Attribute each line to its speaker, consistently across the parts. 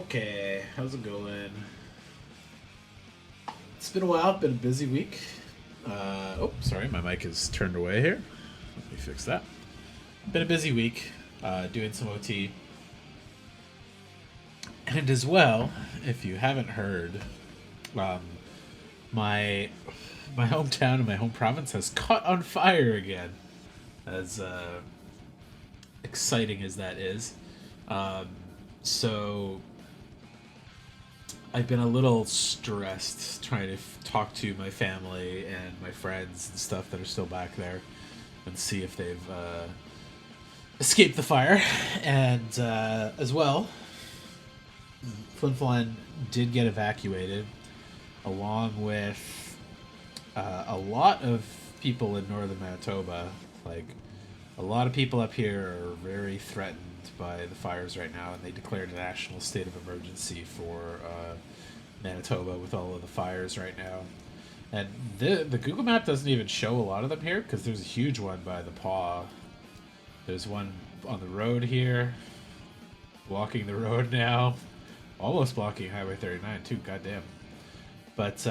Speaker 1: Okay, how's it going? It's been a while, been a busy week. Oh, sorry, my mic is turned away here. Let me fix that. Been a busy week, doing some OT. And as well, if you haven't heard, um, my my hometown and my home province has caught on fire again. As exciting as that is. Um, so I've been a little stressed trying to talk to my family and my friends and stuff that are still back there and see if they've escaped the fire. And as well, Flin Flon did get evacuated, along with a lot of people in northern Manitoba. Like, a lot of people up here are very threatened by the fires right now, and they declared a national state of emergency for Manitoba with all of the fires right now. And the Google map doesn't even show a lot of them here because there's a huge one by the Paw. There's one on the road here, blocking the road now, almost blocking Highway 39 too. Goddamn. But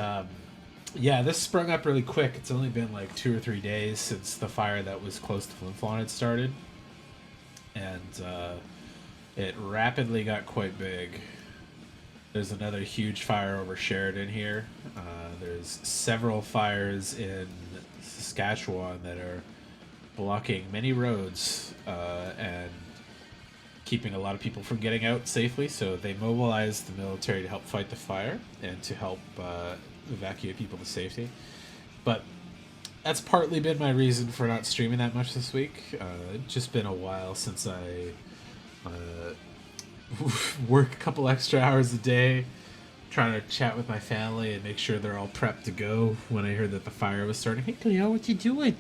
Speaker 1: yeah, this sprung up really quick. It's only been like 2 or 3 days since the fire that was close to Flin Flon had started, and it rapidly got quite big. There's another huge fire over Sheridan here. There's several fires in Saskatchewan that are blocking many roads and keeping a lot of people from getting out safely. So they mobilized the military to help fight the fire and to help evacuate people to safety. But that's partly been my reason for not streaming that much this week. It's just been a while since I work a couple extra hours a day trying to chat with my family and make sure they're all prepped to go when I heard that the fire was starting. Hey Cleo, what you doing?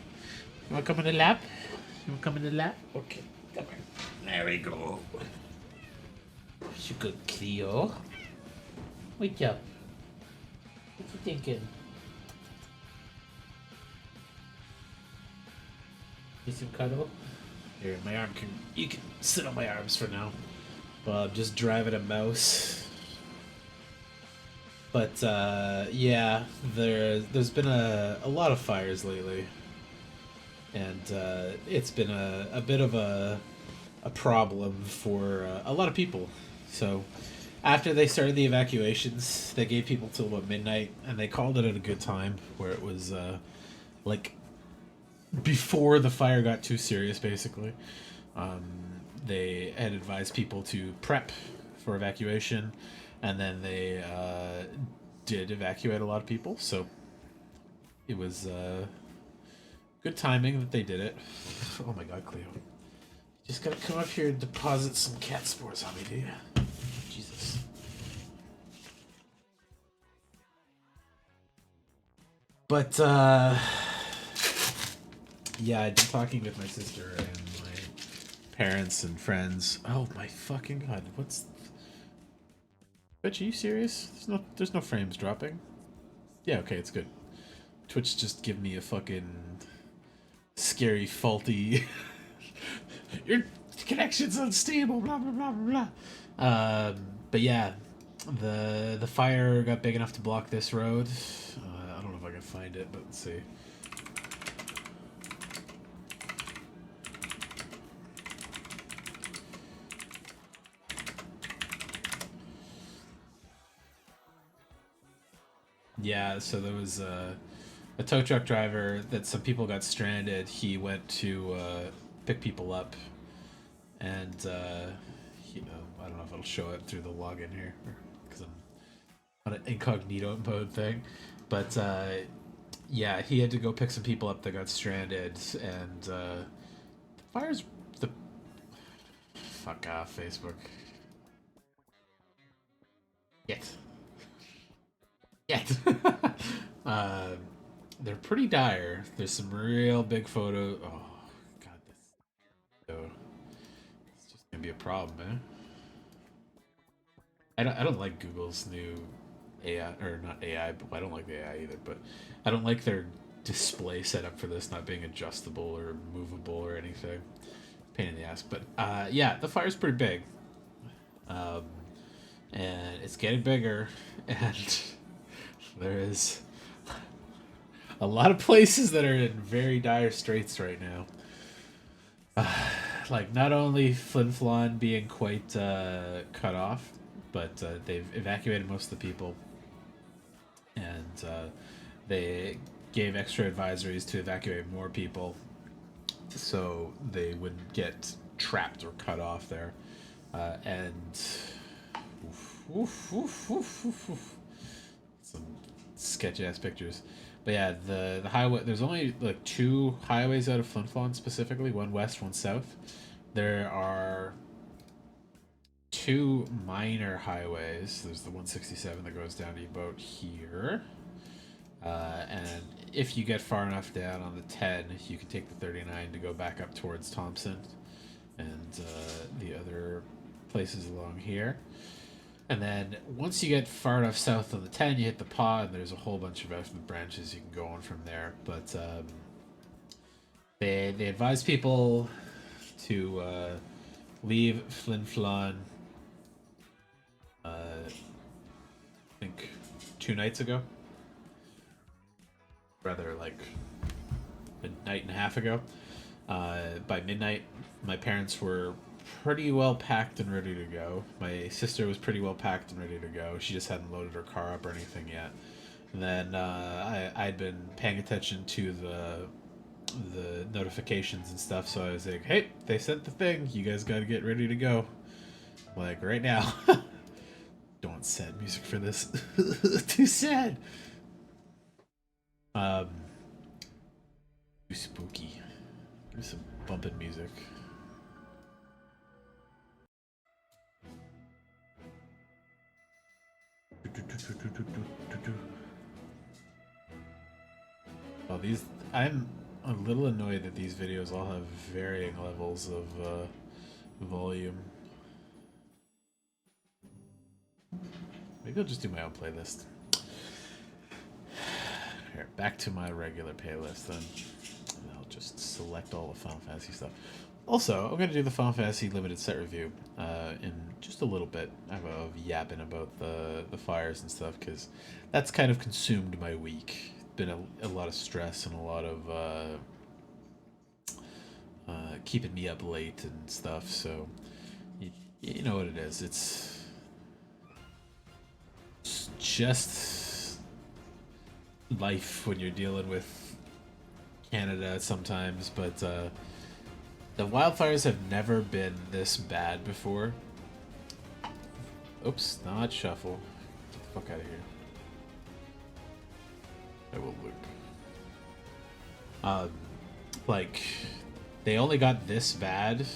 Speaker 1: You wanna come in the lap? You wanna come in the lap? Okay, come here. There we go. You good Cleo. Wake up. What you thinking? Need some cuddle? Here, my arm can. You can sit on my arms for now. Well, I'm just driving a mouse. But yeah, there's been a lot of fires lately, and it's been a bit of a problem for a lot of people. So after they started the evacuations, they gave people till about midnight, and they called it at a good time where it was like before the fire got too serious, basically. Um, they had advised people to prep for evacuation, and then they did evacuate a lot of people. So it was good timing that they did it. Oh my god, Cleo. Just gotta come up here and deposit some cat spores on me, do you? Jesus. But yeah, I'd been talking with my sister and my parents and friends. Oh my fucking god, what's... Bitch, are you serious? There's no frames dropping. Yeah, okay, it's good. Twitch just give me a fucking scary, faulty... Your connection's unstable, blah, blah, blah, blah, blah. But yeah, the fire got big enough to block this road. I don't know if I can find it, but let's see. Yeah, so there was a tow truck driver that some people got stranded. He went to pick people up, and I don't know if it'll show it through the login here because I'm on an incognito mode thing, but yeah, he had to go pick some people up that got stranded, and the fires the fuck off Facebook. Yet. Yet. uh, they're pretty dire. There's some real big photos. Oh god, this. Oh, it's just gonna be a problem, man. I don't like Google's new AI, or not AI, but I don't like the AI either. But I don't like their display setup for this not being adjustable or movable or anything. Pain in the ass. But yeah, the fire's pretty big. Um, and it's getting bigger, and there is a lot of places that are in very dire straits right now. Like, not only Flin Flon being quite cut off, but they've evacuated most of the people, and they gave extra advisories to evacuate more people so they wouldn't get trapped or cut off there. And some sketchy ass pictures. But yeah, the highway. There's only like two highways out of Flin Flon specifically. One west, one south. There are two minor highways. There's the 167 that goes down to about here. And if you get far enough down on the 10, you can take the 39 to go back up towards Thompson and the other places along here. And then once you get far enough south on the 10, you hit the paw, and there's a whole bunch of different branches you can go on from there. But they advise people to leave Flin Flon, I think 2 nights ago. Rather, like a night and a half ago. By midnight, my parents were pretty well packed and ready to go. My sister was pretty well packed and ready to go. She just hadn't loaded her car up or anything yet. And then I'd been paying attention to the notifications and stuff, so I was like, hey, they sent the thing. You guys got to get ready to go. Like, right now. Don't want sad music for this. Too sad. Too spooky. There's some bumping music. Well, I'm a little annoyed that these videos all have varying levels of volume. Maybe I'll just do my own playlist. Here, back to my regular playlist then. I'll just select all the Final Fantasy stuff. Also, I'm going to do the Final Fantasy Limited set review in just a little bit of yapping about the fires and stuff, because that's kind of consumed my week. Been a lot of stress and a lot of keeping me up late and stuff, so you know what it is. It's just life when you're dealing with Canada sometimes, but the wildfires have never been this bad before. Oops, not shuffle. Get the fuck out of here. I will loop. Like, they only got this bad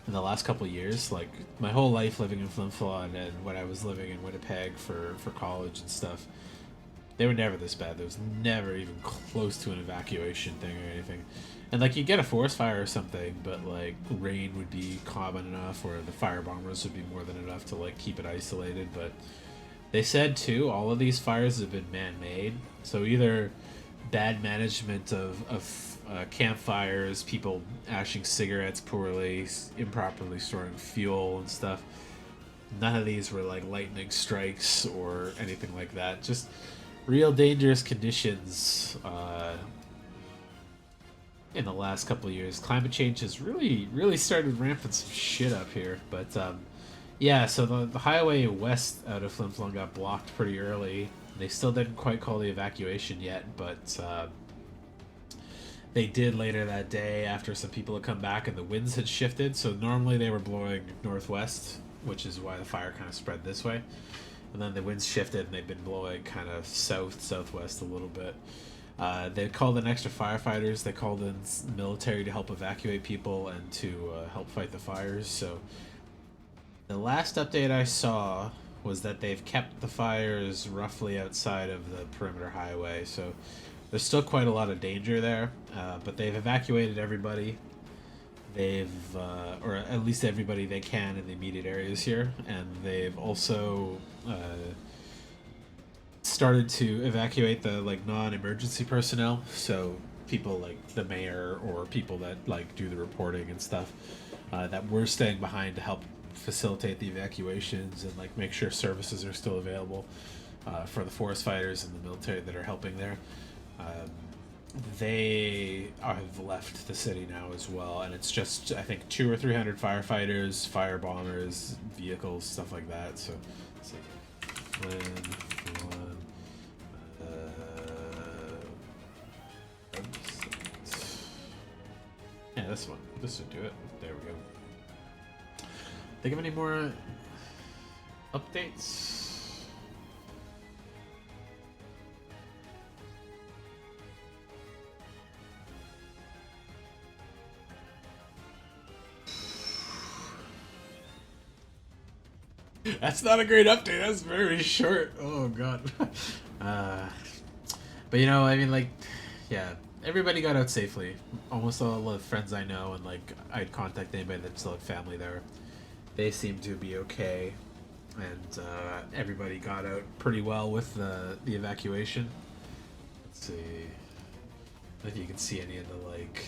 Speaker 1: in the last couple of years. Like, my whole life living in Flin Flon and when I was living in Winnipeg for college and stuff, they were never this bad. There was never even close to an evacuation thing or anything. And, like, you get a forest fire or something, but, like, rain would be common enough, or the fire bombers would be more than enough to, like, keep it isolated. But they said, too, all of these fires have been man-made. So either bad management of campfires, people ashing cigarettes poorly, improperly storing fuel and stuff. None of these were, like, lightning strikes or anything like that. Just real dangerous conditions in the last couple of years. Climate change has really started ramping some shit up here. But yeah, so the highway west out of Flin Flon got blocked pretty early. They still didn't quite call the evacuation yet, but they did later that day after some people had come back and the winds had shifted. So normally they were blowing northwest, which is why the fire kind of spread this way. And then the winds shifted and they've been blowing kind of southwest a little bit. They called in extra firefighters. They called in military to help evacuate people and to help fight the fires. So the last update I saw was that they've kept the fires roughly outside of the perimeter highway. So there's still quite a lot of danger there, but they've evacuated everybody. They've, or at least everybody they can in the immediate areas here, and they've also started to evacuate the like non-emergency personnel. So people like the mayor or people that like do the reporting and stuff that were staying behind to help facilitate the evacuations and like make sure services are still available for the forest fighters and the military that are helping there. Um, they have left the city now as well, and it's just I think 200 or 300 firefighters, fire bombers, vehicles, stuff like that. So, let's see. One, yeah, this one. This would do it. There we go. Think of any more updates? That's not a great update. That's very short. Oh god. But you know, I mean, like, yeah, everybody got out safely. Almost all the friends I know, and like, I'd contact anybody that still had family there. They seem to be okay, and everybody got out pretty well with the evacuation. Let's see if you can see any of the like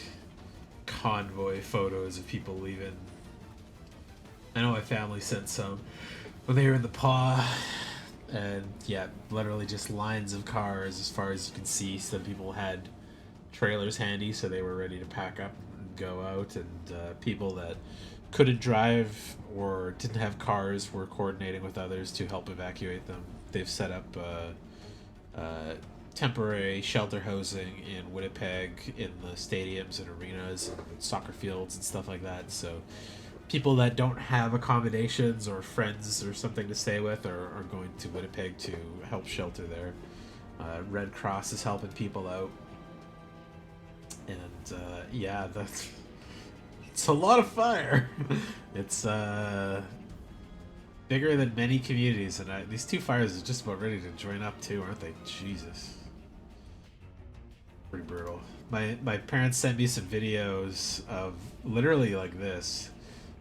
Speaker 1: convoy photos of people leaving. I know my family sent some when they were in the paw, and yeah, literally just lines of cars as far as you can see. Some people had trailers handy, so they were ready to pack up and go out, and people that couldn't drive or didn't have cars were coordinating with others to help evacuate them. They've set up temporary shelter housing in Winnipeg in the stadiums and arenas and soccer fields and stuff like that, so people that don't have accommodations or friends or something to stay with are going to Winnipeg to help shelter there. Red Cross is helping people out. And yeah, it's a lot of fire. It's bigger than many communities, and these two fires are just about ready to join up too, aren't they? Jesus. Pretty brutal. My parents sent me some videos of literally like this.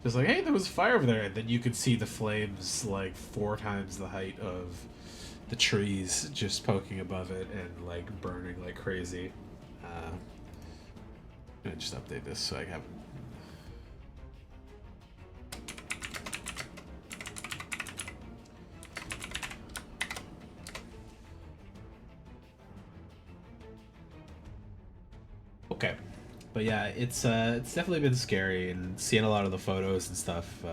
Speaker 1: Just like, hey, there was a fire over there, and then you could see the flames like 4 times the height of the trees just poking above it and like burning like crazy. I'm gonna just update this so I have. Okay. But yeah, it's definitely been scary, and seeing a lot of the photos and stuff.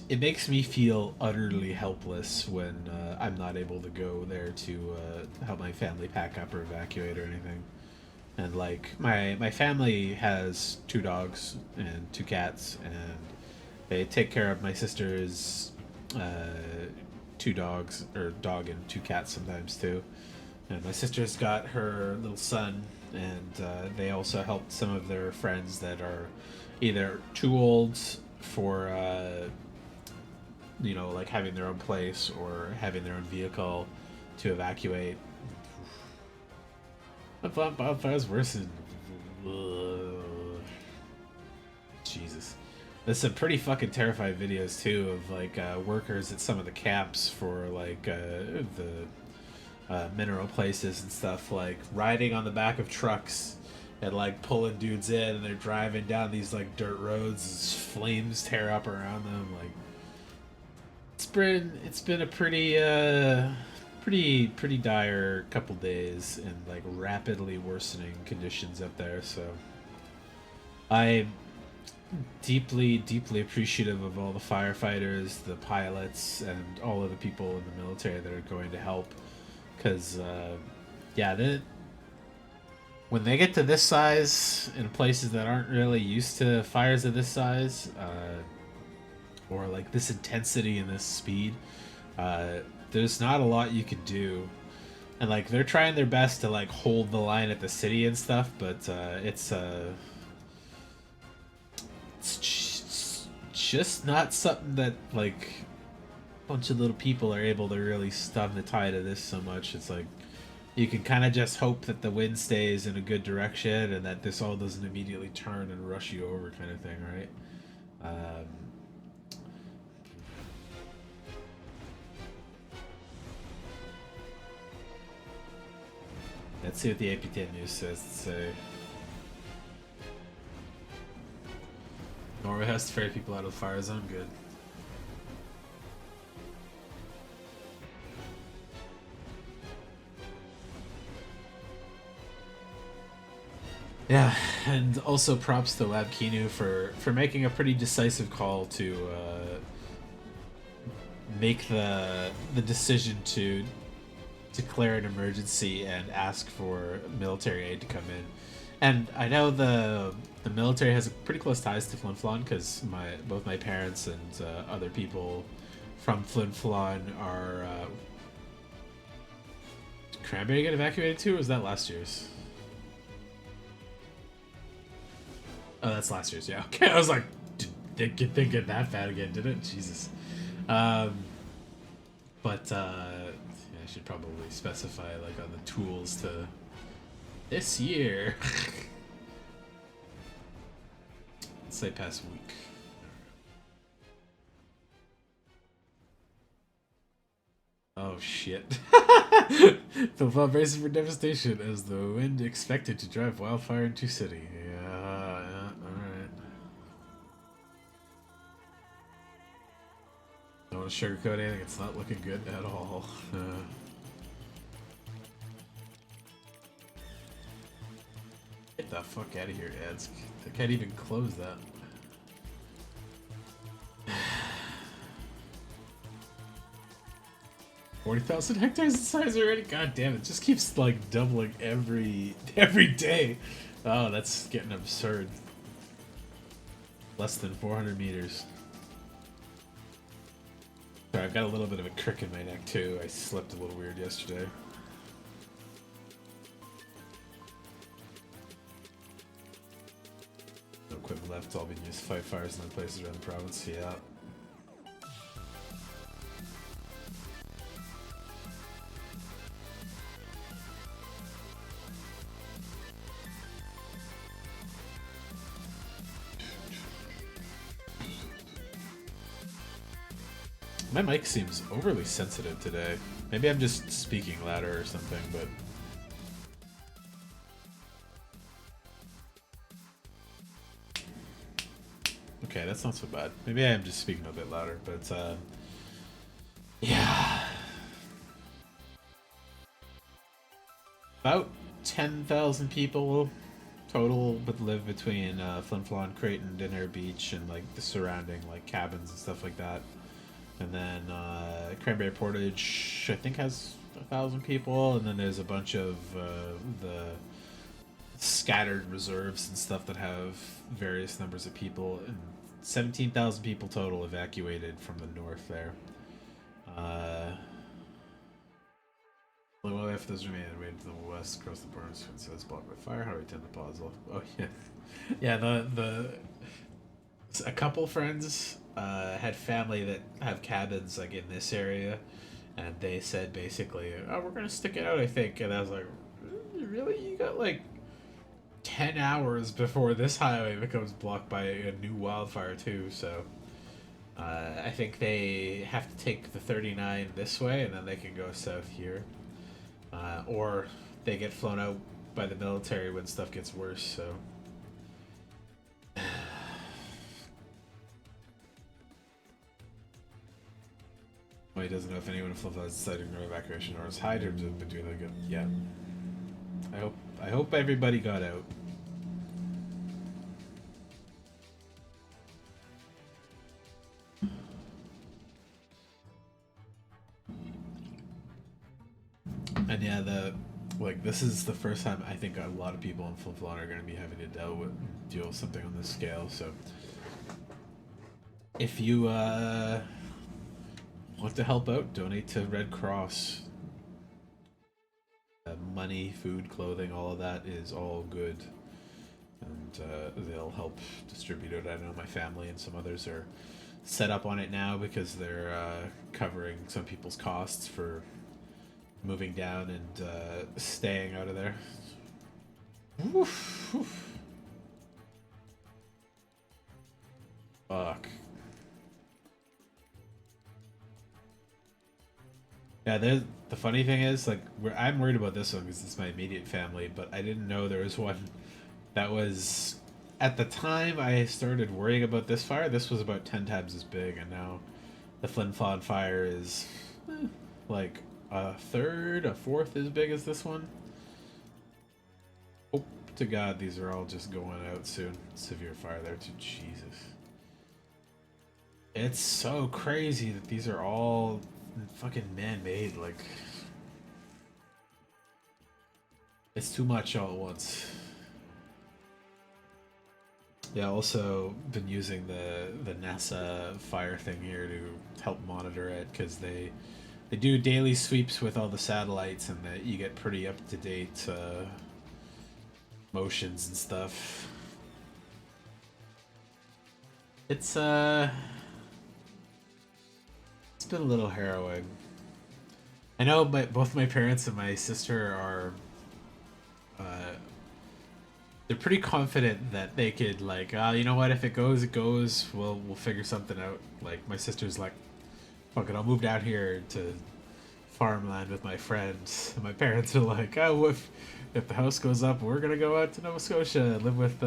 Speaker 1: It makes me feel utterly helpless when I'm not able to go there to help my family pack up or evacuate or anything. And like my family has 2 dogs and 2 cats, and they take care of my sister's 2 dogs, or dog and 2 cats sometimes too. And my sister's got her little son, and they also helped some of their friends that are either too old for, you know, like having their own place or having their own vehicle to evacuate. I thought Bonfire's worse than... Jesus. There's some pretty fucking terrifying videos too of like workers at some of the camps for like the mineral places and stuff, like riding on the back of trucks and like pulling dudes in, and they're driving down these like dirt roads as flames tear up around them. Like it's been a pretty dire couple days, and like rapidly worsening conditions up there. So I'm deeply appreciative of all the firefighters, the pilots, and all of the people in the military that are going to help. Because, yeah, when they get to this size in places that aren't really used to fires of this size, or like this intensity and this speed, there's not a lot you can do. And like they're trying their best to like hold the line at the city and stuff, but it's just not something that like bunch of little people are able to really stem the tide of this so much. It's like you can kind of just hope that the wind stays in a good direction and that this all doesn't immediately turn and rush you over, kind of thing, right? Let's see what the AP10 news says to say. Norway has to ferry people out of the fire zone. Good. Yeah, and also props to Lab Kinu for making a pretty decisive call to make the decision to declare an emergency and ask for military aid to come in. And I know the military has pretty close ties to Flin Flon because both my parents and other people from Flin Flon are. Cranberry get evacuated too, or was that last year's? Oh, that's last year's. Yeah. Okay, I was like, did they get that bad again? Did it? Jesus. But yeah, I should probably specify like on the tools to this year. Let's say past week. Oh shit. The flood braces for devastation as the wind expected to drive wildfire into city. Yeah, alright. Don't want to sugarcoat anything, it's not looking good at all. Get the fuck out of here, ads. I can't even close that. 40,000 hectares in size already? God damn it, just keeps like doubling every day. Oh, that's getting absurd. Less than 400 meters. Sorry, I've got a little bit of a crick in my neck too. I slept a little weird yesterday. No equipment left, it's all been used to fight fires in other places around the province. Yeah. My mic seems overly sensitive today. Maybe I'm just speaking louder or something, but... Okay, that's not so bad. Maybe I am just speaking a bit louder, but yeah. About 10,000 people total would live between Flin Flon, Creighton, Dinner Beach, and like the surrounding like cabins and stuff like that. And then Cranberry Portage, I think, has 1,000 people, and then there's a bunch of the scattered reserves and stuff that have various numbers of people, and 17,000 people total evacuated from the north there. Well, if those remain waiting to the west across the border, so it's blocked by fire. How do we tend to pause? Oh yeah, yeah. A couple friends had family that have cabins like in this area, and they said basically, "Oh, we're gonna stick it out, I think." And I was like, "Really? You got like 10 hours before this highway becomes blocked by a new wildfire too." So I think they have to take the 39 this way, and then they can go south here, or they get flown out by the military when stuff gets worse. So. Well, he doesn't know if anyone in Flin Flon has decided no evacuation or is high terms have been doing good. Yeah. I hope everybody got out. And yeah, this is the first time I think a lot of people in Flin Flon are going to be having to deal with something on this scale. So if you want to help out, donate to Red Cross. Money, food, clothing, all of that is all good, and they'll help distribute it. I know my family and some others are set up on it now because they're covering some people's costs for moving down and staying out of there. Oof, oof. Fuck. Yeah, the funny thing is, like, I'm worried about this one because it's my immediate family, but I didn't know there was one that was at the time I started worrying about this fire, this was about 10 times as big, and now the Flin Flon fire is like a third, a fourth as big as this one. Hope to God these are all just going out soon. Severe fire there too. Jesus. It's so crazy that these are all fucking man-made. Like, it's too much all at once. Yeah, also been using the NASA fire thing here to help monitor it, because they do daily sweeps with all the satellites, and that you get pretty up to date motions and stuff. It's been a little harrowing. I know both my parents and my sister are they're pretty confident that they could, like, you know what, if it goes, it goes. We'll figure something out. Like, my sister's like, fuck it, I'll move down here to farmland with my friends. And my parents are like, oh, if the house goes up, we're gonna go out to Nova Scotia and live with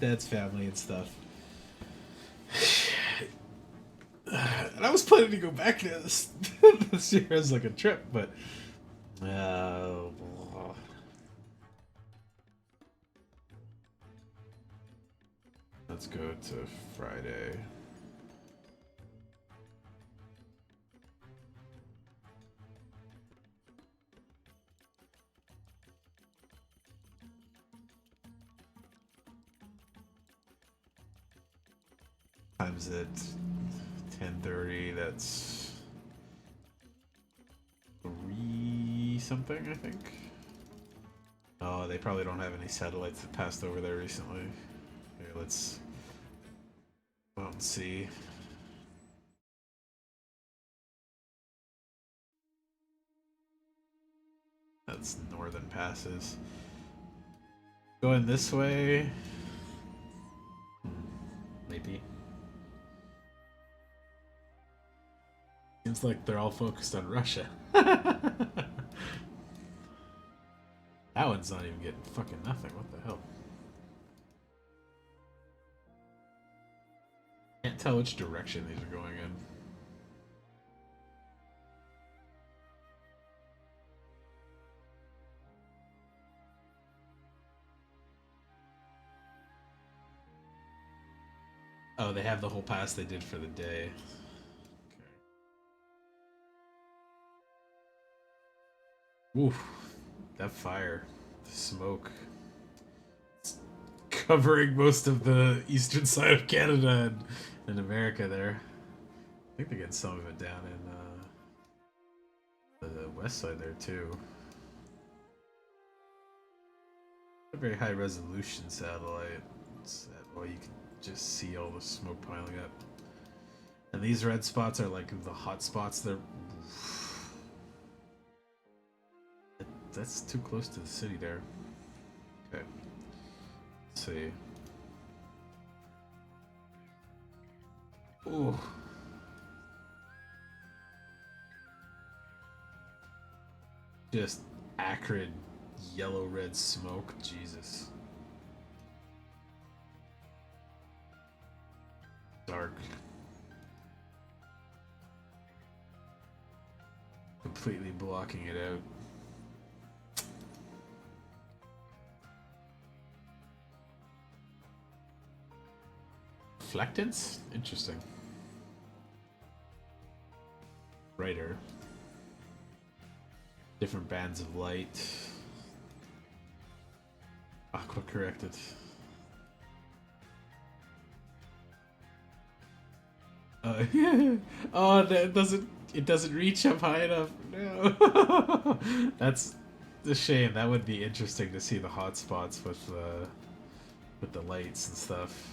Speaker 1: Dad's family and stuff. And I was planning to go back there this year as like a trip, but let's go to Friday. Times at 10:30. That's 3 something, I think. Oh, they probably don't have any satellites that passed over there recently. Here, let's go out and see. That's northern passes. Going this way. Maybe. Seems like they're all focused on Russia. That one's not even getting fucking nothing. What the hell? Can't tell which direction these are going in. Oh, they have the whole pass they did for the day. Okay. Oof. That fire. The smoke. It's covering most of the eastern side of Canada and America there. I think they get some of it down in the west side there too. A very high resolution satellite. Well, you can just see all the smoke piling up. And these red spots are like the hot spots. That's too close to the city there. Okay. Let's see. Ooh. Just acrid yellow-red smoke. Jesus. Dark. Completely blocking it out. Reflectance? Interesting. Brighter. Different bands of light. Aqua corrected. Oh, that doesn't. It doesn't reach up high enough. No. That's a shame. That would be interesting to see the hot spots with the lights and stuff.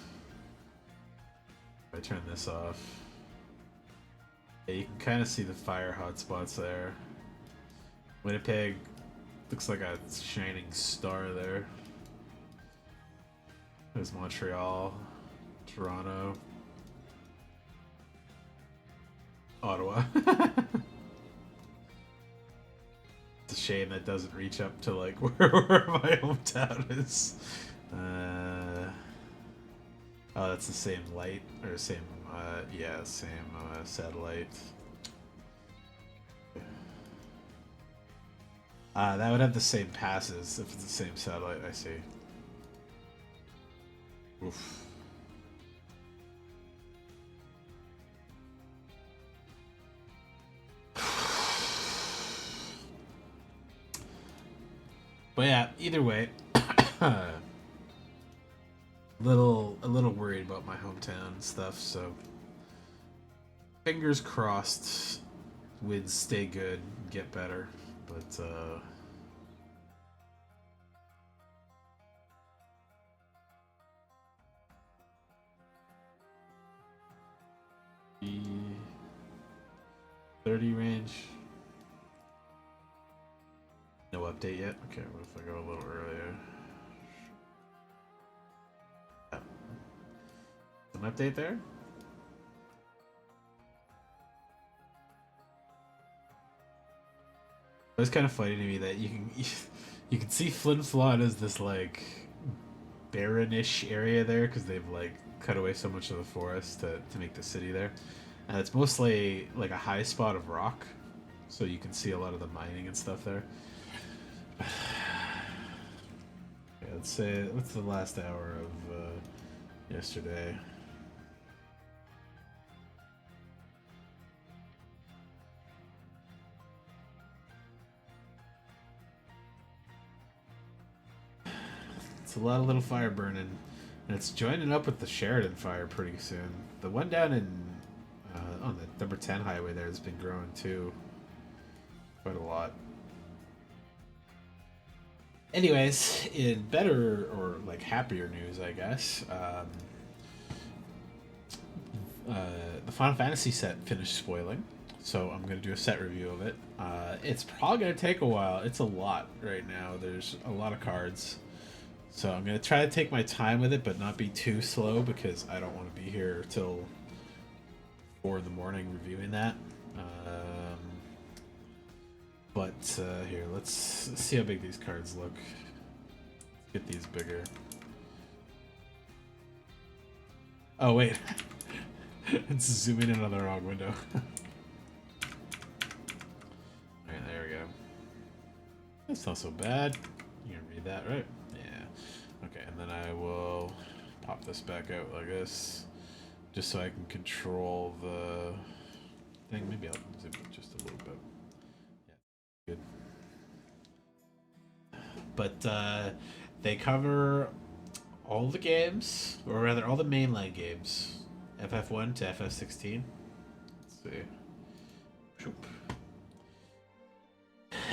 Speaker 1: If I turn this off, yeah, you can kind of see the fire hotspots there. Winnipeg looks like a shining star there. There's Montreal, Toronto, Ottawa. It's a shame that doesn't reach up to like where my hometown is. Oh, that's the same light, or same, yeah, same satellite. That would have the same passes if it's the same satellite, I see. Oof. But yeah, either way, a little worried about my hometown stuff, so fingers crossed wins stay good, get better. But the 30 range. No update yet? Okay, what if I go a little earlier? An update there? It's kind of funny to me that you can see Flin Flon as this like barrenish area there because they've like cut away so much of the forest to make the city there, and it's mostly like a high spot of rock, so you can see a lot of the mining and stuff there. Yeah, let's say what's the last hour of yesterday? It's a lot of little fire burning, and it's joining up with the Sheridan fire pretty soon. The one down in on the number 10 highway there has been growing too, quite a lot. Anyways, in better or like happier news, I guess, the Final Fantasy set finished spoiling, so I'm gonna do a set review of it. It's probably gonna take a while. It's a lot right now. There's a lot of cards. So I'm gonna try to take my time with it, but not be too slow because I don't want to be here till 4 in the morning reviewing that. But here, let's see how big these cards look. Get these bigger. Oh wait, it's zooming in on the wrong window. Alright, there we go. That's not so bad. You can read that, right? Yeah. Okay, and then I will pop this back out like this, just so I can control the thing. Maybe I'll zoom it just a little bit. Yeah, good. But they cover all the games, or rather all the mainline games, FF1 to FF16. Let's see.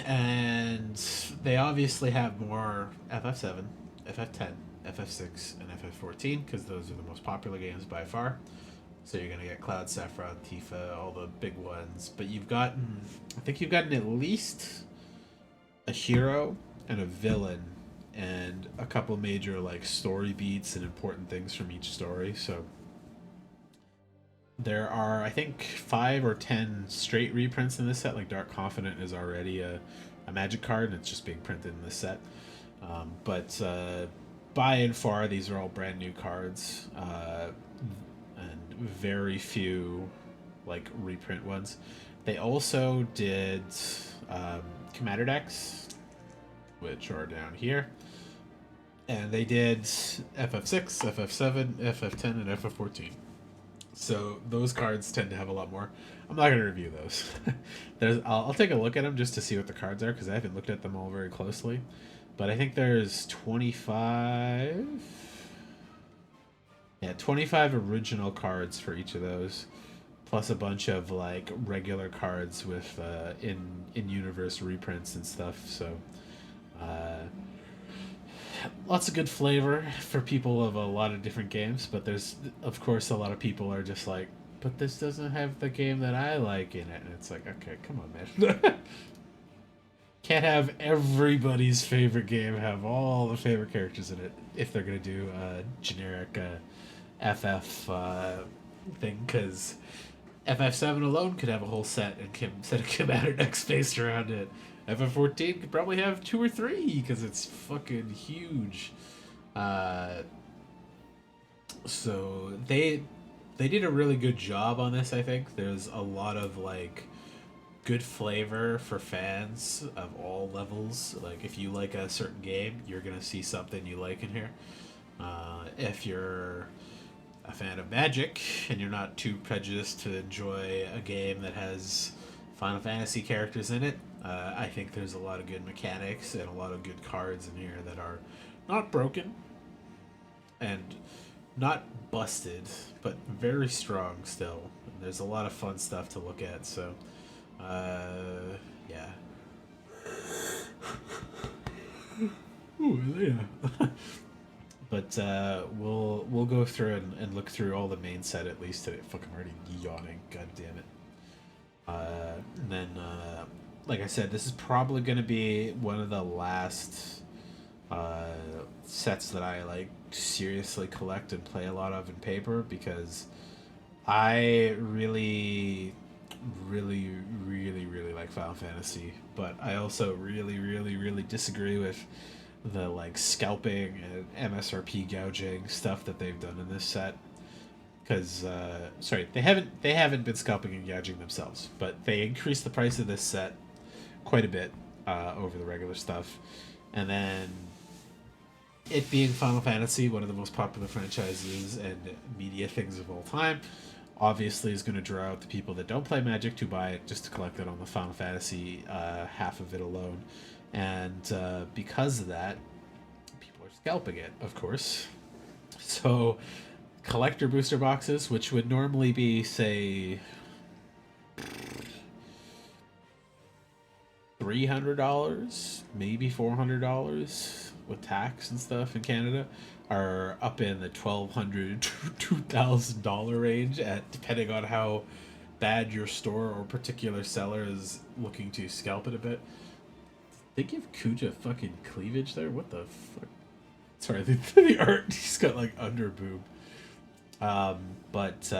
Speaker 1: And they obviously have more FF7, FF10, FF6, and FF14 because those are the most popular games by far. So you're gonna get Cloud, Saffron, Tifa, all the big ones. But I think you've gotten at least a hero and a villain and a couple major like story beats and important things from each story. So there are, I think, 5 or 10 straight reprints in this set. Like Dark Confidant is already a magic card, and it's just being printed in this set. But by and far, these are all brand new cards, and very few like reprint ones. They also did Commander decks, which are down here. And they did FF6, FF7, FF10, and FF14. So those cards tend to have a lot more. I'm not going to review those. I'll take a look at them just to see what the cards are because I haven't looked at them all very closely. But I think there's 25. Yeah, 25 original cards for each of those, plus a bunch of like regular cards with in universe reprints and stuff. So lots of good flavor for people of a lot of different games, but there's of course a lot of people are just like, but this doesn't have the game that I like in it, and it's like, okay, come on, man. Can't have everybody's favorite game have all the favorite characters in it if they're gonna do a generic FF thing, because FF7 alone could have a whole set and set of commander decks based around it. FF14 could probably have 2 or 3 because it's fucking huge. So they did a really good job on this. I think there's a lot of like good flavor for fans of all levels. Like if you like a certain game, you're gonna see something you like in here. If you're a fan of Magic and you're not too prejudiced to enjoy a game that has Final Fantasy characters in it, I think there's a lot of good mechanics and a lot of good cards in here that are not broken and not busted, but very strong still. And there's a lot of fun stuff to look at. So, yeah. Ooh, yeah. But we'll go through and look through all the main set at least today. Fuck, I'm already yawning. God damn it. And then, like I said, this is probably gonna be one of the last uh, sets that I like seriously collect and play a lot of in paper because I really like Final Fantasy, but I also really disagree with the like scalping and MSRP gouging stuff that they've done in this set. Because sorry, they haven't been scalping and gouging themselves, but they increased the price of this set quite a bit over the regular stuff, and then it being Final Fantasy, one of the most popular franchises and media things of all time, obviously is going to draw out the people that don't play Magic to buy it just to collect it on the Final Fantasy half of it alone. And because of that, people are scalping it, of course. So, collector booster boxes, which would normally be, say, $300, maybe $400 with tax and stuff in Canada, are up in the $1,200 to $2,000 range, at depending on how bad your store or particular seller is looking to scalp it a bit. They give Kuja fucking cleavage there. What the fuck? Sorry, the art, he's got like under boob. But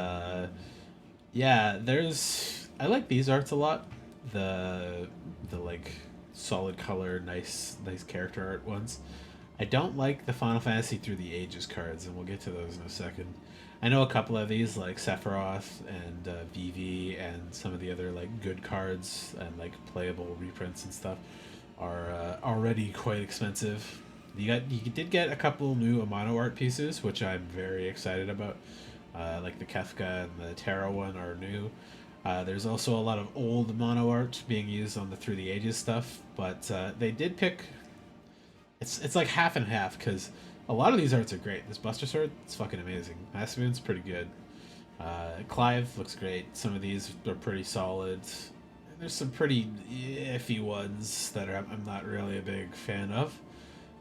Speaker 1: yeah, I like these arts a lot. The like solid color, nice character art ones. I don't like the Final Fantasy Through the Ages cards, and we'll get to those in a second. I know a couple of these, like Sephiroth and Vivi, and some of the other like good cards and like playable reprints and stuff are already quite expensive. You did get a couple new Amano art pieces, which I'm very excited about. Like the Kefka and the Terra one are new. There's also a lot of old mono art being used on the Through the Ages stuff, but they did pick. It's like half and half because a lot of these arts are great. This Buster Sword, it's fucking amazing. Asmoon's pretty good. Clive looks great. Some of these are pretty solid. There's some pretty iffy ones that I'm not really a big fan of,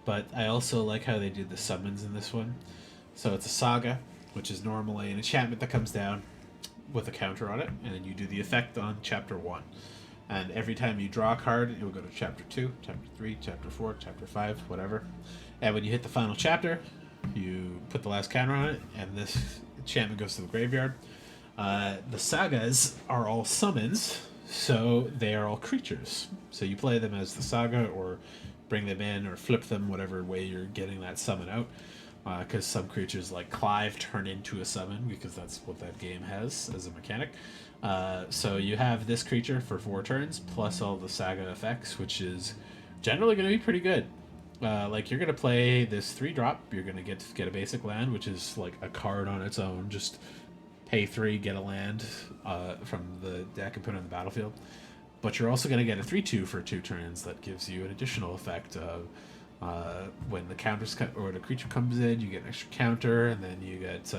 Speaker 1: but I also like how they did the summons in this one. So it's a saga, which is normally an enchantment that comes down with a counter on it, and then you do the effect on chapter 1. And every time you draw a card, it will go to chapter 2, chapter 3, chapter 4, chapter 5, whatever. And when you hit the final chapter, you put the last counter on it, and this enchantment goes to the graveyard. The sagas are all summons, so they are all creatures. So you play them as the saga, or bring them in, or flip them, whatever way you're getting that summon out. Because some creatures like Clive turn into a summon, because that's what that game has as a mechanic. So you have this creature for 4 turns, plus all the saga effects, which is generally going to be pretty good. Like you're going to play this 3-drop, you're going to get a basic land, which is like a card on its own. Just pay 3, get a land from the deck and put it on the battlefield. But you're also going to get a 3/2 for 2 turns that gives you an additional effect of when the or the creature comes in, you get an extra counter, and then you get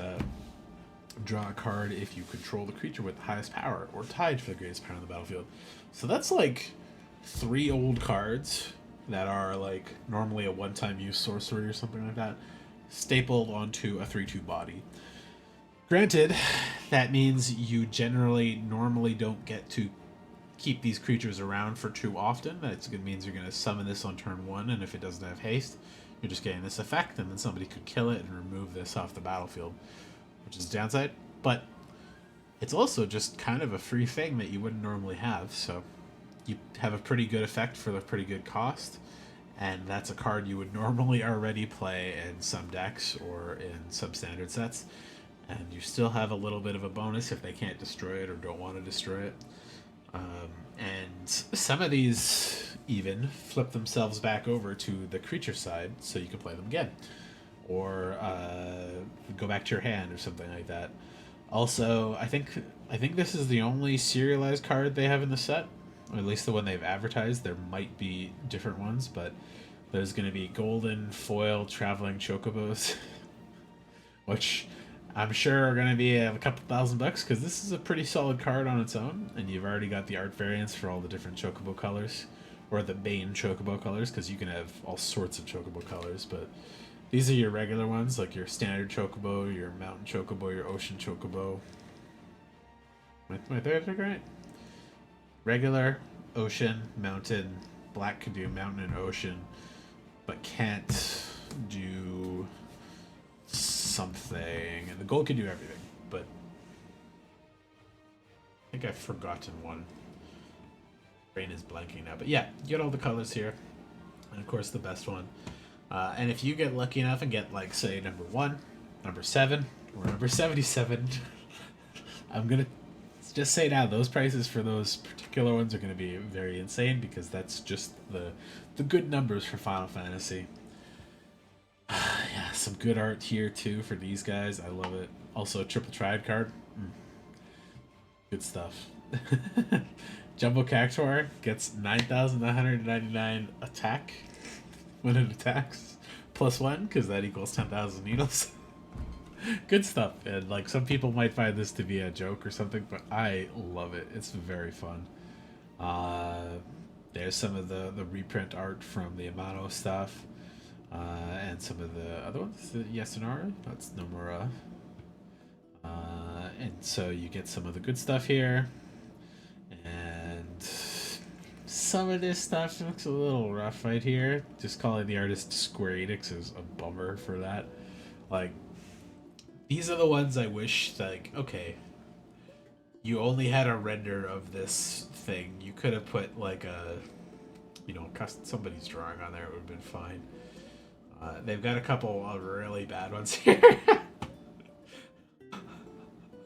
Speaker 1: draw a card if you control the creature with the highest power or tied for the greatest power on the battlefield. So that's like 3 old cards that are like normally a one-time use sorcery or something like that, stapled onto a 3/2 body. Granted, that means you normally don't get to keep these creatures around for too often. That means you're going to summon this on turn 1, and if it doesn't have haste, you're just getting this effect, and then somebody could kill it and remove this off the battlefield, which is the downside. But it's also just kind of a free thing that you wouldn't normally have, so you have a pretty good effect for a pretty good cost. and that's a card you would normally already play in some decks or in some standard sets, and you still have a little bit of a bonus if they can't destroy it or don't want to destroy it. And some of these even flip themselves back over to the creature side, so you can play them again, or go back to your hand or something like that. Also, I think this is the only serialized card they have in the set, or at least the one they've advertised. There might be different ones, but there's going to be golden foil traveling chocobos, which I'm sure are going to be a couple $1,000 because this is a pretty solid card on its own, and you've already got the art variants for all the different chocobo colors, or the main chocobo colors, because you can have all sorts of chocobo colors, but these are your regular ones, like your standard chocobo, your mountain chocobo, your ocean chocobo. My third pick right? Regular, ocean, mountain. Black can do mountain and ocean, but can't do something. And the gold can do everything, but I think I've forgotten one. Brain is blanking now, but yeah, you get all the colors here, and of course the best one. And if you get lucky enough and get, like, say, number 1, number 7, or number 77, I'm gonna just say now those prices for those particular ones are going to be very insane, because that's just the good numbers for Final Fantasy. Yeah, some good art here too for these guys. I love it. Also, triple triad card. Good stuff. Jumbo Cactuar gets 9,999 attack when it attacks, +1, because that equals 10,000 needles. Good stuff. And, like, some people might find this to be a joke or something, but I love it. It's very fun. There's some of the reprint art from the Amano stuff, and some of the other ones. The Yasunari, that's Nomura. And so you get some of the good stuff here, and some of this stuff looks a little rough right here. Just calling the artist Square Enix is a bummer for that. Like, these are the ones I wish, like, okay, you only had a render of this thing. You could have put, like, a, somebody's drawing on there. It would have been fine. They've got a couple of really bad ones here.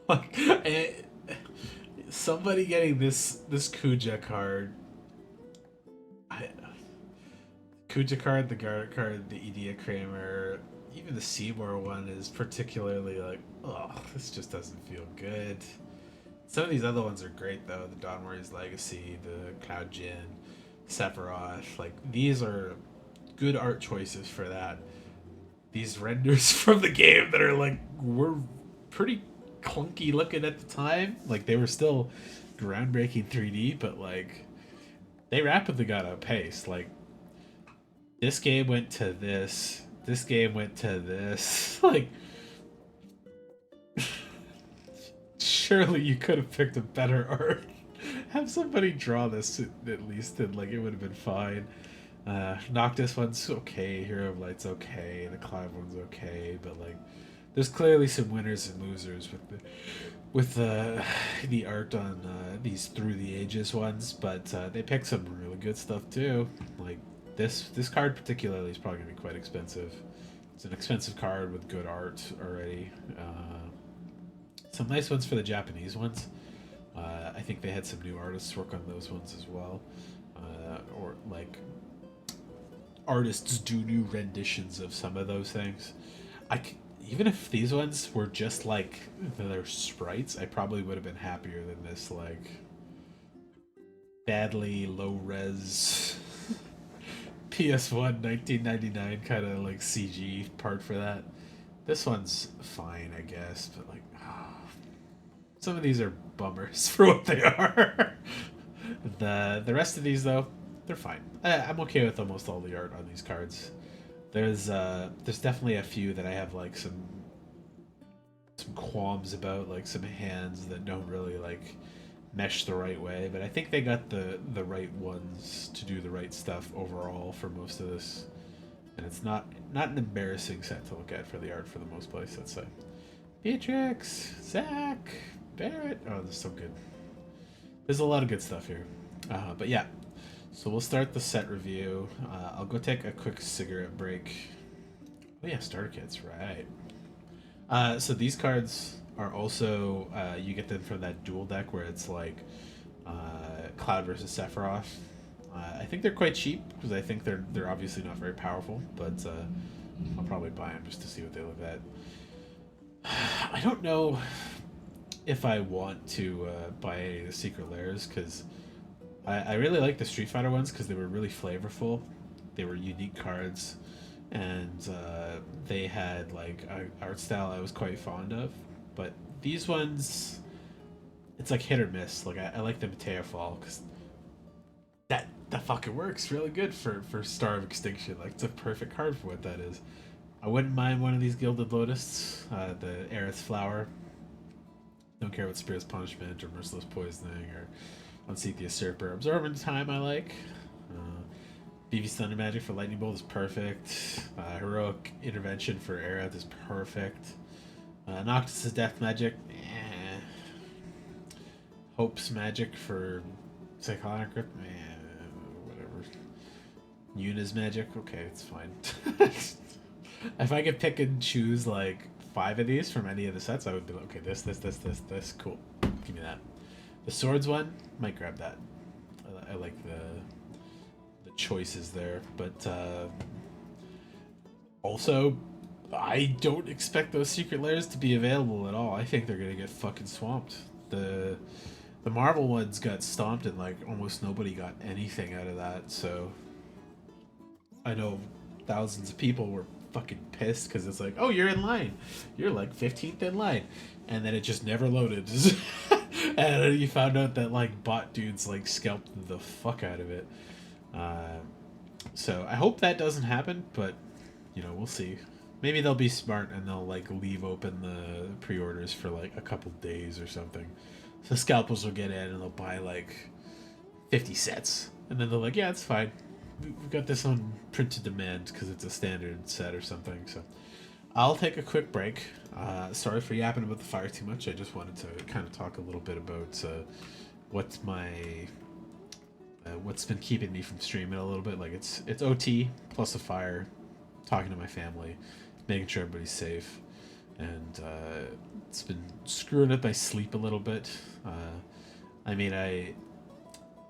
Speaker 1: Like, somebody getting this Kuja card. Kuja card, the Garnet card, the Edea Kramer, even the Seymour one is particularly like, oh, this just doesn't feel good. Some of these other ones are great though. The Dawnwarrior's Legacy, the Cloud Jin, Sephiroth. Like, these are good art choices for that. These renders from the game that are like, were pretty clunky looking at the time. Like, they were still groundbreaking 3D, but like, they rapidly got outpaced. Like, this game went to this. This game went to this. Like, surely you could have picked a better art. Have somebody draw this at least, and like, it would have been fine. Noctis one's okay. Hero of Light's okay. The Clive one's okay, but like, there's clearly some winners and losers with the art on these Through the Ages ones, but they picked some really good stuff too. Like, this card particularly is probably gonna be quite expensive. It's an expensive card with good art already. Some nice ones for the Japanese ones. I think they had some new artists work on those ones as well, or like, artists do new renditions of some of those things. Even if these ones were just like their sprites, I probably would have been happier than this, like, badly low res PS1 1999 kind of like CG part for that. This one's fine, I guess, but like, some of these are bummers for what they are. The rest of these though, they're fine. I'm okay with almost all the art on these cards. There's definitely a few that I have like some qualms about, like some hands that don't really like mesh the right way, but I think they got the right ones to do the right stuff overall for most of this, and it's not an embarrassing set to look at for the art for the most place, let's say. Beatrix, Zach, Barrett, oh, this is so good. There's a lot of good stuff here, but yeah. So we'll start the set review. I'll go take a quick cigarette break. Oh yeah, starter kits, right. So these cards are also, you get them from that dual deck where it's like Cloud versus Sephiroth. I think they're quite cheap because I think they're obviously not very powerful, but I'll probably buy them just to see what they look at. I don't know if I want to buy any of the secret layers because I really like the Street Fighter ones because they were really flavorful. They were unique cards, and they had like a art style I was quite fond of. But these ones, it's like hit or miss. Like I like the Mateo Fall because that fucking works really good for Star of Extinction. Like it's a perfect card for what that is. I wouldn't mind one of these Gilded Lotus, the Aerith Flower. Don't care what Spirit's Punishment or Merciless Poisoning or Unseat the Usurper. Absorbent Time I like. BV's Thunder Magic for Lightning Bolt is perfect. Heroic Intervention for Aerith is perfect. Noctis' Death Magic, eh. Hope's Magic for Cyclonic Grip, whatever. Yuna's Magic, okay, it's fine. If I could pick and choose like 5 of these from any of the sets, I would be like, okay, this, cool. Give me that. The swords one, might grab that. I like the choices there, but also I don't expect those secret layers to be available at all. I think they're gonna get fucking swamped. The Marvel ones got stomped and like almost nobody got anything out of that, so I know thousands of people were fucking pissed because it's like, oh, you're in line, you're like 15th in line, and then it just never loaded. And then you found out that like bot dudes like scalped the fuck out of it. So I hope that doesn't happen, but you know, we'll see. Maybe they'll be smart and they'll like leave open the pre-orders for like a couple days or something, so scalpers will get in and they'll buy like 50 sets, and then they're like, yeah, it's fine, we've got this on print to demand because it's a standard set or something. So I'll take a quick break. Sorry for yapping about the fire too much. I just wanted to kind of talk a little bit about what's my what's been keeping me from streaming a little bit. Like it's OT plus a fire, talking to my family, making sure everybody's safe, and it's been screwing up my sleep a little bit. I mean, I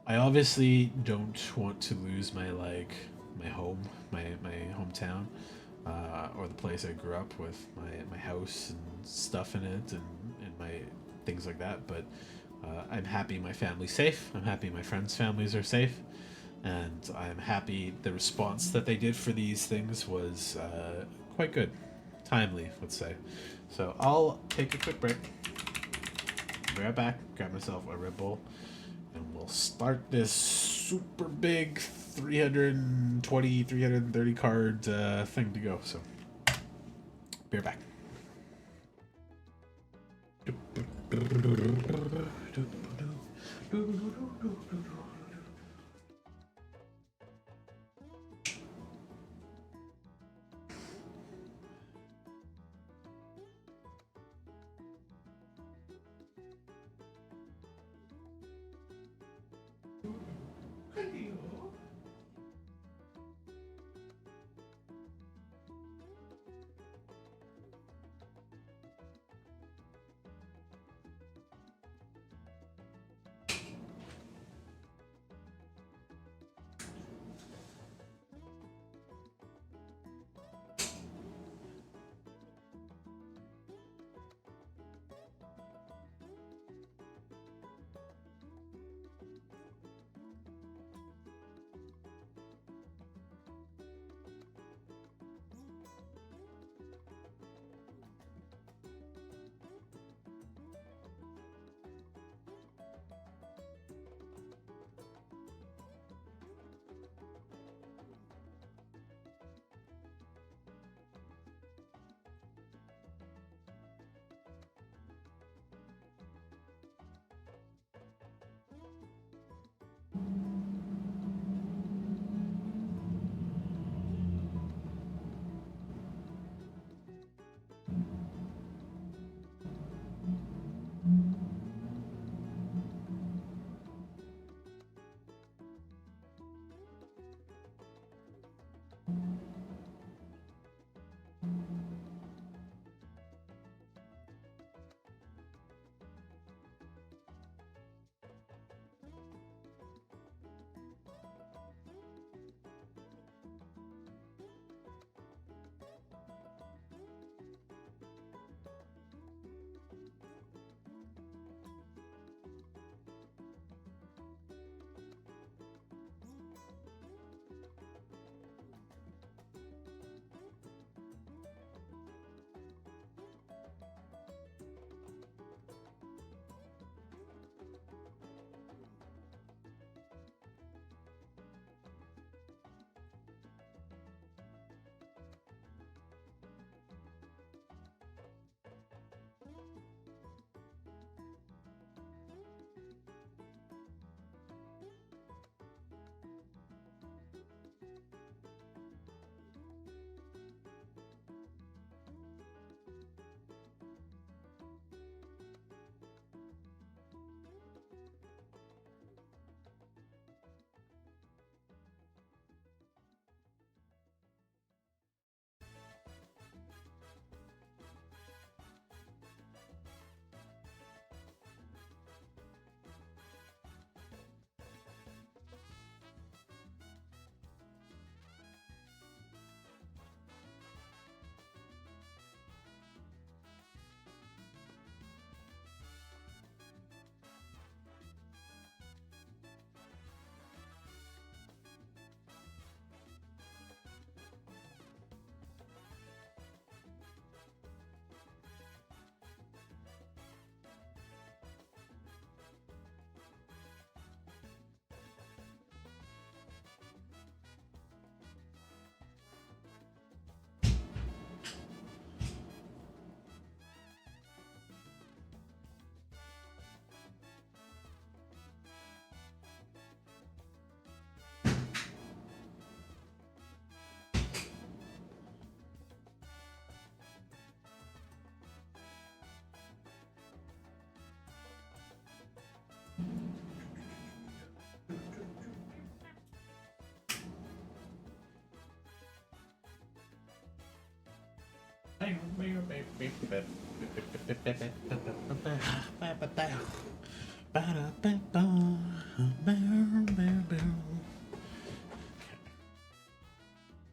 Speaker 1: obviously don't want to lose my like my home, my hometown, or the place I grew up with, my house and stuff in it, and my things like that. But I'm happy my family's safe. I'm happy my friends' families are safe, and I'm happy the response that they did for these things was quite good, timely, let's say. So I'll take a quick break. Be right back. Grab myself a Red Bull, and we'll start this super big 320, 330 card thing to go. So be right back.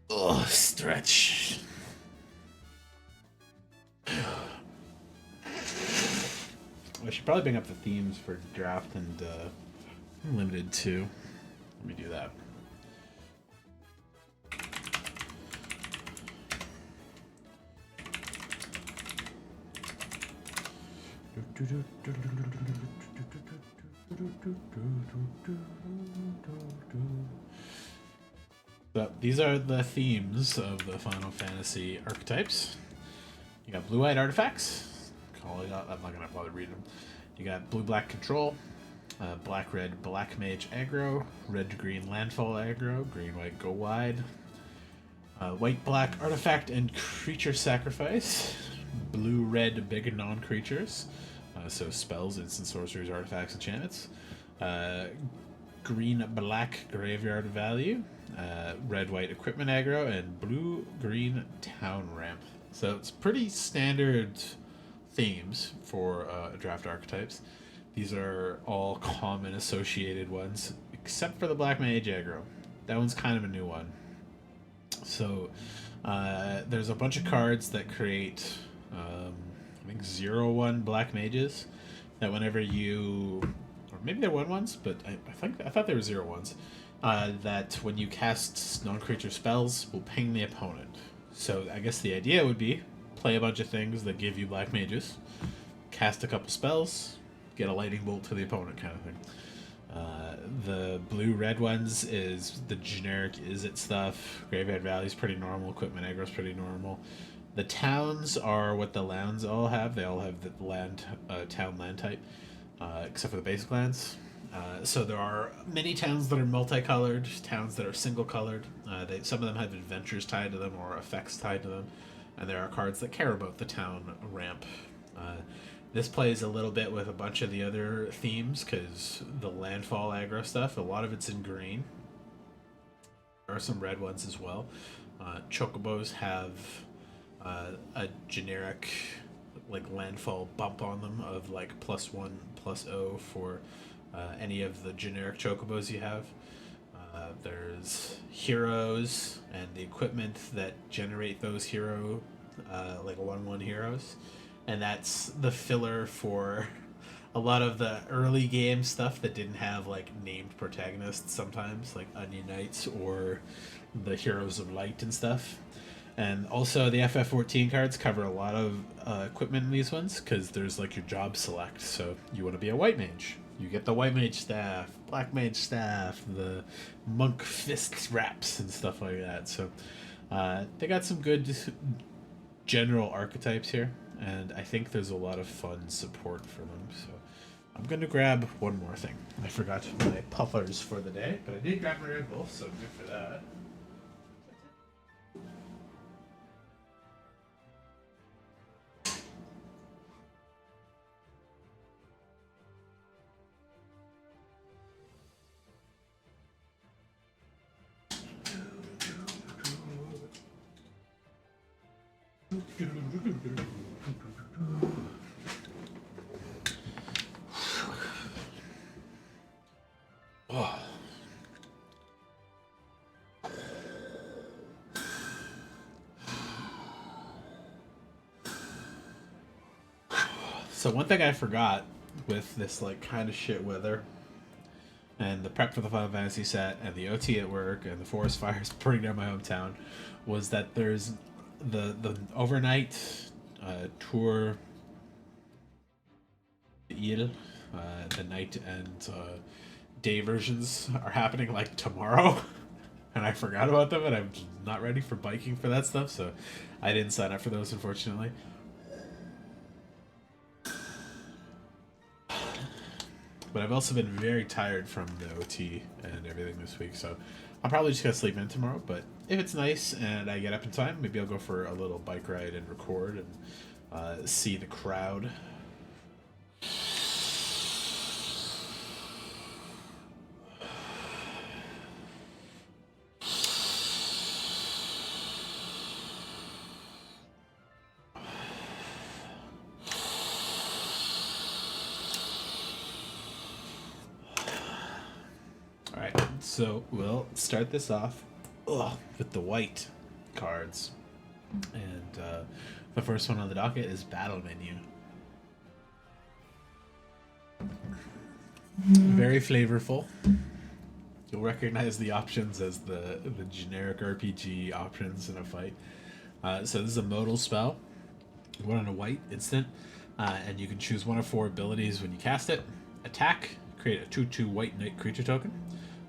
Speaker 1: Oh, stretch. I should probably bring up the themes for draft and limited too. Let me do that. So these are the themes of the Final Fantasy archetypes. You got blue-white artifacts. Calling out, I'm not gonna bother reading them. You got blue-black control, black-red black mage aggro, red-green landfall aggro, green-white go wide, white-black artifact and creature sacrifice, blue-red big non-creatures, so spells, instant sorceries, artifacts, enchantments, green-black graveyard value, red-white equipment aggro, and blue-green town ramp. So it's pretty standard themes for draft archetypes. These are all common associated ones, except for the black mage aggro. That one's kind of a new one. So there's a bunch of cards that create, I think 0/1 black mages. That whenever you, or maybe they're 1/1s, but I thought they were 0/1s. That when you cast non-creature spells, will ping the opponent. So I guess the idea would be play a bunch of things that give you black mages, cast a couple spells, get a lightning bolt to the opponent kind of thing. The blue-red ones is the generic is it stuff. Graveyard Valley is pretty normal. Equipment aggro is pretty normal. The towns are what the lands all have. They all have the land town land type, except for the basic lands. So there are many towns that are multicolored, towns that are single-colored. Some of them have adventures tied to them or effects tied to them, and there are cards that care about the town ramp. This plays a little bit with a bunch of the other themes because the landfall aggro stuff, a lot of it's in green. There are some red ones as well. Chocobos have a generic like landfall bump on them of like +1/+0 for any of the generic chocobos you have. There's heroes and the equipment that generate those hero like 1/1 heroes, and that's the filler for a lot of the early game stuff that didn't have like named protagonists sometimes, like Onion Knights or the Heroes of Light and stuff. And also the FF14 cards cover a lot of equipment in these ones because there's like your job select. So you want to be a white mage, you get the white mage staff, black mage staff, the monk fist wraps and stuff like that. So they got some good general archetypes here, and I think there's a lot of fun support for them. So I'm gonna grab one more thing. I forgot my puffers for the day, but I did grab my Red Bull, so good for that. Oh. So one thing I forgot with this like kind of shit weather and the prep for the Final Fantasy set and the OT at work and the forest fires burning down my hometown was that there's the overnight tour the night and day versions are happening like tomorrow. And I forgot about them, and I'm not ready for biking for that stuff, so I didn't sign up for those, unfortunately. But I've also been very tired from the OT and everything this week, so I'm probably just gonna sleep in tomorrow. But if it's nice and I get up in time, maybe I'll go for a little bike ride and record and see the crowd. So we'll start this off with the white cards. And the first one on the docket is Battle Menu. Very flavorful. You'll recognize the options as the generic RPG options in a fight. So this is a modal spell. One on a white instant. And you can choose one of 4 abilities when you cast it. Attack, create a 2/2 white knight creature token.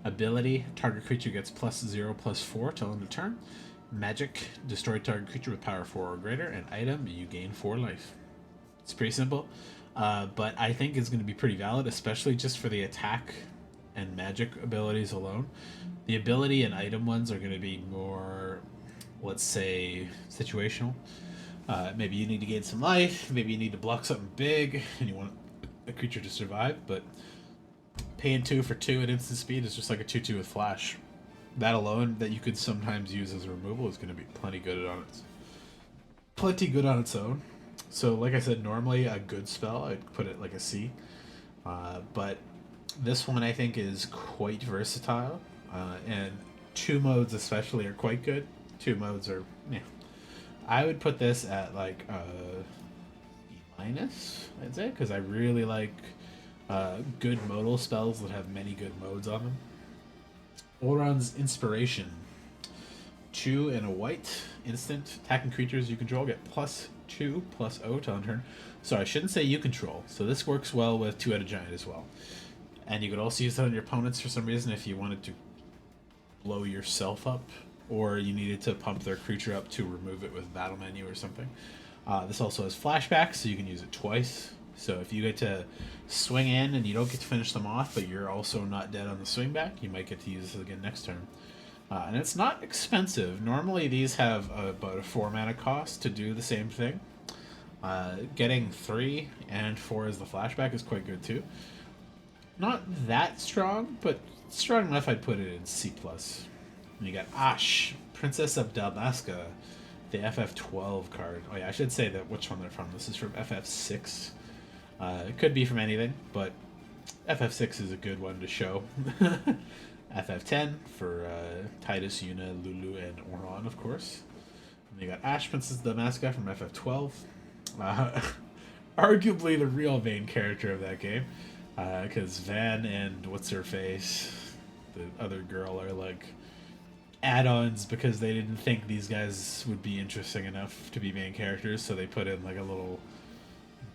Speaker 1: Ability, target creature gets +0/+4 till end of turn. Magic, destroy target creature with power 4 or greater. And item, you gain 4 life. It's pretty simple. But I think it's going to be pretty valid, especially just for the attack and magic abilities alone. The ability and item ones are going to be more, let's say, situational. Maybe you need to gain some life, maybe you need to block something big, and you want a creature to survive, but paying 2 for 2 at instant speed is just like a 2/2 with flash. That alone, that you could sometimes use as a removal, is going to be plenty good on its own. So, like I said, normally a good spell, I'd put it like a C. But this one I think is quite versatile, and 2 modes especially are quite good. 2 modes are, yeah. I would put this at like B-, I'd say, because I really like good modal spells that have many good modes on them. Olron's Inspiration. 2 and a white instant. Attacking creatures you control get +2/+0 till end turn. So I shouldn't say you control. So this works well with 2-headed giant as well. And you could also use that on your opponents for some reason if you wanted to blow yourself up, or you needed to pump their creature up to remove it with Battle Menu or something. This also has flashbacks, so you can use it twice. So if you get to swing in and you don't get to finish them off, but you're also not dead on the swing back, you might get to use this again next turn. And it's not expensive. Normally these have about a 4 mana cost to do the same thing. Getting 3 and 4 as the flashback is quite good too. Not that strong, but strong enough I'd put it in C+. And you got Ash, Princess of Dalmasca, the FF12 card. Oh yeah, I should say that which one they're from. This is from FF6. It could be from anything, but FF6 is a good one to show. FF10 for Titus, Yuna, Lulu, and Oron, of course. And you got Ash, Princess of Dalmasca from FF12. Arguably the real main character of that game. Because Van and what's-her-face, the other girl, are like add-ons because they didn't think these guys would be interesting enough to be main characters, so they put in like a little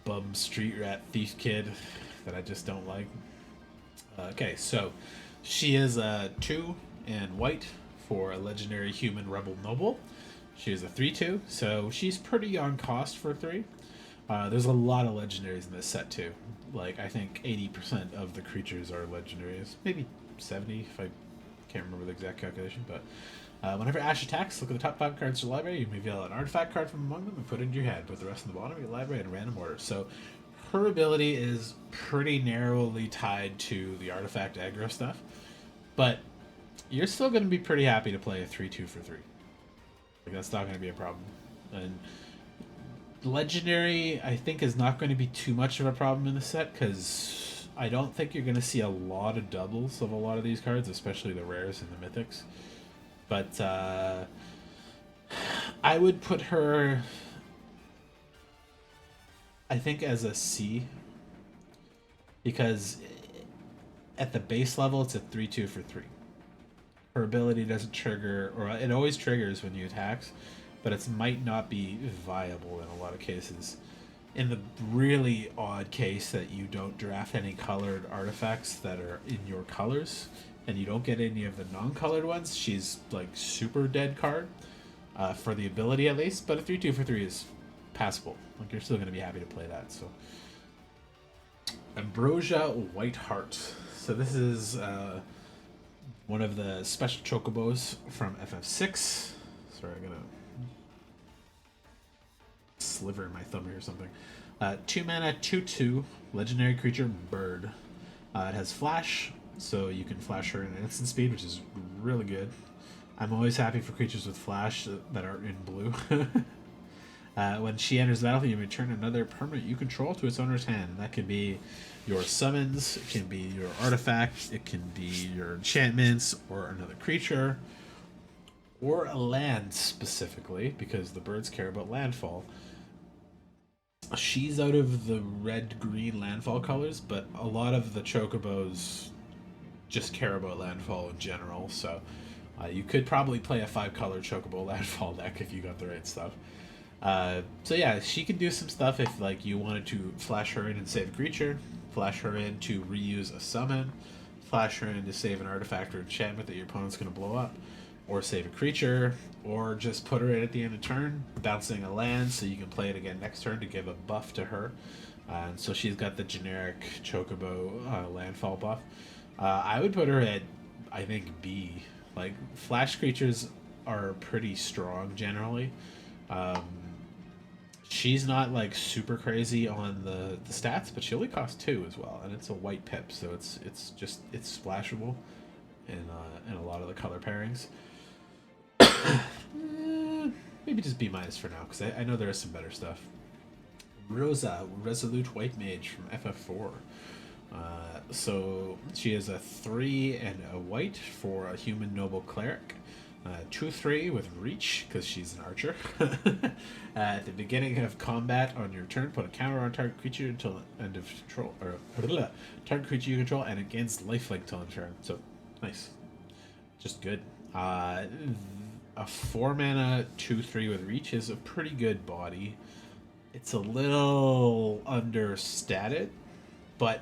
Speaker 1: bum street rat thief kid that I just don't like. Okay, so she is 2 and white for a legendary human rebel noble. She is a 3/2, so she's pretty on cost for 3. There's a lot of legendaries in this set too. Like, I think 80% of the creatures are legendaries. Maybe 70 if I can't remember the exact calculation. But whenever Ash attacks, look at the top 5 cards of your library. You may reveal an artifact card from among them and put it into your hand. Put the rest in the bottom of your library in random order. So her ability is pretty narrowly tied to the artifact aggro stuff. But you're still going to be pretty happy to play a 3/2 for 3. Like, that's not going to be a problem. And legendary, I think, is not going to be too much of a problem in the set, because I don't think you're going to see a lot of doubles of a lot of these cards, especially the rares and the mythics. But I would put her, I think, as a C, because at the base level it's a 3/2 for 3. Her ability doesn't trigger, or it always triggers when you attacks, but it might not be viable in a lot of cases. In the really odd case that you don't draft any colored artifacts that are in your colors, and you don't get any of the non-colored ones, she's like super dead card, for the ability at least, but a 3/2 for 3 is passable. Like, you're still going to be happy to play that. So Ambrosia Whiteheart. So this is one of the special chocobos from FF6. Sorry, I gotta sliver in my thumb here or something. 2 mana, 2/2, legendary creature, bird. It has flash, so you can flash her in an instant speed, which is really good. I'm always happy for creatures with flash that are in blue. When she enters the battlefield, you return another permanent you control to its owner's hand. And that can be your summons, it can be your artifact, it can be your enchantments, or another creature, or a land specifically, because the birds care about landfall. She's out of the red-green landfall colors, but a lot of the chocobos just care about landfall in general, so you could probably play a 5-color chocobo landfall deck if you got the right stuff. So yeah, she can do some stuff if like you wanted to flash her in and save a creature, flash her in to reuse a summon, flash her in to save an artifact or enchantment that your opponent's going to blow up, or save a creature, or just put her in at the end of turn, bouncing a land so you can play it again next turn to give a buff to her. And so she's got the generic chocobo landfall buff. I would put her at, I think, B. Like, flash creatures are pretty strong generally. Um, she's not like super crazy on the stats, but she only costs 2 as well, and it's a white pip, so it's splashable in a lot of the color pairings. Maybe just B minus for now, because I know there is some better stuff. Rosa, Resolute White Mage from FF4. So she is a 3 and a white for a human noble cleric. 2/3 with reach because she's an archer. At the beginning of combat on your turn, put a counter on target creature until end of control, or target creature you control, and it gains lifelink till end of turn. So nice, just good. A 4-mana 2/3 with reach is a pretty good body. It's a little understated, but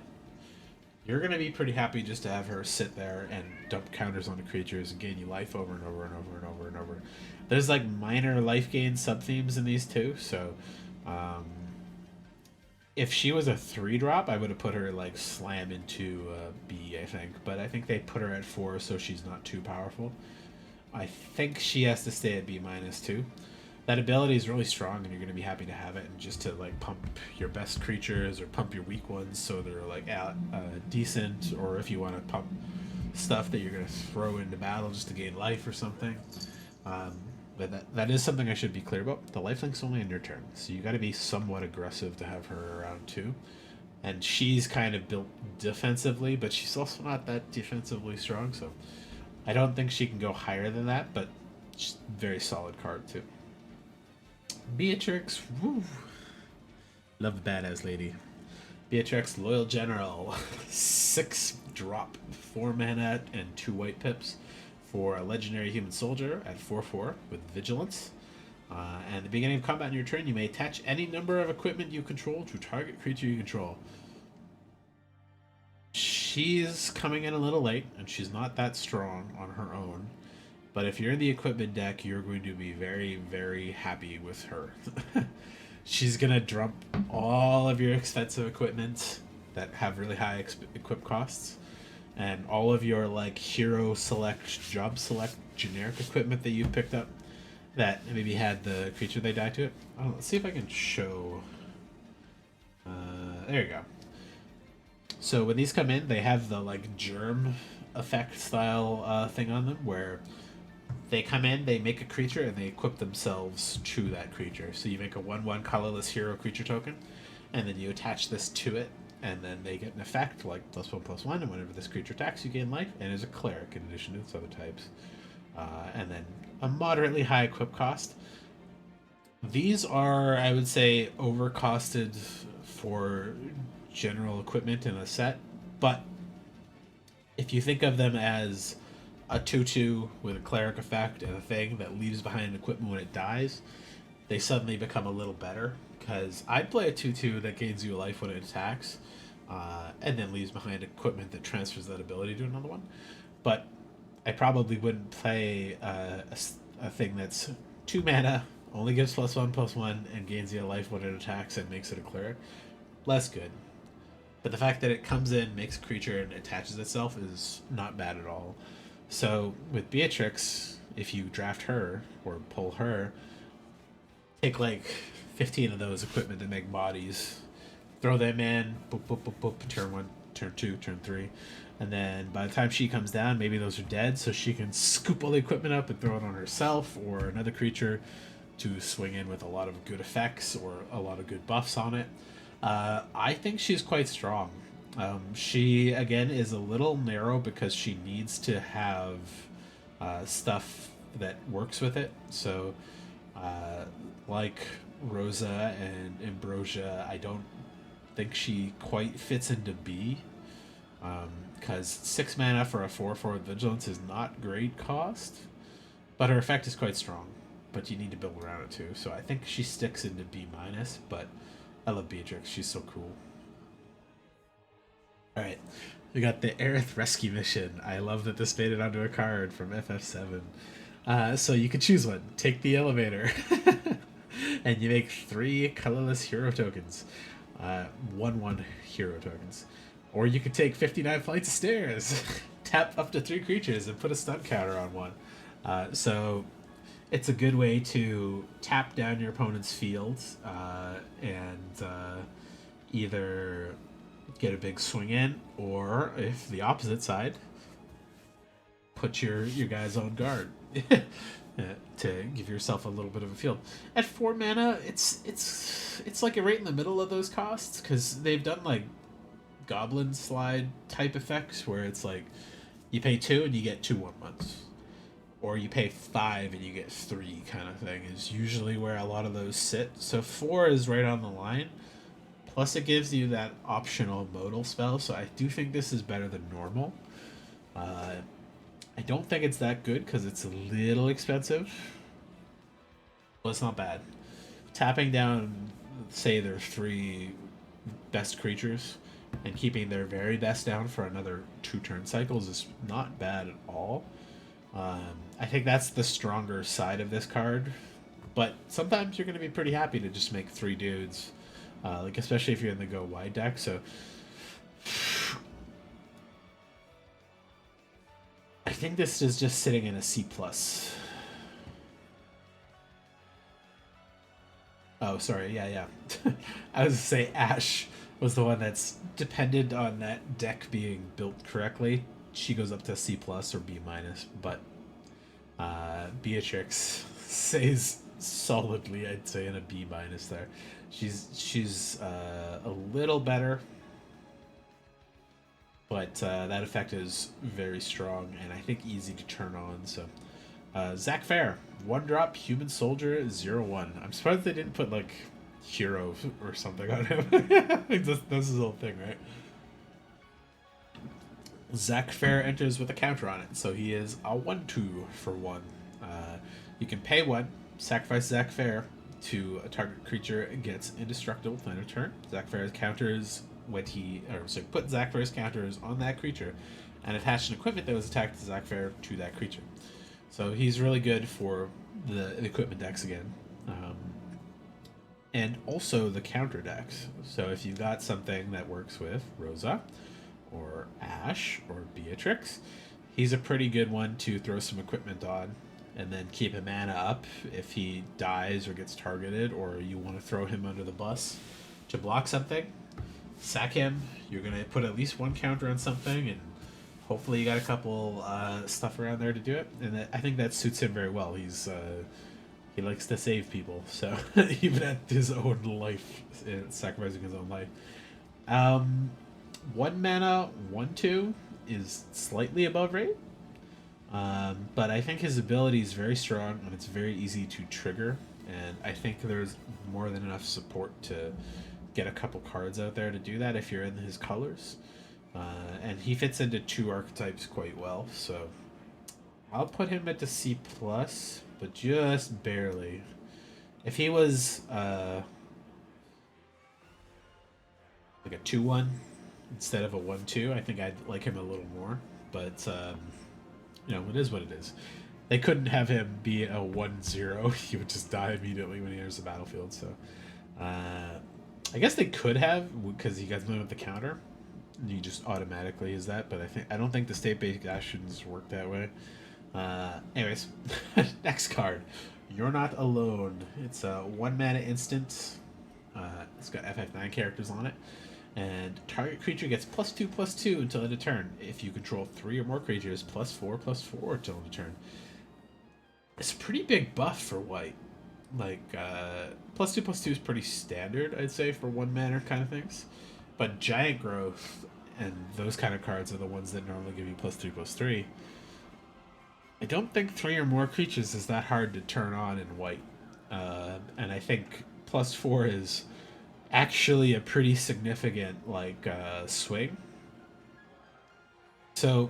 Speaker 1: you're going to be pretty happy just to have her sit there and dump counters onto creatures and gain you life over and over and over and over and over. There's like minor life gain sub-themes in these too, so if she was a 3-drop, I would have put her like slam into B, I think. But I think they put her at 4 so she's not too powerful. I think she has to stay at B minus too. That ability is really strong, and you're going to be happy to have it, and just to like pump your best creatures or pump your weak ones so they're like decent, or if you want to pump stuff that you're going to throw into battle just to gain life or something. But that is something I should be clear about. The lifelink's only in your turn, so you got to be somewhat aggressive to have her around too. And she's kind of built defensively, but she's also not that defensively strong, so I don't think she can go higher than that, but she's a very solid card too. Beatrix, woo. Love the badass lady. Beatrix, Loyal General, 6-drop, 4 mana and 2 white pips for a legendary human soldier at 4/4 with vigilance. And at the beginning of combat on your turn, you may attach any number of equipment you control to target creature you control. She's coming in a little late, and she's not that strong on her own. But if you're in the equipment deck, you're going to be very, very happy with her. She's going to dump all of your expensive equipment that have really high equip costs, and all of your like hero select, job select, generic equipment that you picked up that maybe had the creature they die to it. Oh, let's see if I can show. There you go. So when these come in, they have the like germ effect style thing on them where they come in, they make a creature, and they equip themselves to that creature. So you make a 1/1 colorless hero creature token, and then you attach this to it, and then they get an effect like +1/+1, and whenever this creature attacks, you gain life, and is a cleric in addition to its other types. And then a moderately high equip cost. These are, I would say, overcosted for general equipment in a set, but if you think of them as a 2/2 with a cleric effect and a thing that leaves behind equipment when it dies, they suddenly become a little better. Because I'd play a 2/2 that gains you life when it attacks, and then leaves behind equipment that transfers that ability to another one. But I probably wouldn't play a thing that's 2 mana, only gives +1/+1, and gains you life when it attacks and makes it a cleric. Less good. But the fact that it comes in, makes a creature, and attaches itself is not bad at all. So with Beatrix, if you draft her or pull her, take like 15 of those equipment that make bodies, throw them in, boop, boop, boop, boop, turn 1, turn 2, turn 3, and then by the time she comes down, maybe those are dead, so she can scoop all the equipment up and throw it on herself or another creature, to swing in with a lot of good effects or a lot of good buffs on it. I think she's quite strong. She, again, is a little narrow because she needs to have stuff that works with it. So, like Rosa and Ambrosia, I don't think she quite fits into B. Because 6 mana for a 4/4 Vigilance is not great cost, but her effect is quite strong. But you need to build around it too. So I think she sticks into B minus, but I love Beatrix. She's so cool. Alright, we got the Aerith Rescue Mission. I love that this made it onto a card from FF7. So you can choose one. Take the elevator. And you make 3 colorless hero tokens. 1/1 hero tokens. Or you could take 59 flights of stairs. Tap up to 3 creatures and put a stun counter on one. So it's a good way to tap down your opponent's field and either get a big swing in, or if the opposite side, put your guys on guard to give yourself a little bit of a field. At 4 mana, it's like right in the middle of those costs, because they've done like goblin slide type effects where it's like you pay 2 and you get 2 1/1s, or you pay 5 and you get 3 kind of thing is usually where a lot of those sit. So 4 is right on the line. Plus, it gives you that optional modal spell, so I do think this is better than normal. I don't think it's that good because it's a little expensive, but it's not bad. Tapping down, say, their 3 best creatures and keeping their very best down for another 2 turn cycles is not bad at all. I think that's the stronger side of this card, but sometimes you're going to be pretty happy to just make 3 dudes. Like, especially if you're in the go wide deck. So I think this is just sitting in a C+. Oh, sorry. Yeah. I was going to say Ash was the one that's dependent on that deck being built correctly. She goes up to C+ or B-, but Beatrix stays solidly, I'd say, in a B- there. She's a little better, but that effect is very strong and I think easy to turn on. So Zach Fair, 1-drop human soldier 0/1. I'm surprised they didn't put like hero or something on him. I think that's his whole thing, right? Zach Fair enters with a counter on it, so he is a 1/2 for 1. You can pay 1, sacrifice Zach Fair to a target creature gets indestructible for a turn. Zach Fair's counters when put Zach Fair's counters on that creature and attach an equipment that was attacked to Zach Fair to that creature. So he's really good for the equipment decks again. And also the counter decks. So if you've got something that works with Rosa or Ash or Beatrix, he's a pretty good one to throw some equipment on and then keep a mana up if he dies or gets targeted, or you want to throw him under the bus to block something. Sack him. You're going to put at least 1 counter on something, and hopefully you got a couple stuff around there to do it. And I think that suits him very well. He likes to save people, so even at his own life, sacrificing his own life. 1 mana, 1/2 is slightly above rate. But I think his ability is very strong and it's very easy to trigger, and I think there's more than enough support to get a couple cards out there to do that if you're in his colors. And he fits into 2 archetypes quite well, so I'll put him at the C+, but just barely. If he was like a 2/1 instead of a 1/2, I think I'd like him a little more, but it is what it is. They couldn't have him be a 1/0. He would just die immediately when he enters the battlefield. So I guess they could have, because he got something with the counter. You just automatically is that, but I don't think the state-based actions work that way. Anyways, next card. You're Not Alone. It's a 1 mana instant. It's got FF9 characters on it. And target creature gets +2/+2 until end of turn. If you control 3 or more creatures, +4/+4 until end of turn. It's a pretty big buff for white. Like +2/+2 is pretty standard, I'd say, for one mana kind of things. But giant growth and those kind of cards are the ones that normally give you +3/+3. I don't think 3 or more creatures is that hard to turn on in white. And I think +4 is actually a pretty significant like swing. So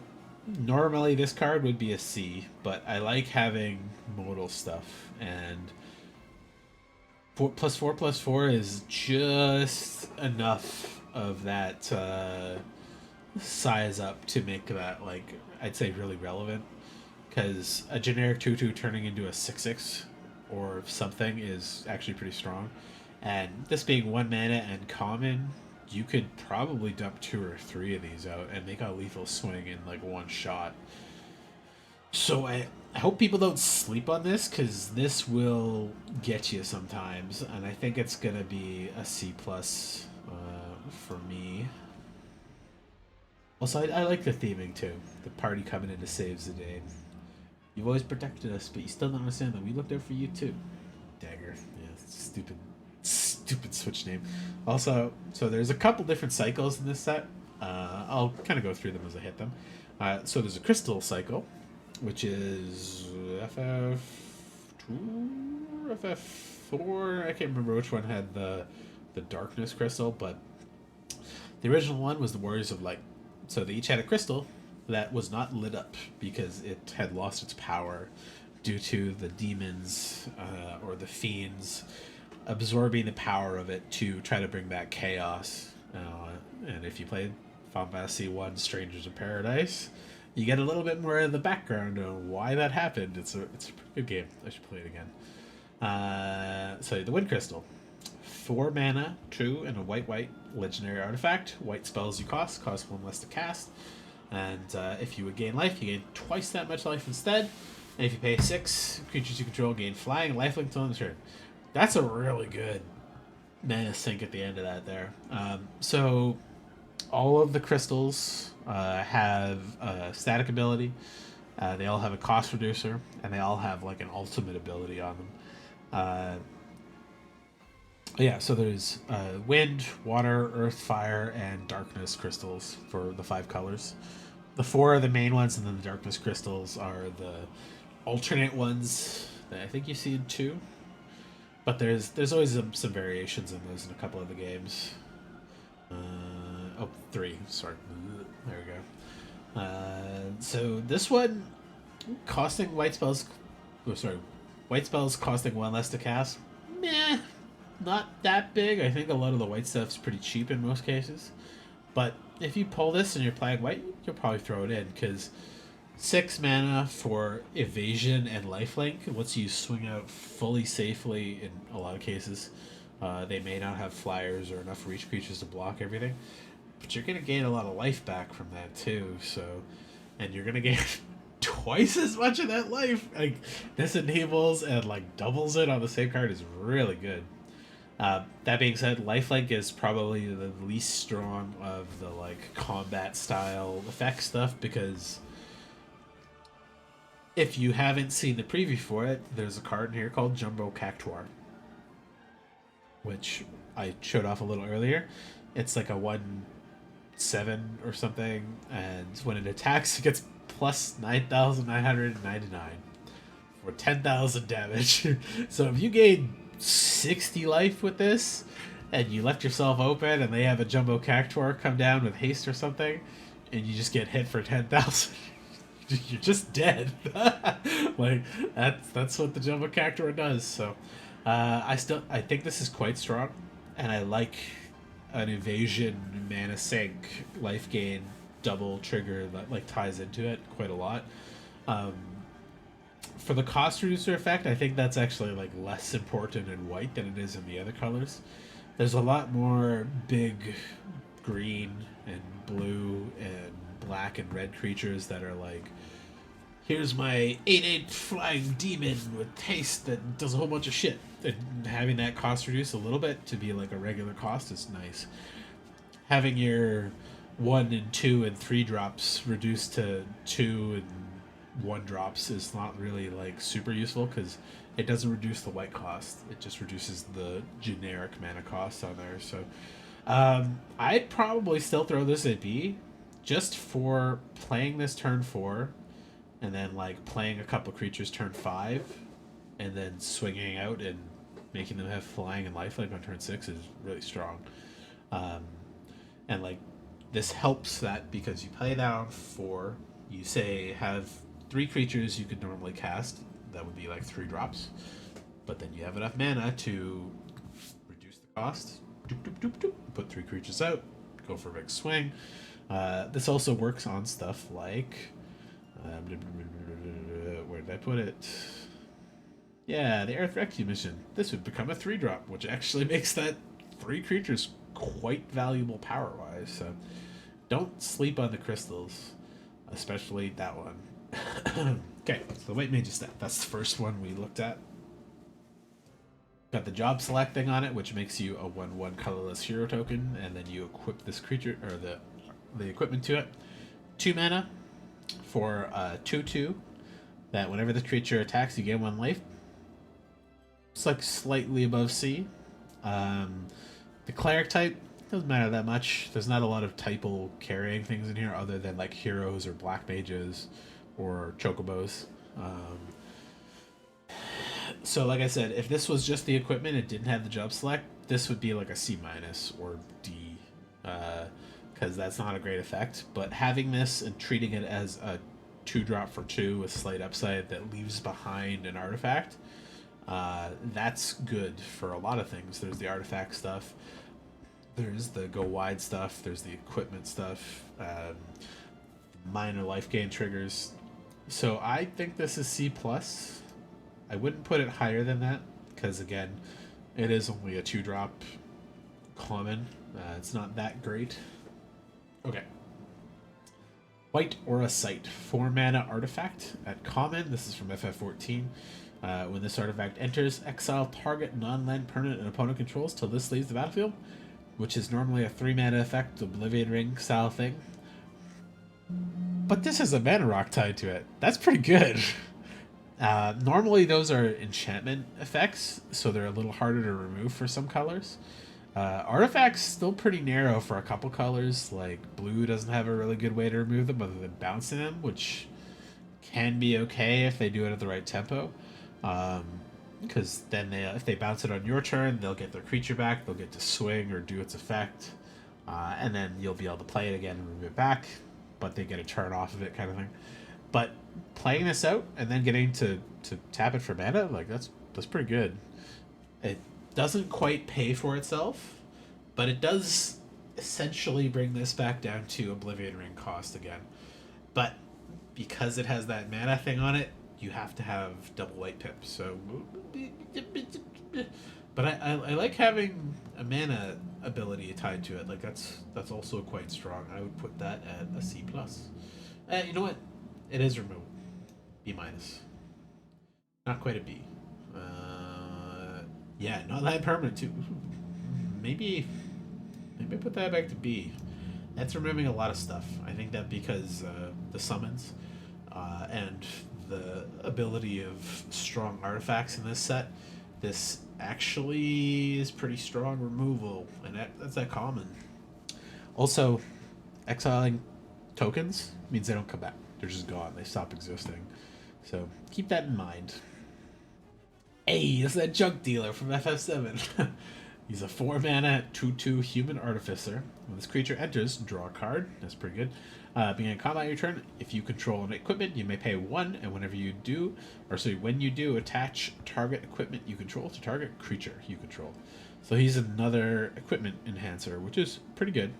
Speaker 1: normally this card would be a C, but I like having modal stuff, and +4/+4 is just enough of that size up to make that, like, I'd say really relevant. Because a generic 2/2 turning into a 6/6 or something is actually pretty strong. And this being 1 mana and common, you could probably dump 2 or 3 of these out and make a lethal swing in like one shot. So I hope people don't sleep on this, because this will get you sometimes, and I think it's gonna be a C plus for me. Also, I like the theming too. The party coming in to saves the day. You've always protected us, but you still don't understand that we looked out for you too. Dagger. Yeah, stupid switch name. Also, so there's a couple different cycles in this set. I'll kind of go through them as I hit them. So there's a crystal cycle, which is FF2, FF4. I can't remember which one had the darkness crystal, but the original one was the Warriors of Light. So they each had a crystal that was not lit up because it had lost its power due to the demons or the fiends absorbing the power of it to try to bring back chaos. And if you played Fantasy 1 Strangers of Paradise, you get a little bit more of the background on why that happened. It's a pretty good game. I should play it again. So the Wind Crystal. 4 mana, 2, and a white legendary artifact. White spells you cost 1 less to cast. And if you would gain life, you gain twice that much life instead. And if you pay 6, creatures you control gain flying and lifelink until end turn. That's a really good mana sink at the end of that there. So all of the crystals have a static ability. They all have a cost reducer, and they all have like an ultimate ability on them. Yeah, so there's wind, water, earth, fire, and darkness crystals for the 5 colors. The 4 are the main ones, and then the darkness crystals are the alternate ones that I think you see in 2. But there's always some variations in those in a couple of the games. 3. Sorry. There we go. So this one, costing white spells... Oh, sorry. White spells costing 1 less to cast. Meh. Not that big. I think a lot of the white stuff's pretty cheap in most cases. But if you pull this and you're playing white, you'll probably throw it in, because 6 mana for evasion and lifelink lets you swing out fully safely in a lot of cases. They may not have flyers or enough reach creatures to block everything, but you're going to gain a lot of life back from that too. So, and you're going to gain twice as much of that life. Like, this enables and like doubles it on the same card is really good. That being said, lifelink is probably the least strong of the like combat style effect stuff, because if you haven't seen the preview for it, there's a card in here called Jumbo Cactuar, which I showed off a little earlier. It's like a 1/7 or something, and when it attacks, it gets plus 9,999 for 10,000 damage. So if you gain 60 life with this, and you left yourself open, and they have a Jumbo Cactuar come down with haste or something, and you just get hit for 10,000, you're just dead. Like, that's what the Jumbo Cactuar does. So I think this is quite strong, and I like an evasion mana sink life gain double trigger that like ties into it quite a lot. For the cost reducer effect, I think that's actually like less important in white than it is in the other colors. There's a lot more big green and blue and black and red creatures that are like, here's my 8/8 flying demon with haste that does a whole bunch of shit. And having that cost reduce a little bit to be like a regular cost is nice. Having your 1 and 2 and 3 drops reduced to 2 and 1 drops is not really like super useful, because it doesn't reduce the white cost. It just reduces the generic mana cost on there. So I'd probably still throw this at B, just for playing this turn 4, and then like playing a couple creatures turn 5, and then swinging out and making them have flying and lifelink on turn 6 is really strong. Um, and like this helps that because you play that on 4, you say have 3 creatures you could normally cast. That would be like 3 drops, but then you have enough mana to reduce the cost. Doop, doop, doop, doop. Put 3 creatures out. Go for a big swing. This also works on stuff like where did I put it? Yeah, the Earth Rescue mission. This would become a 3-drop, which actually makes that 3 creatures quite valuable power-wise. So don't sleep on the crystals, especially that one. Okay, so the White Mage's Step. That's the first one we looked at. Got the job select thing on it, which makes you a 1/1 colorless hero token, and then you equip this creature, or the equipment to it. 2 mana for 2/2, that whenever this creature attacks, you gain 1 life. It's like slightly above C. The cleric type doesn't matter that much. There's not a lot of typal carrying things in here other than like heroes or black mages or chocobos. So like I said, if this was just the equipment, it didn't have the job select, this would be like a C- or D, because that's not a great effect. But having this and treating it as a 2-drop for 2 with slight upside that leaves behind an artifact, that's good for a lot of things. There's the artifact stuff, there's the go wide stuff, there's the equipment stuff, minor life gain triggers. So I think this is C+. I wouldn't put it higher than that because, again, it is only a 2-drop common. It's not that great. Okay. White Aura Sight. 4 mana artifact at common. This is from FF14. When this artifact enters, exile target non-land permanent an opponent controls till this leaves the battlefield, which is normally a 3 mana effect, Oblivion Ring style thing. But this has a mana rock tied to it. That's pretty good. Normally those are enchantment effects, so they're a little harder to remove for some colors. Artifacts still pretty narrow for a couple colors, like blue doesn't have a really good way to remove them other than bouncing them, which can be okay if they do it at the right tempo. Because then if they bounce it on your turn, they'll get their creature back, they'll get to swing or do its effect, and then you'll be able to play it again and remove it back, but they get a turn off of it kind of thing. But playing this out and then getting to tap it for mana, like that's pretty good. It doesn't quite pay for itself, but it does essentially bring this back down to Oblivion Ring cost again. But because it has that mana thing on it, you have to have double white pips. So, but I like having a mana ability tied to it. Like that's also quite strong. I would put that at a C+. You know what? It is removable. B-. Not quite a B. Yeah, not that permanent too. Maybe put that back to B. That's removing a lot of stuff. I think that because the summons and the ability of strong artifacts in this set, this actually is pretty strong removal, and that's that common. Also, exiling tokens means they don't come back. They're just gone. They stop existing. So keep that in mind. Hey, it's that junk dealer from FF7. He's a 4 mana 2/2 human artificer. When this creature enters, draw a card. That's pretty good. Beginning combat your turn, if you control an equipment, you may pay 1, and whenever you do, when you do, attach target equipment you control to target creature you control. So he's another equipment enhancer, which is pretty good.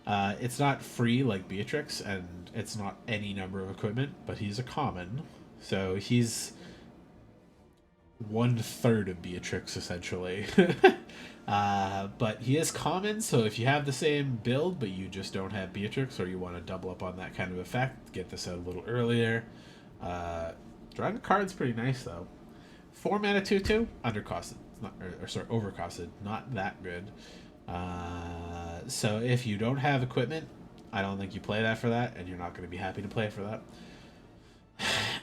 Speaker 1: It's not free like Beatrix, and it's not any number of equipment, but he's a common. So he's 1/3 of Beatrix, essentially. But he is common, so if you have the same build, but you just don't have Beatrix, or you want to double up on that kind of effect, get this out a little earlier. Drawing a card's pretty nice, though. 4 mana 2/2, undercosted. Not, or sorry, overcosted. Not that good. So if you don't have equipment, I don't think you play that for that, and you're not going to be happy to play for that.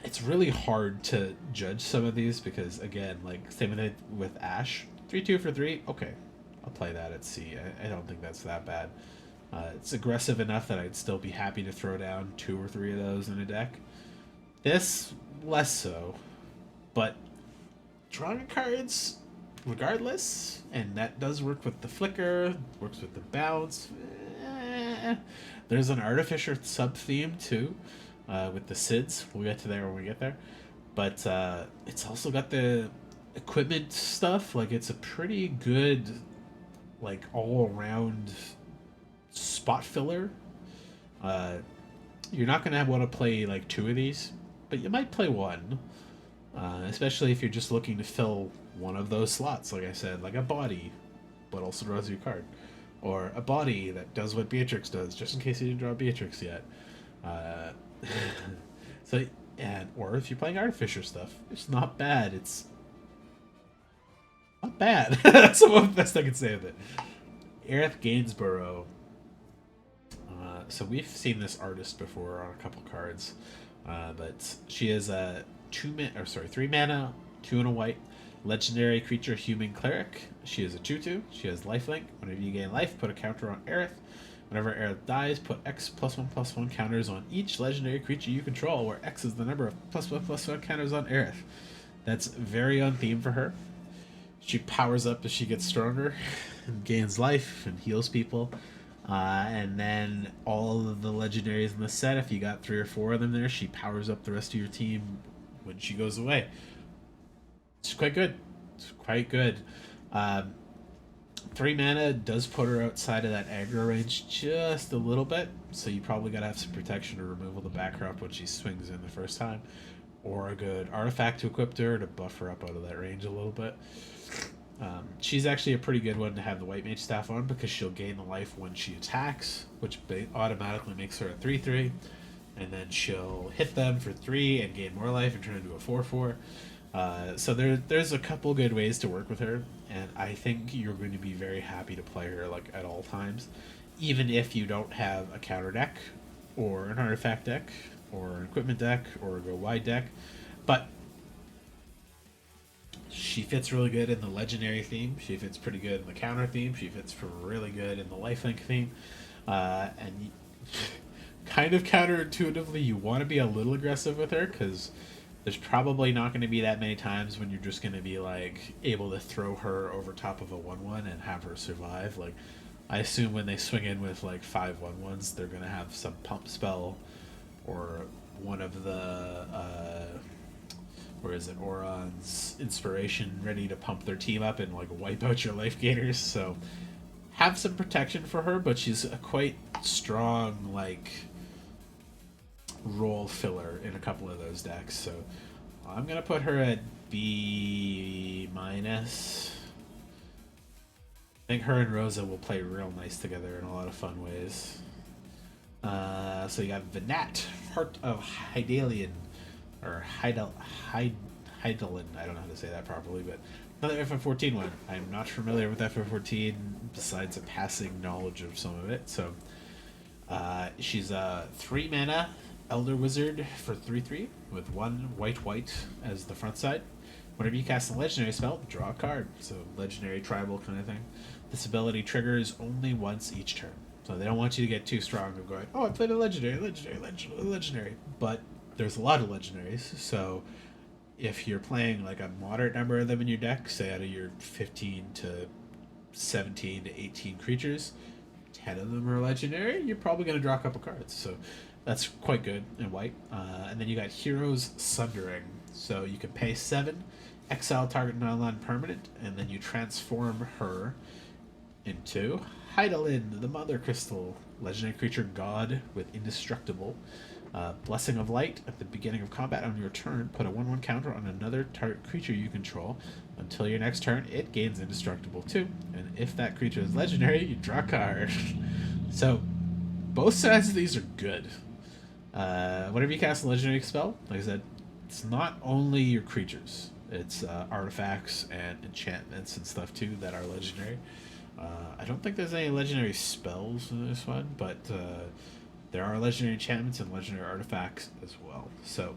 Speaker 1: it's really hard to judge some of these because again, like same with Ash, 3/2 for 3. Okay, I'll play that at C. I don't think that's that bad. It's aggressive enough that I'd still be happy to throw down 2 or 3 of those in a deck. This less so, but drawing cards regardless, and that does work with the flicker, works with the bounce. There's an artificer sub theme too, with the SIDS. We'll get to there when we get there, but it's also got the equipment stuff. Like it's a pretty good, like all around spot filler. You're not gonna want to play like 2 of these, but you might play 1. Especially if you're just looking to fill one of those slots, like I said, like a body, but also draws you a card. Or a body that does what Beatrix does, just in case you didn't draw Beatrix yet. Uh, so, and or if you're playing Artificer stuff, it's not bad. It's not bad. That's the best I can say of it. Aerith Gainsborough. So we've seen this artist before on a couple cards, but she is a 3 mana, 2 and a white, legendary creature, human cleric. She is a 2/2. She has lifelink. Whenever you gain life, put a counter on Aerith. Whenever Aerith dies, put X +1/+1 counters on each legendary creature you control, where X is the number of +1/+1 counters on Aerith. That's very on theme for her. She powers up as she gets stronger and gains life and heals people. And then all of the legendaries in the set, if you got 3 or 4 of them there, she powers up the rest of your team when she goes away. It's quite good. It's quite good. 3 mana does put her outside of that aggro range just a little bit, so you probably gotta have some protection or removal to back her up when she swings in the first time, or a good artifact to equip her to buff her up out of that range a little bit. She's actually a pretty good one to have the White Mage staff on because she'll gain the life when she attacks, which automatically makes her a 3/3, and then she'll hit them for 3 and gain more life and turn into a 4/4. So there's a couple good ways to work with her, and I think you're going to be very happy to play her like at all times, even if you don't have a counter deck or an artifact deck or an equipment deck or a go wide deck. But she fits really good in the legendary theme. She fits pretty good in the counter theme. She fits really good in the lifelink theme. And kind of counterintuitively, you want to be a little aggressive with her because there's probably not going to be that many times when you're just going to be like able to throw her over top of a 1/1 and have her survive. Like, I assume when they swing in with like 5 1/1s, they're going to have some pump spell or one of the Oron's inspiration ready to pump their team up and like wipe out your life gainers. So have some protection for her, but she's a quite strong like role filler in a couple of those decks. So I'm gonna put her at B-. I think her and Rosa will play real nice together in a lot of fun ways. So you got Venat, Heart of Hydaelyn, or Hydaelyn, I don't know how to say that properly, but another FF14 one. I'm not familiar with FF14 besides a passing knowledge of some of it. So she's a 3 mana Elder Wizard for 3/3 with 1 white as the front side. Whenever you cast a legendary spell, draw a card. So legendary tribal kind of thing. This ability triggers only once each turn. So they don't want you to get too strong of going, oh, I played a legendary. But there's a lot of legendaries, so if you're playing like a moderate number of them in your deck, say out of your 15 to 17 to 18 creatures, 10 of them are legendary, you're probably going to draw a couple cards. So that's quite good in white. And then you got Heroes Sundering. So you can pay 7, exile target non-land permanent, and then you transform her into Hydaelyn, the Mother Crystal, legendary creature god with indestructible. Blessing of Light. At the beginning of combat on your turn, put a 1/1 counter on another target creature you control. Until your next turn, it gains indestructible too. And if that creature is legendary, you draw a card. So both sides of these are good. Whenever you cast a legendary spell, like I said, it's not only your creatures. It's artifacts and enchantments and stuff too that are legendary. I don't think there's any legendary spells in this one, but there are legendary enchantments and legendary artifacts as well. So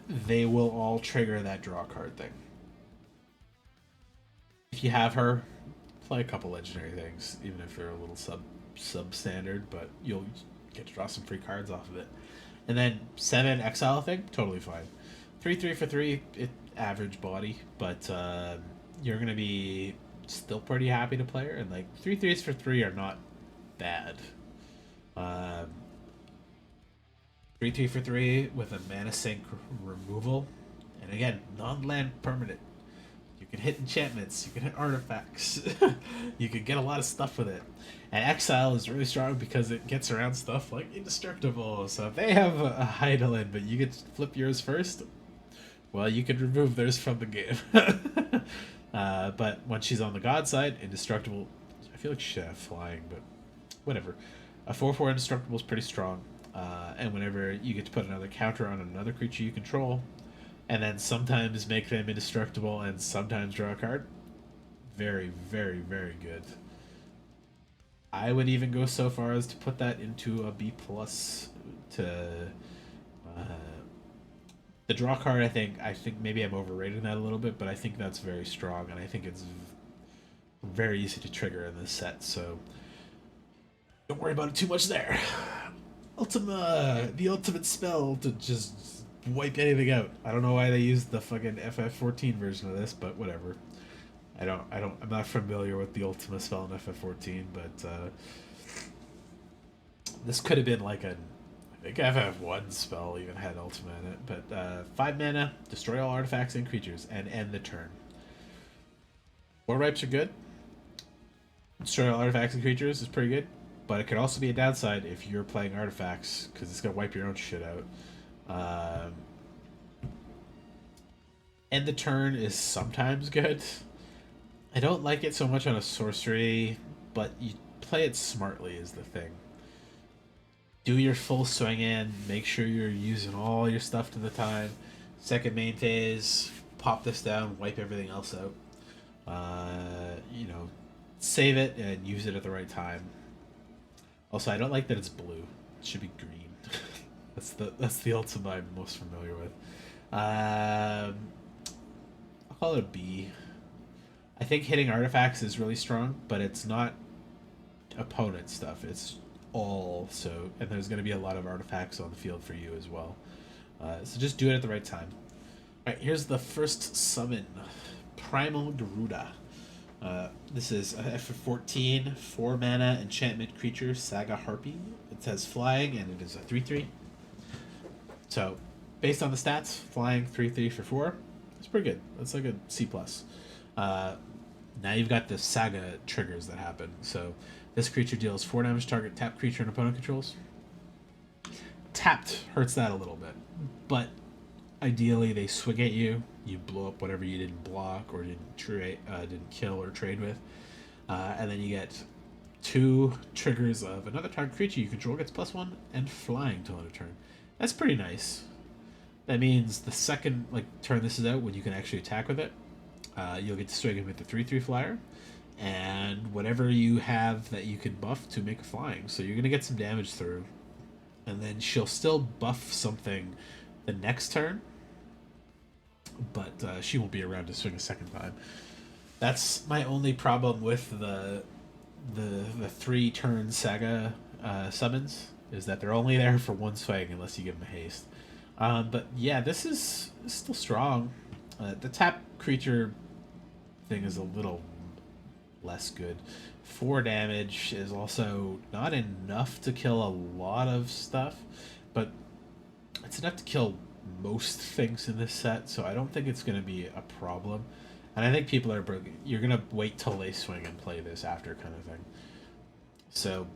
Speaker 1: they will all trigger that draw card thing. If you have her, play a couple legendary things, even if they're a little substandard, but you'll get to draw some free cards off of it. And then 7 exile thing, totally fine. 3 for 3, it average body, but you're gonna be still pretty happy to play her, and like 3/3s for 3 are not bad. 3 for 3 with a mana sink removal, and again, non-land permanent. You can hit enchantments, you can hit artifacts, you can get a lot of stuff with it. And exile is really strong because it gets around stuff like indestructible. So if they have a Heidelin, but you get to flip yours first, well, you can remove theirs from the game. But when she's on the god side, indestructible. I feel like she should have flying, but whatever. A 4/4 indestructible is pretty strong. And whenever you get to put another counter on another creature you control, and then sometimes make them indestructible and sometimes draw a card, very, very, very good. I would even go so far as to put that into a B plus. To the draw card, I think maybe I'm overrating that a little bit, but I think that's very strong, and I think it's very easy to trigger in this set. So don't worry about it too much there. The ultimate spell to just wipe anything out. I don't know why they used the fucking FF14 version of this, but whatever. I'm not familiar with the Ultima spell in FF14, but this could have been like I think FF1 spell even had Ultima in it, but 5 mana, destroy all artifacts and creatures, and end the turn. 4 ripes are good. Destroy all artifacts and creatures is pretty good, but it could also be a downside if you're playing artifacts, because it's going to wipe your own shit out. End the turn is sometimes good. I don't like it so much on a sorcery, but you play it smartly is the thing. Do your full swing in, make sure you're using all your stuff to the time. Second main phase, pop this down, wipe everything else out. Save it and use it at the right time. Also, I don't like that it's blue. It should be green. that's the Ultima I'm most familiar with. I'll call it a B. I think hitting artifacts is really strong, but it's not opponent stuff. It's all so, and there's going to be a lot of artifacts on the field for you as well. So just do it at the right time. All right, here's the first summon, Primal Garuda. This is a for 14, 4 mana enchantment creature, Saga Harpy. It has flying, and it is a 3/3. So, based on the stats, flying 3/3 for 4. It's pretty good. That's like a C plus. Now you've got the Saga triggers that happen. So this creature deals 4 damage to target tapped creature and opponent controls. Tapped hurts that a little bit, but ideally they swing at you. You blow up whatever you didn't block or didn't kill or trade with, and then you get 2 triggers of another target creature you control gets +1 and flying till end of turn. That's pretty nice. That means the second turn this is out, when you can actually attack with it, you'll get to swing him with the 3/3 flyer, and whatever you have that you can buff to make a flying. So you're gonna get some damage through, and then she'll still buff something the next turn, but she won't be around to swing a second time. That's my only problem with the 3-turn Saga summons, is that they're only there for 1 swing unless you give them a haste. But yeah, this is still strong. The tap creature thing is a little less good. 4 damage is also not enough to kill a lot of stuff, but it's enough to kill most things in this set, so I don't think it's going to be a problem. And I think people you're going to wait till they swing and play this after, kind of thing. So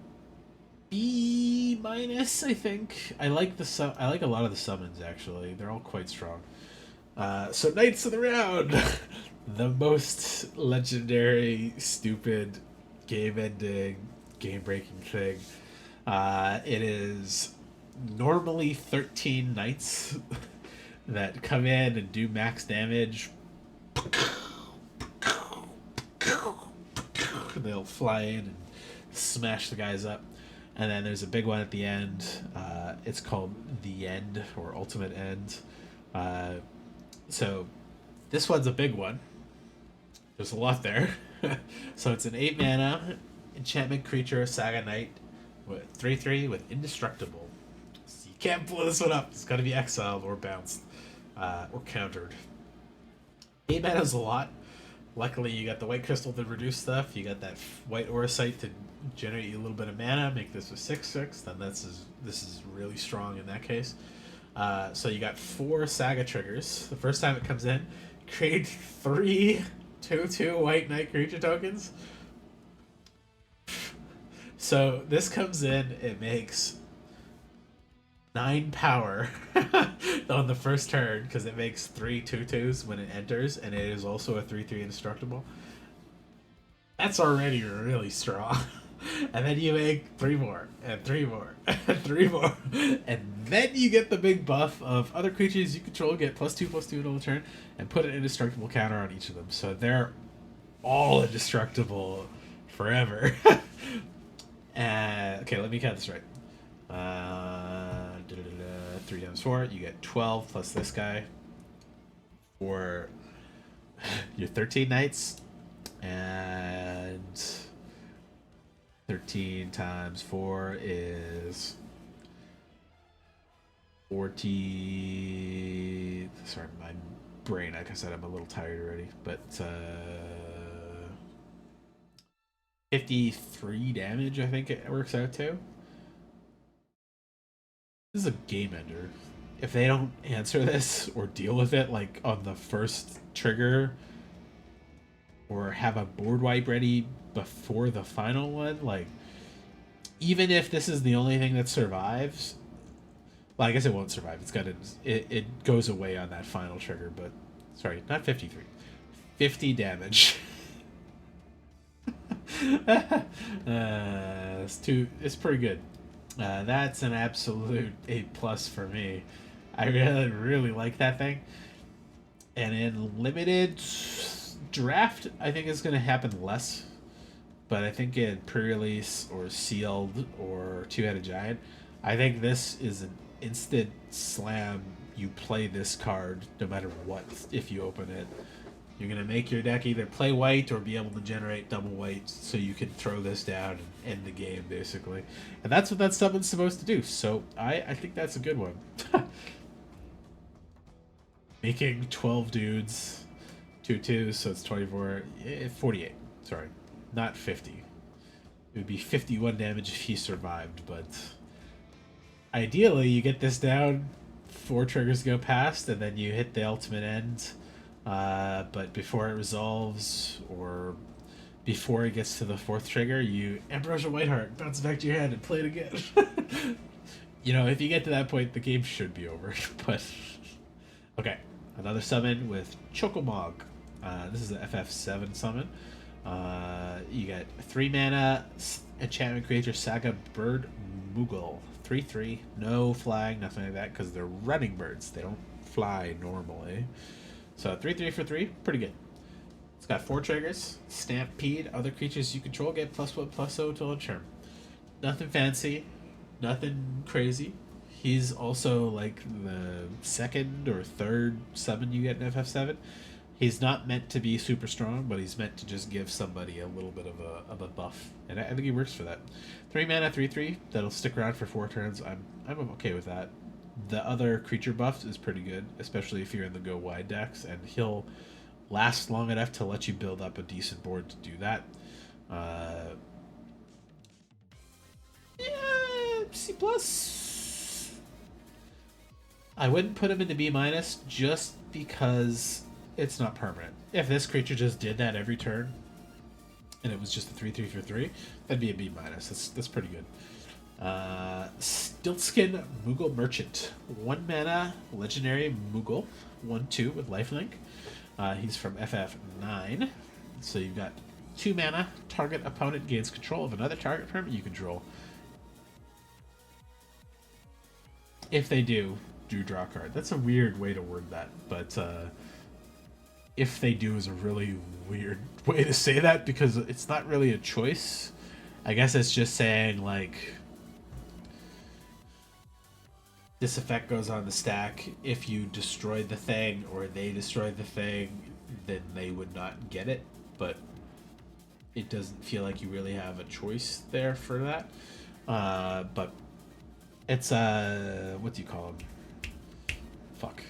Speaker 1: B minus, I think. I like a lot of the summons, actually. They're all quite strong. So Knights of the Round, the most legendary, stupid, game-ending, game-breaking thing. It is normally 13 Knights that come in and do max damage. They'll fly in and smash the guys up. And then there's a big one at the end. It's called The End, or Ultimate End. Uh, so this one's a big one. There's a lot there. So it's an 8 mana enchantment creature, Saga Knight, with 3/3 with indestructible. So you can't blow this one up. It's got to be exiled or bounced or countered. 8 mana is a lot. Luckily, you got the white crystal to reduce stuff. You got that white aura site to generate you a little bit of mana. Make this a 6/6. Then this is really strong in that case. So you got 4 Saga triggers. The first time it comes in, create 3 2/2 white knight creature tokens. So this comes in, it makes 9 power on the first turn because it makes 3 2/2s when it enters, and it is also a 3/3 indestructible. That's already really strong. And then you make 3 more, and 3 more, and 3 more. And then you get the big buff of other creatures you control get +2/+2 until turn, and put an indestructible counter on each of them. So they're all indestructible forever. Okay, let me count this right. 3 times 4, you get 12 plus this guy for your 13 knights. And 13 times 4 is 40. Sorry, my brain, like I said, I'm a little tired already. But 53 damage, I think it works out to. This is a game ender. If they don't answer this or deal with it like on the first trigger, or have a board wipe ready before the final one, like, even if this is the only thing that survives, well, I guess it won't survive. It's got it goes away on that final trigger, but sorry, not 53. 50 damage. It's pretty good. That's an absolute A+ for me. I really like that thing. And in limited draft, I think it's going to happen less. But I think in pre-release or sealed or two-headed giant, I think this is an instant slam. You play this card no matter what if you open it. You're going to make your deck either play white or be able to generate double white so you can throw this down and end the game, basically. And that's what that summon's supposed to do. So I think that's a good one. Making 12 dudes, 2/2, so it's 24, 48. Sorry, not 50. It would be 51 damage if he survived, but ideally you get this down, 4 triggers go past, and then you hit the ultimate end. But before it resolves, or before it gets to the 4th trigger, you Ambrosia Whiteheart, bounce back to your hand and play it again. You know, if you get to that point, the game should be over. But okay, another summon with Chocomog. This is an FF7 summon. You get 3 mana enchantment creature Saga Bird Moogle. 3/3, no flying, nothing like that, because they're running birds. They don't fly normally. So 3/3 for 3, pretty good. It's got 4 triggers. Stampede, other creatures you control get +1/+0 till a turn. Nothing fancy, nothing crazy. He's also like the 2nd or 3rd summon you get in FF7. He's not meant to be super strong, but he's meant to just give somebody a little bit of a buff, and I think he works for that. 3 mana, 3/3. That'll stick around for 4 turns. I'm okay with that. The other creature buff is pretty good, especially if you're in the go wide decks, and he'll last long enough to let you build up a decent board to do that. Yeah, C+. I wouldn't put him into B- just because it's not permanent. If this creature just did that every turn, and it was just a 3/3 for 3, that'd be a B-. That's pretty good. Stiltskin Moogle Merchant. 1 mana, legendary Moogle. 1/2 with lifelink. He's from FF9. So you've got 2 mana. Target opponent gains control of another target permanent you control. If they do draw a card. That's a weird way to word that, but if they do is a really weird way to say that, because it's not really a choice. I guess it's just saying, like, this effect goes on the stack. If you destroy the thing or they destroy the thing, then they would not get it. But it doesn't feel like you really have a choice there for that. But it's what do you call him? Fuck.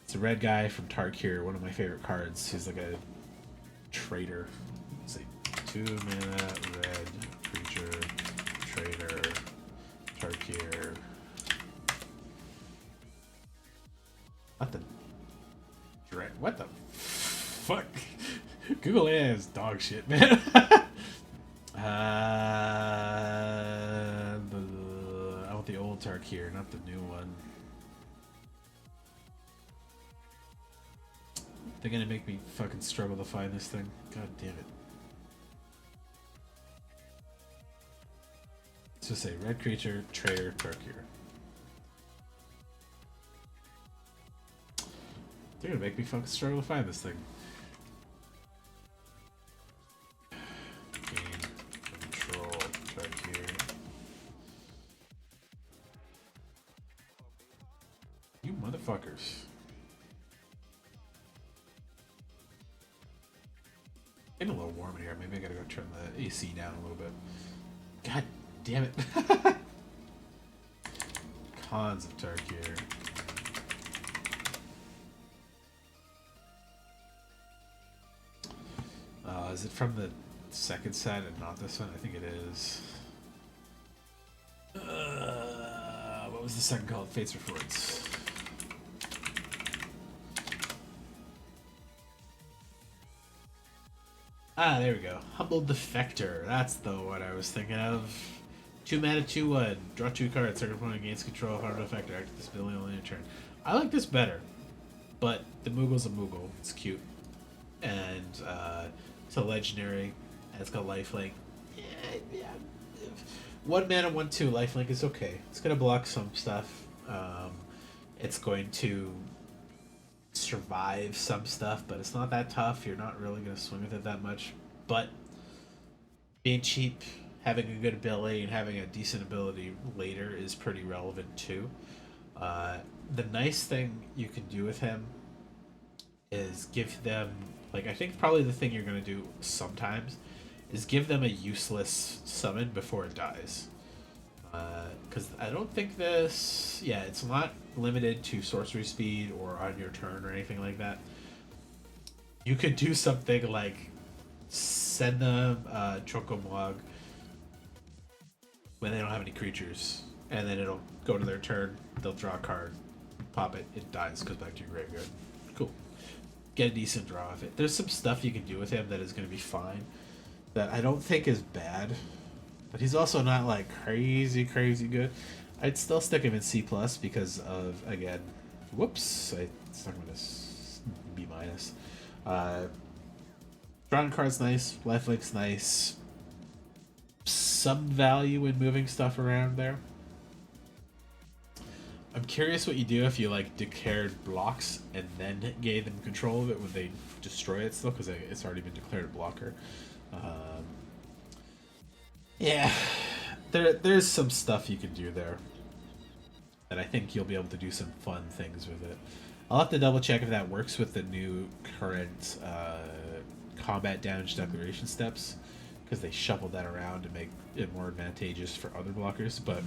Speaker 1: It's a red guy from Tarkir, one of my favorite cards. He's like a traitor. Let's see. 2 mana red creature traitor Tarkir. What the fuck? Google AI is dog shit, man. I want the old Tarkir, not the new one. They're gonna make me fucking struggle to find this thing. God damn it. Let's just say red creature, traitor, Tarkir. They're gonna make me fucking struggle to find this thing. Gain control Tarkir. You motherfuckers. Getting a little warm in here. Maybe I gotta go turn the AC down a little bit. God damn it. Cons of Tarkir. Is it from the second set and not this one? I think it is. What was the second called? Fates Reforged. Ah, there we go. Humble Defector. That's the one I was thinking of. 2 mana, 2/1. Draw 2 cards. Target opponent gains control of Humble Defector. Active this ability only in a turn. I like this better, but the Moogle's a Moogle. It's cute. And it's a legendary. And it's got lifelink. Yeah. 1 mana, 1/2. Lifelink is okay. It's gonna block some stuff. It's going to survive some stuff, but it's not that tough. You're not really gonna swing with it that much. But being cheap, having a good ability, and having a decent ability later is pretty relevant too. The nice thing you can do with him is give them, like, I think probably the thing you're going to do sometimes is give them a useless summon before it dies. Because I don't think this... Yeah, it's not limited to sorcery speed or on your turn or anything like that. You could do something like send them Chocomog when they don't have any creatures, and then it'll go to their turn, they'll draw a card, pop it, it dies, goes back to your graveyard. Cool. Get a decent draw of it. There's some stuff you can do with him that is going to be fine, that I don't think is bad, but he's also not like crazy good. I'd still stick him in C+ because of, again, whoops, I stuck him in a B-. Drawing card's nice, lifelink's nice, some value in moving stuff around there. I'm curious what you do if you like declared blocks and then gave them control of it. Would they destroy it still because it's already been declared a blocker? Yeah, there's some stuff you can do there, and I think you'll be able to do some fun things with it. I'll have to double check if that works with the new current combat damage declaration steps, because they shuffled that around to make it more advantageous for other blockers. But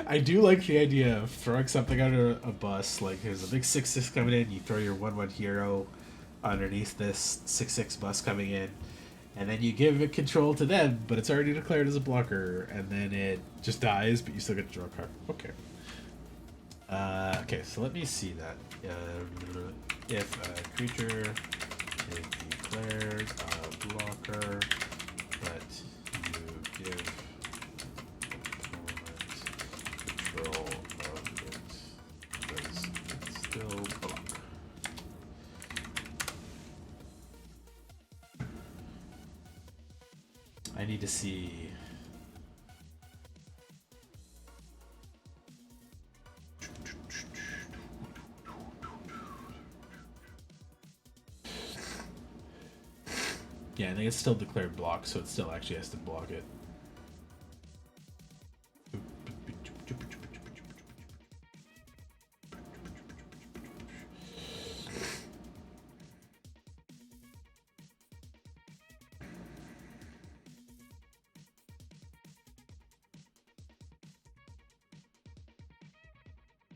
Speaker 1: I do like the idea of throwing something under a bus. Like, there's a big 6/6 coming in, you throw your 1/1 hero underneath this 6/6 bus coming in, and then you give it control to them, but it's already declared as a blocker, and then it just dies, but you still get to draw a card. Okay. Okay, so let me see that. If a creature is declared a blocker, but you give control of it, does it still block? I need to see. Yeah, I think it's still declared block, so it still actually has to block it.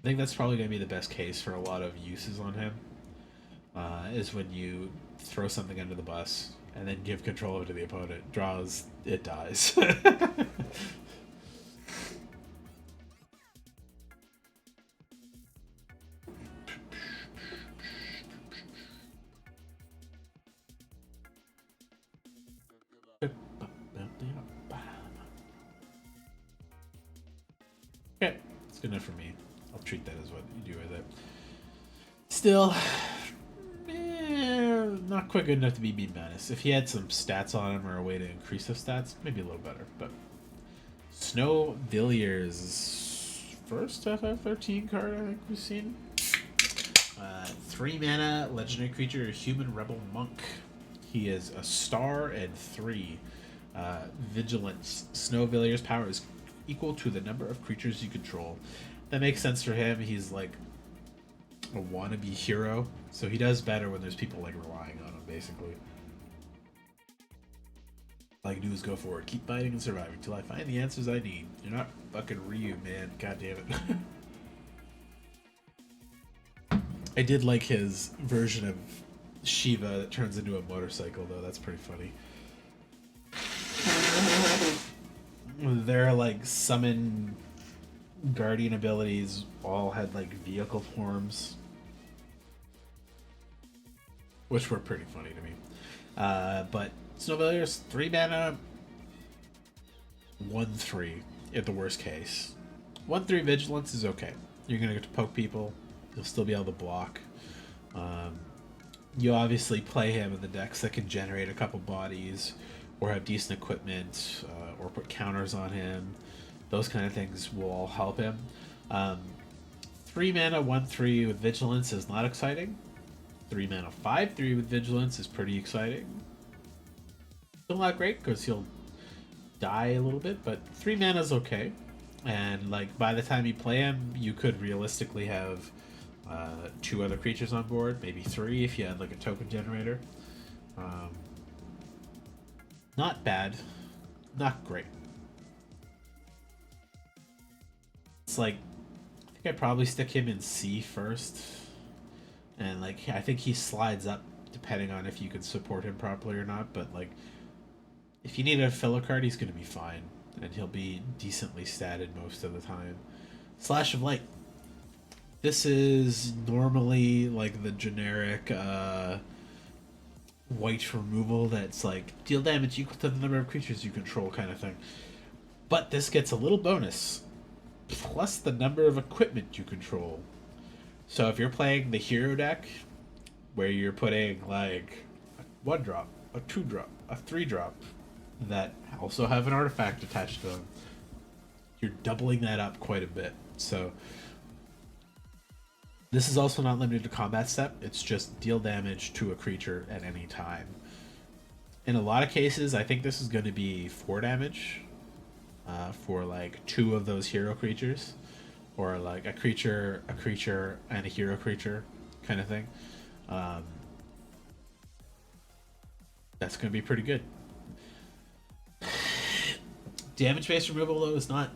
Speaker 1: think that's probably going to be the best case for a lot of uses on him, is when you throw something under the bus and then give control over to the opponent. Draws, it dies. Okay, it's good enough for me. I'll treat that as what you do with it. Still, not quite good enough to be Beam Menace. If he had some stats on him or a way to increase those stats, maybe a little better. But Snow Villiers' first FF13 card I think we've seen. 3 mana, legendary creature, human rebel monk. He is a star and 3. Vigilance. Snow Villiers' power is equal to the number of creatures you control. That makes sense for him. He's like a wannabe hero, so he does better when there's people like relying on him, basically. All I can do is go forward, keep fighting and surviving till I find the answers I need. You're not fucking Ryu, man. God damn it. I did like his version of Shiva that turns into a motorcycle, though. That's pretty funny. Their like summon guardian abilities all had like vehicle forms, which were pretty funny to me. But Snowvilliers, 3 mana, 1/3 at the worst case. 1/3 vigilance is okay. You're gonna get to poke people. You'll still be able to block. You obviously play him in the decks that can generate a couple bodies, or have decent equipment, or put counters on him. Those kind of things will all help him. 3 mana, 1/3 with Vigilance is not exciting. 3 mana, 5/3 with Vigilance is pretty exciting. Still not great because he'll die a little bit, but 3 mana is okay. And like by the time you play him, you could realistically have 2 other creatures on board, maybe 3 if you had like a token generator. Not bad, not great. It's like, I think I'd probably stick him in C first, and like I think he slides up depending on if you can support him properly or not. But like, if you need a filler card, he's gonna be fine, and he'll be decently statted most of the time. Slash of Light. This is normally like the generic white removal that's like deal damage equal to the number of creatures you control kind of thing. But this gets a little bonus, plus the number of equipment you control. So if you're playing the hero deck, where you're putting like a 1-drop, a 2-drop, a 3-drop, that also have an artifact attached to them, you're doubling that up quite a bit. So this is also not limited to combat step, it's just deal damage to a creature at any time. In a lot of cases, I think this is going to be 4 damage for like 2 of those hero creatures, or like a creature, and a hero creature kind of thing. That's going to be pretty good. Damage-based removal, though, is not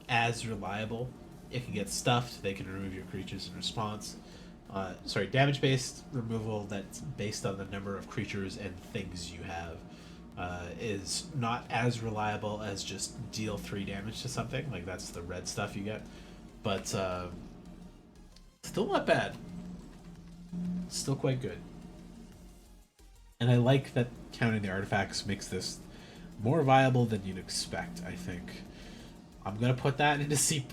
Speaker 1: as reliable. It can get stuffed. They can remove your creatures in response. Damage-based removal that's based on the number of creatures and things you have is not as reliable as just deal 3 damage to something. Like, that's the red stuff you get. But still not bad. Still quite good. And I like that counting the artifacts makes this more viable than you'd expect, I think. I'm going to put that into C+.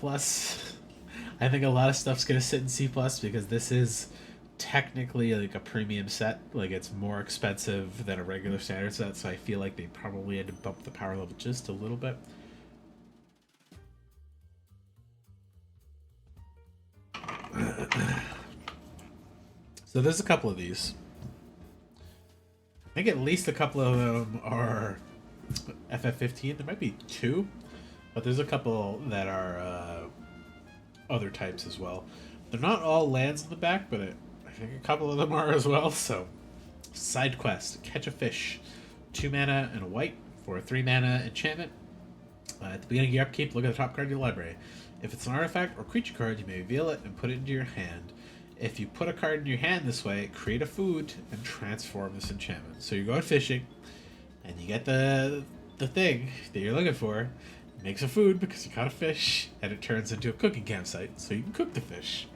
Speaker 1: I think a lot of stuff's going to sit in C+, because this is technically like a premium set. Like, it's more expensive than a regular standard set, so I feel like they probably had to bump the power level just a little bit. So there's a couple of these. I think at least a couple of them are FF15. There might be 2, but there's a couple that are other types as well. They're not all lands in the back, but I think a couple of them are as well. So, side quest: catch a fish, 2 mana and a white for a 3 mana enchantment. At the beginning of your upkeep, look at the top card of your library. If it's an artifact or creature card, you may reveal it and put it into your hand. If you put a card in your hand this way, create a food and transform this enchantment. So you're going fishing, and you get the thing that you're looking for. It makes a food because you caught a fish, and it turns into a cooking campsite, so you can cook the fish.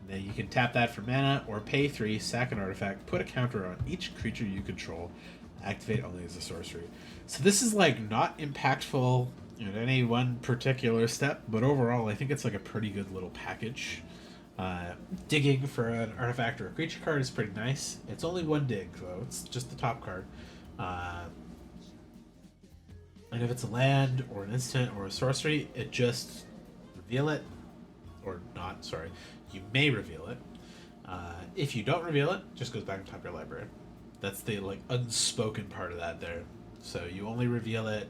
Speaker 1: And then you can tap that for mana, or pay 3, sack an artifact, put a counter on each creature you control, activate only as a sorcery. So this is like not impactful in any one particular step, but overall I think it's like a pretty good little package. Digging for an artifact or a creature card is pretty nice. It's only one dig though, it's just the top card. And if it's a land or an instant or a sorcery, it just reveal it, or not, sorry, you may reveal it. If you don't reveal it, just goes back on top of your library. That's the like unspoken part of that there. So you only reveal it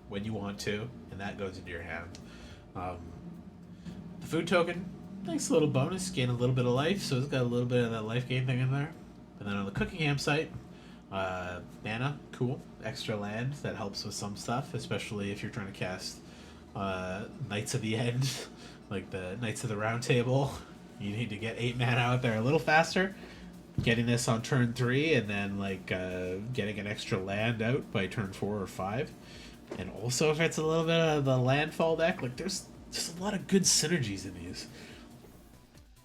Speaker 1: when you want to, and that goes into your hand. The food token, nice little bonus, gain a little bit of life, so it's got a little bit of that life gain thing in there. And then on the cooking campsite, mana, cool, extra land that helps with some stuff, especially if you're trying to cast Knights of the End, like the Knights of the Round Table. You need to get 8 mana out there a little faster. Getting this on turn 3 and then like getting an extra land out by turn 4 or 5. And also if it's a little bit of the landfall deck, like there's a lot of good synergies in these.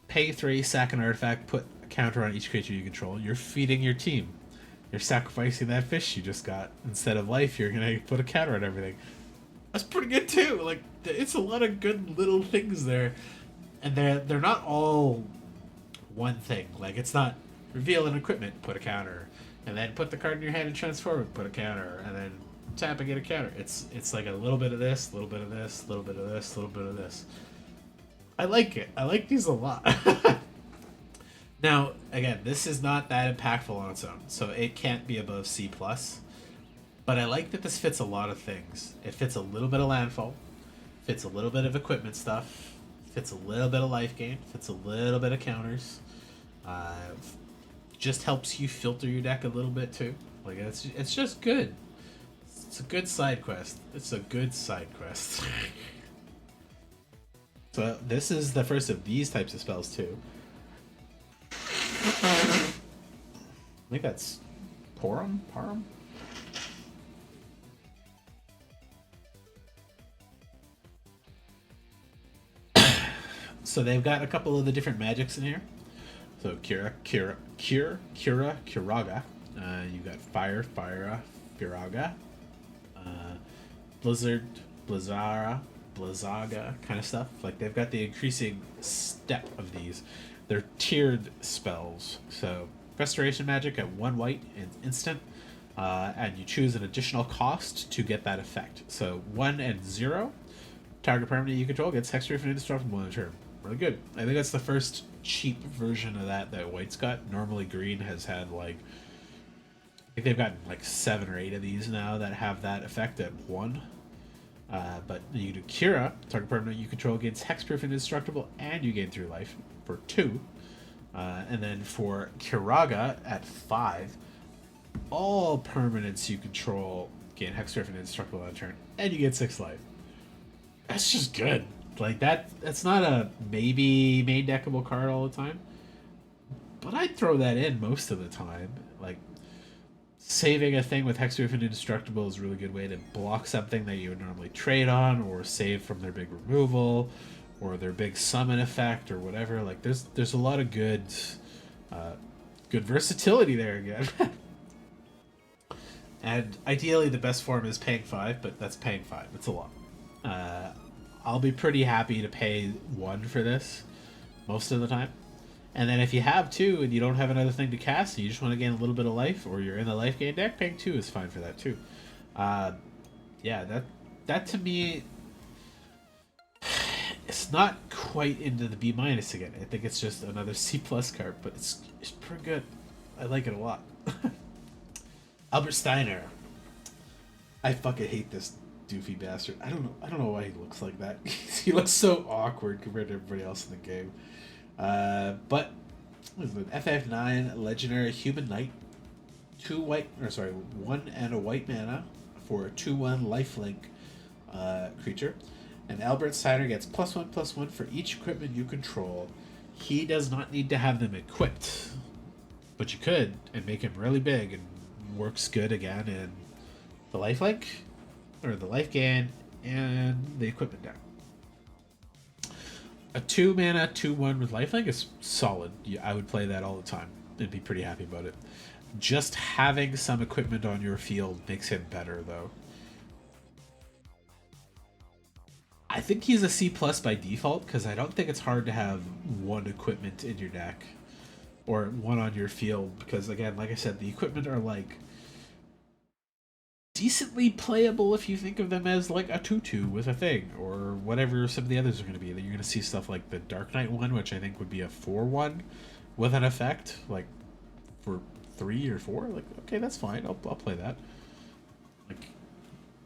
Speaker 1: Pay 3, sack an artifact, put a counter on each creature you control. You're feeding your team. You're sacrificing that fish you just got. Instead of life, you're gonna put a counter on everything. That's pretty good too. Like it's a lot of good little things there. And they're not all one thing. Like it's not reveal an equipment, put a counter, and then put the card in your hand and transform it, put a counter, and then tap and get a counter. It's like a little bit of this, a little bit of this, a little bit of this, a little bit of this. I like it. I like these a lot. Now, again, this is not that impactful on its own, so it can't be above C+. But I like that this fits a lot of things. It fits a little bit of landfall, fits a little bit of equipment stuff, fits a little bit of life gain, fits a little bit of counters. Just helps you filter your deck a little bit too. Like it's just good. It's a good side quest. It's a good side quest. So this is the first of these types of spells too. I think that's Parum? So they've got a couple of the different magics in here. So Kiraga. You've got Firaga. Blizzard, Blizzaga kind of stuff. Like they've got the increasing step of these. They're tiered spells. So Restoration Magic at 1 white and instant. And you choose an additional cost to get that effect. So 1 and 0. Target permanent you control gets hexproof and indestructible in a turn. Really good. I think that's the first cheap version of that White's got. Normally Green has had like, I think they've gotten like 7 or 8 of these now that have that effect at 1. But you do Kira, target permanent you control gains hexproof and indestructible, and you gain 3 life for 2. And then for Kiraga at 5, all permanents you control gain hexproof and indestructible on turn, and you get 6 life. That's just good. Like that's not a maybe main deckable card all the time, but I'd throw that in most of the time. Like saving a thing with hexproof and indestructible is a really good way to block something that you would normally trade on, or save from their big removal, or their big summon effect, or whatever. Like there's a lot of good versatility there again. And ideally the best form is paying 5, but that's paying 5. It's a lot. I'll be pretty happy to pay 1 for this most of the time. And then if you have 2 and you don't have another thing to cast and you just want to gain a little bit of life, or you're in the life gain deck, paying 2 is fine for that too. Yeah, that to me, it's not quite into the B- again. I think it's just another C+ card, but it's pretty good. I like it a lot. Albert Steiner. I fucking hate this doofy bastard. I don't know why he looks like that. He looks so awkward compared to everybody else in the game. But what is it? FF9 legendary human knight, 1 and a white mana for a 2/1 lifelink. creature. And Albert Steiner gets +1/+1 for each equipment you control. He does not need to have them equipped, but you could and make him really big and works good again in the lifelink or the life gain and the equipment deck. A 2-mana 2/1 with lifelink is solid. I would play that all the time and be pretty happy about it. Just having some equipment on your field makes him better, though. I think he's a C+ by default because I don't think it's hard to have one equipment in your deck or one on your field because, again, like I said, the equipment are like decently playable if you think of them as like a 2/2 with a thing or whatever some of the others are going to be. You're going to see stuff like the Dark Knight one, which I think would be a 4/1 with an effect like for 3 or 4. Like, okay, that's fine. I'll play that. Like,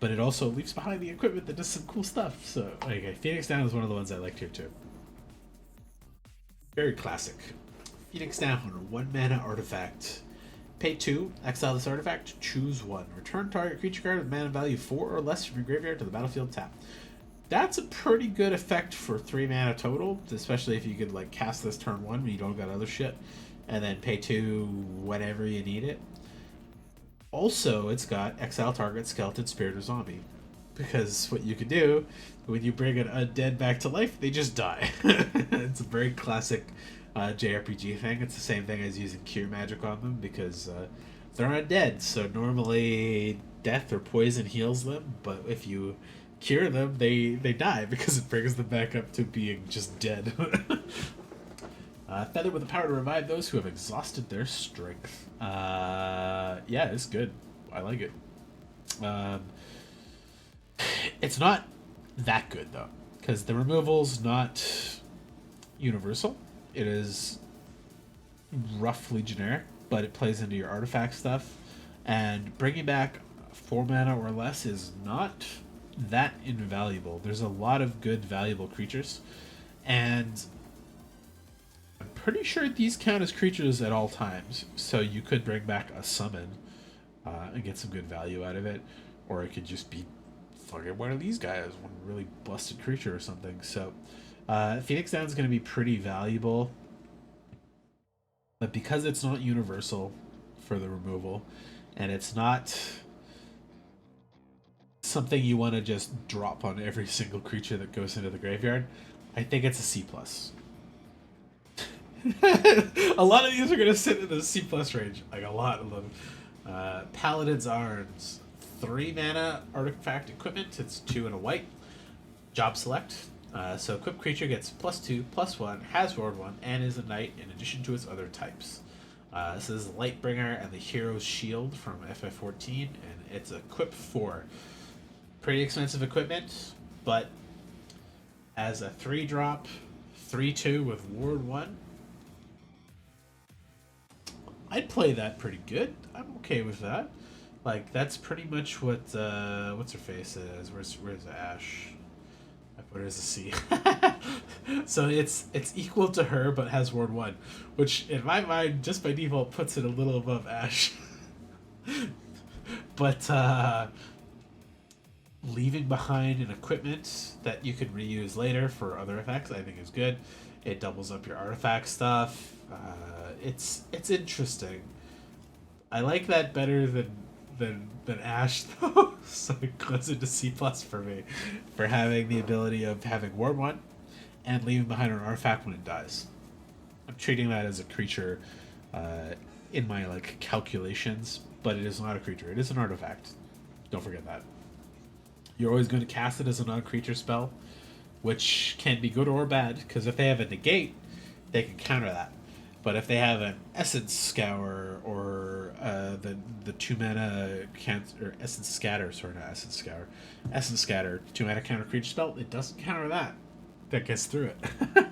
Speaker 1: but it also leaves behind the equipment that does some cool stuff. So, okay, Phoenix Down is one of the ones I liked here too. Very classic. Phoenix Down, 1-mana artifact. Pay 2, exile this artifact, choose 1. Return target creature card with mana value 4 or less from your graveyard to the battlefield tapped. That's a pretty good effect for 3 mana total, especially if you could like cast this turn 1 when you don't got other shit, and then pay 2 whenever you need it. Also, it's got exile target skeleton, spirit, or zombie. Because what you can do, when you bring an undead back to life, they just die. It's a very classic JRPG thing. It's the same thing as using cure magic on them because they're undead. So normally death or poison heals them, but if you cure them, they die because it brings them back up to being just dead. Feather with the power to revive those who have exhausted their strength. Yeah, it's good. I like it. It's not that good though, because the removal's not universal. It is roughly generic, but it plays into your artifact stuff, and bringing back 4 mana or less is not that invaluable. There's a lot of good valuable creatures, and I'm pretty sure these count as creatures at all times, so you could bring back a summon and get some good value out of it, or it could just be fucking one of these guys, one really busted creature or something. So Phoenix Down is going to be pretty valuable, but because it's not universal for the removal, and it's not something you want to just drop on every single creature that goes into the graveyard, I think it's a C+. A lot of these are going to sit in the C+ range, like a lot of them. Paladin's Arms, 3 mana artifact equipment. It's 2 and a white. Job select. So equipped creature gets +2/+1, has ward 1, and is a knight in addition to its other types. This is Lightbringer and the Hero's Shield from FF14, and it's equipped 4. Pretty expensive equipment, but as a 3-drop, 3/2 with ward 1, I'd play that pretty good. I'm okay with that. Like, that's pretty much what what's her face is. Where's Ash? I put her as a C. So it's equal to her, but has ward 1, which in my mind, just by default, puts it a little above Ash. But leaving behind an equipment that you can reuse later for other effects, I think is good. It doubles up your artifact stuff. It's interesting. I like that better than Ash though, so it goes into C+ for me for having the ability of having ward 1 and leaving behind an artifact when it dies. I'm treating that as a creature in my like calculations, but it is not a creature. It is an artifact. Don't forget that. You're always going to cast it as a non-creature spell, which can be good or bad, because if they have a negate, they can counter that. But if they have an Essence Scour or the 2 mana or Essence Scatter, sorry, not Essence Scour, Essence Scatter, 2 mana counter creature spell, it doesn't counter that. That gets through it.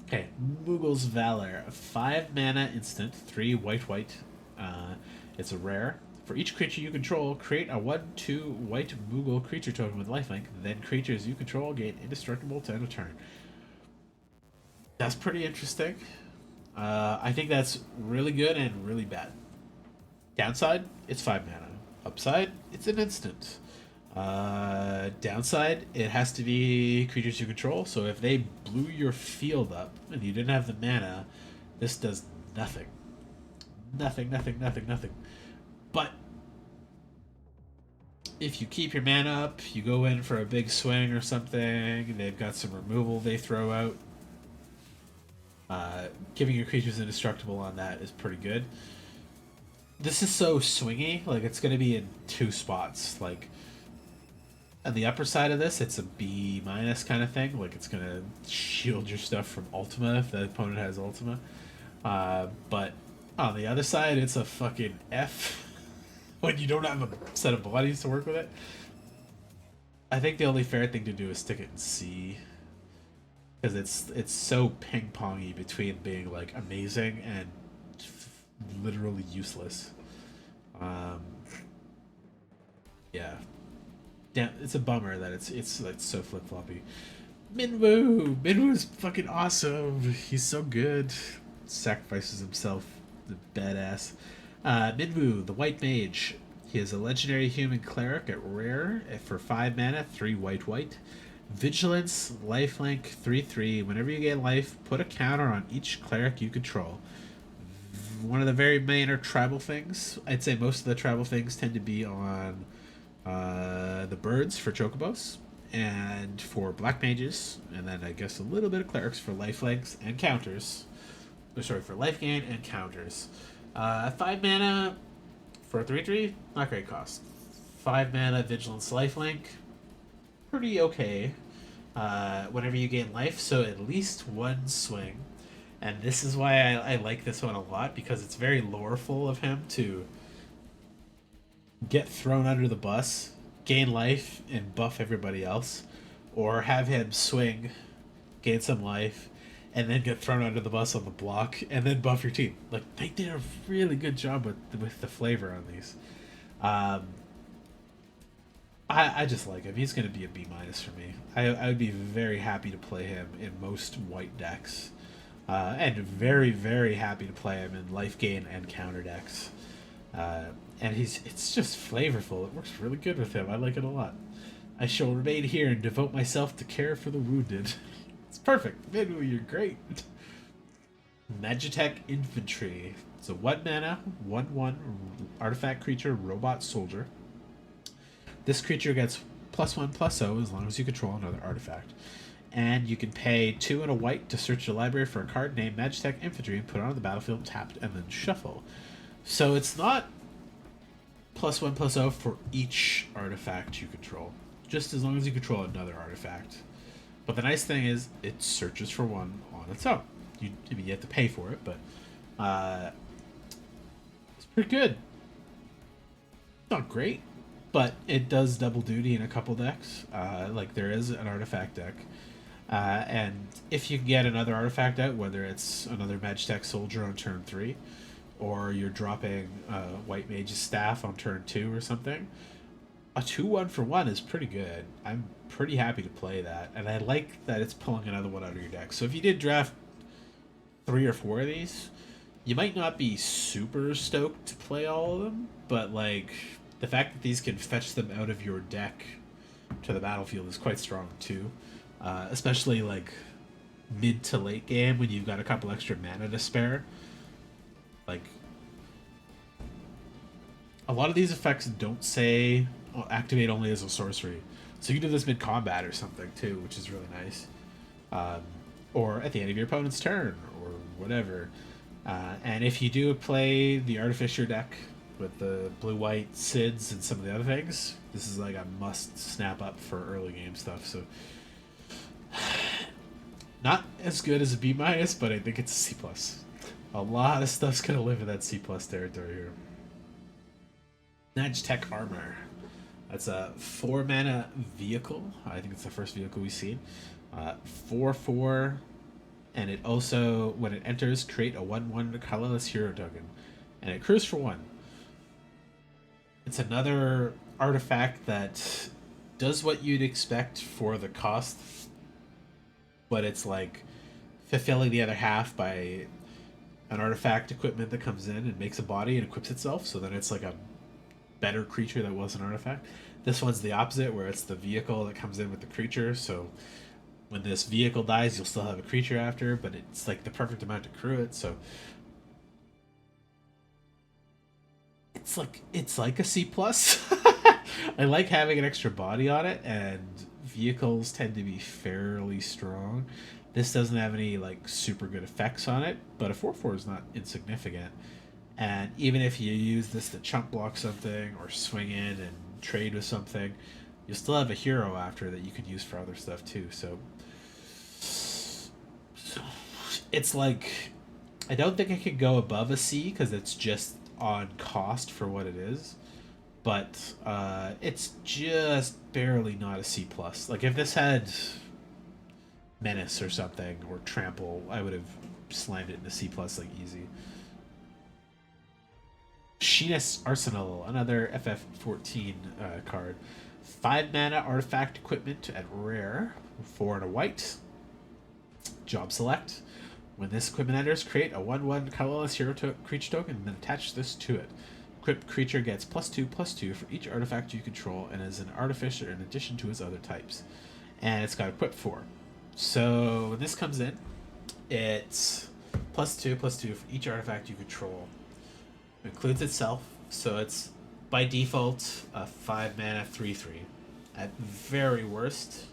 Speaker 1: Okay, Moogle's Valor, a 5 mana instant, 3 white. It's a rare. For each creature you control, create a 1/2 white Moogle creature token with lifelink. Then creatures you control gain indestructible to end a turn. That's pretty interesting. I think that's really good and really bad. Downside, it's 5 mana. Upside, it's an instant. Downside, it has to be creatures you control. So if they blew your field up and you didn't have the mana, this does nothing. Nothing, nothing, nothing, nothing. But if you keep your mana up, you go in for a big swing or something, they've got some removal they throw out. Giving your creatures indestructible on that is pretty good. This is so swingy, like it's going to be in two spots. Like on the upper side of this, it's a B minus kind of thing. Like it's going to shield your stuff from Ultima if the opponent has Ultima. But on the other side, it's a fucking F when you don't have a set of bodies to work with it. I think the only fair thing to do is stick it in C, because it's so ping pongy between being like amazing and literally useless. Um, yeah, damn, it's a bummer that it's like so flip floppy. Minwoo's fucking awesome. He's so good. Sacrifices himself, the badass. Minwoo, the white mage. He is a legendary human cleric at rare for 5 mana, 3 white white. Vigilance, lifelink, 3/3. Whenever you gain life, put a counter on each cleric you control. One of the very minor tribal things. I'd say most of the tribal things tend to be on the birds for chocobos, and for black mages, and then I guess a little bit of clerics for lifelinks and counters. Sorry, for life gain and counters. 5 mana for a 3/3, not great cost. 5 mana Vigilance Lifelink, pretty okay. Whenever you gain life, so at least one swing. And this is why I like this one a lot, because it's very loreful of him to get thrown under the bus, gain life, and buff everybody else. Or have him swing, gain some life, and then get thrown under the bus on the block, and then buff your team. Like, they did a really good job with the flavor on these. I just like him. He's going to be a B minus for me. I would be very happy to play him in most white decks. And very, very happy to play him in life gain and counter decks. And it's just flavorful. It works really good with him. I like it a lot. I shall remain here and devote myself to care for the wounded. It's perfect. Minwoo, you're great. Magitech Infantry. It's a 1 mana, 1/1 artifact creature, robot soldier. This creature gets +1/+0 as long as you control another artifact. And you can pay 2 and a white to search your library for a card named Magitech Infantry and put it on the battlefield tapped and then shuffle. So it's not +1/+0 for each artifact you control, just as long as you control another artifact. But the nice thing is it searches for one on its own. You have to pay for it, but it's pretty good. Not great, but it does double duty in a couple decks. Like there is an artifact deck. And if you can get another artifact out, whether it's another Magitech Soldier on turn 3, or you're dropping White Mage's Staff on turn 2 or something, a 2/1 for 1 is pretty good. I'm pretty happy to play that, and I like that it's pulling another one out of your deck. So if you did draft 3 or 4 of these, you might not be super stoked to play all of them, but like the fact that these can fetch them out of your deck to the battlefield is quite strong too. Especially like mid to late game when you've got a couple extra mana to spare. Like a lot of these effects don't say activate only as a sorcery, so you can do this mid combat or something too, which is really nice. Or at the end of your opponent's turn or whatever. And if you do play the Artificer deck with the blue-white Sids and some of the other things, this is like a must snap up for early game stuff. So not as good as a B minus, but I think it's a C plus. A lot of stuff's gonna live in that C plus territory here. Magitech Armor. That's a 4 mana vehicle. I think it's the first vehicle we've seen. 4/4, and it also, when it enters, create a 1/1 colorless hero token, and it accrues for 1. It's another artifact that does what you'd expect for the cost, but it's like fulfilling the other half by an artifact equipment that comes in and makes a body and equips itself. So then it's like a better creature that was an artifact. This one's the opposite, where it's the vehicle that comes in with the creature. So when this vehicle dies, you'll still have a creature after, but it's like the perfect amount to crew it. So it's like a C plus. I like having an extra body on it, and vehicles tend to be fairly strong. This doesn't have any like super good effects on it, but a 4/4 is not insignificant. And even if you use this to chump block something or swing in and trade with something, you'll still have a hero after that you can use for other stuff too. So it's like, I don't think it could go above a C because it's just on cost for what it is. But it's just barely not a C plus. Like if this had menace or something or trample, I would have slammed it into C plus like easy. Sheena's Arsenal, another FF14 card. 5 mana artifact equipment at rare, 4 and a white. Job select. When this equipment enters, create a 1/1 colorless hero creature token and then attach this to it. Equipped creature gets +2/+2 for each artifact you control and is an artificer in addition to its other types. And it's got equip 4. So when this comes in, it's +2/+2 for each artifact you control. It includes itself, so it's by default a 5 mana 3/3. At very worst,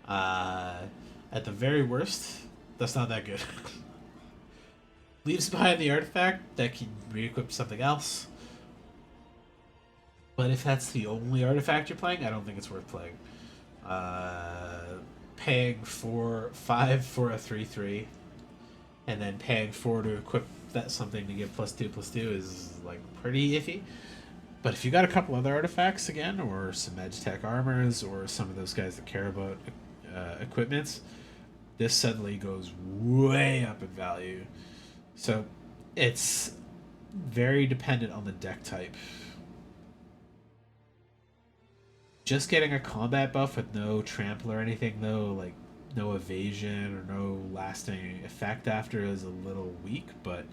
Speaker 1: at the very worst, that's not that good. Leaves behind the artifact that can re-equip something else. But if that's the only artifact you're playing, I don't think it's worth playing. Paying 5 for a 3/3, and then paying 4 to equip that something to get +2/+2 is like pretty iffy. But if you got a couple other artifacts again, or some Magitech armors, or some of those guys that care about equipments, this suddenly goes way up in value. So it's very dependent on the deck type. Just getting a combat buff with no trample or anything, though, like no evasion or no lasting effect after, is a little weak, but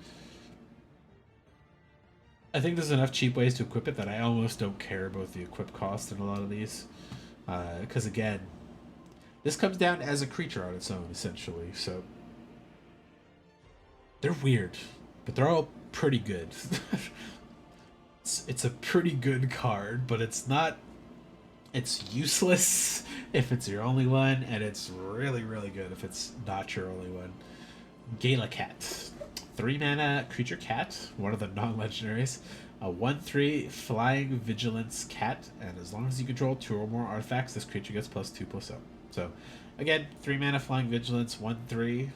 Speaker 1: I think there's enough cheap ways to equip it that I almost don't care about the equip cost in a lot of these. Because again, this comes down as a creature on its own, essentially. So they're weird, but they're all pretty good. It's a pretty good card, but it's not. It's useless if it's your only one, and it's really, really good if it's not your only one. Gala Cat. 3 mana creature cat, one of the non-legendaries. A 1/3 flying vigilance cat, and as long as you control 2 or more artifacts, this creature gets +2/+0. So, again, 3 mana flying vigilance, 1/3.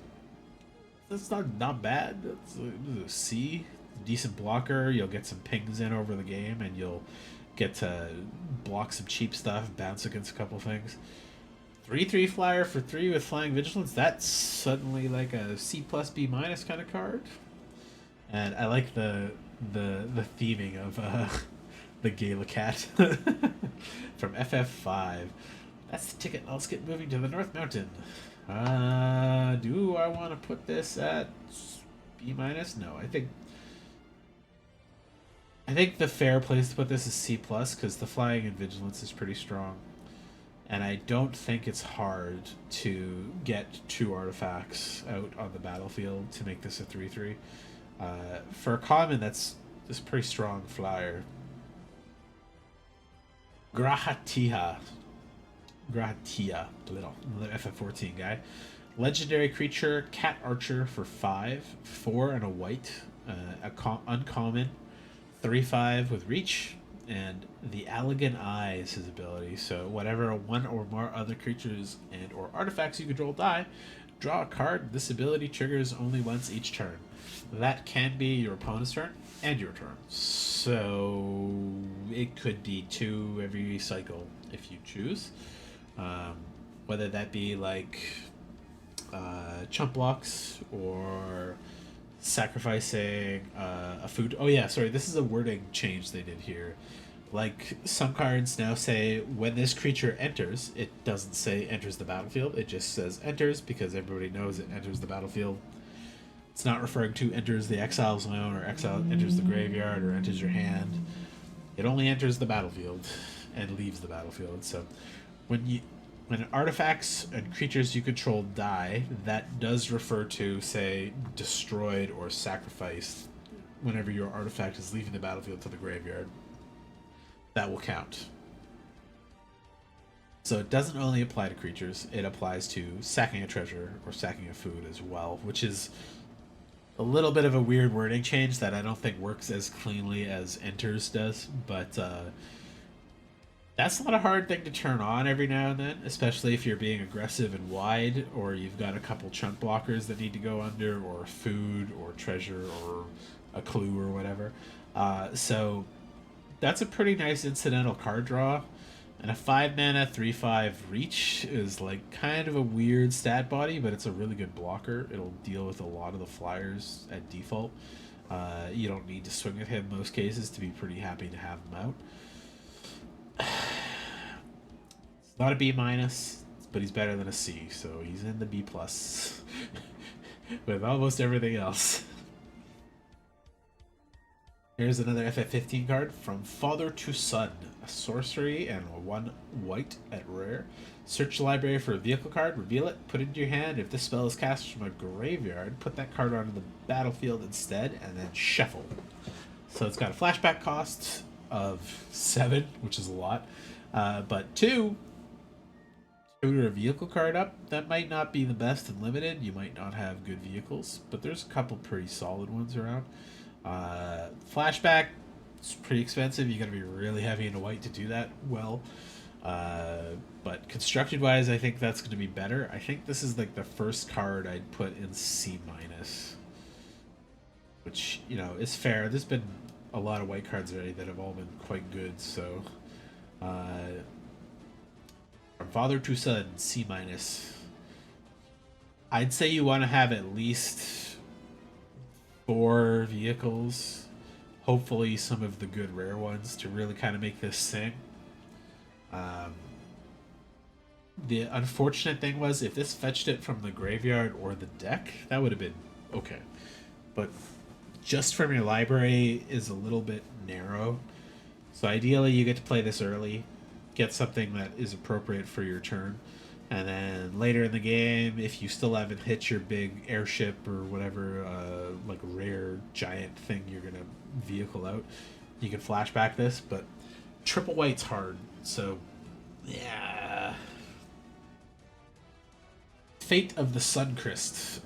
Speaker 1: That's not bad. That's a C. Decent blocker. You'll get some pings in over the game, and you'll get to block some cheap stuff, bounce against a couple things. 3/3 flyer for 3 with flying vigilance. That's suddenly like a C plus B minus kind of card. And I like the theming of the Gala Cat from FF5. That's the ticket. Let's get moving to the North Mountain. Do I want to put this at B minus? No, I think the fair place to put this is C plus because the flying and vigilance is pretty strong. And I don't think it's hard to get 2 artifacts out on the battlefield to make this a 3/3. For a common, that's pretty strong flyer. Grahatia, another FF14 guy. Legendary creature, Cat Archer for 5, 4 and a white. Uncommon, 3/5 with reach. And the Elegant Eye is his ability. So whatever 1 or more other creatures and or artifacts you control die, draw a card. This ability triggers only once each turn. That can be your opponent's turn and your turn. So it could be 2 every cycle if you choose. Whether that be like chump blocks or sacrificing a food. Oh yeah, sorry, this is a wording change they did here. Like, some cards now say when this creature enters, it doesn't say enters the battlefield, it just says enters because everybody knows it enters the battlefield. It's not referring to enters the exile zone or exile enters the graveyard or enters your hand. It only enters the battlefield and leaves the battlefield. So when artifacts and creatures you control die, that does refer to, say, destroyed or sacrificed whenever your artifact is leaving the battlefield to the graveyard. That will count. So it doesn't only apply to creatures, it applies to sacking a treasure or sacking a food as well, which is a little bit of a weird wording change that I don't think works as cleanly as enters does, but that's not a hard thing to turn on every now and then, especially if you're being aggressive and wide, or you've got a couple chunk blockers that need to go under, or food, or treasure, or a clue, or whatever. So that's a pretty nice incidental card draw. And a 5 mana 3/5 reach is like kind of a weird stat body, but it's a really good blocker. It'll deal with a lot of the flyers at default. You don't need to swing at him most cases to be pretty happy to have him out. It's not a B minus, but he's better than a C, so he's in the B plus with almost everything else. Here's another FF15 card, From Father to Son. A sorcery and 1 white at rare. Search the library for a vehicle card, reveal it, put it into your hand. If this spell is cast from a graveyard, put that card onto the battlefield instead, and then shuffle. So it's got a flashback cost of 7, which is a lot. But 2 to a vehicle card up, that might not be the best in limited. You might not have good vehicles, but there's a couple pretty solid ones around. Flashback, it's pretty expensive. You gotta be really heavy into white to do that well. But constructed wise, I think that's gonna be better. I think this is like the first card I'd put in C minus, which, you know, is fair. There's been a lot of white cards already that have all been quite good. So, From Father to Son, C minus. I'd say you want to have at least 4 vehicles, hopefully some of the good rare ones, to really kind of make this sing. The unfortunate thing was, if this fetched it from the graveyard or the deck, that would have been okay. But just from your library is a little bit narrow. So ideally you get to play this early, get something that is appropriate for your turn, and then later in the game, if you still haven't hit your big airship or whatever, like rare giant thing you're gonna vehicle out, you can flashback this. But triple white's hard, so yeah. Fate of the Suncrist,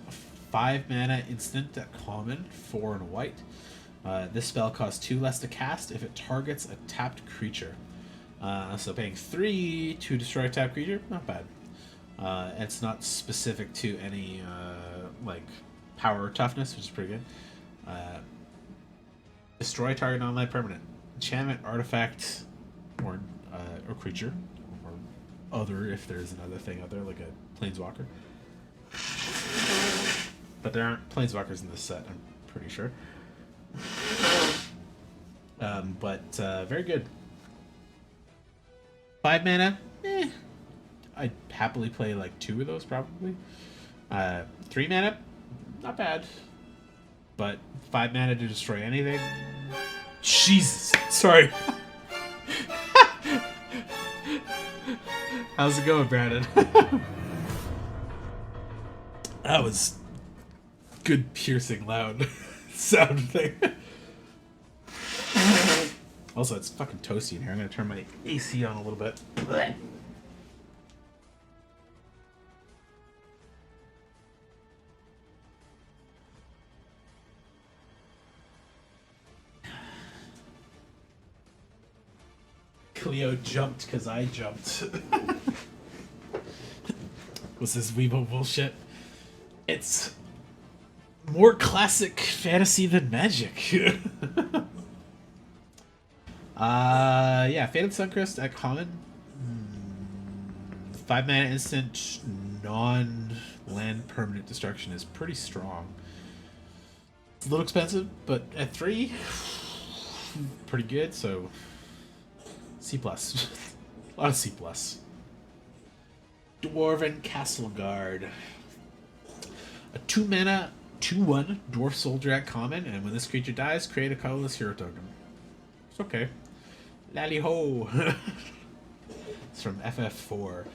Speaker 1: 5 mana instant at common, 4 and white. This spell costs 2 less to cast if it targets a tapped creature. So paying 3 to destroy a tapped creature, not bad. It's not specific to any like power or toughness, which is pretty good. Destroy target non-land permanent, enchantment, artifact, or creature, or other if there's another thing out there like a planeswalker. But there aren't planeswalkers in this set, I'm pretty sure. But very good. 5 mana, I'd happily play like 2 of those probably. 3 mana, not bad. But 5 mana to destroy anything. Jesus, sorry. How's it going, Brandon? That was good, piercing, loud sound thing. Also, it's fucking toasty in here. I'm gonna turn my AC on a little bit. Cleo jumped because I jumped. Was this Weibo bullshit? It's more classic fantasy than Magic. Yeah, Fate of the Suncrist at common. 5 mana instant, non-land permanent destruction is pretty strong. It's a little expensive, but at 3, pretty good, so C+. A lot of C+. Dwarven Castle Guard. A 2 mana, 2/1 Dwarf Soldier at common, and when this creature dies, create a colorless hero token. It's okay. Lally ho! It's from FF4.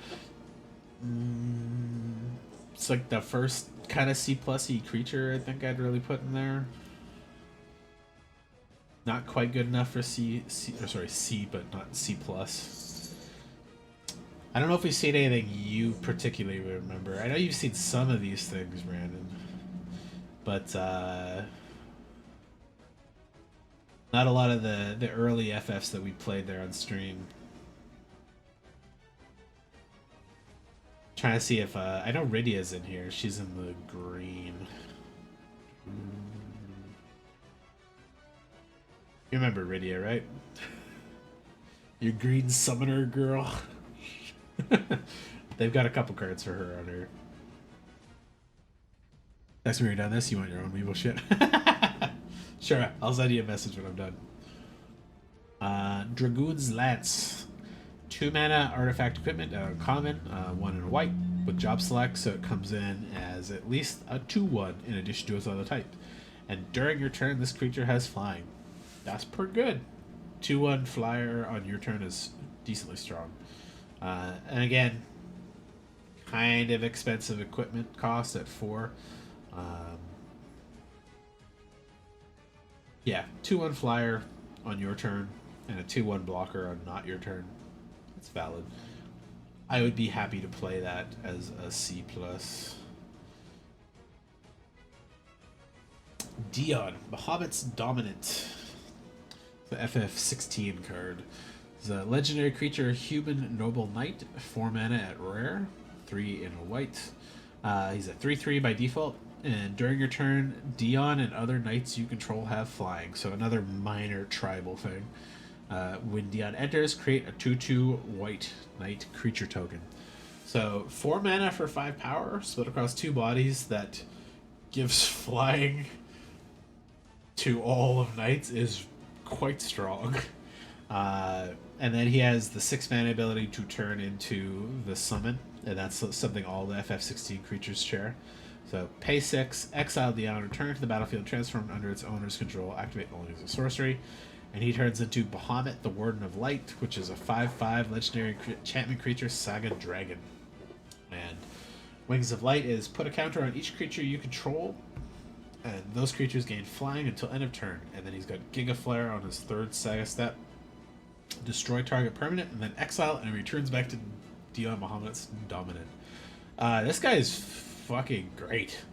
Speaker 1: It's like the first kind of C+y creature I think I'd really put in there. Not quite good enough for C, but not C+. I don't know if we've seen anything you particularly remember. I know you've seen some of these things, Brandon. But, not a lot of the early FFs that we played there on stream. Trying to see if, I know Rydia's in here. She's in the green. You remember Rydia, right? Your green summoner girl. They've got a couple cards for her on her. Next time you're done this, you want your own Weevil shit? Sure, I'll send you a message when I'm done. Dragoon's Lance. 2 mana artifact equipment, common, 1 in white with job select, so it comes in as at least a 2/1 in addition to its other type. And during your turn, this creature has flying. That's pretty good. 2/1 flyer on your turn is decently strong. And again, kind of expensive equipment cost at 4. Yeah, 2/1 flyer on your turn and a 2/1 blocker on not your turn. It's valid. I would be happy to play that as a C+. Dion, Bahamut's Dominant. The FF16 card. It's a legendary creature, human noble knight, 4 mana at rare, 3 in a white. He's a 3/3 by default, and during your turn, Dion and other knights you control have flying, so another minor tribal thing. When Dion enters, create a 2/2 white knight creature token. So 4 mana for 5 power, split across 2 bodies, that gives flying to all of knights is quite strong. And then he has the 6 mana ability to turn into the summon, and that's something all the FF16 creatures share. So pay 6, exile Dion, return to the battlefield, transformed under its owner's control, activate only as a sorcery. And he turns into Bahamut, the Warden of Light, which is a 5/5 legendary enchantment creature, Saga Dragon. And Wings of Light is put a counter on each creature you control, and those creatures gain flying until end of turn. And then he's got Giga Flare on his 3rd Saga step. Destroy target permanent, and then exile, and it returns back to Dion Bahamut's Dominant. This guy is fucking great.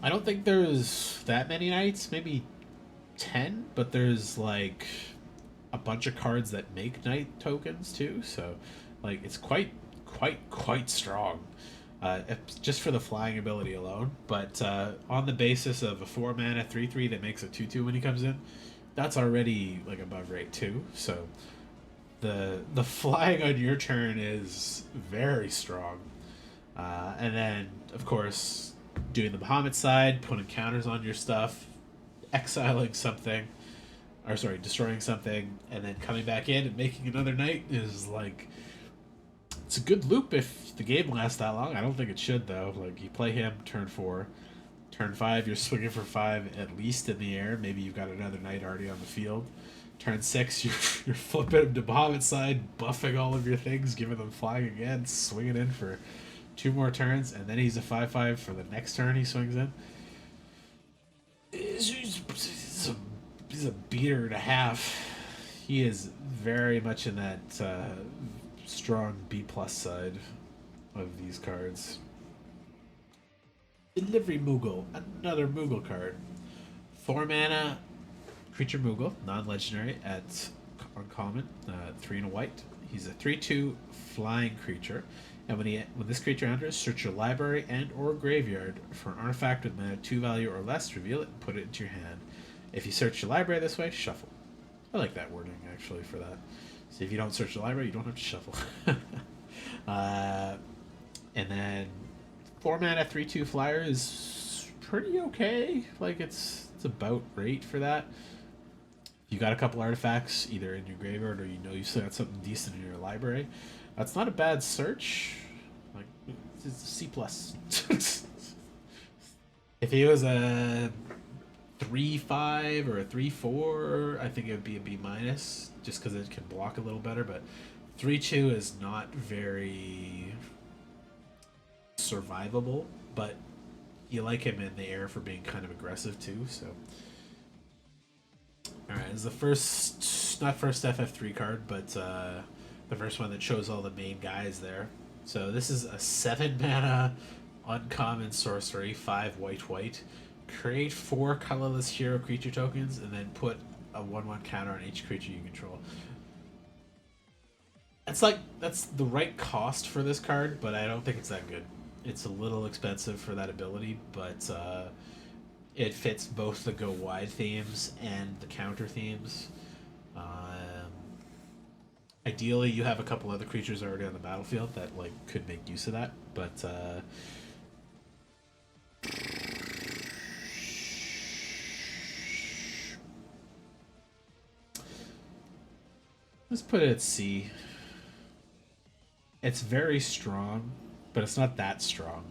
Speaker 1: I don't think there's that many knights, maybe 10, but there's like a bunch of cards that make knight tokens too, so like it's quite strong, just for the flying ability alone. But on the basis of a 4 mana 3/3 that makes a 2/2 when he comes in, that's already like above rate 2. So the flying on your turn is very strong. And then of course doing the Bahamut side, putting counters on your stuff, exiling something, or sorry, destroying something, and then coming back in and making another knight is like, it's a good loop if the game lasts that long. I don't think it should though. Like you play him turn 4, turn 5 you're swinging for 5 at least in the air. Maybe you've got another knight already on the field. Turn 6 you're flipping him to Bahamut side, buffing all of your things, giving them flying again, swinging in for 2 more turns, and then he's a 5/5 for the next turn he swings in. He's a beater and a half. He is very much in that strong B+ side of these cards. Delivery Moogle, another Moogle card. 4 mana creature Moogle, non-legendary at uncommon, 3 in a white. He's a 3/2 flying creature. And when this creature enters, search your library and or graveyard for an artifact with mana 2 value or less, reveal it, and put it into your hand. If you search your library this way, shuffle. I like that wording, actually, for that. So if you don't search the library, you don't have to shuffle. And then 4 mana 3/2 flyer is pretty okay. Like, it's about rate for that. You got a couple artifacts, either in your graveyard or you know you still got something decent in your library. That's not a bad search. Like, it's a C+. If he was a 3-5 or a 3-4, I think it would be a B minus, just because it can block a little better. But 3-2 is not very survivable. But you like him in the air for being kind of aggressive too. So, all right, it's the first, not first FF3 card, but the first one that shows all the main guys there. So this is a 7 mana uncommon sorcery, 5 white white. Create 4 colorless hero creature tokens, and then put a 1/1 counter on each creature you control. That's the right cost for this card, but I don't think it's that good. It's a little expensive for that ability, but it fits both the go wide themes and the counter themes. Ideally, you have a couple other creatures already on the battlefield that like could make use of that, but let's put it at C. It's very strong, but it's not that strong.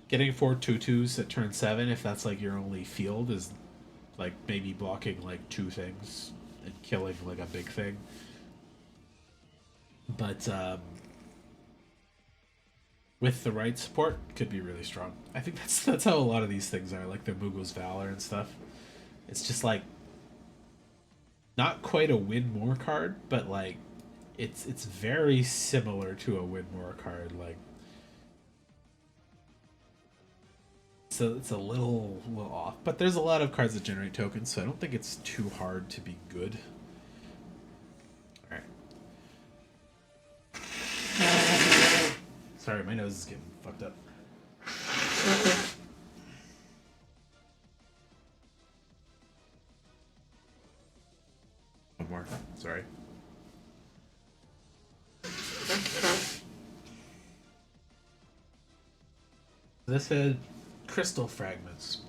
Speaker 1: Getting 4 2/2s at turn 7, if that's like your only field, is like maybe blocking like 2 things and killing like a big thing. But with the right support, could be really strong. I think that's how a lot of these things are, like the Mugo's Valor and stuff. It's just like not quite a win more card, but like it's very similar to a win more card. Like so it's a little off, but there's a lot of cards that generate tokens, so I don't think it's too hard to be good. All right. Sorry, my nose is getting fucked up. One more. Sorry. This is Crystal Fragments.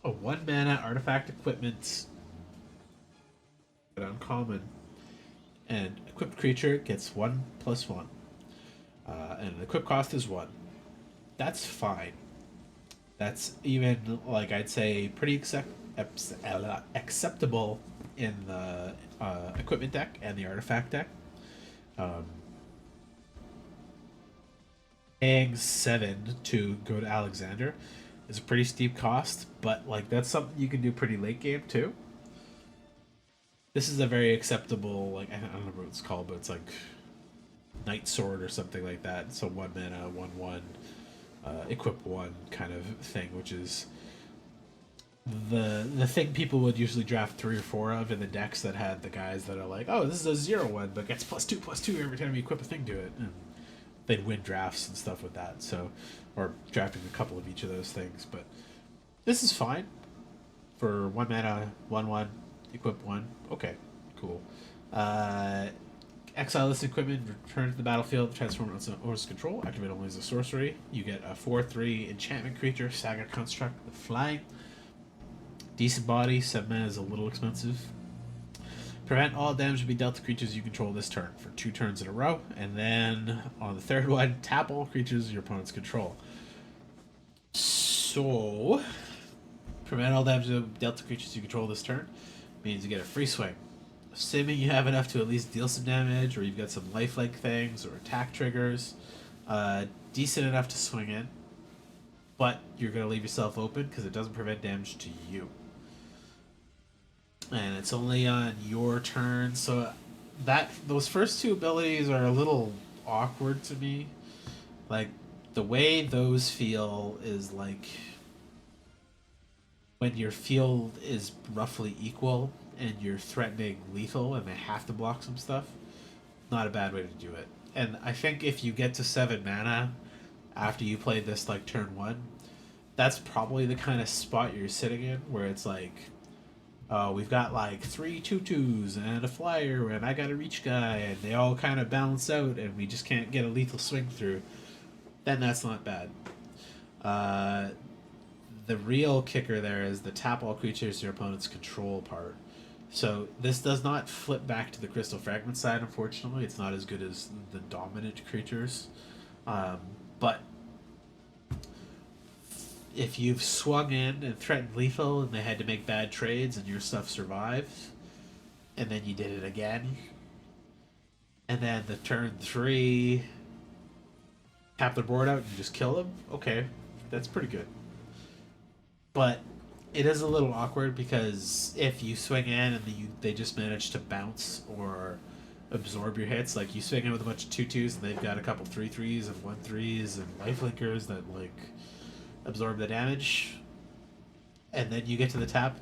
Speaker 1: A 1 mana artifact equipment. But uncommon. And equipped creature gets 1/1. And the equip cost is 1. That's fine. That's even, like, I'd say pretty acceptable in the equipment deck and the artifact deck. Paying 7 to go to Alexander is a pretty steep cost, but like that's something you can do pretty late game too. This is a very acceptable, like, I don't remember what it's called, but it's like Night Sword or something like that. So 1 mana, 1/1, equip 1 kind of thing, which is the thing people would usually draft 3 or 4 of in the decks that had the guys that are like, oh, this is a 0/1, but gets +2/+2 every time you equip a thing to it. And they'd win drafts and stuff with that. So, or drafting a couple of each of those things. But this is fine for 1 mana, 1/1, equip 1. Okay, cool. Exile this equipment, return to the battlefield, transform it on owner's control, activate only as a sorcery. You get a 4/3 enchantment creature, Saga Construct with flying. Decent body, 7 mana is a little expensive. Prevent all damage to be dealt to creatures you control this turn for 2 turns in a row, and then on the third one, tap all creatures your opponents control. So, prevent all damage dealt to creatures you control this turn means you get a free swing. Assuming you have enough to at least deal some damage, or you've got some lifelike things or attack triggers, decent enough to swing in, but you're going to leave yourself open because it doesn't prevent damage to you. And it's only on your turn, so those first 2 abilities are a little awkward to me. Like, the way those feel is like when your field is roughly equal and you're threatening lethal and they have to block some stuff. Not a bad way to do it. And I think if you get to 7 mana after you play this like turn 1, that's probably the kind of spot you're sitting in where it's like, we've got like 3 2/2s and a flyer, and I got a reach guy, and they all kind of balance out, and we just can't get a lethal swing through. Then that's not bad. The real kicker there is the tap all creatures your opponent's control part. So this does not flip back to the Crystal Fragment side, unfortunately. It's not as good as the dominant creatures. But if you've swung in and threatened lethal and they had to make bad trades and your stuff survived, and then you did it again, and then the turn 3 tap the board out and just kill them, okay, that's pretty good. But it is a little awkward because if you swing in and they just manage to bounce or absorb your hits, like you swing in with a bunch of 2/2s and they've got a couple 3/3s and 1/3s and lifelinkers that like absorb the damage, and then you get to the tap.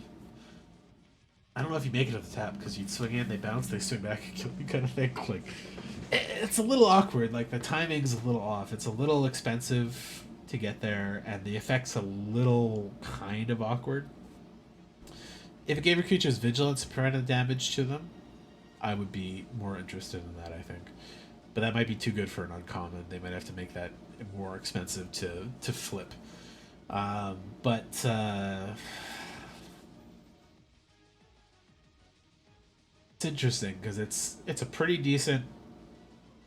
Speaker 1: I don't know if you make it to the tap because you'd swing in, they bounce, they swing back and kill you, kind of thing. Like, it's a little awkward. Like the timing's a little off. It's a little expensive to get there, and the effect's a little kind of awkward. If it gave your creatures vigilance to prevent the damage to them, I would be more interested in that, I think. But that might be too good for an uncommon. They might have to make that more expensive to flip. But it's interesting because it's a pretty decent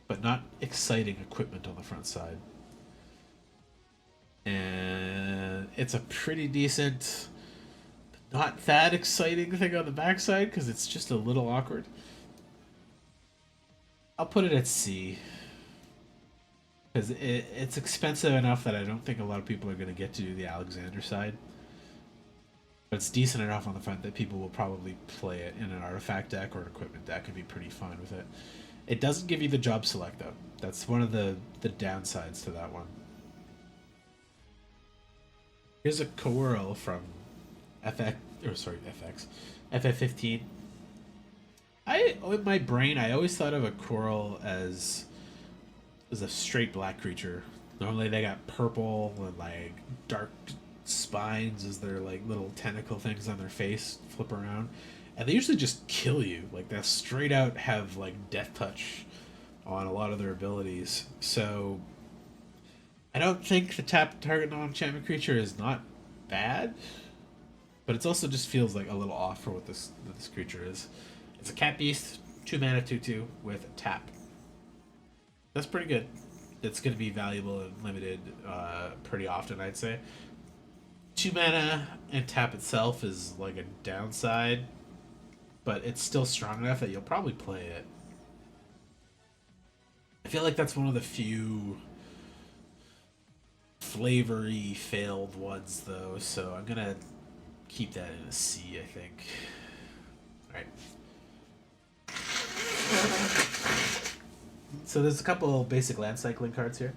Speaker 1: but not exciting equipment on the front side. And it's a pretty decent but not that exciting thing on the backside because it's just a little awkward. I'll put it at C. Because it's expensive enough that I don't think a lot of people are going to get to do the Alexander side. But it's decent enough on the front that people will probably play it in an artifact deck or an equipment deck and be pretty fine with it. It doesn't give you the job select, though. That's one of the downsides to that one. Here's a Coral from FF15. In my brain, I always thought of a Coral as a straight black creature. Normally they got purple and like dark spines as their like little tentacle things on their face flip around, and they usually just kill you. Like they straight out have like death touch on a lot of their abilities. So I don't think the tap target non-enchantment creature is not bad, but it also just feels like a little off for what this creature is. It's a cat beast, 2 mana 2/2 with tap. That's pretty good. It's going to be valuable and limited pretty often, I'd say. 2 mana and tap itself is like a downside, but it's still strong enough that you'll probably play it. I feel like that's one of the few flavory failed ones, though, so I'm going to keep that in a C, I think. Alright. So there's a couple basic land cycling cards here.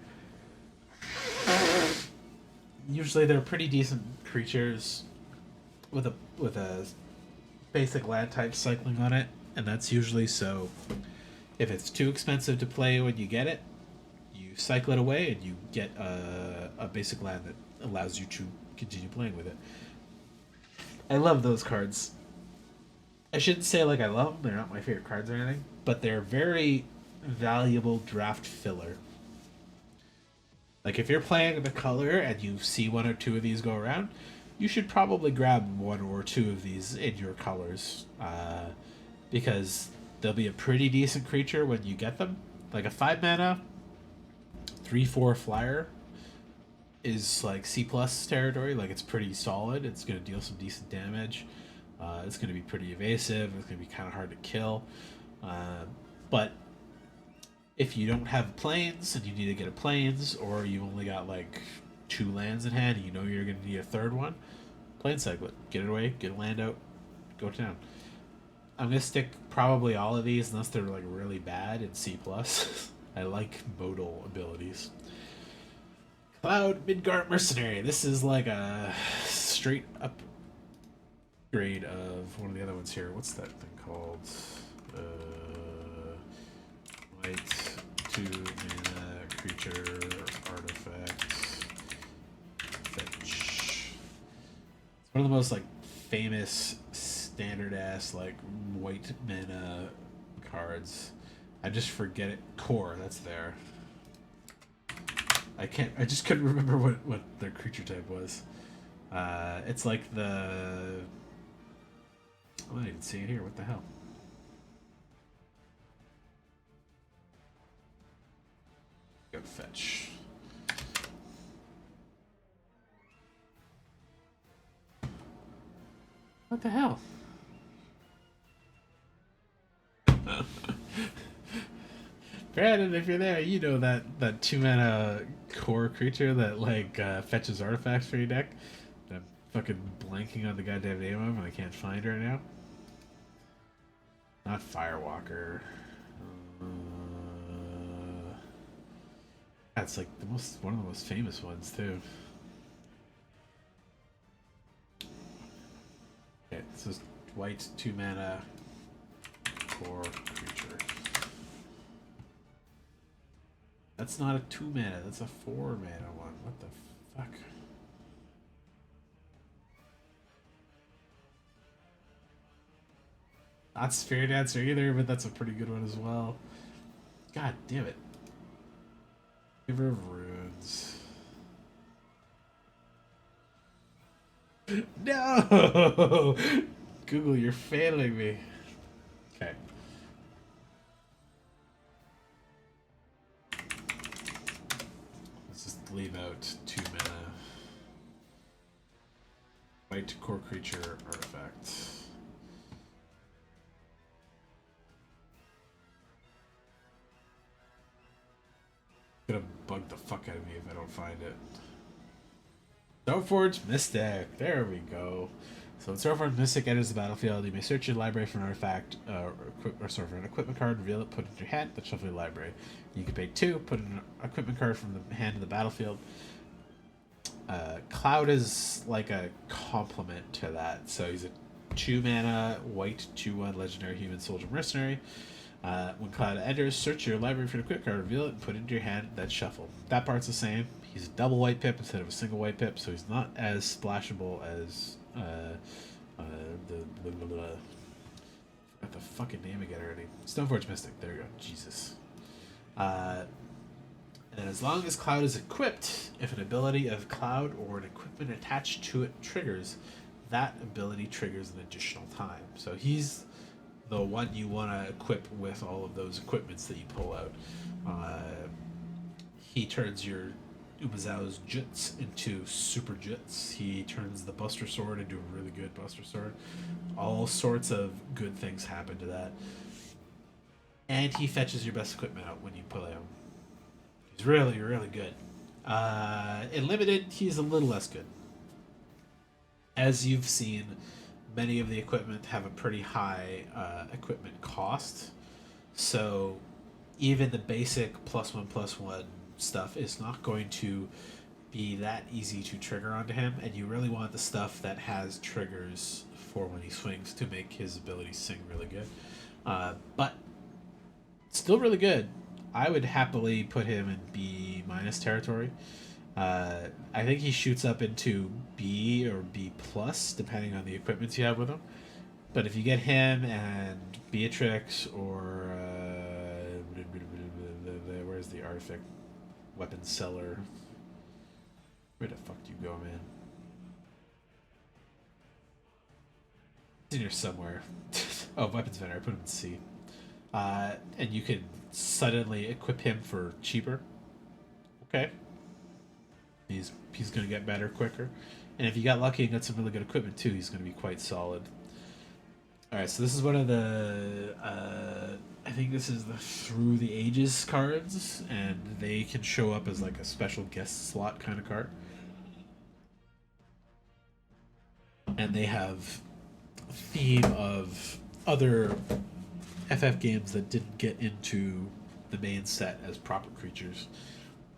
Speaker 1: Usually they're pretty decent creatures with a basic land type cycling on it, and that's usually so if it's too expensive to play when you get it, you cycle it away and you get a basic land that allows you to continue playing with it. I love those cards. I shouldn't say like I love them, they're not my favorite cards or anything, but they're very valuable draft filler. Like if you're playing the color and you see 1 or 2 of these go around, you should probably grab 1 or 2 of these in your colors, because they'll be a pretty decent creature when you get them. Like a 5 mana 3/4 flyer is like C plus territory. Like it's pretty solid. It's going to deal some decent damage. It's going to be pretty evasive. It's going to be kind of hard to kill. But if you don't have planes and you need to get a planes, or you only got like 2 lands in hand and you know you're going to need a 3rd one, plane cycle it. Get it away, get a land out, go to town. I'm going to stick probably all of these unless they're like really bad in C+. I like modal abilities. Cloud Midgard Mercenary. This is like a straight up grade of one of the other ones here. What's that thing called? White 2 mana creature artifact fetch. It's one of the most like famous standard ass like white mana cards. I just forget it. Core, that's there. I just couldn't remember what their creature type was. It's like the... I'm not even seeing it here. What the hell? Go fetch. What the hell? Brandon, if you're there, you know that 2 mana core creature that like fetches artifacts for your deck. I'm fucking blanking on the goddamn name of him, and I can't find right now. Not Firewalker. That's like one of the most famous ones too. Okay, this is white 2 mana core creature. That's not a 2 mana, that's a 4 mana one. What the fuck? Not Spirit Dancer either, but that's a pretty good one as well. God damn it. Giver of Runes. No! Google, you're failing me. Okay. Let's just leave out 2 mana. White core creature artifact. Gonna bug the fuck out of me if I don't find it. Stoneforge Mystic. There we go. So when Stoneforge Mystic enters the battlefield, you may search your library for an artifact or for an equipment card, reveal it, put it in your hand, then shuffle your library. You can pay 2, put an equipment card from the hand to the battlefield. Cloud is like a complement to that. So he's a 2 mana, white 2/1 legendary human soldier mercenary. When Cloud enters, search your library for an equipment card, reveal it, and put it into your hand, then shuffle. That part's the same. He's a double white pip instead of a single white pip, so he's not as splashable as forgot the fucking name again already. Stoneforge Mystic. There you go. Jesus. And as long as Cloud is equipped, if an ability of Cloud or an equipment attached to it triggers, that ability triggers an additional time. So he's the one you want to equip with all of those equipments that you pull out. He turns your Umazao's Juts into Super Juts. He turns the Buster Sword into a really good Buster Sword. All sorts of good things happen to that. And he fetches your best equipment out when you play him. He's really, really good. In Limited, he's a little less good. As you've seen, many of the equipment have a pretty high equipment cost. So even the basic +1/+1 stuff is not going to be that easy to trigger onto him, and you really want the stuff that has triggers for when he swings to make his ability sing really good. But still really good. I would happily put him in B- territory. I think he shoots up into B or B plus depending on the equipment you have with him. But if you get him and Beatrix or where's the artifact weapon seller? Where the fuck do you go, man? It's in here somewhere. Oh, weapons vendor. I put him in C. And you can suddenly equip him for cheaper. Okay. He's going to get better quicker. And if you got lucky and got some really good equipment too, he's going to be quite solid. Alright, so this is one of the... I think this is the Through the Ages cards, and they can show up as like a special guest slot kind of card. And they have a theme of other FF games that didn't get into the main set as proper creatures.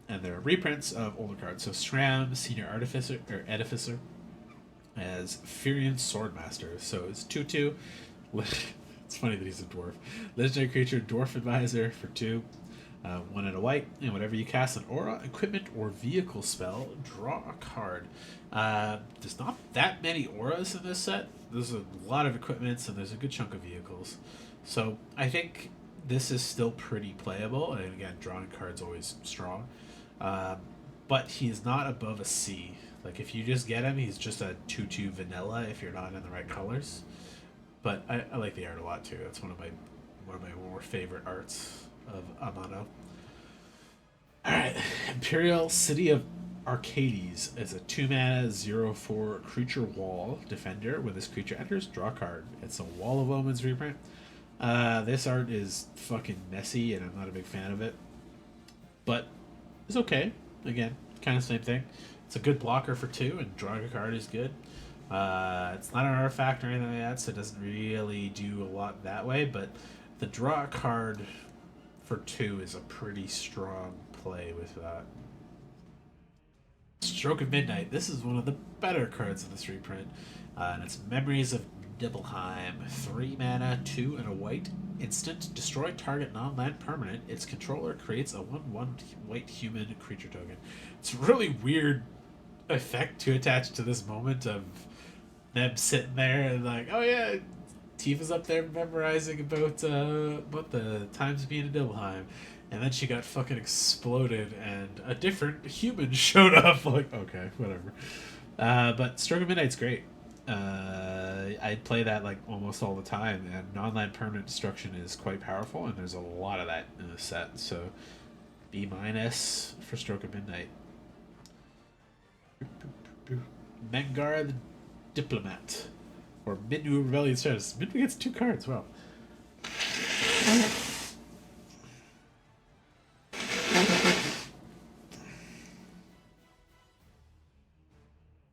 Speaker 1: And they're reprints of older cards. So SRAM, Senior Artificer, or Edificer, as Furion Swordmaster. So it's 2/2. It's funny that he's a dwarf. Legendary creature, Dwarf Advisor for 2. 1 and a white. And whenever you cast an aura, equipment, or vehicle spell, draw a card. There's not that many auras in this set. There's a lot of equipments, and there's a good chunk of vehicles. So I think this is still pretty playable. And again, drawing cards always strong. But he's not above a C. Like if you just get him, he's just a 2/2 vanilla if you're not in the right colors. But I like the art a lot too. That's one of my more favorite arts of Amano. Alright, Imperial City of Arcades is a 2 mana 0/4 creature wall defender. When this creature enters, draw a card. It's a Wall of Omens reprint. This art is fucking messy, and I'm not a big fan of it. But it's okay. Again, kind of same thing. It's a good blocker for 2, and drawing a card is good. It's not an artifact or anything like that, so it doesn't really do a lot that way. But the draw a card for 2 is a pretty strong play with that. Stroke of Midnight. This is one of the better cards in this reprint. And it's Memories of Nibelheim. 3 mana, 2 and a white. Instant. Destroy target non-land permanent. Its controller creates a 1/1 white human creature token. It's a really weird effect to attach to this moment of them sitting there and like, oh yeah, Tifa's up there memorizing about the times being in Nibelheim. And then she got fucking exploded, and a different human showed up. Like, okay, whatever. But Stroke of Midnight's great. I play that like almost all the time, and non-land permanent destruction is quite powerful, and there's a lot of that in the set. So, B- for Stroke of Midnight. Mengar the Diplomat, or Midnu Rebellion Status. Midnu gets 2 cards. Wow.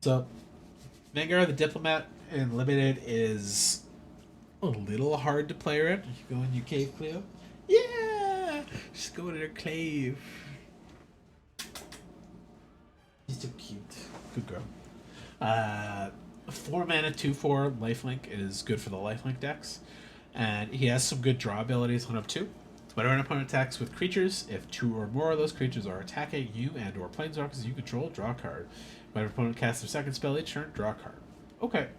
Speaker 1: So, Mengar the Diplomat in Limited is a little hard to play around. You go in your cave, Cleo? Yeah! She's going in her cave. She's so cute. Good girl. 4 mana, 2/4 lifelink is good for the lifelink decks. And he has some good draw abilities on up 2. Whenever an opponent attacks with creatures, if 2 or more of those creatures are attacking you and or planeswalkers you control, draw a card. Whenever an opponent casts their second spell each turn, draw a card. Okay.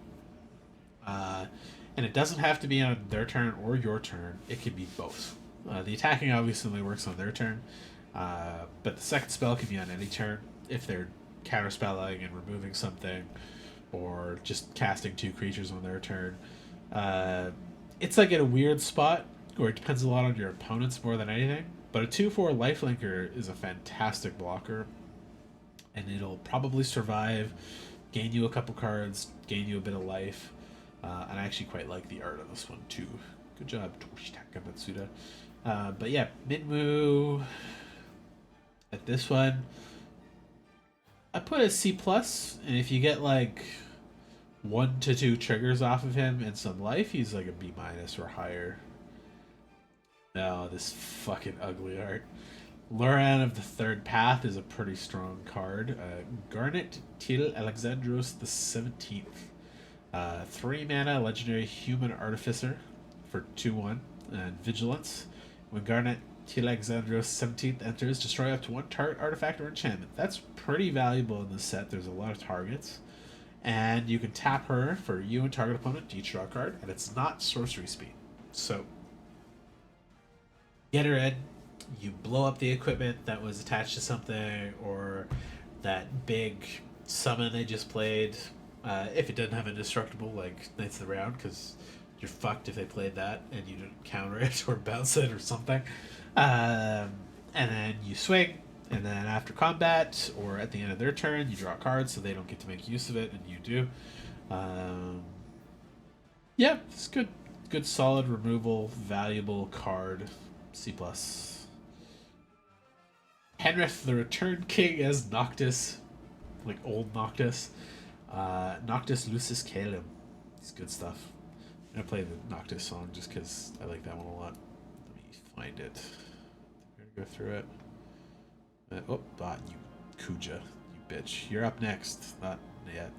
Speaker 1: And it doesn't have to be on their turn or your turn. It can be both. The attacking obviously only works on their turn, but the second spell can be on any turn if they're counterspelling and removing something, or just casting 2 creatures on their turn. It's like in a weird spot where it depends a lot on your opponents more than anything. But a 2/4 lifelinker is a fantastic blocker, and it'll probably survive, gain you a couple cards, gain you a bit of life. And I actually quite like the art on this one too. Good job, Toshitaka Matsuda. But yeah, Minmu at this one, I put a C+, and if you get like 1 to 2 triggers off of him and some life, he's like a B- or higher. No, this fucking ugly art. Loran of the Third Path is a pretty strong card. Garnet Til Alexandros the 17th. 3 mana, legendary human artificer for 2/1 and vigilance. When Garnet Til Alexandros 17th enters, destroy up to 1 target artifact or enchantment. That's pretty valuable in this set. There's a lot of targets. And you can tap her for you and target opponent to each draw a card, and it's not sorcery speed. So, get her in, you blow up the equipment that was attached to something, or that big summon they just played. If it doesn't have indestructible, like Knights of the Round, because you're fucked if they played that and you didn't counter it or bounce it or something. And then you swing, and then after combat or at the end of their turn, you draw a card so they don't get to make use of it, and you do. Yeah, it's good. Good, solid removal, valuable card. C+. Henrith the Return King as Noctis, like old Noctis. Noctis Lucis Caelum. It's good stuff. I'm gonna play the Noctis song just because I like that one a lot. Let me find it. I'm gonna go through it. Oh, you Kuja, you bitch. You're up next. Not yet.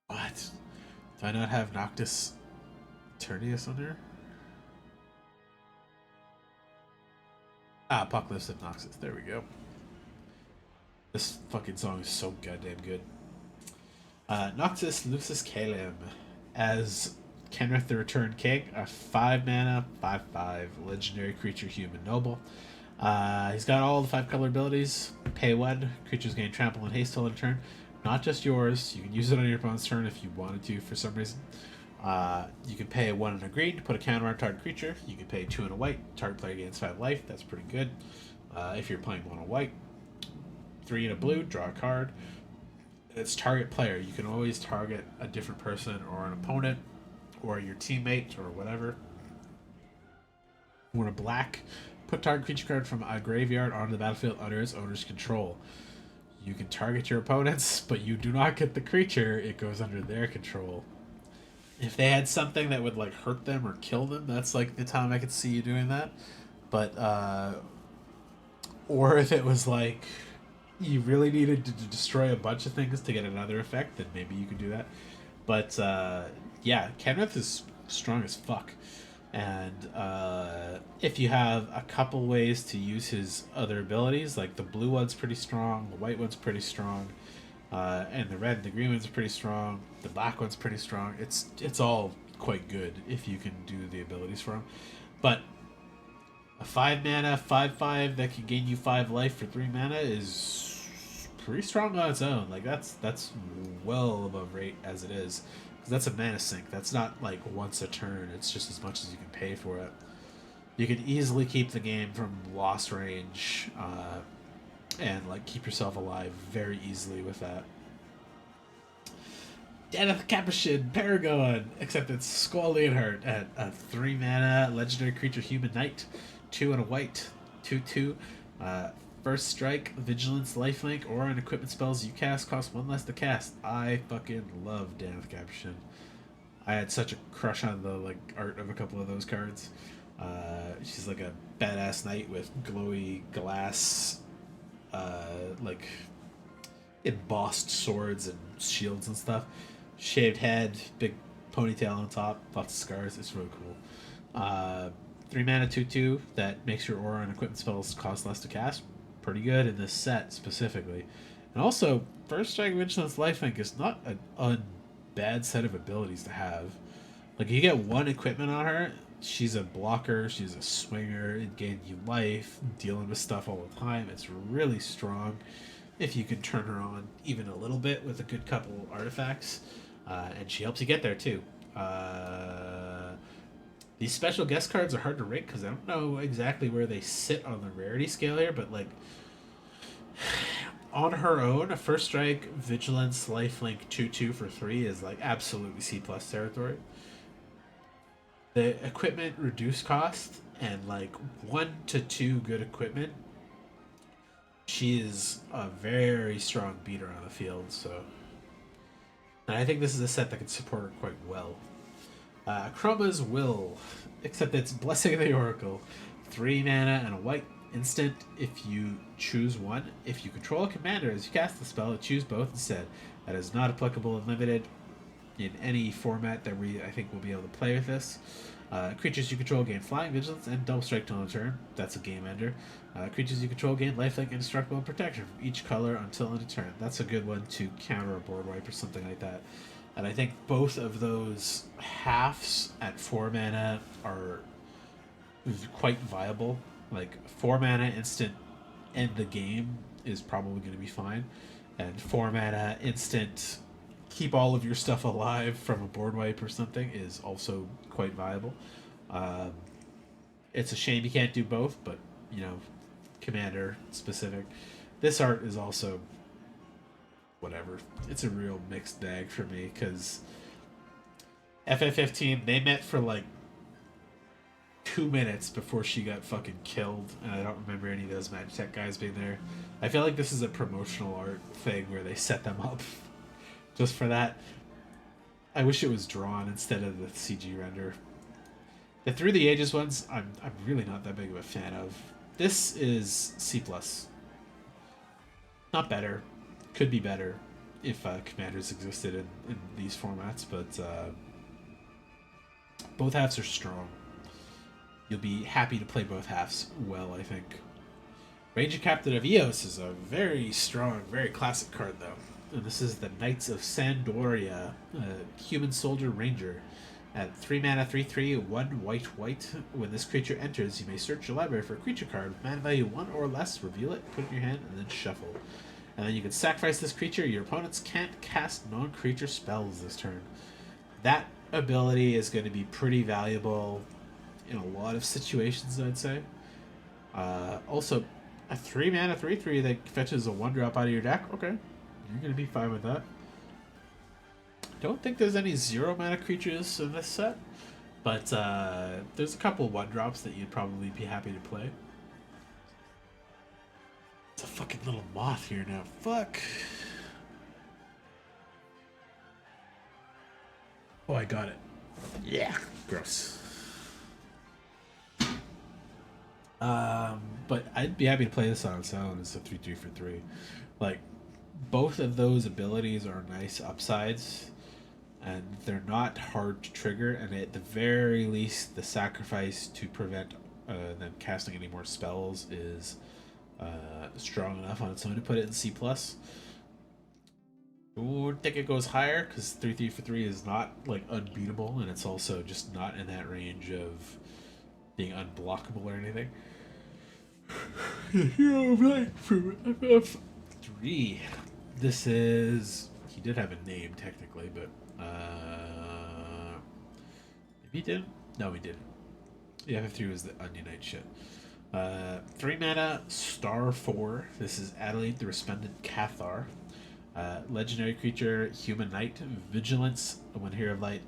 Speaker 1: What? Do I not have Noctis Eternius on there? Apocalypse of Noxus. There we go. This fucking song is so goddamn good. Noctis Lucis Caelum as Kenrith the Return King, a 5 mana, 5/5 legendary creature human noble. He's got all the 5 color abilities. Pay 1, creatures gain trample and haste till end of turn. Not just yours, you can use it on your opponent's turn if you wanted to for some reason. You can pay 1 and a green to put a counter on target creature. You can pay 2 and a white. Target player gains 5 life. That's pretty good. If you're playing 1 and white, 3 and a blue, draw a card. It's target player. You can always target a different person or an opponent or your teammate or whatever. 1 a black, put target creature card from a graveyard onto the battlefield under its owner's control. You can target your opponents, but you do not get the creature. It goes under their control. If they had something that would like hurt them or kill them, that's like the time I could see you doing that. But or if it was like you really needed to destroy a bunch of things to get another effect, then maybe you could do that. But yeah, Kenneth is strong as fuck. And if you have a couple ways to use his other abilities, like the blue one's pretty strong, the white one's pretty strong, and the red and the green one's pretty strong, the black one's pretty strong. It's all quite good if you can do the abilities for him. But a 5 mana 5/5 that can gain you 5 life for 3 mana is pretty strong on its own. Like that's well above rate as it is. Because that's a mana sink. That's not like once a turn. It's just as much as you can pay for it. You can easily keep the game from loss range, and like keep yourself alive very easily with that. Deneth Capuchin, Paragon, except it's Skull Leonhardt at a 3 mana legendary creature human knight, 2 and a white, 2/2. First strike, vigilance, lifelink, or an equipment spells you cast cost 1 less to cast. I fucking love Deneth Capuchin. I had such a crush on the like art of a couple of those cards. She's like a badass knight with glowy glass, like embossed swords and shields and stuff. Shaved head, big ponytail on top, lots of scars. It's really cool. 3 mana 2/2 that makes your aura and equipment spells cost less to cast. Pretty good in this set specifically. And also, First Strike Vigilance Lifelink is not an bad set of abilities to have. Like, you get 1 equipment on her, she's a blocker, she's a swinger, it gains you life, dealing with stuff all the time. It's really strong if you can turn her on even a little bit with a good couple artifacts. And she helps you get there too. These special guest cards are hard to rate because I don't know exactly where they sit on the rarity scale here, but like on her own, a First Strike Vigilance Lifelink 2/2 for 3 is like absolutely C+ territory. The equipment reduced cost and like 1 to 2 good equipment, she is a very strong beater on the field. So, and I think this is a set that can support her quite well. Chroma's Will, except it's Blessing of the Oracle, 3 mana and a white instant. If you choose one, if you control a commander as you cast the spell, choose both instead. That is not applicable in limited in any format that I think will be able to play with this. Creatures you control gain flying, vigilance, and double strike till end turn. That's a game ender. Creatures you control gain lifelink, indestructible, and protection from each color until end of turn. That's a good one to counter a board wipe or something like that. And I think both of those halves at 4 mana are quite viable. Like 4 mana instant end the game is probably going to be fine, and 4 mana instant keep all of your stuff alive from a board wipe or something is also quite viable. It's a shame you can't do both, but you know, commander specific. This art is also whatever. It's a real mixed bag for me because FF15, they met for like 2 minutes before she got fucking killed, and I don't remember any of those Magitech guys being there. I feel like this is a promotional art thing where they set them up just for that. I wish it was drawn instead of the CG render. The Through the Ages ones, I'm really not that big of a fan of. This is C+. Not better. Could be better if commanders existed in these formats, but both halves are strong. You'll be happy to play both halves well, I think. Ranger Captain of Eos is a very strong, very classic card, though. And this is the Knights of Sandoria, Human Soldier Ranger. At 3 mana, 3/3, 1 white. When this creature enters, you may search your library for a creature card with mana value 1 or less, reveal it, put it in your hand, and then shuffle. And then you can sacrifice this creature. Your opponents can't cast non-creature spells this turn. That ability is going to be pretty valuable in a lot of situations, I'd say. Also, a 3 mana 3/3 that fetches a 1 drop out of your deck. Okay, you're going to be fine with that. Don't think there's any 0 mana creatures in this set, but there's a couple 1 drops that you'd probably be happy to play. It's a fucking little moth here now. Fuck. Oh, I got it. Yeah. Gross. But I'd be happy to play this on its own as a 3/3 for 3. Like, both of those abilities are nice upsides, and they're not hard to trigger, and at the very least, the sacrifice to prevent them casting any more spells is strong enough on its own to put it in C+. I would think it goes higher, because 3/3 for 3 is not, like, unbeatable, and it's also just not in that range of being unblockable or anything. Hero of Light from FF3. This is. He did have a name, technically, but. Maybe he didn't? No, he didn't. The FF3 was the Onion Knight shit. 3 mana, star 4. This is Adelaide the Resplendent Cathar. Legendary creature, Human Knight, Vigilance. When Hero of Light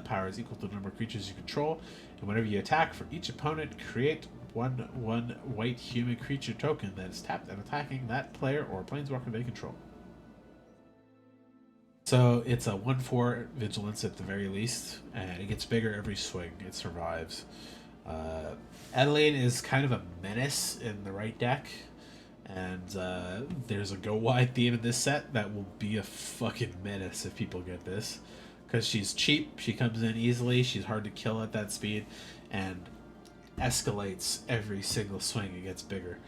Speaker 1: power is equal to the number of creatures you control, and whenever you attack for each opponent, create 1/1 white human creature token that is tapped and attacking that player or planeswalker they control. So it's a 1/4 Vigilance at the very least, and it gets bigger every swing. It survives. Adelaide is kind of a menace in the right deck, and there's a go wide theme in this set that will be a fucking menace if people get this. Because she's cheap, she comes in easily, she's hard to kill at that speed, and escalates every single swing. It gets bigger.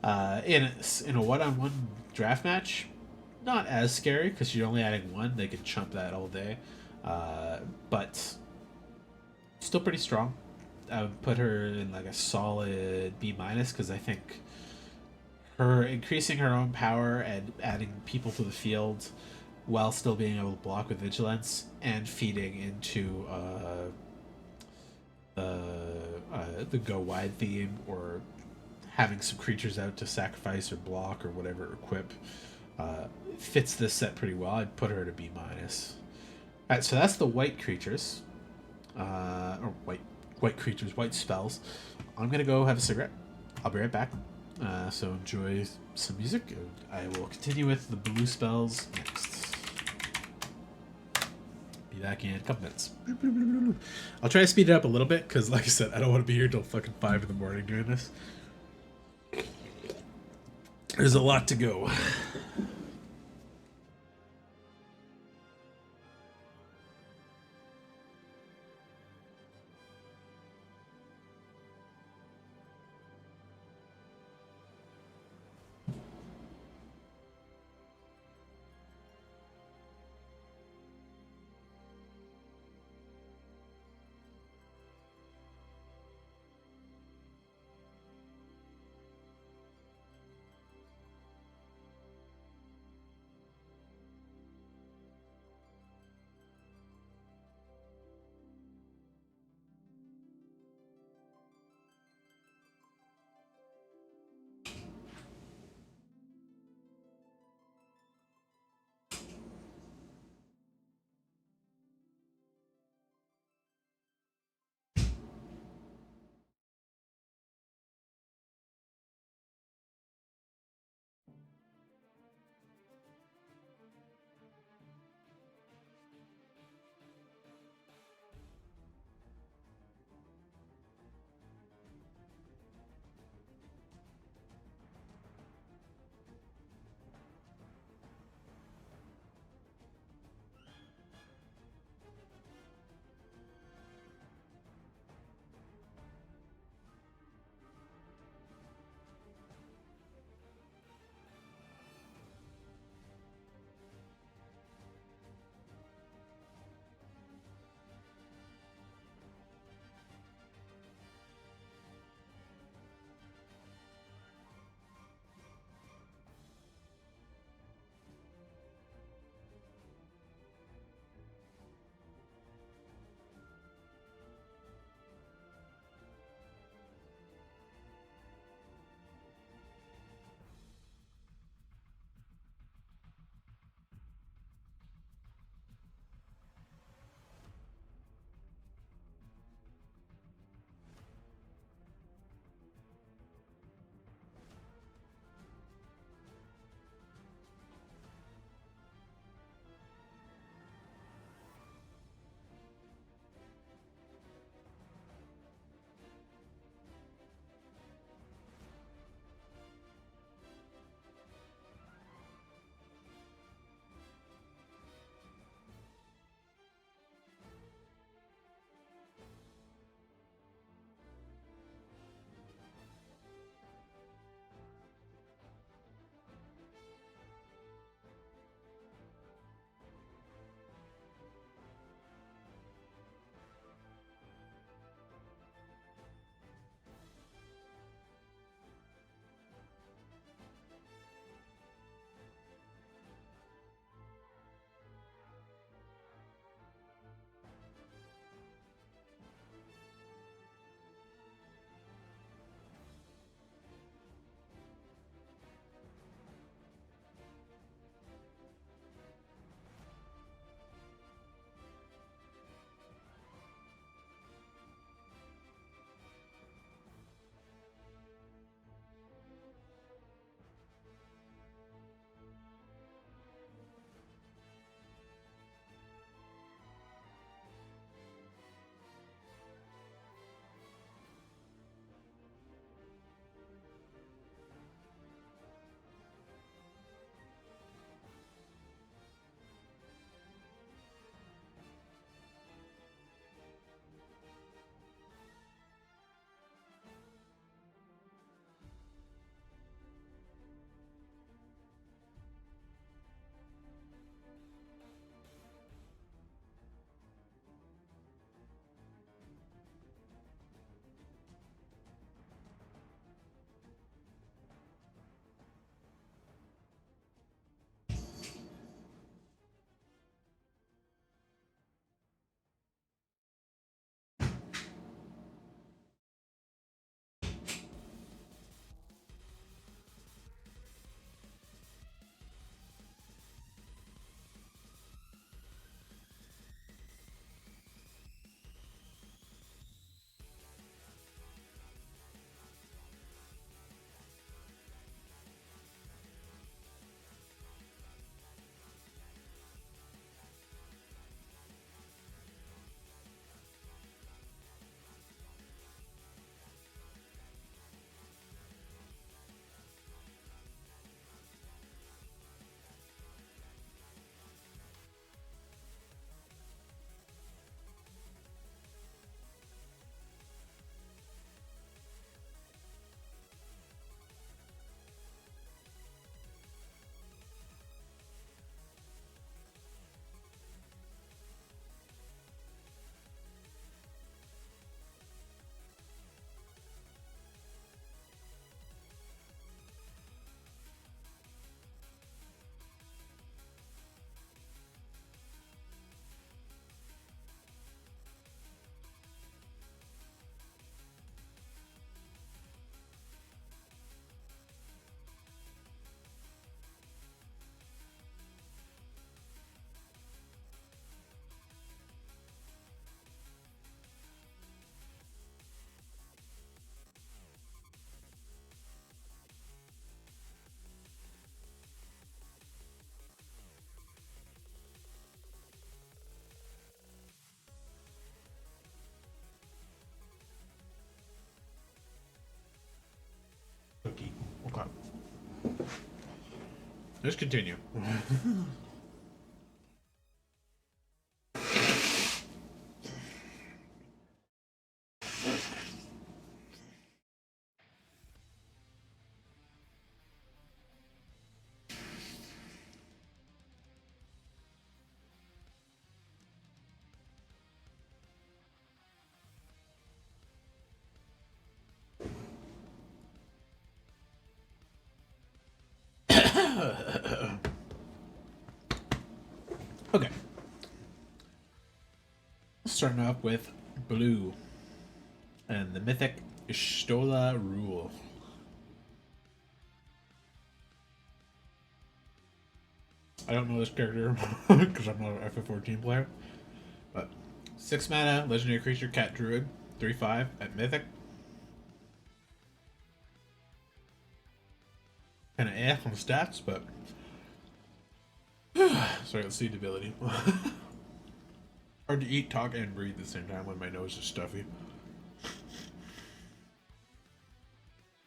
Speaker 1: In a one-on-one draft match, not as scary because you're only adding 1. They can chump that all day, but still pretty strong. I would put her in like a solid B minus because I think her increasing her own power and adding people to the field while still being able to block with vigilance and feeding into the go wide theme, or having some creatures out to sacrifice or block or whatever equip, fits this set pretty well. I'd put her at a B minus. Alright, so that's the white creatures, or white creatures, white spells. I'm gonna go have a cigarette. I'll be right back. So enjoy some music. I will continue with the blue spells next. Be back in a couple minutes. I'll try to speed it up a little bit because, like I said, I don't want to be here till fucking 5 in the morning doing this. There's a lot to go. let's continue. Okay. Starting off with blue and the mythic Ishtola rule. I don't know this character because I'm not an FF14 player. But 6 mana, legendary creature, cat druid, 3/5 at mythic. Kind of on stats, but sorry, let's see the ability. Hard to eat, talk, and breathe at the same time when my nose is stuffy.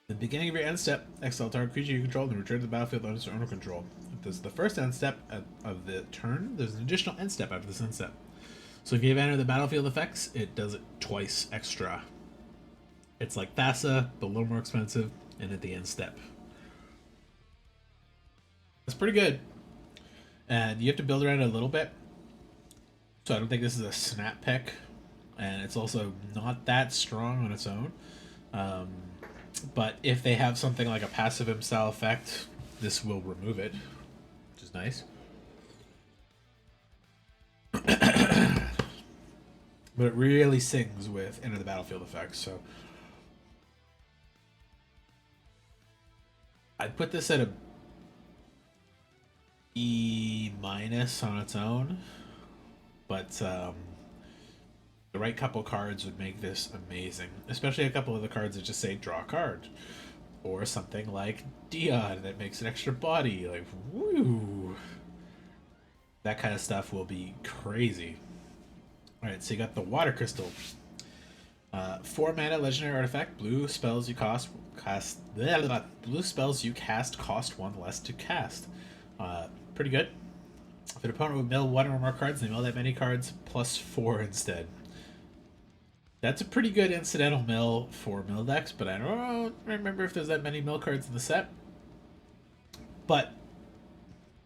Speaker 1: The beginning of your end step, exile target creature you control and return to the battlefield under its owner control. If this is the first end step of the turn, there's an additional end step after this end step. So if you have entered the battlefield effects, it does it twice extra. It's like Thassa, but a little more expensive, and at the end step. That's pretty good. And you have to build around it a little bit. So I don't think this is a snap pick. And it's also not that strong on its own. But if they have something like a passive imp style effect, this will remove it, which is nice. But it really sings with enter the battlefield effects, so I'd put this at a E- on its own, but the right couple cards would make this amazing, especially a couple of the cards that just say draw a card, or something like Dion that makes an extra body, like woo. That kind of stuff will be crazy. Alright, so you got the Water Crystal. 4 mana legendary artifact. Blue spells you cast cost 1 less to cast. Pretty good. If an opponent would mill 1 or more cards, they mill that many cards plus 4 instead. That's a pretty good incidental mill for mill decks, but I don't remember if there's that many mill cards in the set. But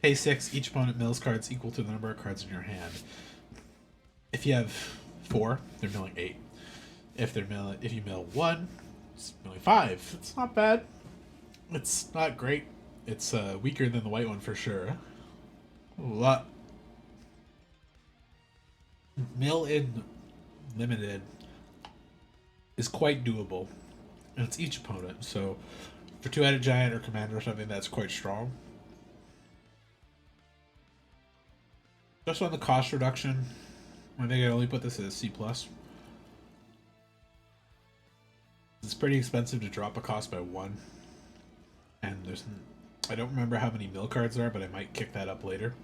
Speaker 1: pay 6, each opponent mills cards equal to the number of cards in your hand. If you have 4, they're milling 8. If you mill 1, it's milling 5. It's not bad. It's not great. It's weaker than the white one for sure. A lot. Mill in limited is quite doable, and it's each opponent. So for two-headed giant or commander or something, that's quite strong. Just on the cost reduction, I think I only put this as C+. It's pretty expensive to drop a cost by 1. And I don't remember how many mill cards there are, but I might kick that up later.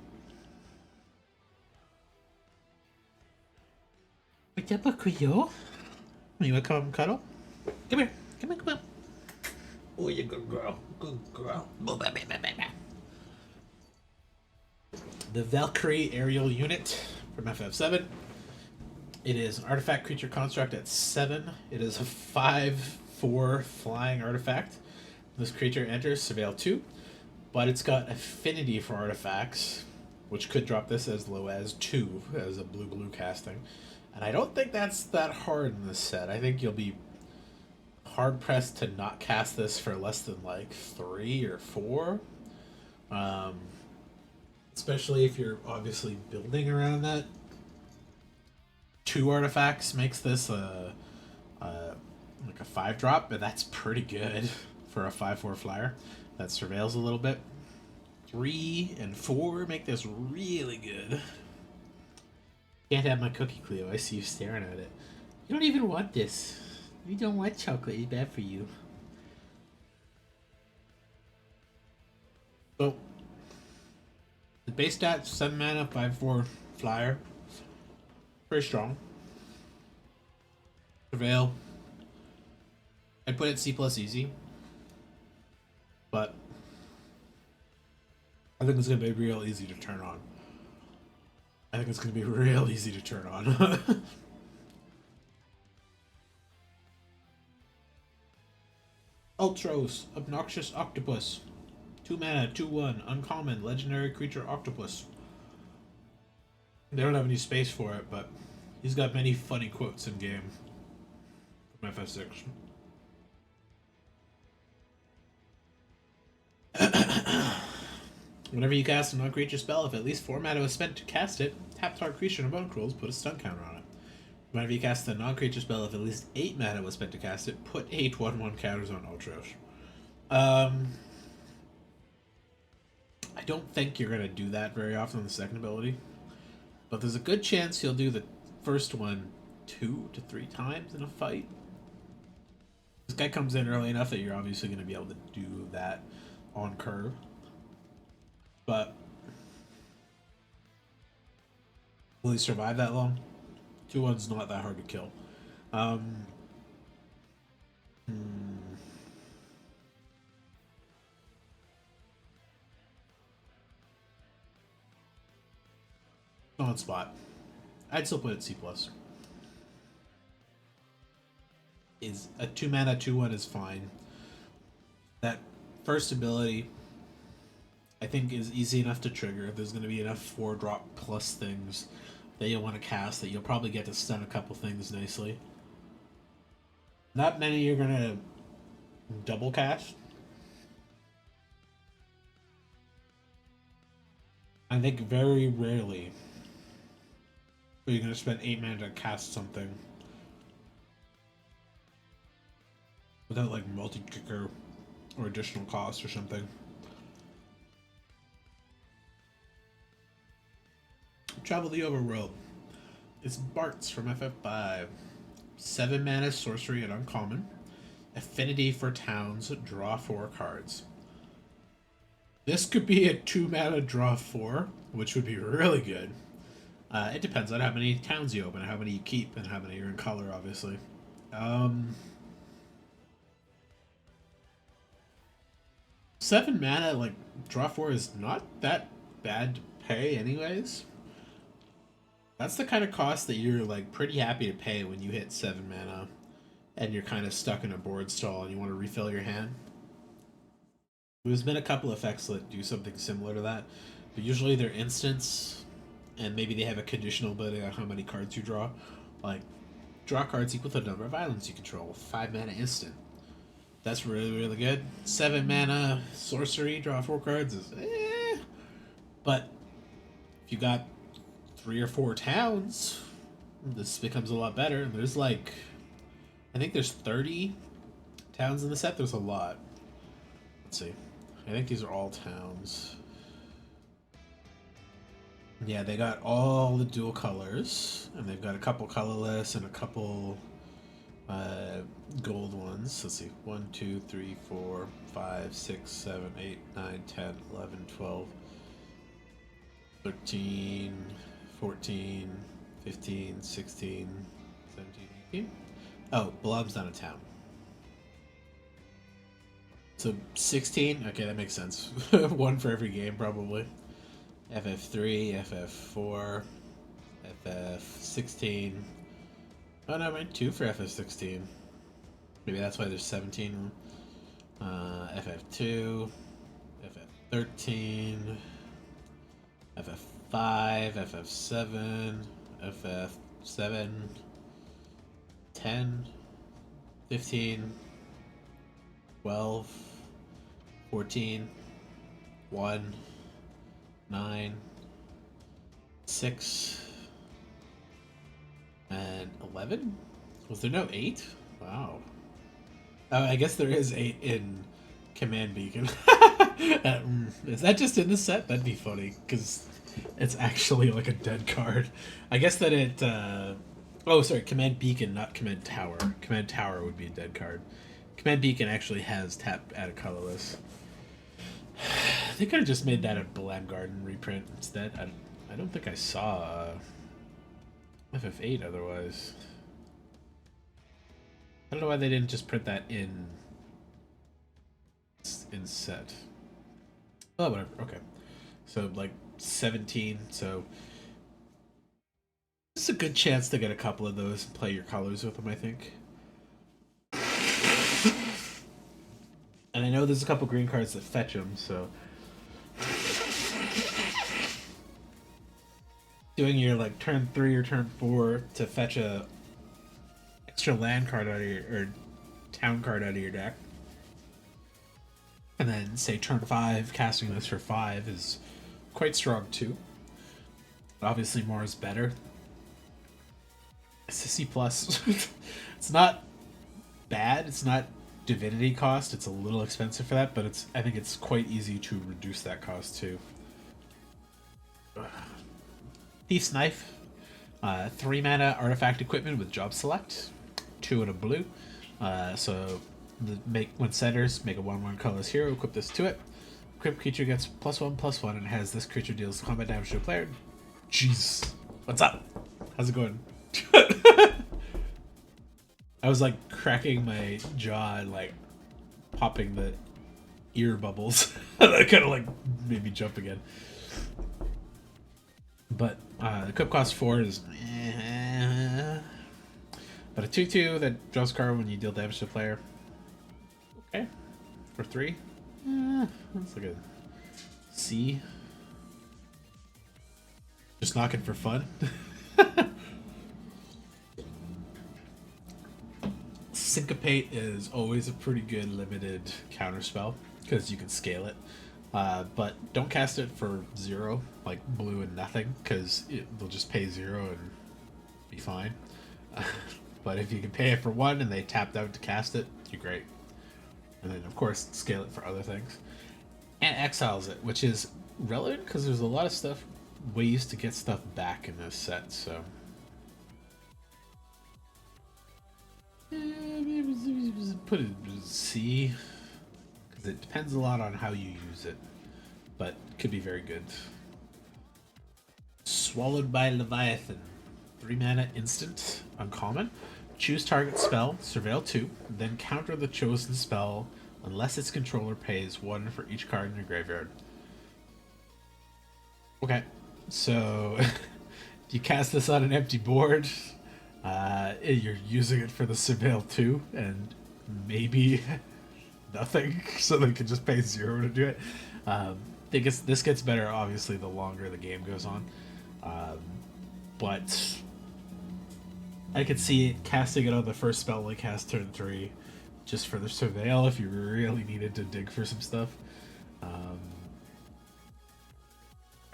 Speaker 1: What's up, Akuyo? You wanna come up and cuddle? Come here. Come on. Oh, you're a good girl. Good girl. The Valkyrie aerial unit from FF7. It is an artifact creature construct at 7. It is a 5/4 flying artifact. This creature enters Surveil 2, but it's got affinity for artifacts, which could drop this as low as 2 as a blue casting. And I don't think that's that hard in this set. I think you'll be hard pressed to not cast this for less than like 3 or 4. Especially if you're obviously building around that. 2 artifacts makes this like a 5-drop, but that's pretty good for a 5/4 flyer. That surveils a little bit. 3 and 4 make this really good. Can't have my cookie, Cleo. I see you staring at it. You don't even want this. You don't want chocolate. It's bad for you. So, the base stats, 7 mana, 5/4 flyer. Very strong. Surveil. I'd put it C+ easy. But I think it's gonna be real easy to turn on. I think it's gonna be real easy to turn on. Ultros, Obnoxious Octopus. 2 mana, 2/1, uncommon, legendary creature octopus. They don't have any space for it, but he's got many funny quotes in game from FF6. Whenever you cast a non-creature spell, if at least 4 mana was spent to cast it, tap target creature and bone rolls, put a stun counter on it. Whenever you cast a non-creature spell, if at least 8 mana was spent to cast it, put 8 1/1 counters on Ultros. I don't think you're going to do that very often on the second ability, but there's a good chance you'll do the first one 2 to 3 times in a fight. This guy comes in early enough that you're obviously going to be able to do that on curve. But will he survive that long? 2/1's not that hard to kill. On spot. I'd still put it C+. Is a 2 mana 2/1 is fine. That first ability, I think, is easy enough to trigger. There's going to be enough 4-drop plus things that you'll want to cast that you'll probably get to stun a couple things nicely. Not many you're going to double cast. I think very rarely are you going to spend 8 mana to cast something without like multi-kicker or additional cost or something. Travel the Overworld. It's Bart's from FF5. 7 mana sorcery and uncommon. Affinity for towns, draw 4 cards. This could be a 2 mana draw 4, which would be really good. It depends on how many towns you open, how many you keep, and how many are in color, obviously. 7 mana, like, draw 4 is not that bad to pay anyways. That's the kind of cost that you're, like, pretty happy to pay when you hit 7 mana and you're kind of stuck in a board stall and you want to refill your hand. There's been a couple effects that do something similar to that, but usually they're instants, and maybe they have a conditional ability on how many cards you draw. Like, draw cards equal to the number of islands you control. 5 mana instant. That's really, really good. 7 mana sorcery, draw 4 cards is But if you got 3 or 4 towns, this becomes a lot better. There's like, I think there's 30 towns in the set. There's a lot. Let's see. I think these are all towns. Yeah, they got all the dual colors, and they've got a couple colorless and a couple gold ones. Let's see. 1, 2, 3, 4, 5, 6, 7, 8, 9, 10, 11, 12, 13, 14, 15, 16, 17, 18. Oh, Blob's not a town. So 16? Okay, that makes sense. One for every game, probably. FF3, FF4, FF16. Oh no, I meant 2 for FF16. Maybe that's why there's 17. FF2, FF13, FF5, FF7, FF7, 10, 15, 12, 14, 1, 9, 6, and 11? Was there no 8? Wow. I guess there is 8 in Command Beacon. Is that just in the set? That'd be funny, because it's actually like a dead card. I guess that it... oh, sorry, Command Beacon, not Command Tower. Command Tower would be a dead card. Command Beacon actually has tap add a colorless. They could have just made that a Bland Garden reprint instead. I don't think I saw FF8 otherwise. I don't know why they didn't just print that in set. Oh, whatever. Okay. So like 17. So it's a good chance to get a couple of those and play your colors with them, I think. And I know there's a couple green cards that fetch them, so doing your like turn 3 or turn 4 to fetch a extra land card out of your or town card out of your deck, and then say turn 5 casting this for 5 is quite strong too. Obviously, more is better. It's a C plus. It's not bad. It's not divinity cost. It's a little expensive for that, but it's I think it's quite easy to reduce that cost too. Thief's Knife, 3 mana artifact equipment with job select, 2 and a blue. So when centers make a 1/1 colorless hero, equip this to it. Equipped creature gets +1/+1 and has this creature deals combat damage to a player. Jeez, what's up? How's it going? I was like cracking my jaw and like popping the ear bubbles. That kind of like made me jump again. But the equip cost 4 is but a 2/2 that draws a card when you deal damage to a player. Okay. For 3. That's like a C. Just knocking for fun. Syncopate is always a pretty good limited counterspell because you can scale it. But don't cast it for 0, like blue and nothing, because they'll just pay 0 and be fine. But if you can pay it for 1 and they tapped out to cast it, you're great. And then, of course, scale it for other things. And exiles it, which is relevant because there's a lot of stuff, ways to get stuff back in this set, so. Put it C, because it depends a lot on how you use it, but it could be very good. Swallowed by Leviathan, 3 mana instant, uncommon. Choose target spell, surveil 2, then counter the chosen spell unless its controller pays 1 for each card in your graveyard. Okay, so you cast this on an empty board. You're using it for the surveil 2 and maybe nothing, so they can just pay 0 to do it. This gets better, obviously, the longer the game goes on. But I could see casting it on the first spell like cast turn 3 just for the surveil if you really needed to dig for some stuff. I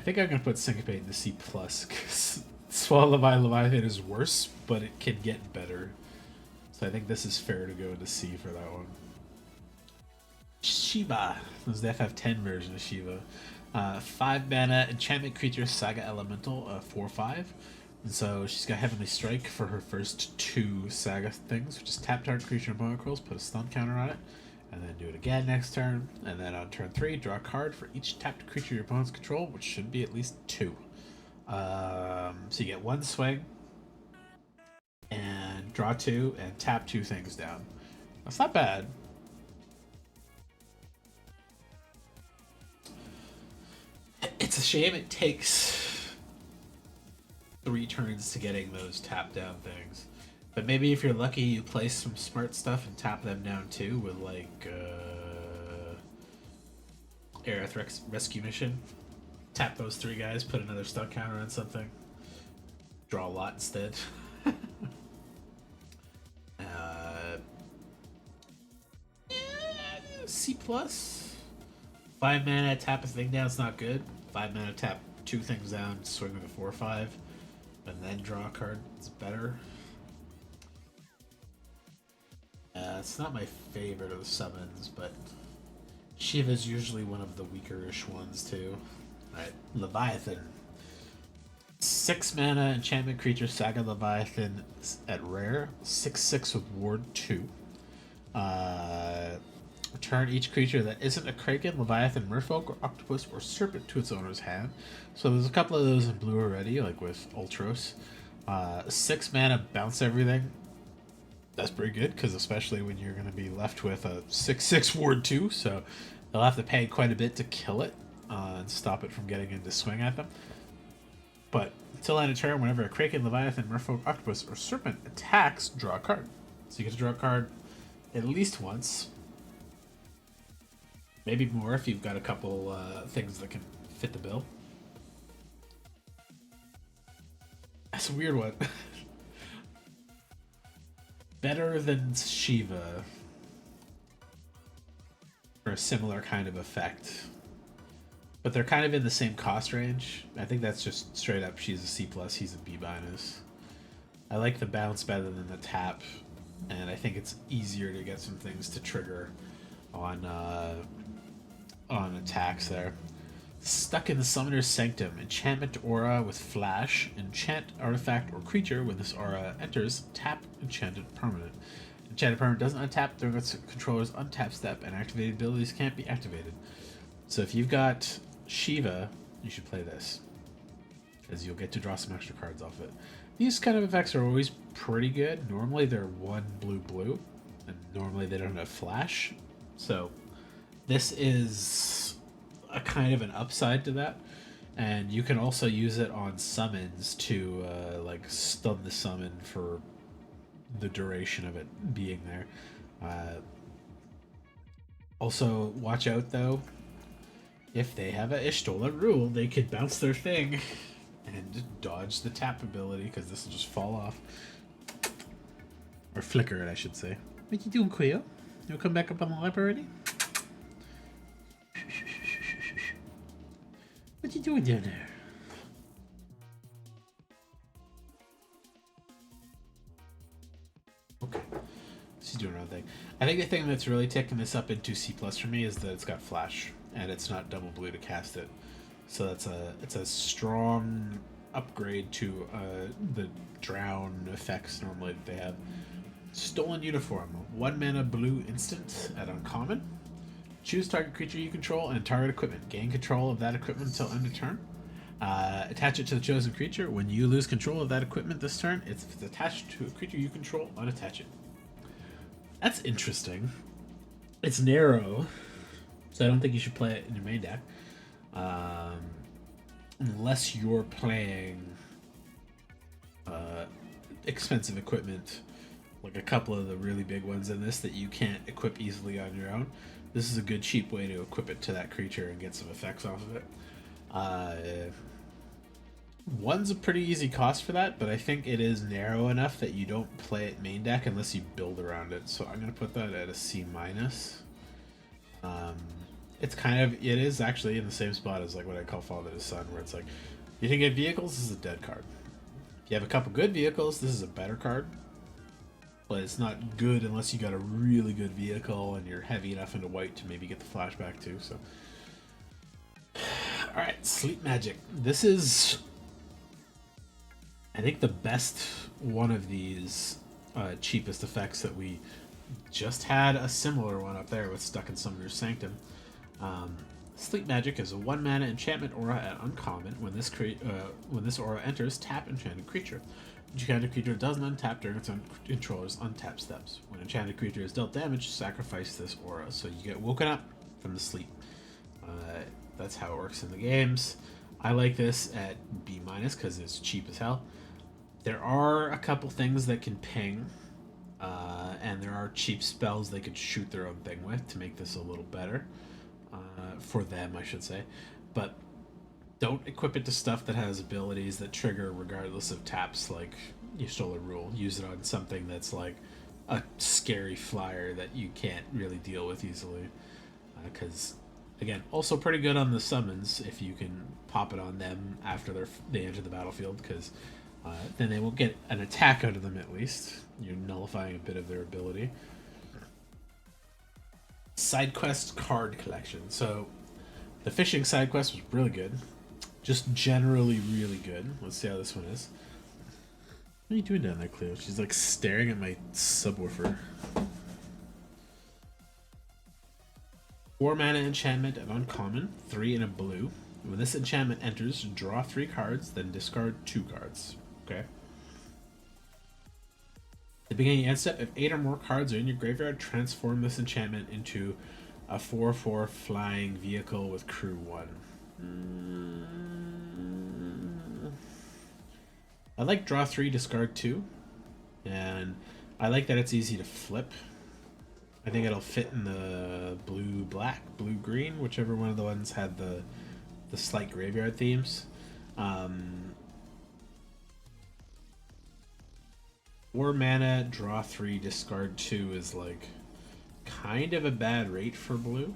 Speaker 1: think I'm going to put Syncopate in the C+, because Swallow by Leviathan is worse, but it can get better. So I think this is fair to go into C for that one. Shiva. This is the FF10 version of Shiva. 5 mana enchantment creature Saga Elemental, 4/5. And so she's got Heavenly Strike for her first 2 Saga things, which is tap target creature and opponent controls, put a stun counter on it, and then do it again next turn. And then on turn 3, draw a card for each tapped creature your opponents control, which should be at least 2. So you get 1 swing, and draw 2, and tap 2 things down. That's not bad. It's a shame it takes 3 turns to getting those tap down things. But maybe if you're lucky, you play some smart stuff and tap them down too with like Aerith Rescue Mission. Tap those 3 guys, put another stun counter on something. Draw a lot instead. C+. 5 mana, tap a thing down, it's not good. 5 mana, tap 2 things down, swing with a 4/5, and then draw a card. It's better. It's not my favorite of the summons, but Shiva's usually one of the weaker-ish ones too. Alright, Leviathan. 6 mana enchantment creature Saga Leviathan at rare. 6/6 with ward 2. Return each creature that isn't a Kraken, Leviathan, Merfolk, or Octopus, or Serpent to its owner's hand. So there's a couple of those in blue already, like with Ultros. 6 mana, bounce everything. That's pretty good, because especially when you're going to be left with a 6/6 ward 2, so they'll have to pay quite a bit to kill it. and stop it from getting into swing at them. But until end of turn, whenever a Kraken, Leviathan, Merfolk, Octopus, or Serpent attacks, draw a card. So you get to draw a card at least once. Maybe more if you've got a couple things that can fit the bill. That's a weird one. Better than Shiva. For a similar kind of effect. But they're kind of in the same cost range. I think that's just straight up she's a C+, he's a B-. I like the bounce better than the tap. And I think it's easier to get some things to trigger on attacks there. Stuck in the Summoner's Sanctum. Enchantment aura with flash. Enchant artifact or creature. When this aura enters, tap enchanted permanent. Enchanted permanent doesn't untap during its controller's untap step, and activated abilities can't be activated. So if you've got Shiva, you should play this, because you'll get to draw some extra cards off it. These kind of effects are always pretty good. Normally they're 1 blue, and normally they don't have flash. So this is a kind of an upside to that. And you can also use it on summons to like stun the summon for the duration of it being there. Also, watch out though. If they have a Ishtola rule, they could bounce their thing and dodge the tap ability, because this will just fall off. Or flicker it, I should say. What you doing, Quail? You'll come back up on the lap already? What you doing down there? Okay. She's doing her own thing. I think the thing that's really taking this up into C+ for me is that it's got flash, and it's not double blue to cast it. So it's a strong upgrade to the drown effects normally that they have. Stolen Uniform. 1 mana blue instant at uncommon. Choose target creature you control and target equipment. Gain control of that equipment until end of turn. Attach it to the chosen creature. When you lose control of that equipment this turn, if it's attached to a creature you control, unattach it. That's interesting. It's narrow, so I don't think you should play it in your main deck. Unless you're playing expensive equipment, like a couple of the really big ones in this that you can't equip easily on your own. This is a good cheap way to equip it to that creature and get some effects off of it. One's a pretty easy cost for that, but I think it is narrow enough that you don't play it main deck unless you build around it. So I'm going to put that at a C-. It is actually in the same spot as like what I call Father to Son, where it's like, you can get vehicles, this is a dead card. If you have a couple good vehicles, this is a better card. But it's not good unless you got a really good vehicle and you're heavy enough into white to maybe get the flashback too. So, all right, Sleep Magic. This is, I think, the best one of these cheapest effects that we just had a similar one up there with Stuck in Summoner's Sanctum. Sleep Magic is a 1 mana enchantment aura at uncommon. When this aura enters, tap enchanted creature. Enchanted creature doesn't untap during its controller's untap steps. When enchanted creature is dealt damage, sacrifice this aura. So you get woken up from the sleep. That's how it works in the games. I like this at B- because it's cheap as hell. There are a couple things that can ping, and there are cheap spells they could shoot their own thing with to make this a little better. For them, I should say. But don't equip it to stuff that has abilities that trigger regardless of taps, like you stole a rule. Use it on something that's like a scary flyer that you can't really deal with easily. Because, again, also pretty good on the summons if you can pop it on them after they enter the battlefield, because then they won't get an attack out of them at least. You're nullifying a bit of their ability. Side quest card collection. So the fishing side quest was really good. Just generally really good. Let's see how this one is. What are you doing down there, Cleo? She's like staring at my subwoofer. 4 mana enchantment of uncommon, 3 in a blue. When this enchantment enters, draw 3 cards, then discard 2 cards. Okay. At the beginning end step, if 8 or more cards are in your graveyard, transform this enchantment into a 4/4 flying vehicle with crew 1. I like draw 3, discard 2, and I like that it's easy to flip. I think it'll fit in the blue-black, blue-green, whichever one of the ones had the slight graveyard themes. 4 mana, draw 3, discard 2 is like kind of a bad rate for blue.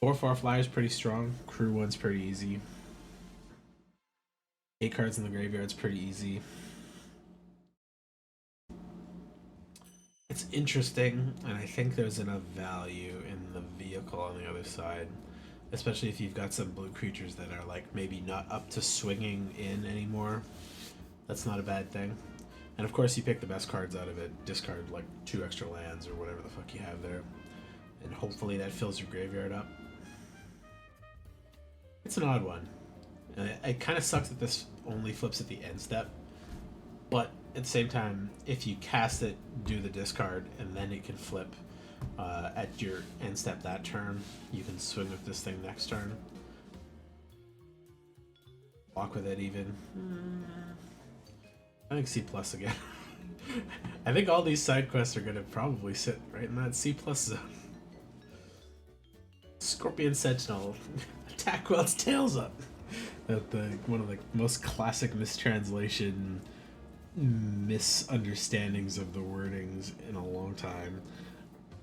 Speaker 1: 4/4 flyer is pretty strong. Crew 1's pretty easy. 8 cards in the graveyard's pretty easy. It's interesting, and I think there's enough value in the vehicle on the other side, especially if you've got some blue creatures that are like maybe not up to swinging in anymore. That's not a bad thing. And of course, you pick the best cards out of it. Discard like 2 extra lands or whatever the fuck you have there, and hopefully that fills your graveyard up. It's an odd one. It kind of sucks that this only flips at the end step, but at the same time, if you cast it, do the discard, and then it can flip at your end step that turn. You can swing with this thing next turn. Walk with it even. I think C plus again. I think all these side quests are going to probably sit right in that C plus zone. Scorpion Sentinel. Attack while its tail's up. One of the most classic mistranslation misunderstandings of the wordings in a long time.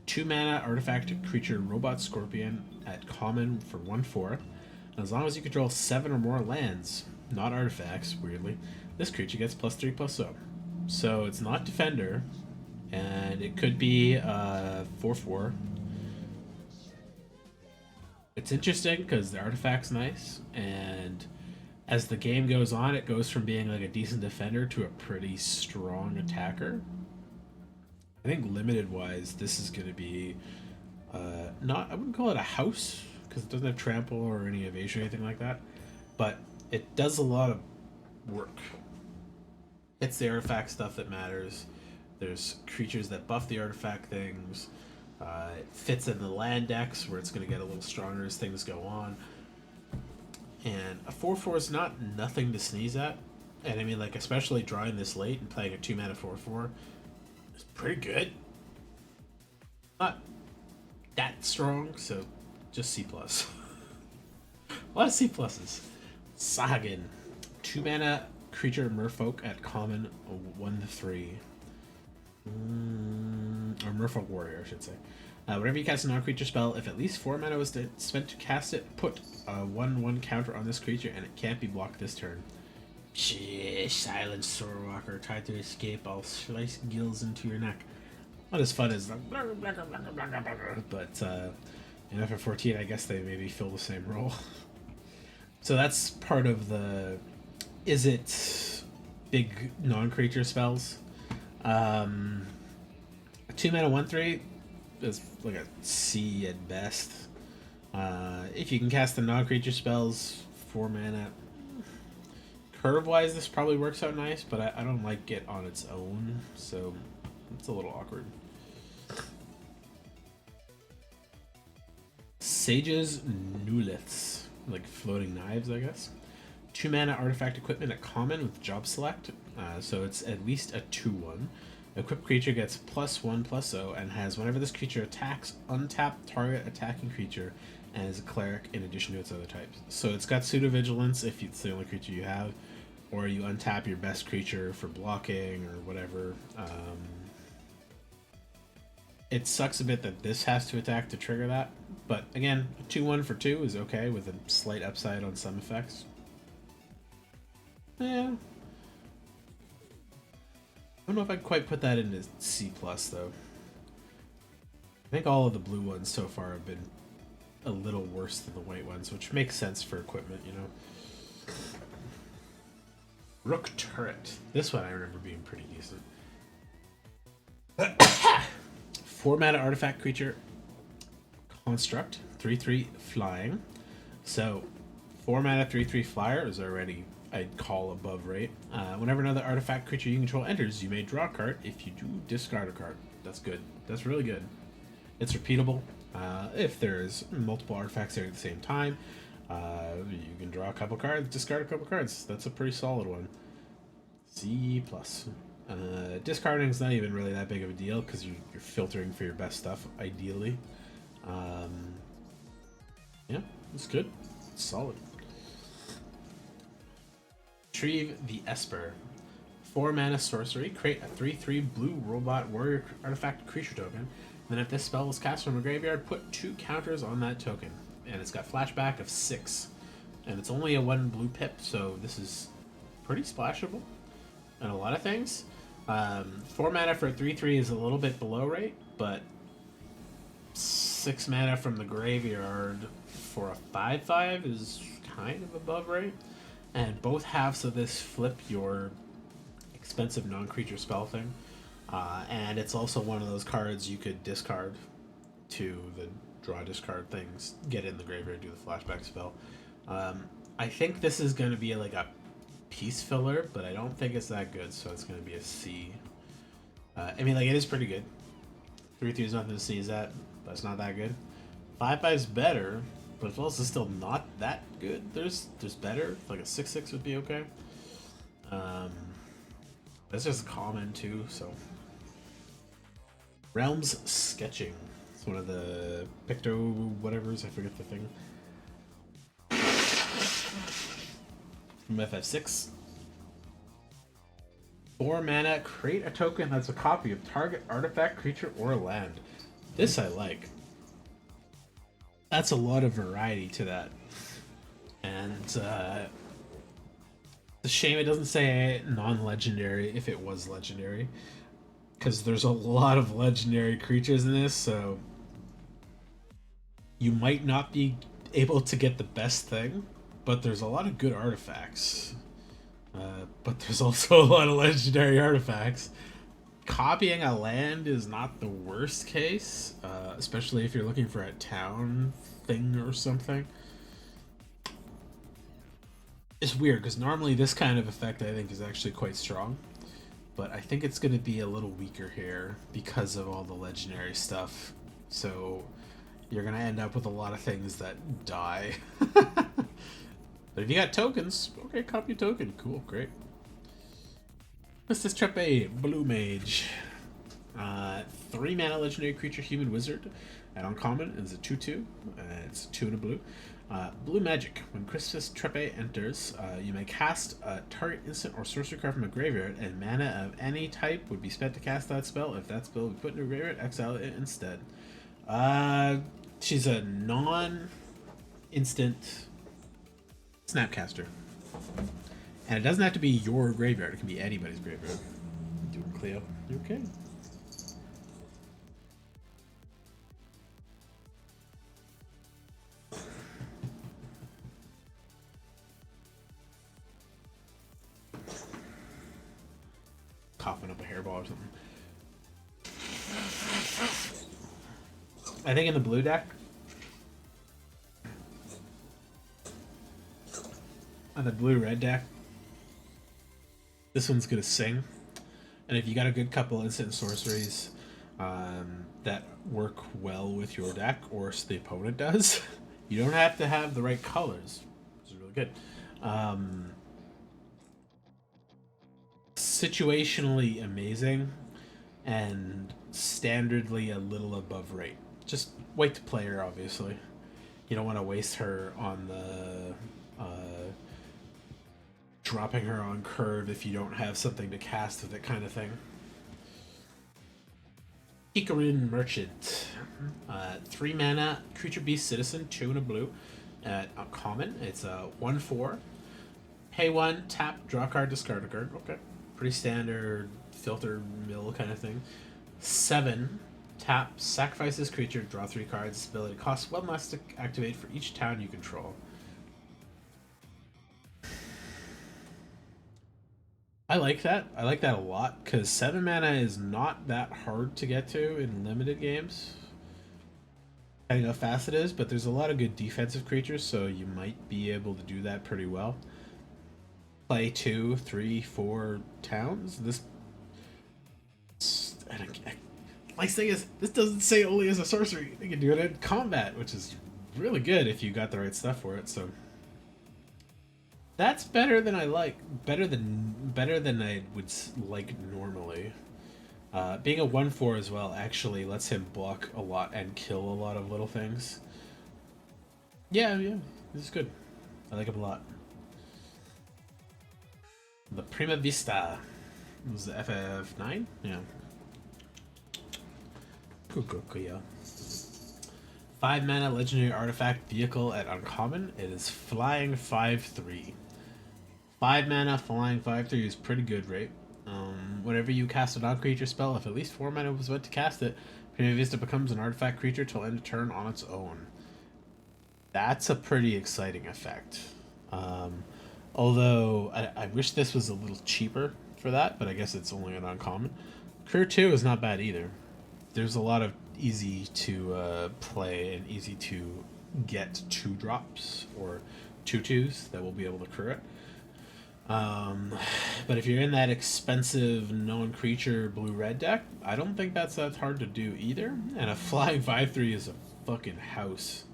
Speaker 1: 2 mana artifact creature robot scorpion at common for 1/4. As long as you control 7 or more lands, not artifacts, weirdly, this creature gets +3/+0. So it's not defender, and it could be 4/4. It's interesting because the artifact's nice, and as the game goes on, it goes from being like a decent defender to a pretty strong attacker. I think limited wise, this is going to be not, I wouldn't call it a house because it doesn't have trample or any evasion or anything like that, but it does a lot of work. It's the artifact stuff that matters. There's creatures that buff the artifact things. It fits in the land decks where it's going to get a little stronger as things go on. And a 4/4 is not nothing to sneeze at. And I mean, like, especially drawing this late and playing a 2 mana 4/4 is pretty good. Not that strong, so just C plus. A lot of C pluses. Sagan, 2 mana creature merfolk at common 1/3. Or merfolk warrior, I should say. Whenever you cast a non-creature spell, if at least 4 mana was spent to cast it, put a 1/1 counter on this creature, and it can't be blocked this turn. Silent Swordwalker, tried to escape, I'll slice gills into your neck. Not as fun as like, but for 14, I guess they maybe fill the same role. So that's part of the, is it big non-creature spells? A 2 mana 1/3 is like a C at best. If you can cast the non-creature spells, 4 mana. Curve wise, this probably works out nice, but I don't like it on its own, so it's a little awkward. Sage's Nuliths, like floating knives, I guess. 2 mana artifact equipment at common with job select, so it's at least a 2/1. Equipped creature gets +1/+0 and has, whenever this creature attacks, untap target attacking creature and is a cleric in addition to its other types. So it's got pseudo-vigilance if it's the only creature you have, or you untap your best creature for blocking or whatever. It sucks a bit that this has to attack to trigger that, but again, a 2/1 for 2 is okay with a slight upside on some effects. Yeah. I don't know if I'd quite put that into C plus though. I think all of the blue ones so far have been a little worse than the white ones, which makes sense for equipment, you know. Rook Turret. This one I remember being pretty decent. 4 mana artifact creature construct, 3/3 flying. So 4 mana 3/3 flyer is already, I'd call above rate. Whenever another artifact creature you control enters, you may draw a card. If you do, discard a card. That's good. That's really good. It's repeatable. If there's multiple artifacts there at the same time, you can draw a couple cards, discard a couple cards. That's a pretty solid one. C plus. Discarding is not even really that big of a deal because you're filtering for your best stuff, ideally. Yeah, it's good. It's solid. Retrieve the Esper. 4 mana sorcery. Create a 3/3 blue robot warrior artifact creature token. Then, if this spell is cast from a graveyard, put 2 counters on that token. And it's got flashback of 6. And it's only a 1 blue pip, so this is pretty splashable. And a lot of things. 4 mana for a 3/3 is a little bit below rate, but 6 mana from the graveyard for a 5/5 is kind of above rate. And both halves of this flip your expensive non-creature spell thing. And it's also one of those cards you could discard to the draw discard things, get in the graveyard, do the flashback spell. I think this is going to be like a piece filler, but I don't think it's that good, so it's going to be a C. I mean, like, it is pretty good. 3/3 is nothing to sneeze at, but it's not that good. 5/5 is better, but it's also still not that good. There's better. Like a 6/6 would be okay. That's just common too, so. Realms Sketching. It's one of the Picto whatevers, I forget the thing. From FF6. 4 mana, create a token that's a copy of target artifact, creature, or land. This I like. That's a lot of variety to that. And it's a shame it doesn't say non-legendary if it was legendary. Because there's a lot of legendary creatures in this, so you might not be able to get the best thing, but there's a lot of good artifacts. But there's also a lot of legendary artifacts. Copying a land is not the worst case, especially if you're looking for a town thing or something. It's weird, because normally this kind of effect I think is actually quite strong. But I think it's going to be a little weaker here because of all the legendary stuff. So you're going to end up with a lot of things that die. But if you got tokens, okay, copy a token. Cool, great. This is Trepe, Blue Mage. 3 mana legendary creature, human wizard. At uncommon, it's a 2/2. It's 2 and a blue. Blue magic. When Christus Trepe enters, you may cast a target instant or sorcery card from a graveyard, and mana of any type would be spent to cast that spell. If that spell would be put into a graveyard, exile it instead. She's a non-instant Snapcaster. And it doesn't have to be your graveyard, it can be anybody's graveyard. Doing Cleo. Okay. Coughing up a hairball or something. I think in the blue deck, on the blue-red deck, this one's gonna sing. And if you got a good couple instant sorceries that work well with your deck, or the opponent does, you don't have to have the right colors, which is really good. Situationally amazing, and standardly a little above rate. Just wait to play her, obviously. You don't want to waste her on the dropping her on curve if you don't have something to cast with it, kind of thing. Ikarin Merchant. 3 mana, creature beast citizen, 2 and a blue. At common, it's a 1/4. Pay 1, tap, draw a card, discard a card. Okay. Pretty standard filter mill kind of thing. 7, tap, sacrifice this creature, draw 3 cards. This ability costs 1 less to activate for each town you control. I like that. I like that a lot, because 7 mana is not that hard to get to in limited games. I know how fast it is, but there's a lot of good defensive creatures, so you might be able to do that pretty well. Play 2, 3, 4 towns. This Nice thing is, this doesn't say only as a sorcery. You can do it in combat, which is really good if you got the right stuff for it. So that's better than I like. Better than I would like normally. Being a 1/4 as well actually lets him block a lot and kill a lot of little things. Yeah, yeah, this is good. I like him a lot. The Prima Vista. It was the FF9? Yeah. Cool, yeah. 5 mana legendary artifact vehicle at uncommon. It is flying 5/3. 5 mana flying 5/3 is pretty good, right? Whenever you cast a non-creature spell, if at least 4 mana was spent to cast it, Prima Vista becomes an artifact creature till end of turn on its own. That's a pretty exciting effect. Although I wish this was a little cheaper for that, but I guess it's only an uncommon. Career 2 is not bad either. There's a lot of easy to play and easy to get 2-drops or 2/2s that will be able to crew it. But if you're in that expensive non-creature blue-red deck, I don't think that's that hard to do either. And a flying 5/3 is a fucking house.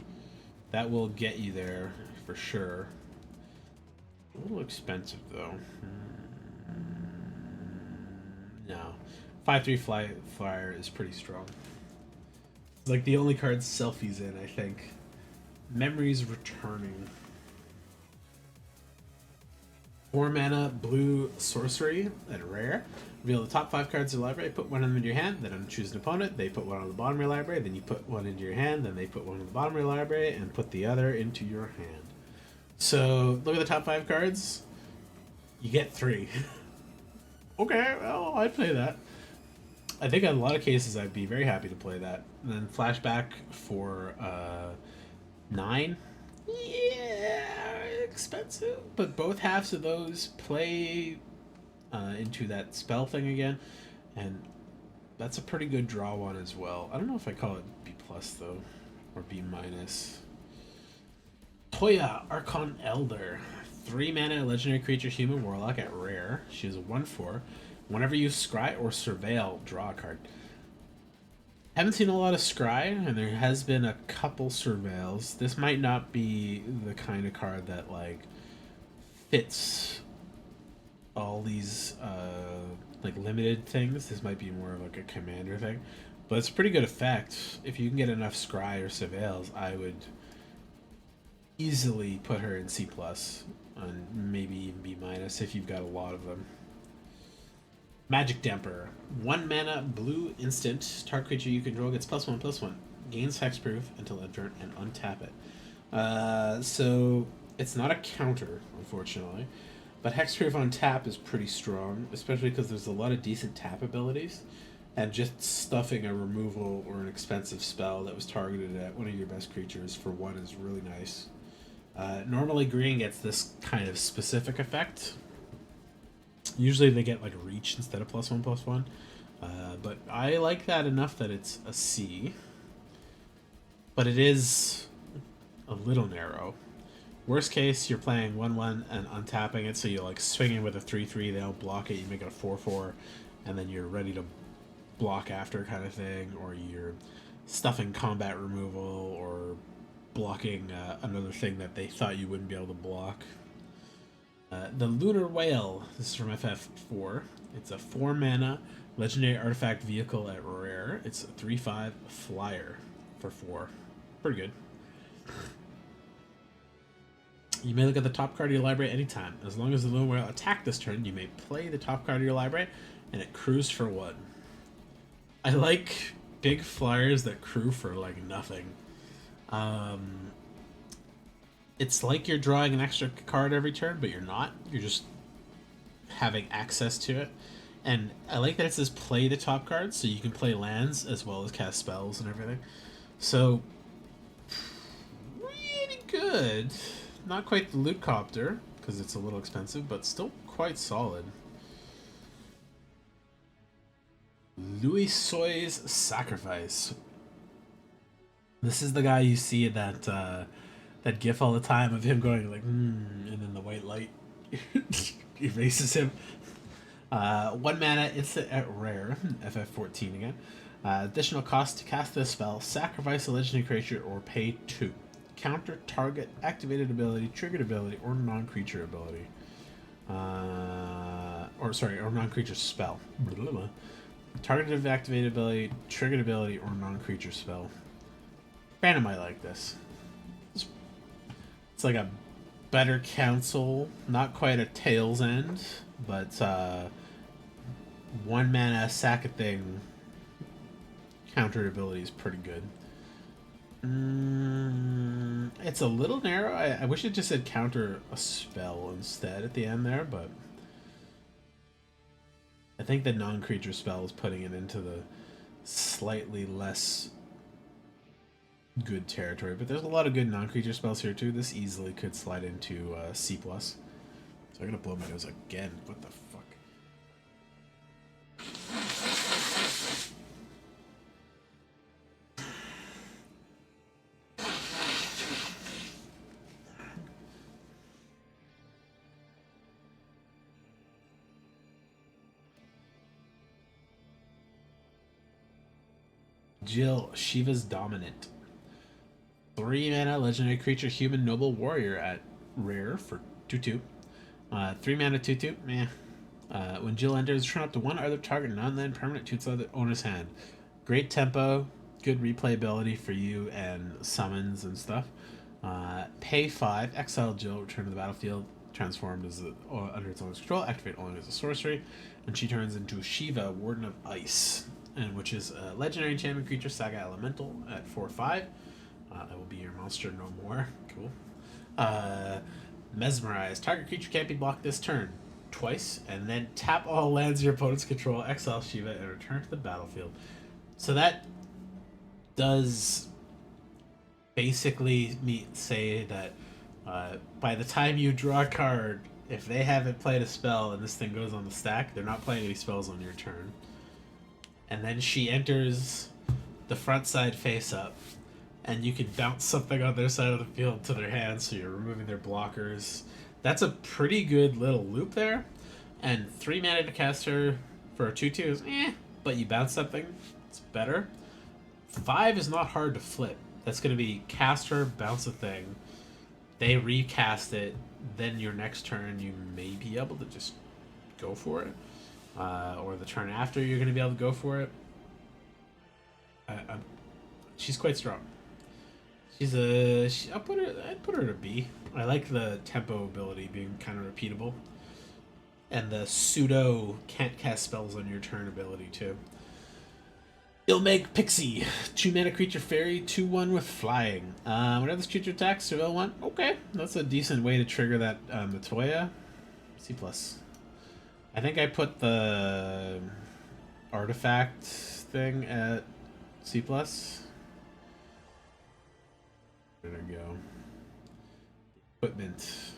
Speaker 1: That will get you there for sure. A little expensive though. No. 5/3 flyer is pretty strong. It's like the only card selfies in, I think. Memories Returning. 4 mana blue sorcery at rare. Reveal the top 5 cards of the library, put one of them into your hand, then choose an opponent, they put one on the bottom of your library, then you put one into your hand, then they put one on the bottom of your library, and put the other into your hand. So, look at the top 5 cards. You get 3. Okay, well, I'd play that. I think in a lot of cases I'd be very happy to play that. And then flashback for 9. Yeah, expensive. But both halves of those play into that spell thing again. And that's a pretty good draw one as well. I don't know if I call it B plus though. Or B minus. Toya, Archon Elder. 3 mana legendary creature human warlock at rare. She is a 1/4. Whenever you scry or surveil, draw a card. Haven't seen a lot of scry, and there has been a couple surveils. This might not be the kind of card that like fits all these like limited things. This might be more of like a commander thing, but it's a pretty good effect. If you can get enough scry or surveils, I would easily put her in C plus, and maybe even B minus if you've got a lot of them. Magic Damper. 1 mana blue instant. Target creature you control gets +1/+1. Gains hexproof until end turn and untap it. So it's not a counter, unfortunately. But hexproof on tap is pretty strong, especially because there's a lot of decent tap abilities. And just stuffing a removal or an expensive spell that was targeted at one of your best creatures for 1 is really nice. Normally green gets this kind of specific effect. Usually they get like reach instead of +1/+1. But I like that enough that it's a C. But it is a little narrow. Worst case, you're playing 1/1 and untapping it, so you're like swinging with a 3/3, they don't block it, you make it a 4/4, and then you're ready to block after kind of thing, or you're stuffing combat removal, or blocking another thing that they thought you wouldn't be able to block. The Lunar Whale. This is from FF4. It's a 4 mana legendary artifact vehicle at rare. It's a 3/5 flyer for 4. Pretty good. You may look at the top card of your library anytime. As long as the Lunar Whale attacked this turn, you may play the top card of your library, and it crews for 1. I like big flyers that crew for like nothing. It's like you're drawing an extra card every turn, but you're not. You're just having access to it. And I like that it says play the top cards, so you can play lands as well as cast spells and everything. So, pretty good. Not quite the Loot Copter, because it's a little expensive, but still quite solid. Louis Soy's Sacrifice. This is the guy you see in that gif all the time of him going like, and then the white light erases him. 1 mana instant at rare, FF14 again. Additional cost to cast this spell: sacrifice a legendary creature or pay 2. Counter target activated ability, triggered ability, or non-creature ability. Or non-creature spell. Targeted activated ability, triggered ability, or non-creature spell. Brandon might like this. It's like a better council, not quite a Tails End, but 1 mana sack a thing. Countered ability is pretty good. It's a little narrow. I wish it just said counter a spell instead at the end there, but I think the non-creature spell is putting it into the slightly less good territory. But there's a lot of good non-creature spells here too. This easily could slide into C+. So I'm gonna blow my nose again. What the fuck? Jill, Shiva's Dominant. 3 mana legendary creature, human noble warrior at rare for 2/2. 3 mana 2/2. Meh. When Jill enters, turn up to 1 other target non-land permanent to its other owner's hand. Great tempo, good replayability for you and summons and stuff. Pay 5, exile Jill, return to the battlefield, transformed as under its owner's control, activate only as a sorcery, and she turns into Shiva, Warden of Ice, and which is a legendary enchantment creature, Saga Elemental at 4/5. That will be your monster no more. Cool. Mesmerize. Target creature can't be blocked this turn. Twice. And then tap all lands your opponent's control, exile Shiva, and return to the battlefield. So that does basically say that by the time you draw a card, if they haven't played a spell and this thing goes on the stack, they're not playing any spells on your turn. And then she enters the front side face up, and you can bounce something on their side of the field to their hand, so you're removing their blockers. That's a pretty good little loop there. And 3 mana to cast her for a 2/2 is but you bounce something, it's better. 5 is not hard to flip. That's going to be cast her, bounce a thing, they recast it, then your next turn you may be able to just go for it. Or the turn after you're going to be able to go for it. She's quite strong. I'd put her at a B. I like the tempo ability being kind of repeatable, and the pseudo can't cast spells on your turn ability too. You'll make Pixie, 2 mana creature fairy, 2/1 with flying. Whenever this creature attacks, surveil 1. Okay, that's a decent way to trigger that Matoya. C+. I think I put the artifact thing at C+. There we go. Equipment.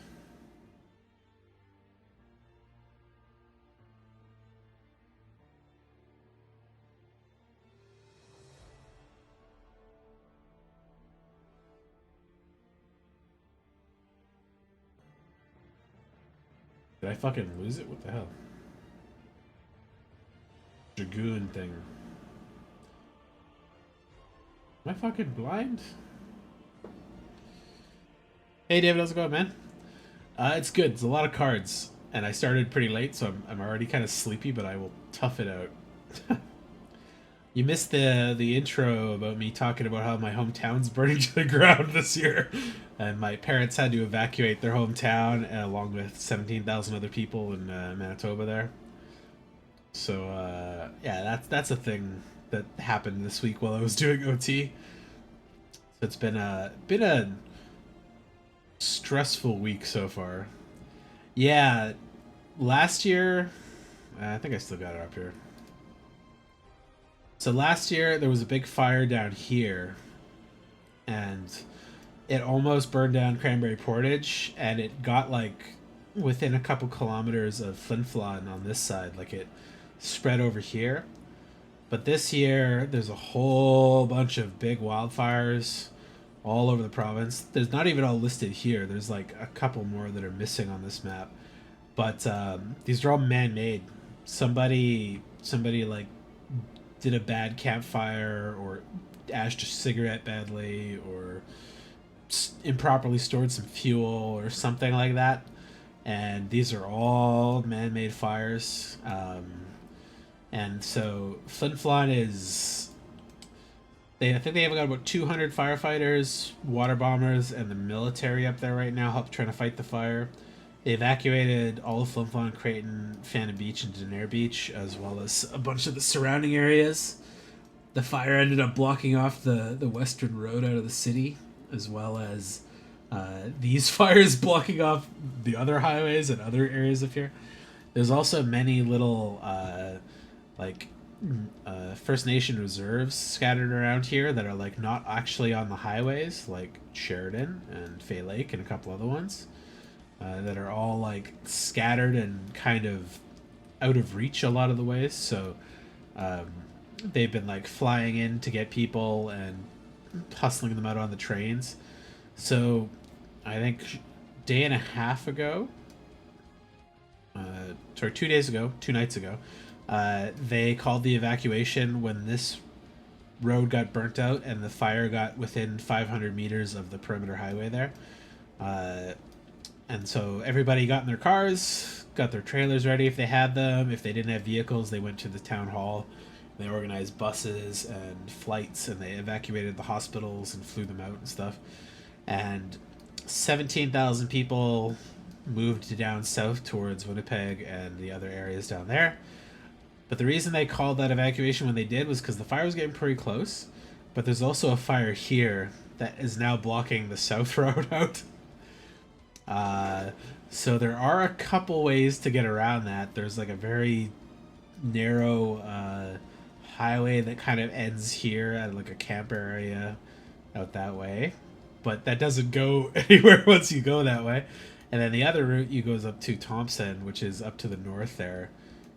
Speaker 1: Did I fucking lose it? What the hell? Dragoon thing. Am I fucking blind? Hey David, how's it going, man? It's good. It's a lot of cards, and I started pretty late, so I'm already kind of sleepy, but I will tough it out. You missed the intro about me talking about how my hometown's burning to the ground this year, and my parents had to evacuate their hometown along with 17,000 other people in Manitoba there. So yeah, that's a thing that happened this week while I was doing OT. So it's been a stressful week so far. Yeah, last year, I think I still got it up here. So last year there was a big fire down here, and it almost burned down Cranberry Portage, and it got like within a couple kilometers of Flin Flon on this side, like it spread over here. But this year there's a whole bunch of big wildfires all over the province. There's not even all listed here. There's like a couple more that are missing on this map, but these are all man-made. Somebody like did a bad campfire or ashed a cigarette badly or improperly stored some fuel or something like that. And these are all man-made fires. And so Flin Flon is I think they have got about 200 firefighters, water bombers, and the military up there right now, help trying to fight the fire. They evacuated all of Flin Flon, Creighton, Phantom Beach, and Denair Beach, as well as a bunch of the surrounding areas. The fire ended up blocking off the western road out of the city, as well as these fires blocking off the other highways and other areas of here. There's also many little like First Nation reserves scattered around here that are like not actually on the highways, like Sheridan and Fay Lake and a couple other ones that are all like scattered and kind of out of reach a lot of the ways. So they've been like flying in to get people and hustling them out on the trains. So I think day and a half ago, sorry, 2 days ago, 2 nights ago, they called the evacuation when this road got burnt out and the fire got within 500 meters of the perimeter highway there. And so everybody got in their cars, got their trailers ready if they had them. If they didn't have vehicles, they went to the town hall. They organized buses and flights, and they evacuated the hospitals and flew them out and stuff. And 17,000 people moved down south towards Winnipeg and the other areas down there. But the reason they called that evacuation when they did was because the fire was getting pretty close. But there's also a fire here that is now blocking the south road out. So there are a couple ways to get around that. There's like a very narrow highway that kind of ends here at like a camper area out that way. But that doesn't go anywhere once you go that way. And then the other route you goes up to Thompson, which is up to the north there.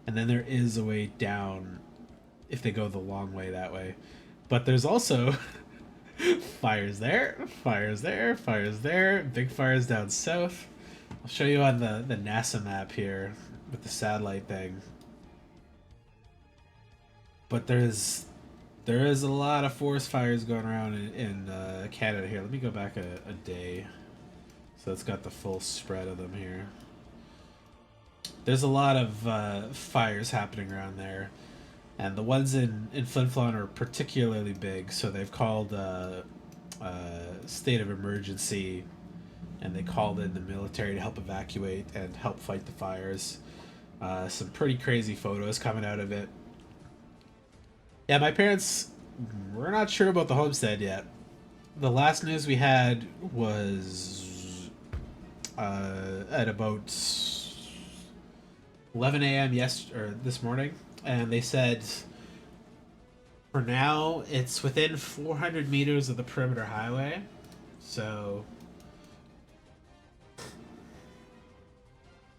Speaker 1: And then there is a way down if they go the long way that way. But there's also fires there, fires there, fires there, big fires down south. I'll show you on the NASA map here with the satellite thing. But there is a lot of forest fires going around in Canada here. Let me go back a day. So it's got the full spread of them here. There's a lot of fires happening around there. And the ones in Flin Flon are particularly big, so they've called state of emergency, and they called in the military to help evacuate and help fight the fires. Some pretty crazy photos coming out of it. Yeah, my parents, we're not sure about the homestead yet. The last news we had was at about 11 a.m. this morning, and they said for now it's within 400 meters of the perimeter highway. So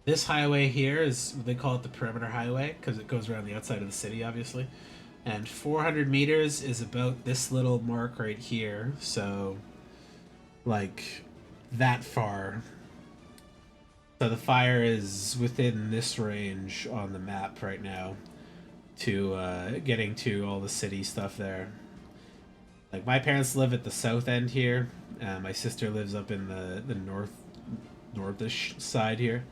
Speaker 1: this highway here is, they call it the perimeter highway because it goes around the outside of the city, obviously. And 400 meters is about this little mark right here. So like that far. So the fire is within this range on the map right now to getting to all the city stuff there. Like my parents live at the south end here. My sister lives up in the northish side here.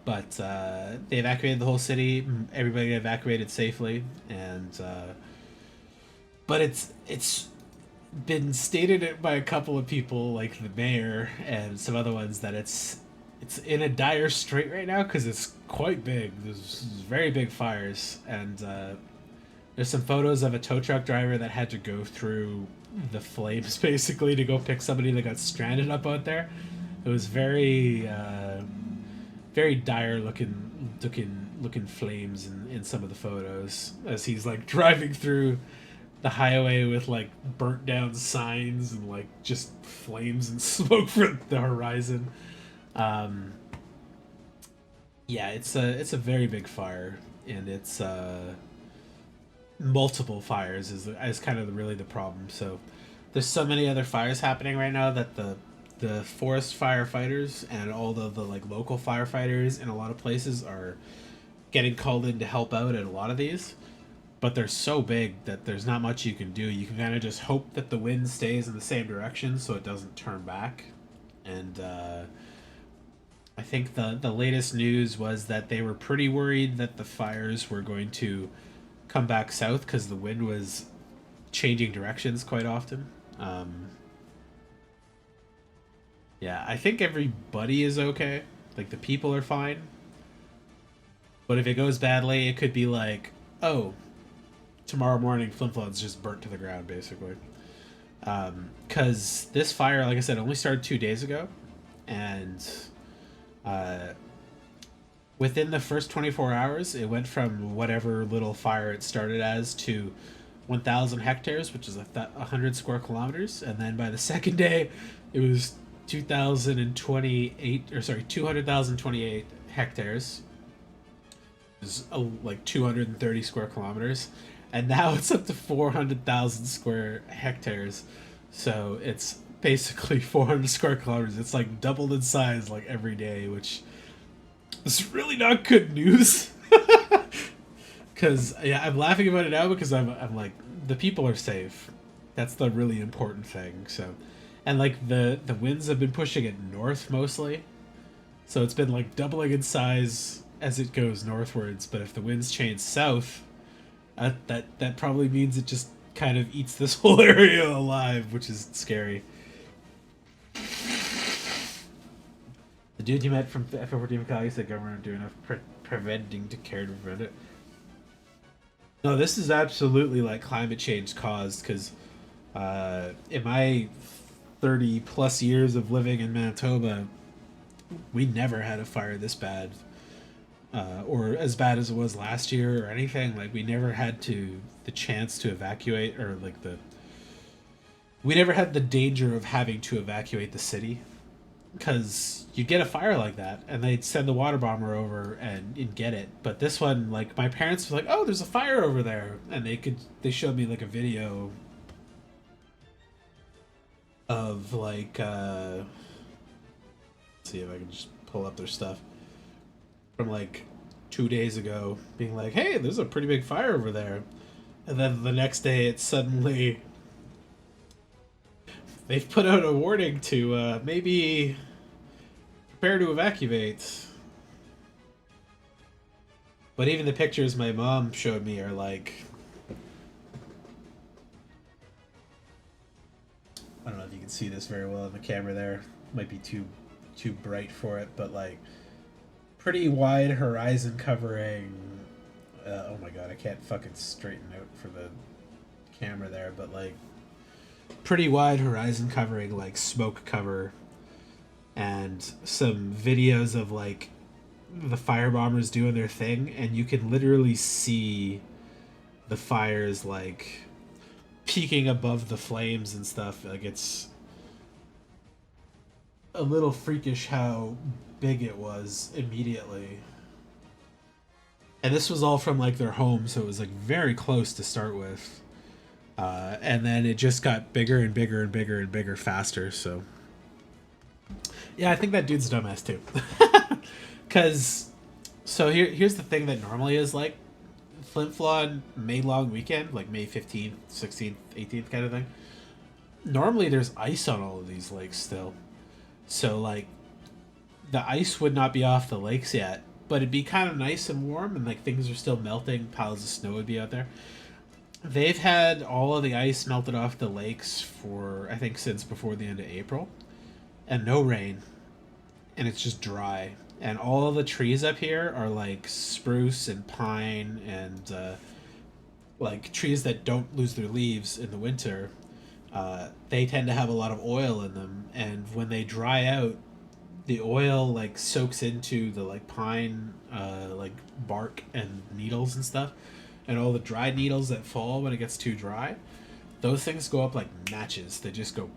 Speaker 1: But they evacuated the whole city. Everybody got evacuated safely, and but it's been stated by a couple of people, like the mayor and some other ones, that it's in a dire strait right now because it's quite big. There's very big fires, and there's some photos of a tow truck driver that had to go through the flames basically to go pick somebody that got stranded up out there. It was very dire looking flames in some of the photos as he's like driving through the highway with like burnt down signs and like just flames and smoke from the horizon. Yeah, it's a very big fire, and it's multiple fires is kind of really the problem. So there's so many other fires happening right now that the forest firefighters and all the like local firefighters in a lot of places are getting called in to help out at a lot of these. but they're so big that there's not much you can do. You can kind of just hope that the wind stays in the same direction so it doesn't turn back. And I think the latest news was that they were pretty worried that the fires were going to come back south because the wind was changing directions quite often. Yeah, I think everybody is okay. Like the people are fine. But if it goes badly, it could be like, oh, tomorrow morning Flin Flon's just burnt to the ground, basically. Because this fire, like I said, only started 2 days ago, and uh, within the first 24 hours, it went from whatever little fire it started as to 1,000 hectares, which is 100 square kilometers, and then by the second day, it was 2,028, or sorry, 200,028 hectares, is like 230 square kilometers, and now it's up to 400,000 square hectares. So it's basically 400 square kilometers. It's like doubled in size like every day, which is really not good news. Because yeah, I'm laughing about it now because I'm like, the people are safe. That's the really important thing. So, and like the winds have been pushing it north mostly, so it's been like doubling in size as it goes northwards. But if the winds change south, that probably means it just kind of eats this whole area alive, which is scary. The dude you met from FF14 Macau said government doing enough preventing to care to prevent it. No, this is absolutely like climate change caused because in my 30 plus years of living in Manitoba, we never had a fire this bad, or as bad as it was last year or anything. Like we never had the chance to evacuate, or like we never had the danger of having to evacuate the city, because you'd get a fire like that and they'd send the water bomber over and get it. But this one, like my parents were like, oh, there's a fire over there, and they showed me like a video of like let's see if I can just pull up their stuff from like 2 days ago, being like, hey, there's a pretty big fire over there. And then the next day it's suddenly, they've put out a warning to maybe prepare to evacuate. But even the pictures my mom showed me are like, I don't know if you can see this very well in the camera there. Might be too bright for it, but like pretty wide horizon covering. Oh my god, I can't fucking straighten out for the camera there, but like pretty wide horizon covering, like smoke cover, and some videos of like the fire bombers doing their thing, and you can literally see the fires like peeking above the flames and stuff. Like it's a little freakish how big it was immediately. And this was all from like their home, so it was like very close to start with. And then it just got bigger and bigger and bigger and bigger faster. So yeah, I think that dude's a dumbass too. Because so here's the thing that normally is like Flin Flon May long weekend, like May 15th, 16th, 18th kind of thing. Normally there's ice on all of these lakes still. So like the ice would not be off the lakes yet, but it'd be kind of nice and warm, and like things are still melting. Piles of snow would be out there. They've had all of the ice melted off the lakes for, I think, since before the end of April, and no rain, and it's just dry. And all of the trees up here are like spruce and pine and like trees that don't lose their leaves in the winter. They tend to have a lot of oil in them, and when they dry out, the oil like soaks into the like pine like bark and needles and stuff, and all the dry needles that fall when it gets too dry, those things go up like matches. They just go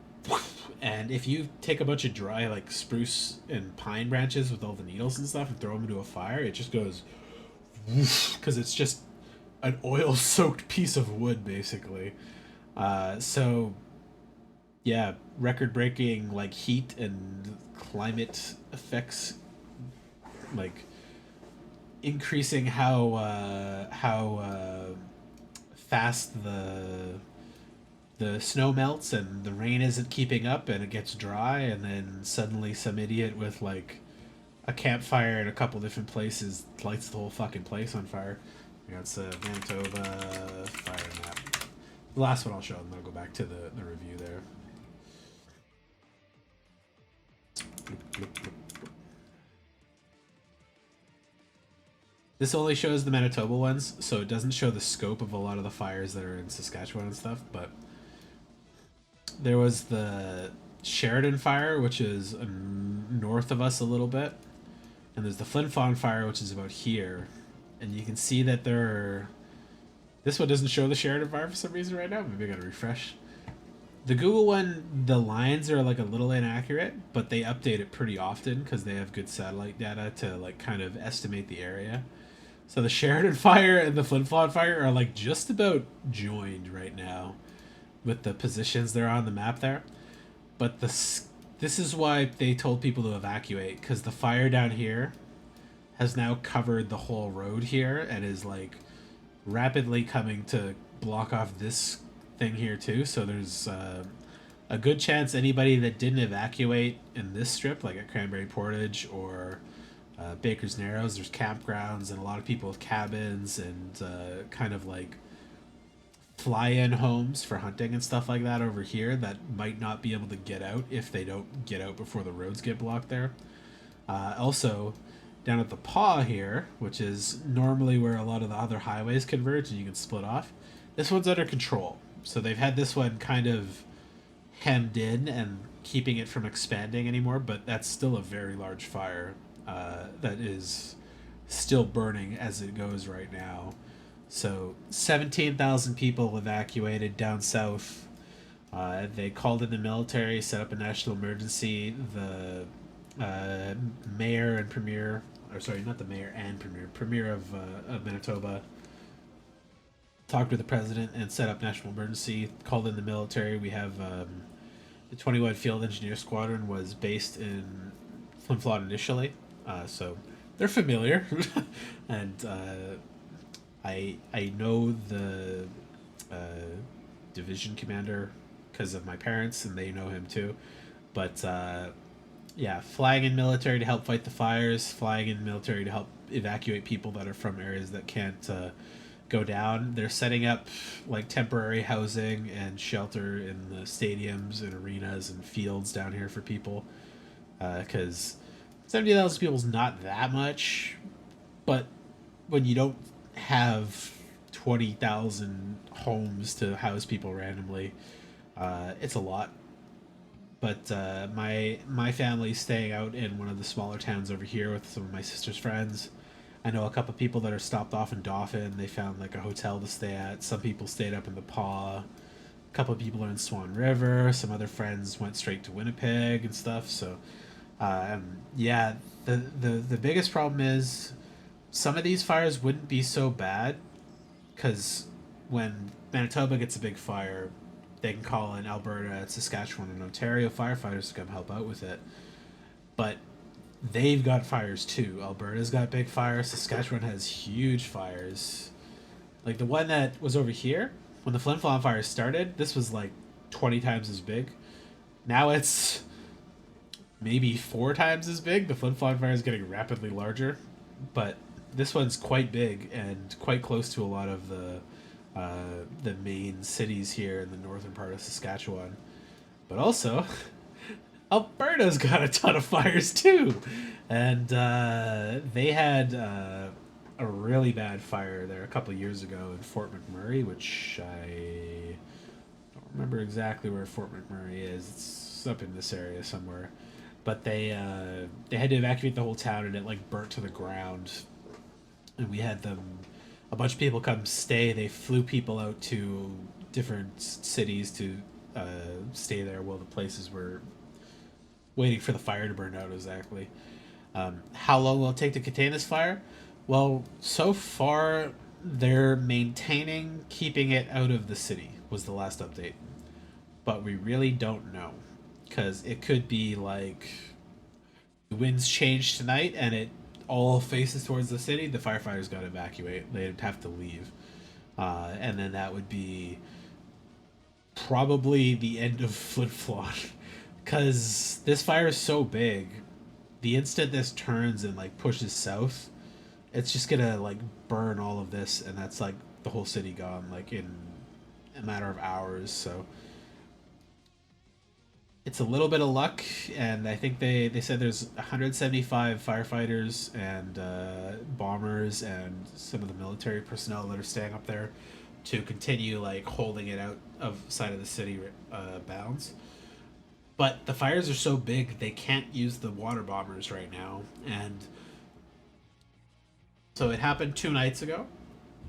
Speaker 1: and if you take a bunch of dry like spruce and pine branches with all the needles and stuff and throw them into a fire, it just goes because it's just an oil soaked piece of wood basically. So yeah, record breaking like heat and climate effects, like increasing how fast the snow melts and the rain isn't keeping up and it gets dry, and then suddenly some idiot with like a campfire in a couple different places lights the whole fucking place on fire. That's a Manitoba fire map. The last one I'll show, and then I'll go back to the review there. This only shows the Manitoba ones, so it doesn't show the scope of a lot of the fires that are in Saskatchewan and stuff, but there was the Sheridan fire, which is north of us a little bit, and there's the Flin Flon fire, which is about here, and you can see that there are... This one doesn't show the Sheridan fire for some reason right now. Maybe I gotta refresh. The Google one, the lines are like a little inaccurate, but they update it pretty often because they have good satellite data to like kind of estimate the area. So the Sheridan fire and the Flin Flon fire are like just about joined right now with the positions they're on the map there. But this is why they told people to evacuate, because the fire down here has now covered the whole road here and is like rapidly coming to block off this thing here too. So there's a good chance anybody that didn't evacuate in this strip, like at Cranberry Portage or Baker's Narrows, there's campgrounds and a lot of people with cabins and kind of like fly-in homes for hunting and stuff like that over here that might not be able to get out if they don't get out before the roads get blocked there. Also, down at the paw here, which is normally where a lot of the other highways converge and you can split off, this one's under control. So they've had this one kind of hemmed in and keeping it from expanding anymore, but that's still a very large fire that is still burning as it goes right now. So 17,000 people evacuated down south. They called in the military, set up a national emergency. The mayor and premier, or sorry, not the mayor and premier of Manitoba, talked with the president and set up national emergency, called in the military. We have the 21 Field Engineer Squadron was based in Flin Flon initially, so they're familiar. And I know the division commander because of my parents, and they know him too. But yeah, flying in military to help fight the fires, flying in military to help evacuate people that are from areas that can't go down. They're setting up like temporary housing and shelter in the stadiums and arenas and fields down here for people, because 70,000 people is not that much, but when you don't have 20,000 homes to house people randomly, it's a lot. But my family's staying out in one of the smaller towns over here with some of my sister's friends. I know a couple people that are stopped off in Dauphin. They found like a hotel to stay at. Some people stayed up in the Paw. A couple of people are in Swan River. Some other friends went straight to Winnipeg and stuff. So, yeah, the biggest problem is some of these fires wouldn't be so bad because when Manitoba gets a big fire, they can call in Alberta, Saskatchewan, and Ontario firefighters to come help out with it. But they've got fires too. Alberta's got big fires. Saskatchewan has huge fires. Like the one that was over here, when the Flin Flon fire started, this was like 20 times as big. Now it's maybe 4 times as big. The Flin Flon fire is getting rapidly larger. But this one's quite big and quite close to a lot of the main cities here in the northern part of Saskatchewan. But also, Alberta's got a ton of fires too, and they had a really bad fire there a couple of years ago in Fort McMurray, which I don't remember exactly where Fort McMurray is. It's up in this area somewhere, but they had to evacuate the whole town, and it like burnt to the ground. And we had a bunch of people come stay. They flew people out to different cities to stay there while the places were waiting for the fire to burn out exactly. How long will it take to contain this fire? Well, so far they're maintaining keeping it out of the city was the last update. But we really don't know, because it could be like the winds change tonight and it all faces towards the city. The firefighters got to evacuate. They'd have to leave. And then that would be probably the end of Flin Flon, because this fire is so big. The instant this turns and like pushes south, it's just gonna like burn all of this, and that's like the whole city gone like in a matter of hours. So it's a little bit of luck, and I think they said there's 175 firefighters and bombers and some of the military personnel that are staying up there to continue like holding it out of side of the city bounds. But the fires are so big they can't use the water bombers right now, and so it happened 2 nights ago.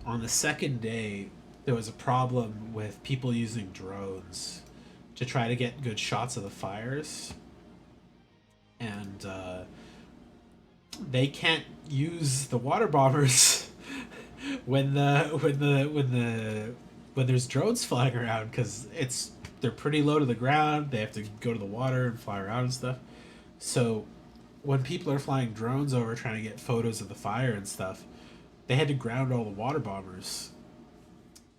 Speaker 1: On the second day, there was a problem with people using drones to try to get good shots of the fires, and they can't use the water bombers when there's drones flying around because they're pretty low to the ground. They have to go to the water and fly around and stuff. So when people are flying drones over trying to get photos of the fire and stuff, they had to ground all the water bombers,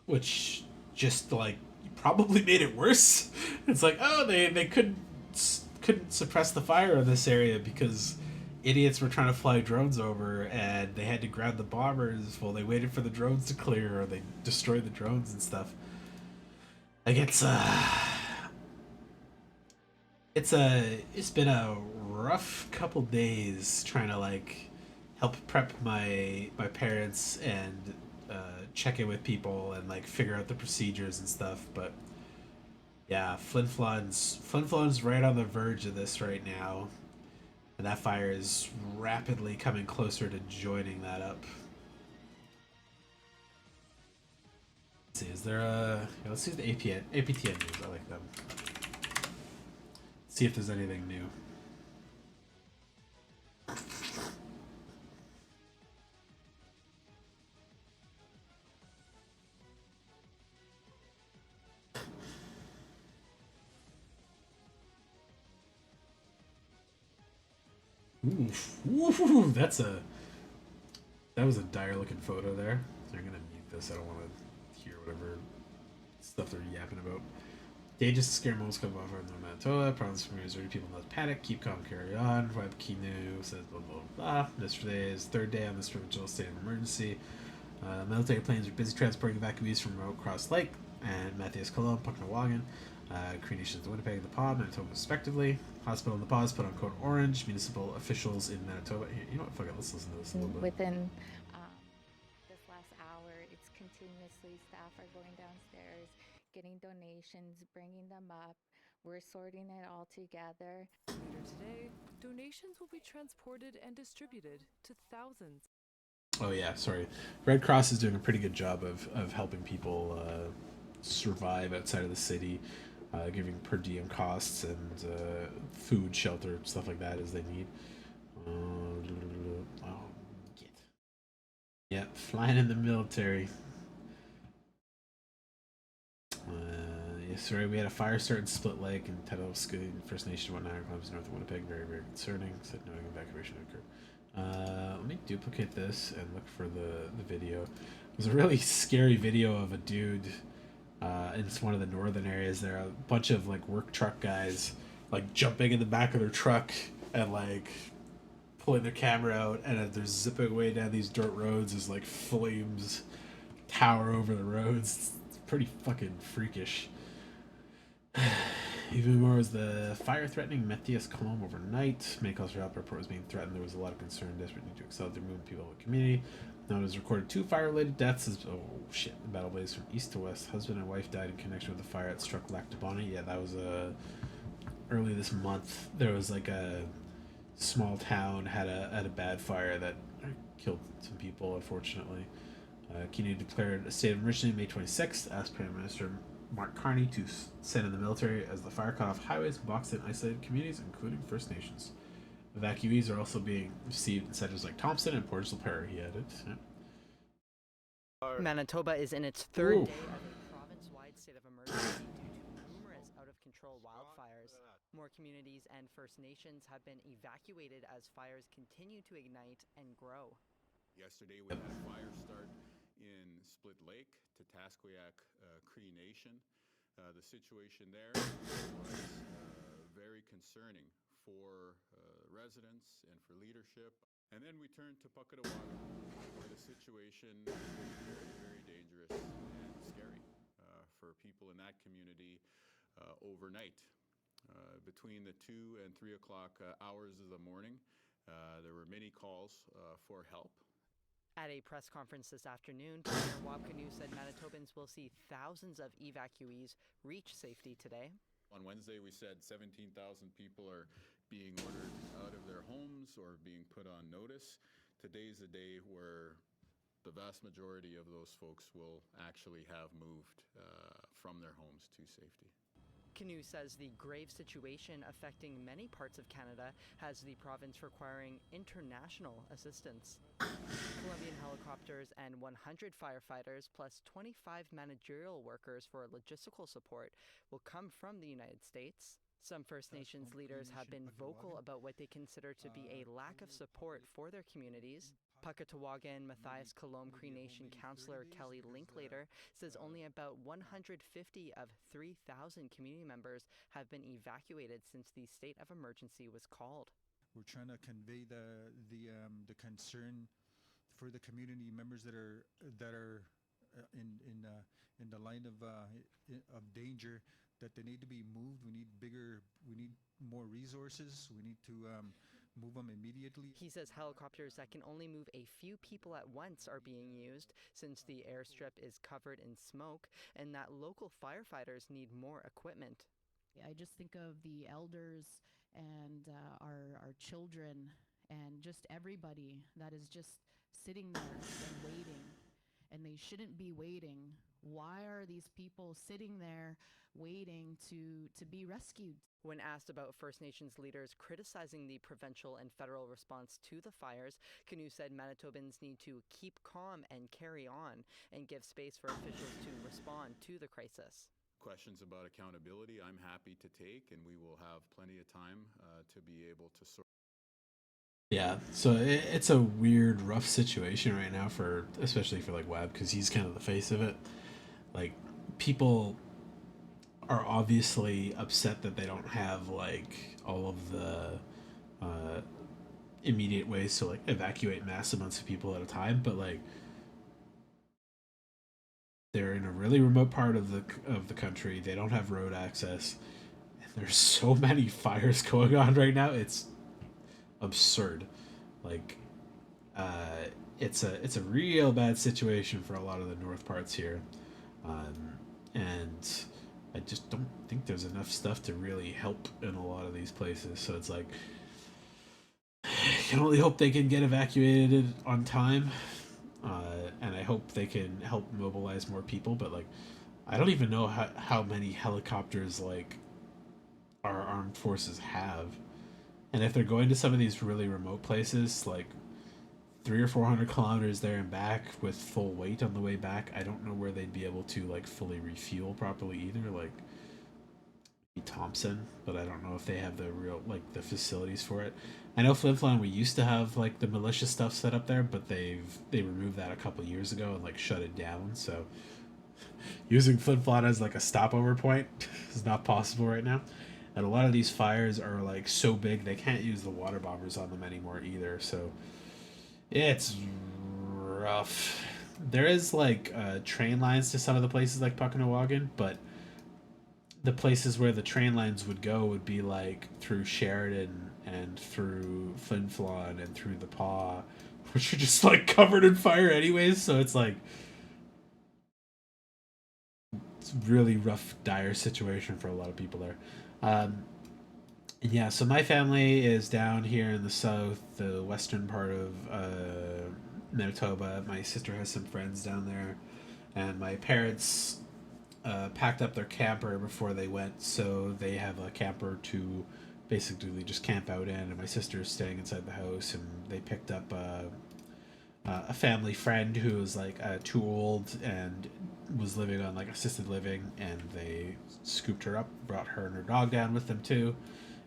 Speaker 1: which just like probably made it worse. It's like, oh, they couldn't suppress the fire in this area because idiots were trying to fly drones over, and they had to ground the bombers while they waited for the drones to clear, or they destroyed the drones and stuff. Like it's been a rough couple days trying to like help prep my parents and check in with people and like figure out the procedures and stuff. But yeah, Flin Flon's right on the verge of this right now, and that fire is rapidly coming closer to joining that up. Let's see, is there a yeah, let's see the APTN news. I like them. See if there's anything new. Oof. Ooh, that was a dire looking photo there. So I'm gonna mute this. I don't want to hear whatever stuff they're yapping about. Dangerous to scare most come off in Manitoba. Province from Missouri. People not panic. Keep calm. Carry on. Web Kinu says blah blah blah. Yesterday is third day on this provincial state of emergency. Military planes are busy transporting evacuees from remote Cross Lake and Matthias Cologne, Pucknawagan, Cree Nations, the Winnipeg, the Paw, Manitoba, respectively. Hospital in the Paws put on code orange. Municipal officials in Manitoba. You know what? Fuck it. Let's listen to this a little bit.
Speaker 2: Within this last hour, it's continuously staff are going downstairs, getting donations, bringing them up. We're sorting it all together.
Speaker 3: Later today, donations will be transported and distributed to thousands.
Speaker 1: Oh yeah, sorry. Red Cross is doing a pretty good job of helping people survive outside of the city, giving per diem costs and food, shelter, stuff like that as they need. Oh, get. Yep, flying in the military. Yeah, sorry, we had a fire start in Split Lake and Tetowska First Nation, 1 kilometers north of Winnipeg. Very, very concerning. Said no evacuation occurred. Let me duplicate this and look for the video. There's a really scary video of a dude in one of the northern areas there. A bunch of like work truck guys like jumping in the back of their truck and like pulling their camera out, and as they're zipping away down these dirt roads as like flames tower over the roads. It's pretty fucking freakish. Even more was the fire threatening Matthias Colomb overnight. Many calls for help. Report was being threatened. There was a lot of concern, desperate need to accelerate the movement of people in the community. Now it was recorded 2 fire-related deaths. Oh shit! The battle blaze from east to west. Husband and wife died in connection with the fire that struck Lac du Bonnet. Yeah, that was early this month. There was like a small town had a bad fire that killed some people, unfortunately. Kenya declared a state of emergency May 26th, asked Prime Minister Mark Carney to send in the military as the fire cut off highways, boxed in isolated communities, including First Nations. Evacuees are also being received in centers like Thompson and Port Superior, he added. Yeah.
Speaker 4: Manitoba is in its third day of a province-wide state of emergency due to numerous out-of-control wildfires. More communities and First Nations have been evacuated as fires continue to ignite and grow.
Speaker 5: Yesterday we had a fire start in Split Lake, Tatasqueyak Cree Nation. The situation there was very concerning for residents and for leadership. And then we turned to Puckatawaga, where the situation is very, very dangerous and scary for people in that community overnight. Between the 2 and 3 o'clock hours of the morning, there were many calls for help.
Speaker 4: At a press conference this afternoon, Premier Wapkanu said Manitobans will see thousands of evacuees reach safety today.
Speaker 5: On Wednesday, we said 17,000 people are being ordered out of their homes or being put on notice. Today's the day where the vast majority of those folks will actually have moved from their homes to safety.
Speaker 4: Canoe says the grave situation affecting many parts of Canada has the province requiring international assistance. Colombian helicopters and 100 firefighters plus 25 managerial workers for logistical support will come from the United States. Some First Nations leaders have been vocal about what they consider to be a lack of support for their communities. Puckatawagan Matthias Colomb Cree Nation Councillor Kelly Linklater says only about 150 of 3,000 community members have been evacuated since the state of emergency was called.
Speaker 6: We're trying to convey the concern for the community members that are in the line of danger, that they need to be moved. We need more resources. We need to move them immediately.
Speaker 4: He says helicopters that can only move a few people at once are being used since the airstrip is covered in smoke, and that local firefighters need more equipment.
Speaker 7: I just think of the elders and our children and just everybody that is just sitting there and waiting, and they shouldn't be waiting. Why are these people sitting there waiting to be rescued?
Speaker 4: When asked about First Nations leaders criticizing the provincial and federal response to the fires, Canoe said Manitobans need to keep calm and carry on and give space for officials to respond to the crisis.
Speaker 5: Questions about accountability, I'm happy to take, and we will have plenty of time to be able to sort.
Speaker 1: Yeah, so it's a weird, rough situation right now especially for like Webb, because he's kind of the face of it. Like, people are obviously upset that they don't have like all of the immediate ways to like evacuate mass amounts of people at a time, but like they're in a really remote part of the country. They don't have road access, and there's so many fires going on right now. It's absurd. Like, it's a real bad situation for a lot of the north parts here, and I just don't think there's enough stuff to really help in a lot of these places. So it's like, I can only hope they can get evacuated on time, and I hope they can help mobilize more people. But like, I don't even know how many helicopters like our armed forces have. And if they're going to some of these really remote places, like 300 or 400 kilometers there and back with full weight on the way back, I don't know where they'd be able to like fully refuel properly either. Like Thompson, but I don't know if they have the the facilities for it. I know Flin Flon, we used to have like the militia stuff set up there, but they removed that a couple years ago and like shut it down. So using Flin Flon as like a stopover point is not possible right now. And a lot of these fires are like so big they can't use the water bombers on them anymore either. So it's rough. There is like train lines to some of the places like Puckatawagan, but the places where the train lines would go would be like through Sheridan and through Flin Flon and through the Paw, which are just like covered in fire anyways. So it's like, it's a really rough, dire situation for a lot of people there. Yeah, so my family is down here in the south, the western part of Manitoba. My sister has some friends down there, and my parents packed up their camper before they went, so they have a camper to basically just camp out in, and my sister is staying inside the house, and they picked up a family friend who was like too old and was living on like assisted living, and they scooped her up, brought her and her dog down with them too,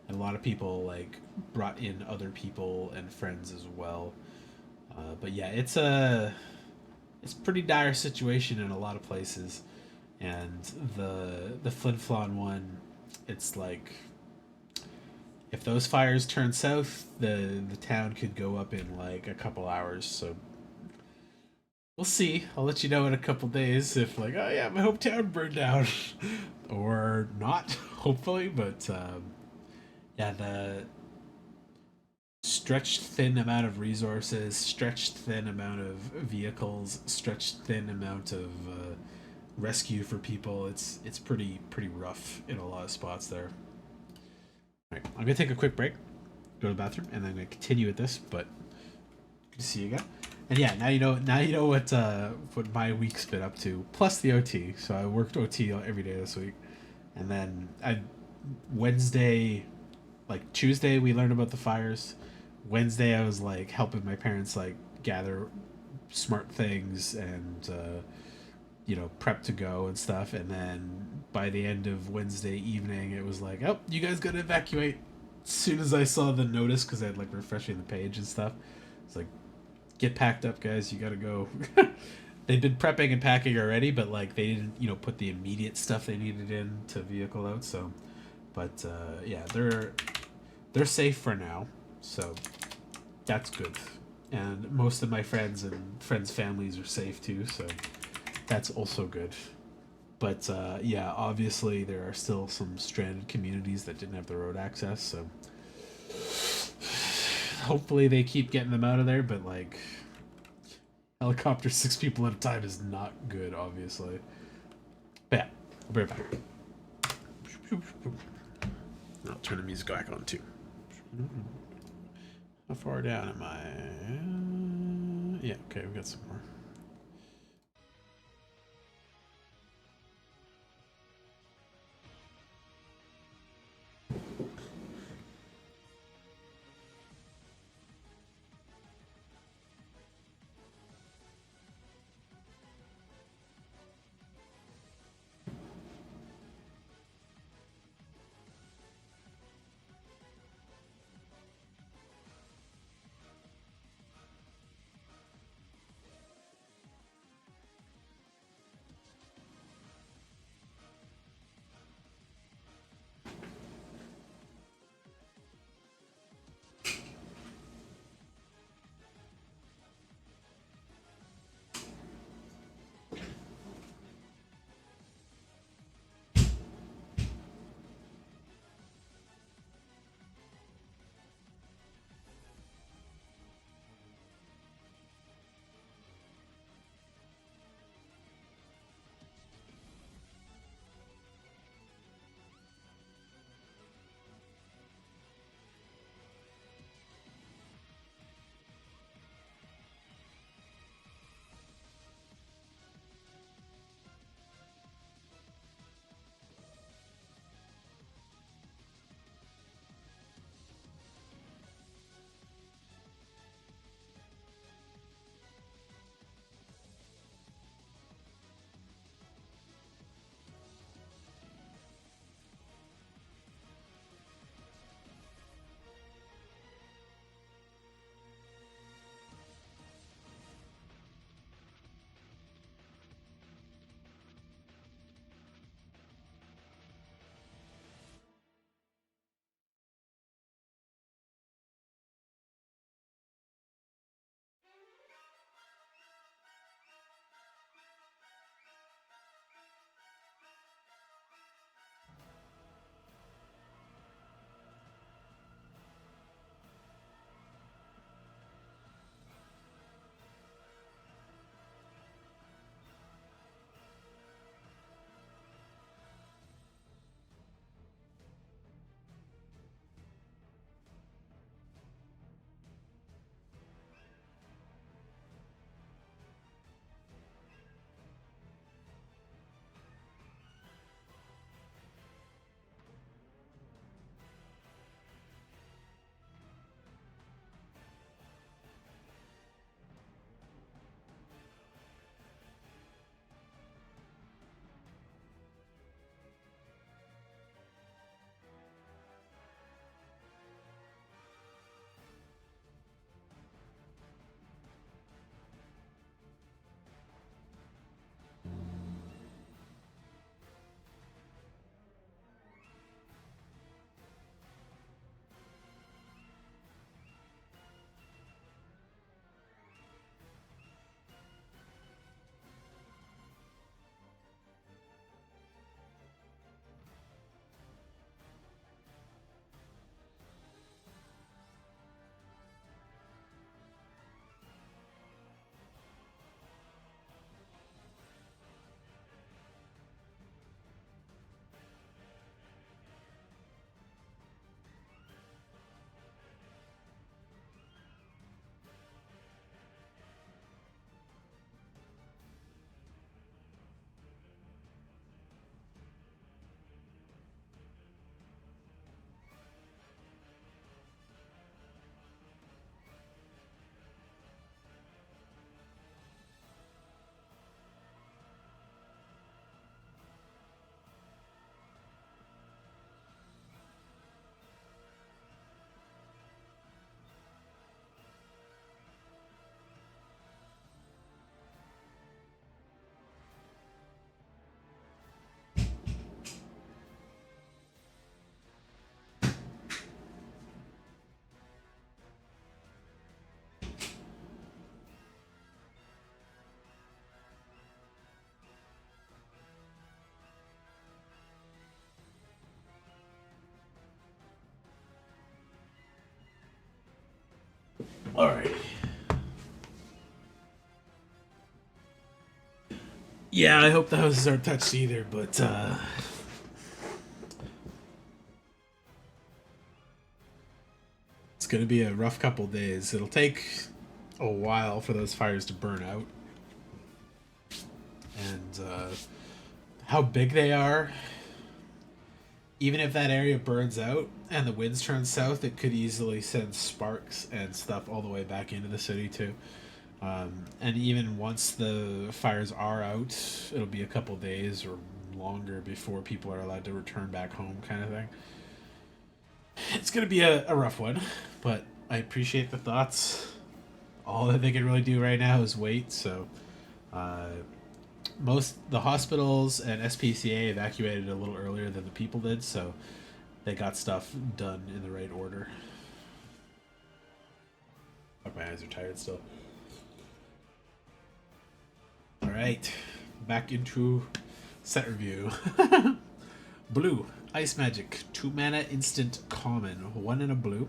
Speaker 1: and a lot of people like brought in other people and friends as well. But yeah, it's a it's pretty dire situation in a lot of places, and the Flin Flon one, it's like if those fires turn south, the town could go up in like a couple hours. So we'll see. I'll let you know in a couple days if like, oh yeah, my hometown burned down, or not. Hopefully, but yeah, the stretched thin amount of resources, stretched thin amount of vehicles, stretched thin amount of rescue for people. It's pretty rough in a lot of spots there. All right, I'm gonna take a quick break, go to the bathroom, and then I'm gonna continue with this. But good to see you again. And yeah, now you know. Now you know what my week's been up to. Plus the OT. So I worked OT every day this week, and then I Wednesday, like Tuesday, we learned about the fires. Wednesday, I was like helping my parents like gather smart things and prep to go and stuff. And then by the end of Wednesday evening, it was like, oh, you guys gotta evacuate. As soon as I saw the notice, because I had like refreshing the page and stuff, it's like, get packed up, guys. You gotta go. They'd been prepping and packing already, but like they didn't, put the immediate stuff they needed in to vehicle out. So, but yeah, they're safe for now, so that's good. And most of my friends and friends' families are safe too, so that's also good. But yeah, obviously there are still some stranded communities that didn't have the road access, so hopefully they keep getting them out of there. But like, helicopter 6 people at a time is not good, obviously. But yeah, I'll be right back. I'll turn the music back on too. How far down am I? Yeah, okay, we got some more. Alright. Yeah, I hope the houses aren't touched either, but it's gonna be a rough couple days. It'll take a while for those fires to burn out. And how big they are, even if that area burns out and the winds turn south, it could easily send sparks and stuff all the way back into the city too. And even once the fires are out, it'll be a couple days or longer before people are allowed to return back home, kind of thing. It's gonna be a rough one, but I appreciate the thoughts. All that they can really do right now is wait. So, the hospitals and SPCA evacuated a little earlier than the people did, so they got stuff done in the right order. Fuck, my eyes are tired still. All right, back into set review. Blue. Ice Magic, 2 mana instant common, 1 in a blue.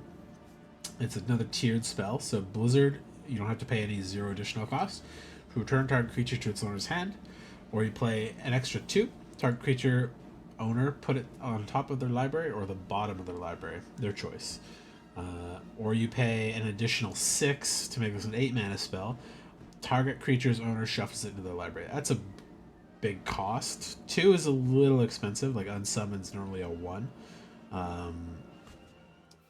Speaker 1: It's another tiered spell, so Blizzard, you don't have to pay any 0 additional cost. To return target creature to its owner's hand, or you play an extra 2. Target creature owner, put it on top of their library or the bottom of their library, their choice. Or you pay an additional 6 to make this an 8 mana spell. Target creature's owner shuffles it into their library. That's a big cost. 2 is a little expensive, like unsummon's normally a 1.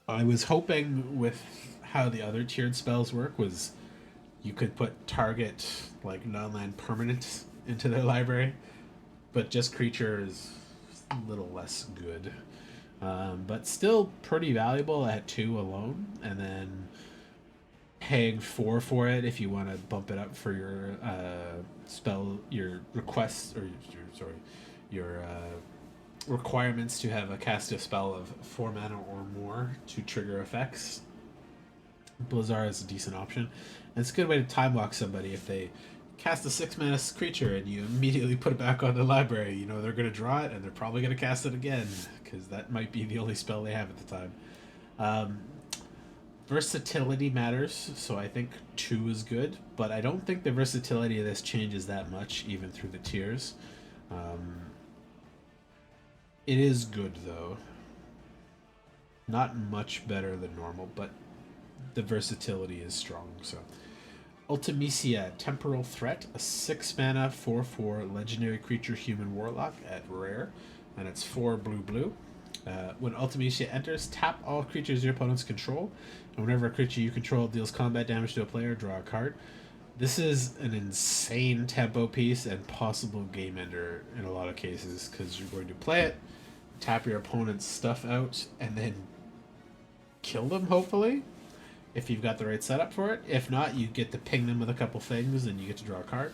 Speaker 1: I was hoping with how the other tiered spells work was you could put target like non-land permanent into their library, but just creature is a little less good. But still pretty valuable at 2 alone, and then paying 4 for it if you want to bump it up for your spell, your requests, or your requirements to have a cast a spell of 4 mana or more to trigger effects. Blizzard is a decent option, and it's a good way to time walk somebody. If they cast a 6 mana creature and you immediately put it back on the library, you know they're going to draw it and they're probably going to cast it again, because that might be the only spell they have at the time. Versatility matters, so I think 2 is good, but I don't think the versatility of this changes that much, even through the tiers. It is good, though. Not much better than normal, but the versatility is strong, so. Ultimecia, Temporal Threat, a 6 mana 4/4 legendary creature human warlock at rare, and it's 4 blue. When Ultimecia enters, tap all creatures your opponents control, and whenever a creature you control deals combat damage to a player, draw a card. This is an insane tempo piece and possible game ender in a lot of cases, because you're going to play it, tap your opponent's stuff out, and then kill them, hopefully, if you've got the right setup for it. If not, you get to ping them with a couple things, and you get to draw a card.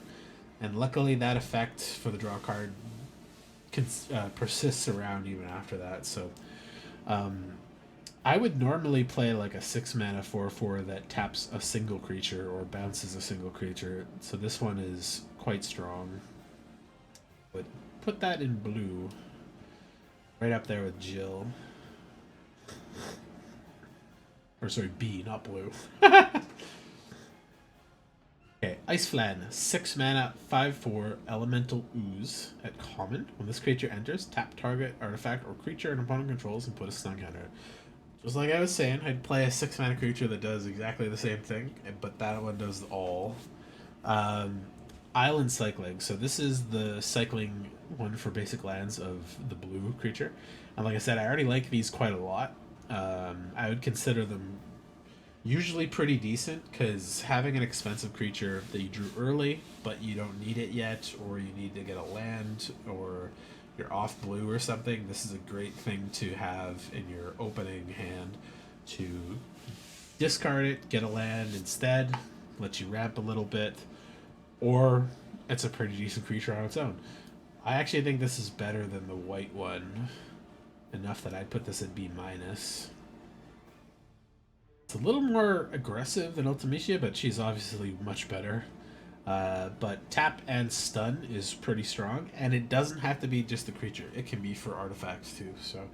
Speaker 1: And luckily, that effect for the draw card persists around even after that. So I would normally play like a 6 mana 4/4 that taps a single creature or bounces a single creature. So this one is quite strong. But put that in blue, right up there with Jill. Or sorry, B, not blue. Okay, Ice Flan, 6 mana, 5/4, Elemental Ooze at common. When this creature enters, tap target artifact or creature an opponent controls and put a stun counter. Just like I was saying, I'd play a 6 mana creature that does exactly the same thing, but that one does all. Island Cycling. So this is the cycling one for basic lands of the blue creature. And like I said, I already like these quite a lot. I would consider them usually pretty decent, because having an expensive creature that you drew early but you don't need it yet, or you need to get a land, or you're off blue or something, this is a great thing to have in your opening hand to discard it, get a land instead, let you ramp a little bit, or it's a pretty decent creature on its own. I actually think this is better than the white one, enough that I'd put this at B-. It's a little more aggressive than Ultimecia, but she's obviously much better. But tap and stun is pretty strong, and it doesn't have to be just the creature. It can be for artifacts too. So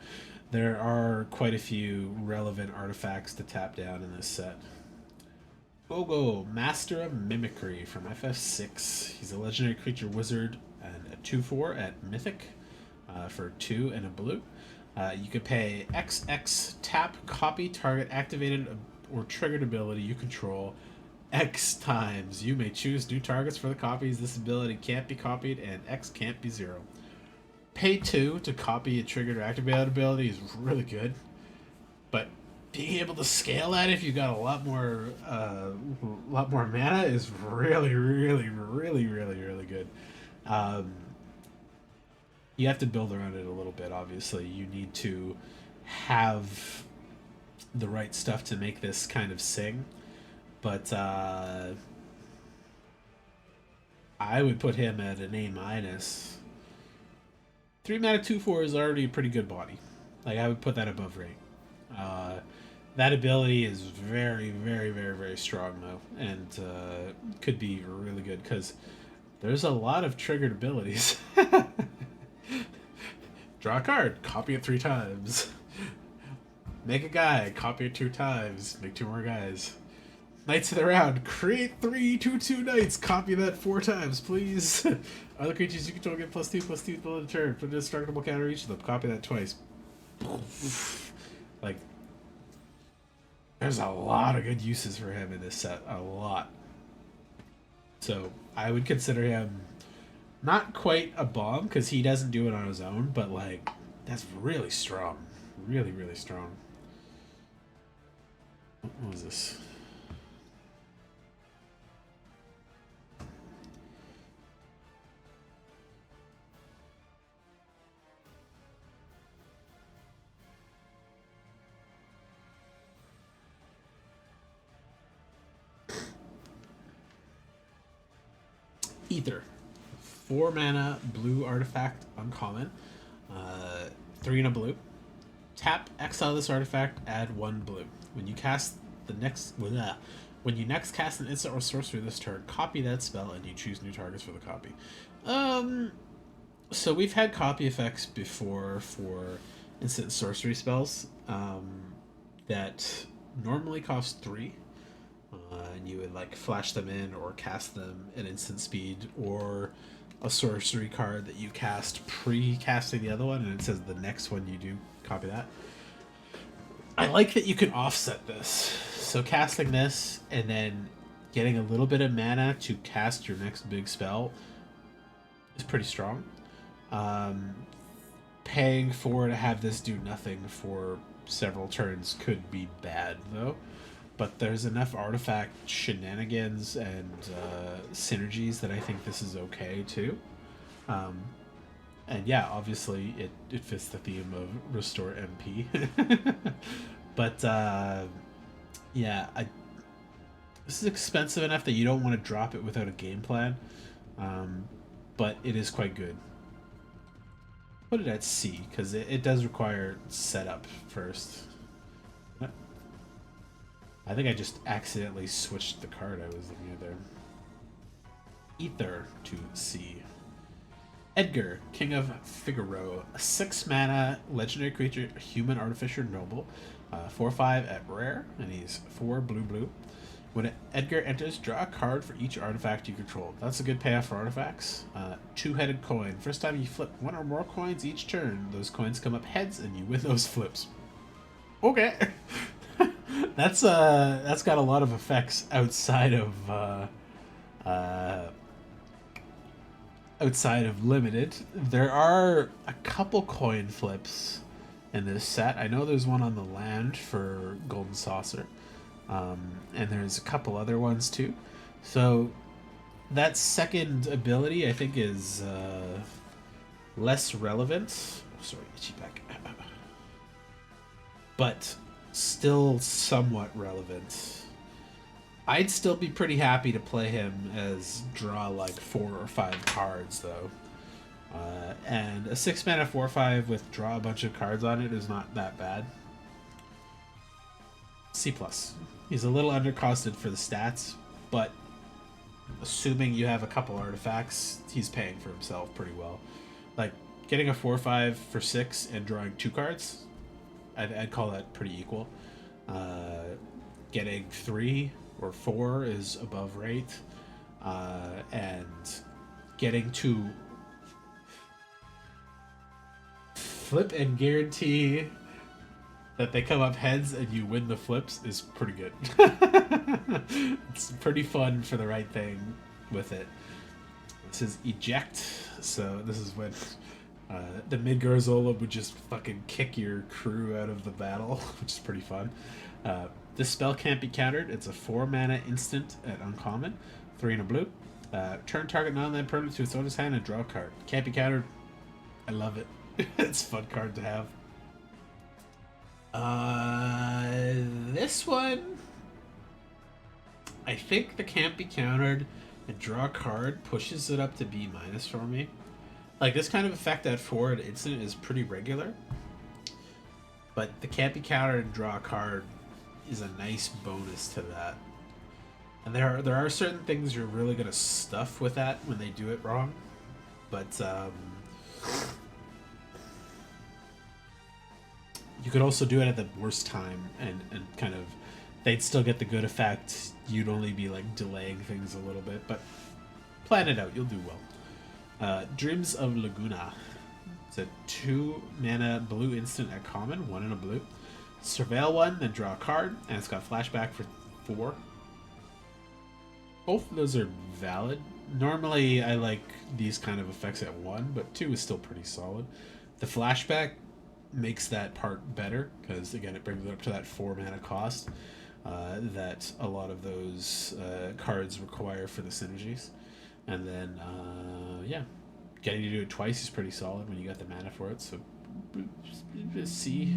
Speaker 1: there are quite a few relevant artifacts to tap down in this set. Gogo, Master of Mimicry from FF6. He's a legendary creature wizard and a 2/4 at Mythic for 2 and a blue. You could pay XX, tap, copy target activated or triggered ability you control X times. You may choose new targets for the copies. This ability can't be copied, and X can't be 0. Pay 2 to copy a triggered or activated ability is really good, but being able to scale that if you got a lot more mana is really, really, really, really, really good. You have to build around it a little bit. Obviously, you need to have the right stuff to make this kind of sing, but I would put him at an A-. 3 mana 2/4 is already a pretty good body. Like, I would put that above rank. That ability is very, very, very, very strong, though, and could be really good, because there's a lot of triggered abilities. Draw a card, copy it 3 times. Make a guy, copy it 2 times, make 2 more guys. Knights of the round, create 3 2/2 knights, copy that 4 times, please. Other creatures you control get +2/+2 till end of turn. Put a destructible counter each of them, copy that twice. Like, there's a lot of good uses for him in this set, a lot. So I would consider him not quite a bomb, because he doesn't do it on his own, but like, that's really strong. Really, really strong. What was this? Ether. 4 mana, blue artifact, uncommon. 3 and a blue. Tap, exile this artifact, add 1 blue. When you cast when you next cast an instant or sorcery this turn, copy that spell and you choose new targets for the copy. So we've had copy effects before for instant sorcery spells that normally cost 3. And you would like flash them in or cast them at instant speed, or a sorcery card that you cast pre-casting the other one, and it says the next one you do, copy that. I like that you can offset this. So casting this and then getting a little bit of mana to cast your next big spell is pretty strong. Paying for to have this do nothing for several turns could be bad, though. But there's enough artifact shenanigans and synergies that I think this is okay too. And yeah, obviously it fits the theme of Restore MP. But yeah, this is expensive enough that you don't want to drop it without a game plan. But it is quite good. Put it at C, because it does require setup first. I think I just accidentally switched the card I was looking at there. Ether to C. Edgar, King of Figaro. A 6 mana legendary creature, human artificer noble. 4/5 at rare, and he's 4 blue. When Edgar enters, draw a card for each artifact you control. That's a good payoff for artifacts. 2-headed coin. First time you flip 1 or more coins each turn, those coins come up heads and you win those flips. Okay. That's got a lot of effects outside of limited. There are a couple coin flips in this set. I know there's one on the land for Golden Saucer, and there's a couple other ones too. So that second ability I think is less relevant. Oh, sorry, itchy back. But still somewhat relevant. I'd still be pretty happy to play him as draw like 4 or 5 cards though. And a 6 mana 4/5 with draw a bunch of cards on it is not that bad. C+. He's a little undercosted for the stats, but assuming you have a couple artifacts, he's paying for himself pretty well. Like, getting a 4/5 for 6 and drawing 2 cards, I'd call that pretty equal. Getting 3 or 4 is above rate, and getting to flip and guarantee that they come up heads and you win the flips is pretty good. It's pretty fun for the right thing with it. This is eject, so this is when the Midgarzola would just fucking kick your crew out of the battle, which is pretty fun. This spell can't be countered. It's a 4 mana instant at uncommon, 3 and a blue. Turn target non-land permanent to its owner's hand and draw a card. Can't be countered. I love it. It's a fun card to have. This one, I think the can't be countered and draw a card pushes it up to B- for me. Like, this kind of effect at 4 at instant is pretty regular, but the can't be countered and draw a card is a nice bonus to that. And there are certain things you're really gonna stuff with that when they do it wrong, but you could also do it at the worst time and kind of they'd still get the good effect. You'd only be like delaying things a little bit, but plan it out, you'll do well. Dreams of Laguna. It's a 2 mana blue instant at common, 1 and a blue. Surveil one, then draw a card, and it's got flashback for 4. Both of those are valid. Normally I like these kind of effects at 1, but 2 is still pretty solid. The flashback makes that part better, because again it brings it up to that 4 mana cost that a lot of those cards require for the synergies. And then yeah, getting to do it twice is pretty solid when you got the mana for it. So C.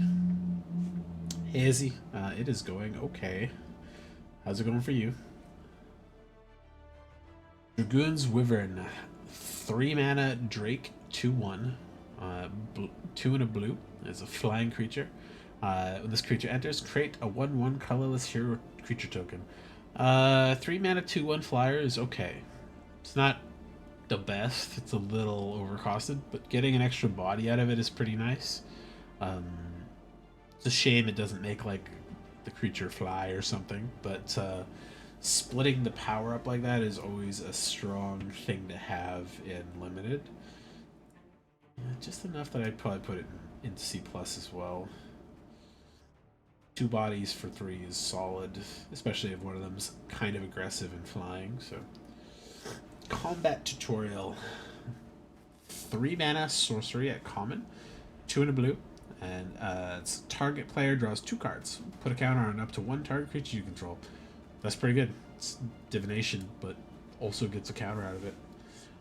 Speaker 1: Hazy, it is going okay. How's it going for you? Dragoon's Wyvern, 3 mana Drake, 2/1, 2 and a blue. It's a flying creature. When this creature enters, create a 1/1 colorless hero creature token. 3 mana 2/1 flyer is okay. It's not the best. It's a little overcosted, but getting an extra body out of it is pretty nice. It's a shame it doesn't make like the creature fly or something, but splitting the power up like that is always a strong thing to have in limited. Just enough that I'd probably put it in C+ as well. 2 bodies for 3 is solid, especially if one of them's kind of aggressive and flying. So, combat tutorial. 3 mana sorcery at common, 2 and a blue, and it's target player draws 2 cards. Put a counter on up to 1 target creature you control. That's pretty good. It's divination, but also gets a counter out of it.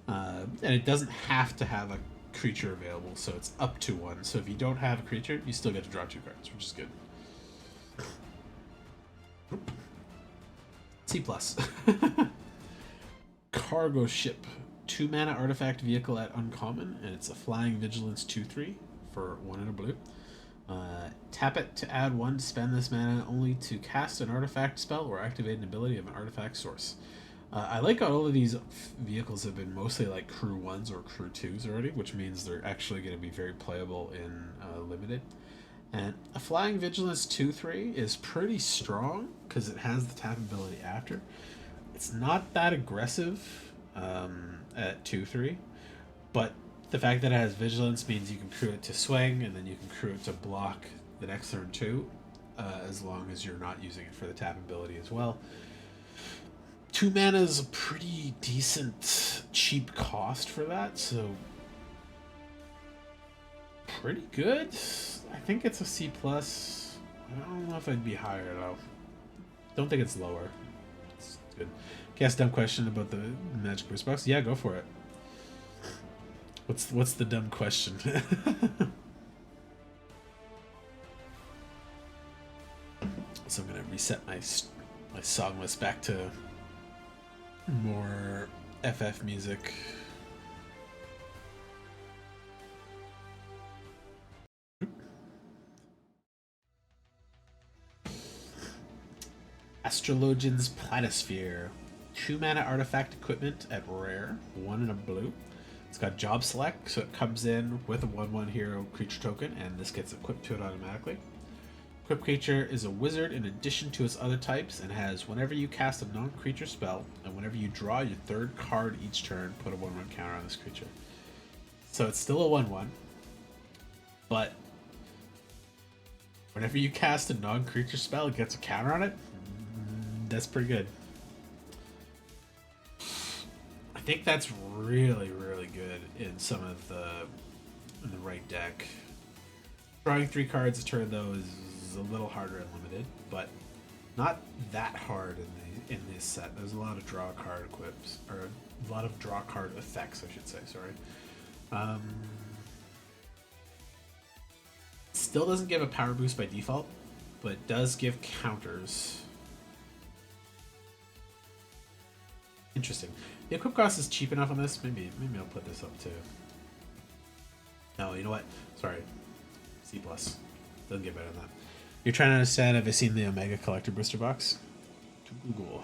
Speaker 1: And it doesn't have to have a creature available, so it's up to 1. So if you don't have a creature, you still get to draw 2 cards, which is good. C+. Cargo Ship. 2 mana artifact vehicle at uncommon, and it's a flying vigilance 2/3 for 1 and a blue. Tap it to add 1 to spend this mana only to cast an artifact spell or activate an ability of an artifact source. I like how all of these vehicles have been mostly like crew 1s or crew 2s already, which means they're actually going to be very playable in limited. And a flying vigilance 2/3 is pretty strong because it has the tap ability after. It's not that aggressive at 2/3, but the fact that it has vigilance means you can crew it to swing, and then you can crew it to block the next turn too, as long as you're not using it for the tap ability as well. 2 mana is a pretty decent, cheap cost for that, so pretty good. I think it's a C+. I don't know if I'd be higher though. Don't think it's lower. It's good. Guess dumb question about the Magic Boost Box? Yeah, go for it. What's the dumb question? So I'm gonna reset my song list back to more FF music. Astrologian's Planisphere. 2 mana artifact equipment at rare, 1 and a blue. It's got job select, so it comes in with a 1/1 hero creature token, and this gets equipped to it automatically. Equip creature is a wizard in addition to its other types and has whenever you cast a non-creature spell and whenever you draw your third card each turn, put a 1/1 counter on this creature. So it's still a 1/1, but whenever you cast a non-creature spell, it gets a counter on it. That's pretty good. I think that's really, really good in some of the right deck. Drawing 3 cards a turn though is a little harder in limited, but not that hard in this set. There's a lot of draw card equips, or a lot of draw card effects, I should say. Sorry. Still doesn't give a power boost by default, but it does give counters. Interesting. The equip cost is cheap enough on this. Maybe I'll put this up too. No, you know what? Sorry. C+. Doesn't get better than that. You're trying to understand, have I seen the Omega Collector Booster Box? To Google.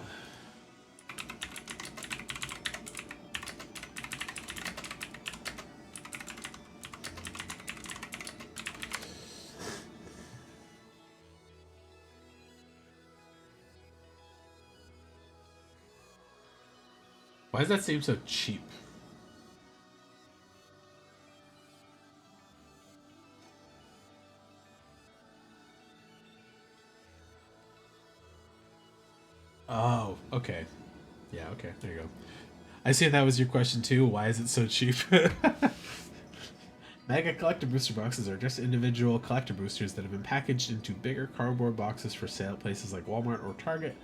Speaker 1: Why does that seem so cheap? Oh, okay. Yeah, okay, there you go. I see that was your question too. Why is it so cheap? Mega collector booster boxes are just individual collector boosters that have been packaged into bigger cardboard boxes for sale at places like Walmart or Target,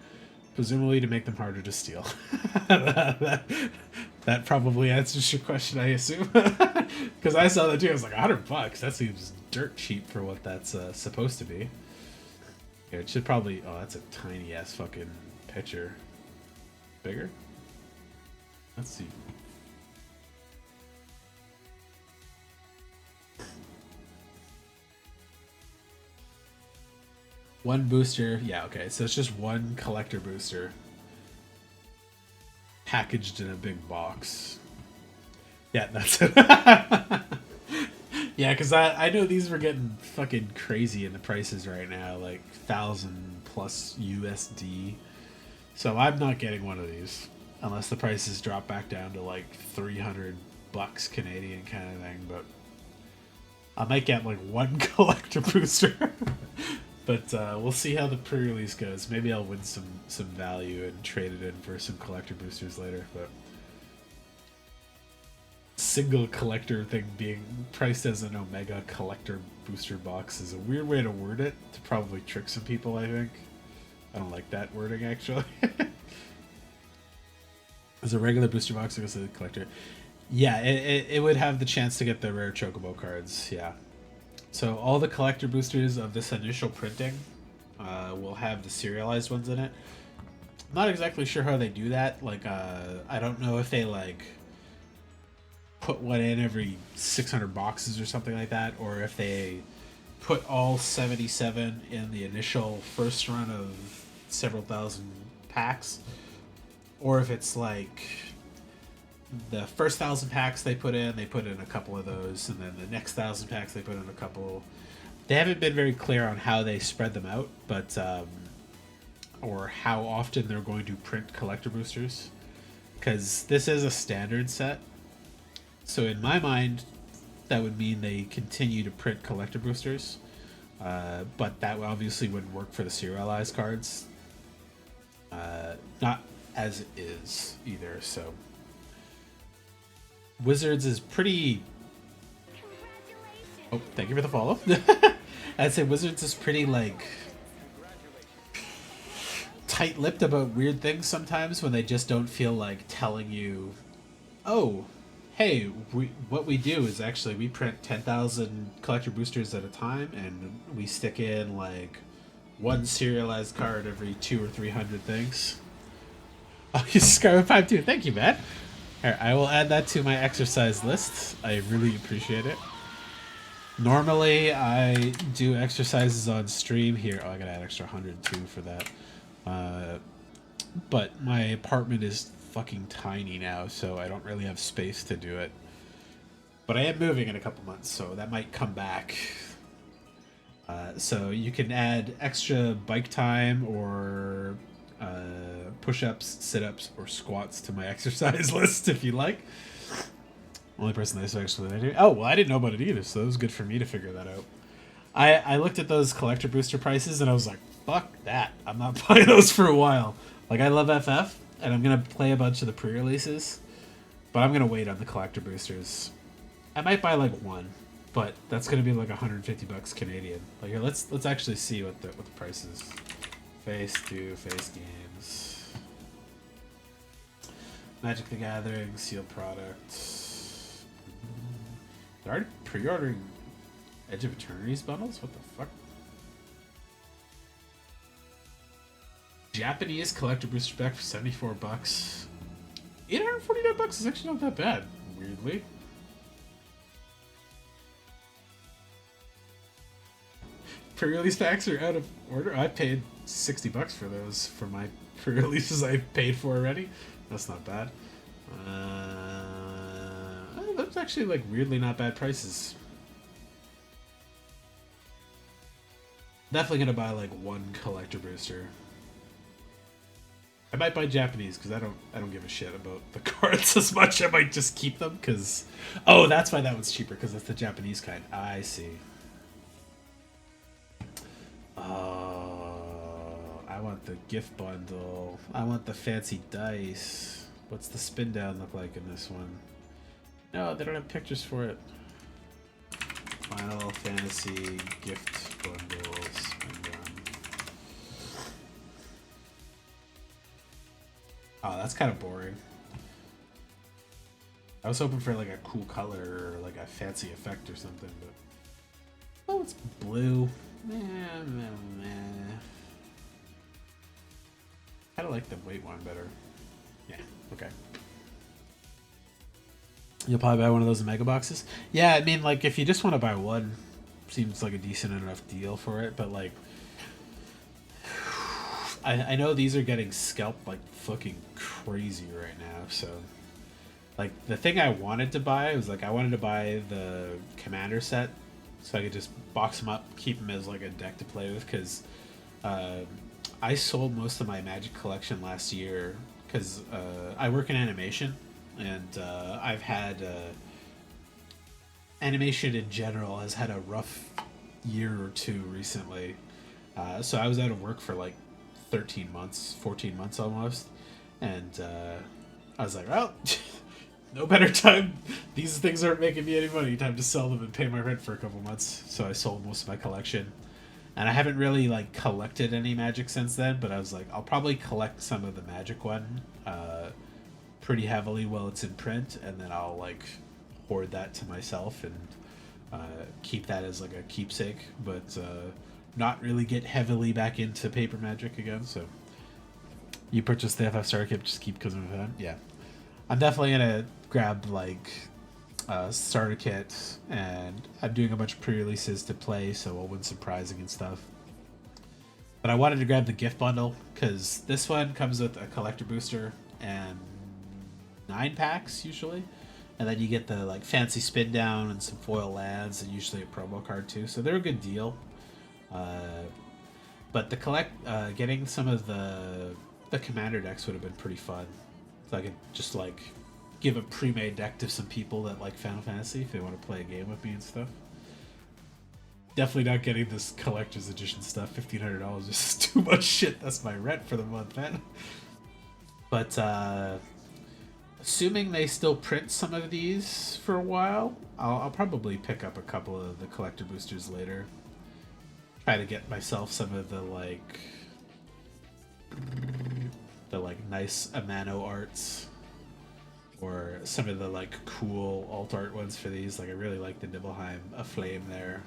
Speaker 1: presumably to make them harder to steal. that probably answers your question, I assume. Because I saw that too. I was like, $100. That seems dirt cheap for what that's supposed to be. Yeah, it should probably. Oh, that's a tiny ass fucking picture. Bigger? Let's see. One booster. Yeah, okay. So it's just one collector booster packaged in a big box. Yeah, that's it. Yeah, because I know these were getting fucking crazy in the prices right now, like 1,000 plus USD. So I'm not getting one of these unless the prices drop back down to like $300 Canadian kind of thing. But I might get like one collector booster. But we'll see how the pre-release goes. Maybe I'll win some value and trade it in for some collector boosters later. But single collector thing being priced as an Omega collector booster box is a weird way to word it to probably trick some people, I think. I don't like that wording, actually. As a regular booster box, I guess a collector. Yeah, it would have the chance to get the rare Chocobo cards, yeah. So all the collector boosters of this initial printing will have the serialized ones in it. I'm not exactly sure how they do that. Like, I don't know if they, like, put one in every 600 boxes or something like that, or if they put all 77 in the initial first run of several thousand packs, or if it's like the first 1,000 packs they put in a couple of those, and then the next 1,000 packs they put in a couple. They haven't been very clear on how they spread them out, but or how often they're going to print collector boosters, because this is a standard set. So in my mind, that would mean they continue to print collector boosters, but that obviously wouldn't work for the serialized cards. Not as it is either. So Wizards is pretty. Oh, thank you for the follow. I'd say Wizards is pretty like tight-lipped about weird things sometimes when they just don't feel like telling you, oh, hey, what we do is actually we print 10,000 collector boosters at a time, and we stick in like one serialized card every 200 or 300 things. Oh, you Scarlet Pipe too. Thank you, man. All right, I will add that to my exercise list. I really appreciate it. Normally, I do exercises on stream here. Oh, I gotta add extra 100 too for that. But my apartment is fucking tiny now, so I don't really have space to do it. But I am moving in a couple months, so that might come back. So you can add extra bike time or push-ups, sit-ups, or squats to my exercise list if you like. Only person that's actually do. Oh, well, I didn't know about it either, so it was good for me to figure that out. I looked at those collector booster prices and I was like, fuck that. I'm not buying those for a while. Like, I love FF, and I'm going to play a bunch of the pre-releases, but I'm going to wait on the collector boosters. I might buy like one, but that's going to be like 150 bucks Canadian. Like, here, let's actually see what the price is. Face games. Magic the Gathering, sealed product. They're already pre-ordering Edge of Eternity's bundles? What the fuck? Japanese collector booster pack for 74 bucks. 849 bucks is actually not that bad, weirdly. Pre-release packs are out of order. I paid 60 bucks for those for my pre-releases I paid for already. That's not bad. That's actually like weirdly not bad prices. Definitely gonna buy like one collector booster. I might buy Japanese because I don't give a shit about the cards as much. I might just keep them because that's why that one's cheaper, because it's the Japanese kind. I see. I want the gift bundle. I want the fancy dice. What's the spin down look like in this one? No, they don't have pictures for it. Final Fantasy gift bundle spin down. Oh, that's kind of boring. I was hoping for like a cool color or like a fancy effect or something, but oh, it's blue. I kind of like the weight one better. Yeah, okay. You'll probably buy one of those mega boxes? Yeah, I mean, like, if you just want to buy one, seems like a decent enough deal for it, but, like, I know these are getting scalped like fucking crazy right now, so, like, the thing I wanted to buy was, like, I wanted to buy the Commander set, so I could just box them up, keep them as, like, a deck to play with, because, I sold most of my Magic collection last year, because, I work in animation, and I've had animation in general has had a rough year or two recently. So I was out of work for like 13 months, 14 months almost, and I was like, well, no better time. These things aren't making me any money. Time to sell them and pay my rent for a couple months. So I sold most of my collection, and I haven't really like collected any Magic since then. But I was like, I'll probably collect some of the Magic one pretty heavily while it's in print, and then I'll like hoard that to myself and keep that as like a keepsake, but not really get heavily back into paper Magic again. So you purchased the FF Starter Kit, just keep because of that. Yeah, I'm definitely gonna grab like starter kit, and I'm doing a bunch of pre-releases to play, so I'll win some prizing and stuff. But I wanted to grab the gift bundle because this one comes with a collector booster and 9 packs usually, and then you get the like fancy spin down and some foil lands and usually a promo card too, so they're a good deal. But the getting some of the commander decks would have been pretty fun, so I could just like give a pre-made deck to some people that like Final Fantasy if they want to play a game with me and stuff. Definitely not getting this collector's edition stuff. $1,500 is too much shit. That's my rent for the month, man. But assuming they still print some of these for a while, I'll probably pick up a couple of the collector boosters later. Try to get myself some of the nice Amano arts, or some of the like cool alt art ones for these. Like I really like the Nibelheim Aflame there.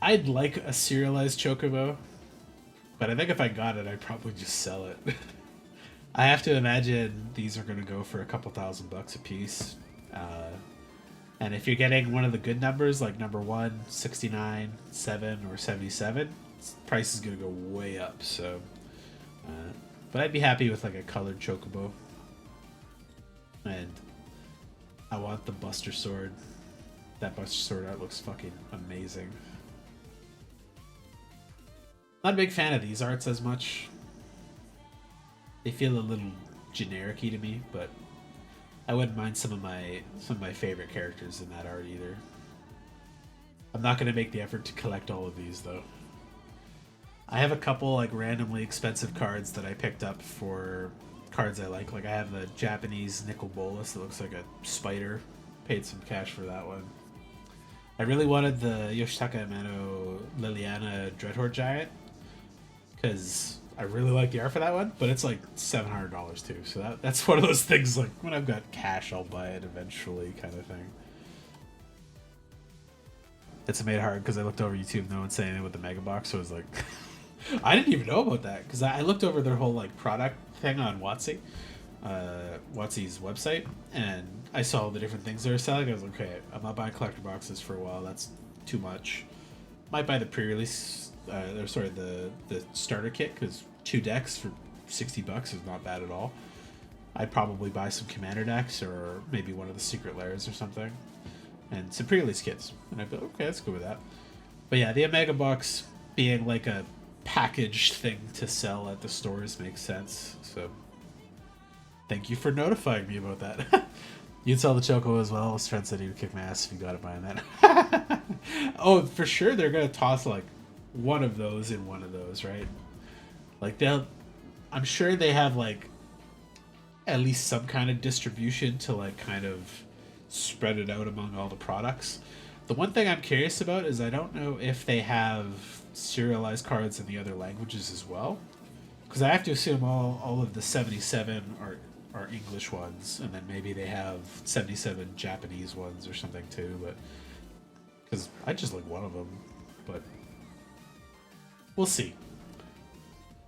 Speaker 1: I'd like a serialized Chocobo, but I think if I got it, I'd probably just sell it. I have to imagine these are going to go for a couple $1,000 a piece. And if you're getting one of the good numbers, like number 1, 69, 7, or 77, price is going to go way up. So, but I'd be happy with like a colored Chocobo. And I want the Buster Sword. That Buster Sword art looks fucking amazing. Not a big fan of these arts as much. They feel a little generic-y to me, but I wouldn't mind some of my favorite characters in that art either. I'm not going to make the effort to collect all of these though. I have a couple like randomly expensive cards that I picked up for cards I like. Like I have the Japanese Nicol Bolas that looks like a spider. Paid some cash for that one. I really wanted the Yoshitaka Amano Liliana Dreadhorde Giant because I really like the art for that one, but it's like $700 too. So that's one of those things like when I've got cash, I'll buy it eventually kind of thing. It's made hard because I looked over YouTube, no one's saying anything with the Mega Box, so I was like, I didn't even know about that because I looked over their whole like product thing on WotC's website, and I saw all the different things they were selling. I was like, okay, I'm not buying collector boxes for a while. That's too much. Might buy the pre-release, the starter kit because 2 decks for $60 is not bad at all. I'd probably buy some commander decks or maybe one of the secret lairs or something. And some pre-release kits. And I'd be like, okay, let's go with that. But yeah, the Omega Box being like a packaged thing to sell at the stores makes sense. So thank you for notifying me about that. You'd sell the Choco as well. His friend said he would kick my ass if you got it buying that. Oh, for sure they're going to toss like one of those in one of those, right? Like I'm sure they have like at least some kind of distribution to like kind of spread it out among all the products. The one thing I'm curious about is I don't know if they have serialized cards in the other languages as well, because I have to assume all of the 77 are English ones, and then maybe they have 77 Japanese ones or something too, but because I just like one of them, but we'll see.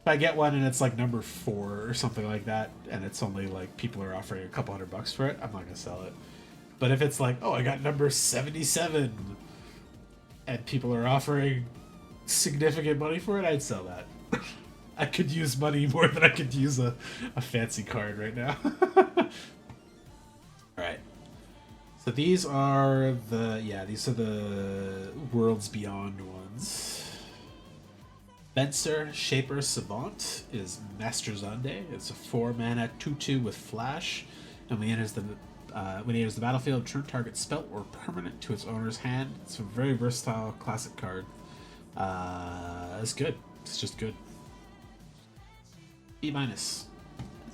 Speaker 1: If I get one and it's like number 4 or something like that, and it's only like people are offering a couple $100 for it, I'm not gonna sell it. But if it's like, oh, I got number 77 and people are offering significant money for it, I'd sell that. I could use money more than I could use a fancy card right now. Alright. So these are the Worlds Beyond ones. Fencer Shaper Savant is Master Zande. It's a 4-mana 2/2 with Flash. And when he enters the battlefield, turn target spell or permanent to its owner's hand. It's a very versatile classic card. It's good. It's just good. B-. It's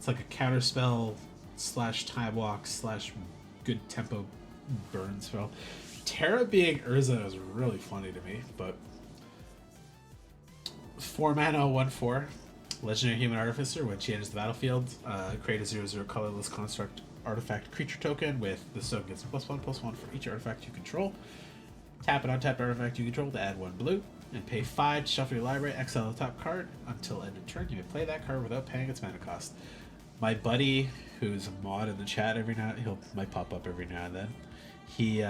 Speaker 1: like a counter spell / time walk / good tempo burn spell. Terra being Urza is really funny to me, but 4-mana 1/4. Legendary Human Artificer. When she enters the battlefield, create a 0/0 colorless construct artifact creature token with the stone gets +1/+1 for each artifact you control. Tap an untapped artifact you control to add 1 blue, and pay 5 to shuffle your library, exile the top card. Until end of turn, you may play that card without paying its mana cost. My buddy, who's a mod in the chat might pop up every now and then. He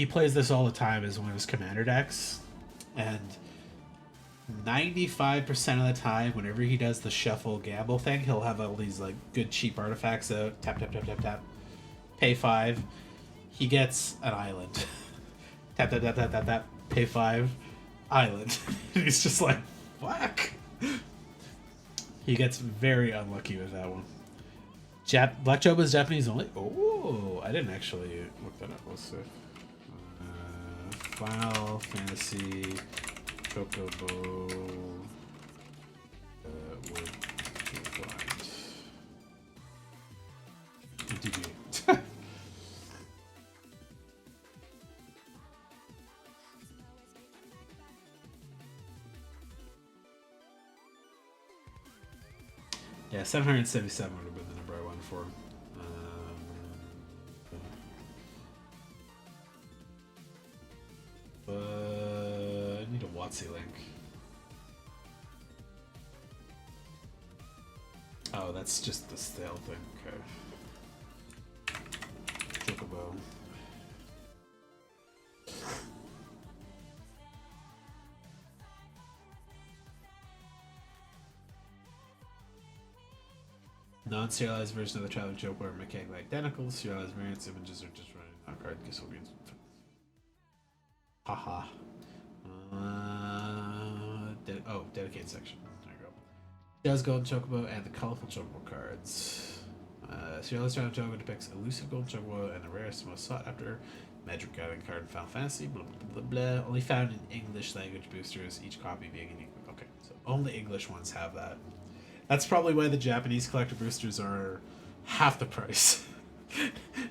Speaker 1: plays this all the time as one of his commander decks, and 95% of the time, whenever he does the shuffle gamble thing, he'll have all these like good cheap artifacts out. Tap, tap, tap, tap, tap. Pay 5. He gets an island. Tap, tap, tap, tap, tap, tap. Pay 5. Island. He's just like, fuck. He gets very unlucky with that one. Black Joba's Japanese only? Oh, I didn't actually look that up. Let's see. Final Fantasy Chocobo would blind. MTG. Yeah, 777 would have been the number I wanted for. I need a WotC link. Oh, that's just the stale thing. Okay. Chocobo. Non-serialized version of the Traveling Chocobo are mechanically identical. Serialized variants images are just running on card custodians. Haha. dedicate section. There you go. Jazz Golden Chocobo and the colorful Chocobo cards. Serialized Round Chocobo depicts elusive Golden Chocobo and the rarest, most sought after Magic Gathering card in Final Fantasy. Blah, blah, blah, blah. Only found in English language boosters, each copy being unique. Okay, so only English ones have that. That's probably why the Japanese collector boosters are half the price.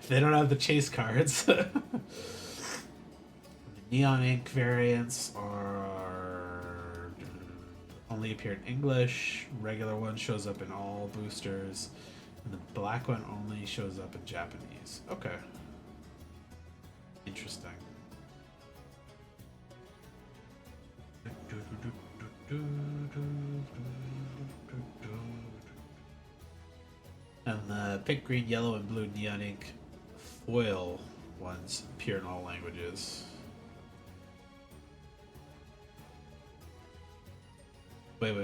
Speaker 1: They don't have the chase cards. The Neon Ink variants are only appear in English. Regular one shows up in all boosters. And the black one only shows up in Japanese. Okay. Interesting. And the pink, green, yellow, and blue neon ink foil ones appear in all languages. Wait.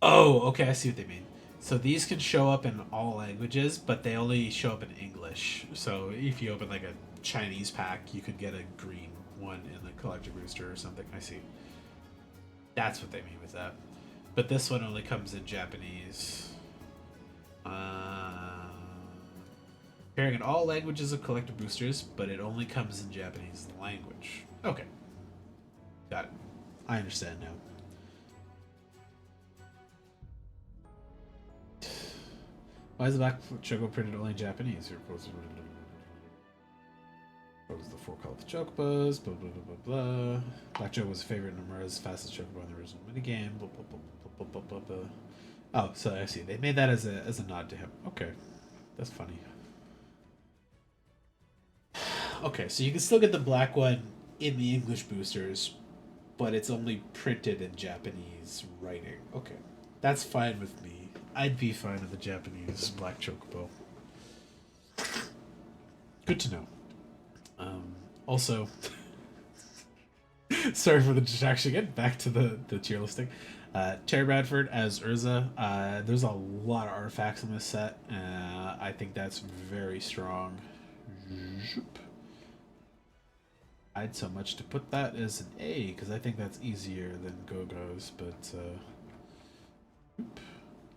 Speaker 1: Oh, okay, I see what they mean. So these can show up in all languages, but they only show up in English. So if you open like a Chinese pack, you could get a green one in the collector booster or something. I see. That's what they mean with that. But this one only comes in Japanese. Appearing in all languages of collector boosters, but it only comes in Japanese language. Okay. Got it. I understand now. Why is the Black Chocobo printed only in Japanese? What was the 4 colorful chocobos? Blah blah blah blah blah. Black Chocobo was a favorite in Nomura's fastest chocobo in the original minigame. Blah blah blah blah blah blah blah. Oh, so I see. They made that as a nod to him. Okay, that's funny. Okay, so you can still get the black one in the English boosters, but it's only printed in Japanese writing. Okay, that's fine with me. I'd be fine with the Japanese Black Chocobo. Good to know. Also, sorry for the distraction again. Back to the tier listing. Terry Bradford as Urza. There's a lot of artifacts in this set. I think that's very strong. I'd so much to put that as an A because I think that's easier than Go-Go's, but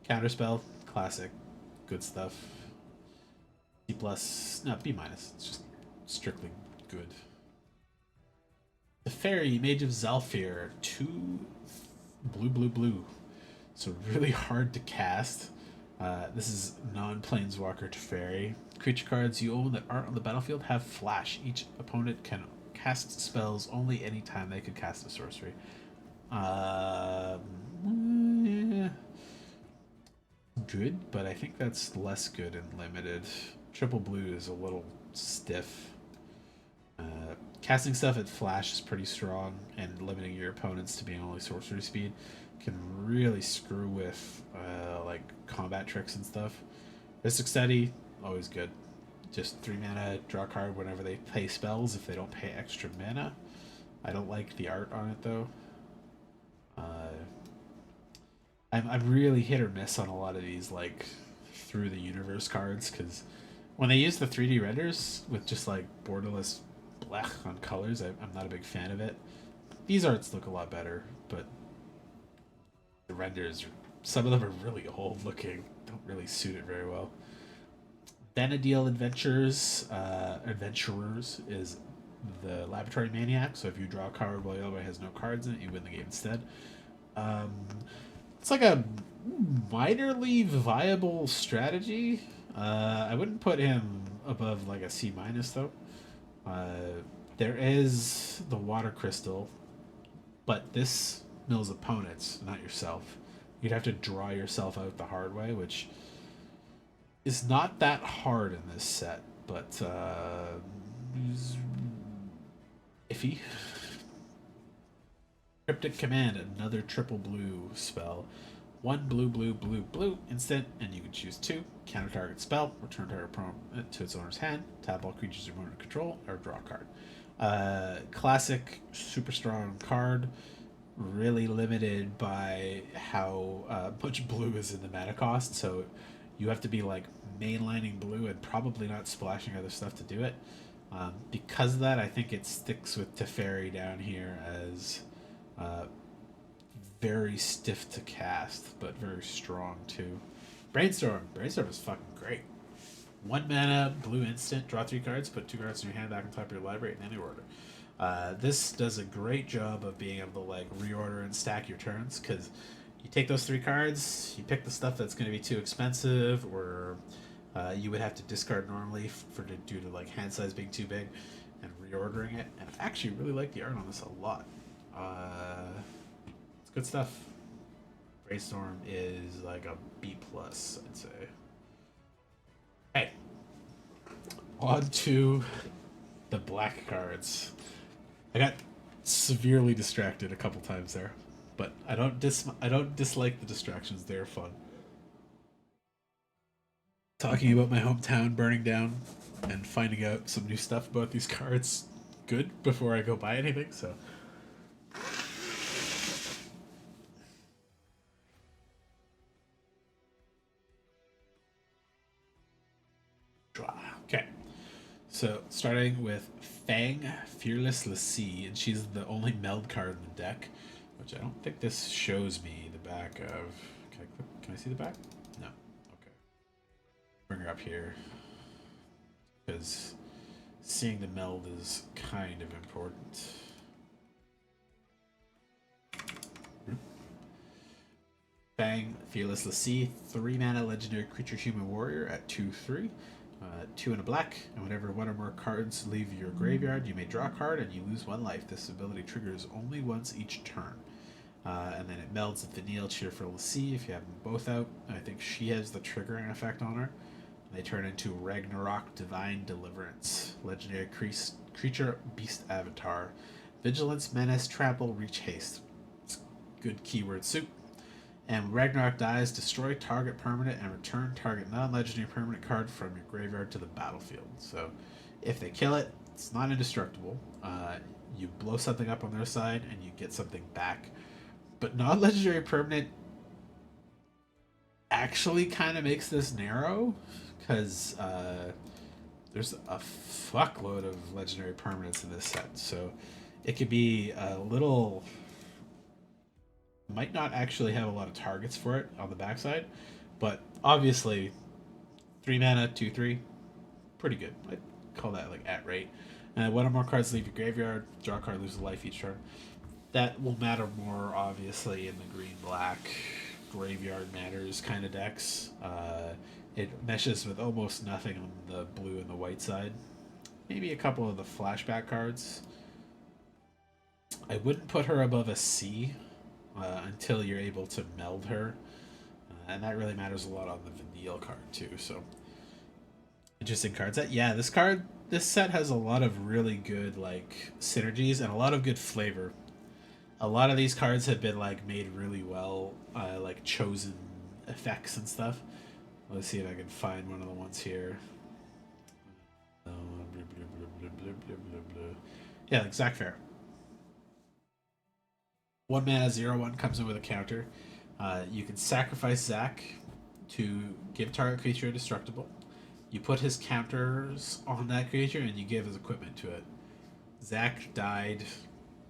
Speaker 1: Counterspell, classic, good stuff. C plus, no, B minus. It's just strictly good. The Fairy, Mage of Zalfir, 2 blue. So really hard to cast. This is non-planeswalker Teferi. Creature cards you own that aren't on the battlefield have flash. Each opponent can cast spells only anytime they could cast a sorcery. Good, but I think that's less good in limited. Triple blue is a little stiff. Casting stuff at flash is pretty strong, and limiting your opponents to being only sorcery speed can really screw with like combat tricks and stuff. Mystic Steady, always good. Just 3 mana, draw a card whenever they play spells if they don't pay extra mana. I don't like the art on it though. I'm really hit or miss on a lot of these like through the universe cards because when they use the 3D renders with just like borderless black on colors, I'm not a big fan of it. These arts look a lot better, but the renders, some of them are really old looking, don't really suit it very well. Benadeel Adventurers is the Laboratory Maniac, so if you draw a card while the other one has no cards in it, you win the game instead. It's like a minorly viable strategy. I wouldn't put him above like a C minus though. There is the Water Crystal, but this mills opponents, not yourself. You'd have to draw yourself out the hard way, which is not that hard in this set, but iffy. Cryptic Command, another triple blue spell. 1 blue instant, and you can choose 2. Counter target spell, return target opponent to its owner's hand, tap all creatures your opponent control, or draw a card. Classic, super strong card. Really limited by how much blue is in the mana cost, so you have to be like mainlining blue and probably not splashing other stuff to do it. Because of that, I think it sticks with Teferi down here as uh, very stiff to cast, but very strong too. Brainstorm. Brainstorm is fucking great. 1 mana, blue instant, draw 3 cards, put 2 cards in your hand back on top of your library in any order. This does a great job of being able to like reorder and stack your turns, because you take those 3 cards, you pick the stuff that's going to be too expensive, or you would have to discard normally due to like hand size being too big, and reordering it. And I actually really like the art on this a lot. It's good stuff. Brainstorm is like a B plus, I'd say. Hey, on to the black cards. I got severely distracted a couple times there, but I don't dislike the distractions. They're fun. Talking about my hometown burning down and finding out some new stuff about these cards, good before I go buy anything. So. Okay, so starting with Fang, Fearless Lassie, and she's the only meld card in the deck, which I don't think this shows me the back of. Can I see the back? No. Okay. Bring her up here, because seeing the meld is kind of important. Fang, Fearless Lassie, 3 mana legendary creature human warrior at 2/3. 2 and a black, and whenever one or more cards leave your graveyard, you may draw a card and you lose 1 life. This ability triggers only once each turn. And then it melds at Vanille Cheerful Lassie if you have them both out. I think she has the triggering effect on her. They turn into Ragnarok Divine Deliverance. Legendary creature, beast avatar. Vigilance, menace, trample, reach, haste. It's good keyword soup. And when Ragnarok dies, destroy target permanent and return target non-legendary permanent card from your graveyard to the battlefield. So if they kill it, it's not indestructible. You blow something up on their side and you get something back. But non-legendary permanent actually kind of makes this narrow, because there's a fuckload of legendary permanents in this set. So it could be a little... might not actually have a lot of targets for it on the backside, but obviously 3 mana, 2/3, pretty good. I'd call that like at rate. One or more cards leave your graveyard, draw a card, lose a life each turn. That will matter more obviously in the green-black graveyard matters kind of decks. It meshes with almost nothing on the blue and the white side. Maybe a couple of the flashback cards. I wouldn't put her above a C. Until you're able to meld her, and that really matters a lot on the Vanille card too. So interesting cards. This set has a lot of really good like synergies and a lot of good flavor. A lot of these cards have been like made really well, like chosen effects and stuff. Let's see if I can find one of the ones here. Yeah, like Zac Fair. 1 mana, 0/1 comes in with a counter. You can sacrifice Zac to give target creature indestructible. You put his counters on that creature and you give his equipment to it. Zac died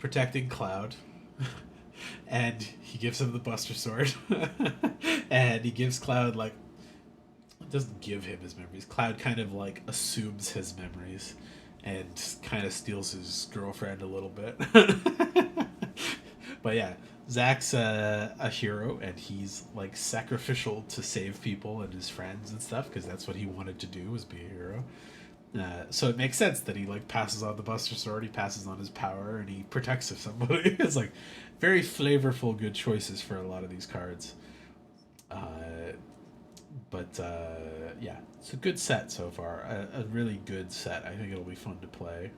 Speaker 1: protecting Cloud. And he gives him the Buster Sword. And he gives Cloud like... it doesn't give him his memories. Cloud kind of like assumes his memories and kind of steals his girlfriend a little bit. But yeah, Zac's a hero, and he's like sacrificial to save people and his friends and stuff, because that's what he wanted to do, was be a hero. So it makes sense that he like passes on the Buster Sword, he passes on his power, and he protects somebody. It's like very flavorful, good choices for a lot of these cards. Yeah, it's a good set so far. A really good set. I think it'll be fun to play.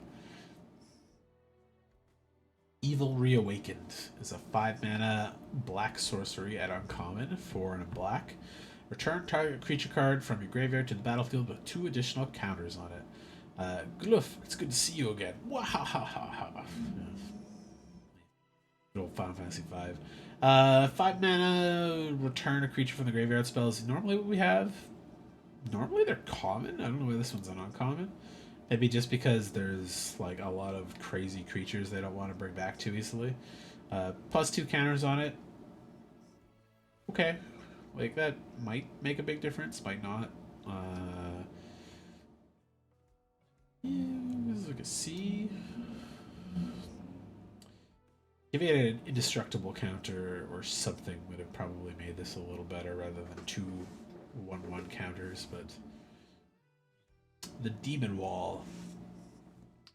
Speaker 1: Evil Reawakened is a 5 mana black sorcery at uncommon, 4 and a black. Return target creature card from your graveyard to the battlefield with 2 additional counters on it. Gloof, it's good to see you again. Wahahaha. Good old Final Fantasy V. 5 mana, return a creature from the graveyard spell is normally what we have. Normally they're common. I don't know why this one's an uncommon. Maybe just because there's like a lot of crazy creatures they don't want to bring back too easily. +2 counters on it. Okay, like that might make a big difference, might not. Yeah, this is like a C. Giving it an indestructible counter or something would have probably made this a little better rather than two 1/1 counters, but the Demon Wall.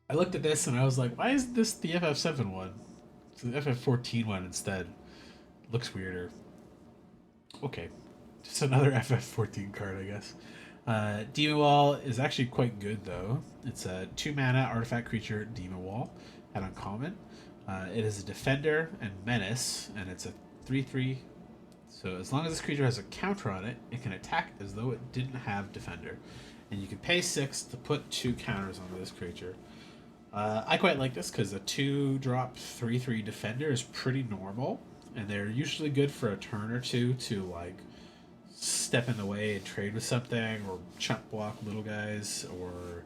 Speaker 1: I looked at this and I was like, why is this the FF7 one? It's the FF14 one instead. Looks weirder. Okay. Just another FF14 card, I guess. Demon Wall is actually quite good, though. It's a 2-mana artifact creature, Demon Wall, at uncommon. It is a defender and menace, and it's a 3/3. So as long as this creature has a counter on it, it can attack as though it didn't have defender. And you can pay 6 to put 2 counters onto this creature. I quite like this because a 2-drop 3/3 defender is pretty normal, and they're usually good for a turn or two to like step in the way and trade with something, or chunk block little guys, or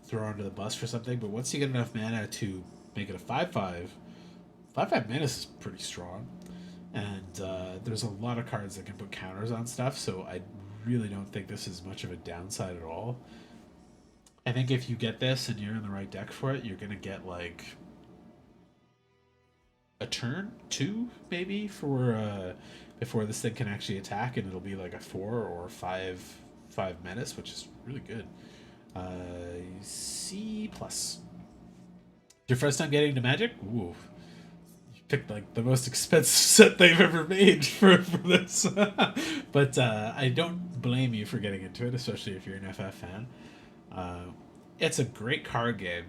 Speaker 1: throw onto the bus for something. But once you get enough mana to make it a 5/5, 5/5 menace is pretty strong, and there's a lot of cards that can put counters on stuff. So I really don't think this is much of a downside at all. I think if you get this and you're in the right deck for it, you're gonna get like a turn 2 maybe for before this thing can actually attack, and it'll be like a 4 or 5/5 menace, which is really good. C plus. Your first time getting into Magic? Ooh, you picked like the most expensive set they've ever made for this. But I don't blame you for getting into it, especially if you're an FF fan. It's a great card game.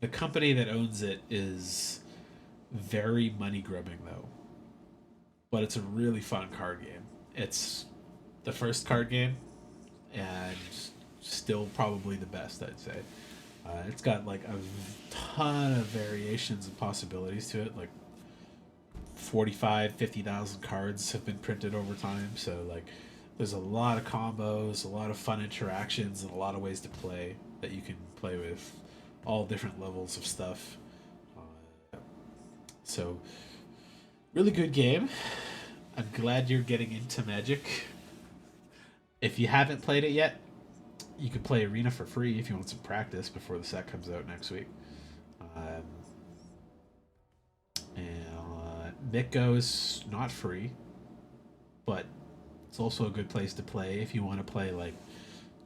Speaker 1: The company that owns it is very money grubbing though, but it's a really fun card game. It's the first card game, and still probably the best, I'd say. It's got like a ton of variations and possibilities to it. Like 50,000 cards have been printed over time, so like there's a lot of combos, a lot of fun interactions, and a lot of ways to play that you can play with all different levels of stuff. So really good game. I'm glad you're getting into Magic. If you haven't played it yet, you can play Arena for free if you want some practice before the set comes out next week. And Mitgo is not free, but it's also a good place to play if you want to play like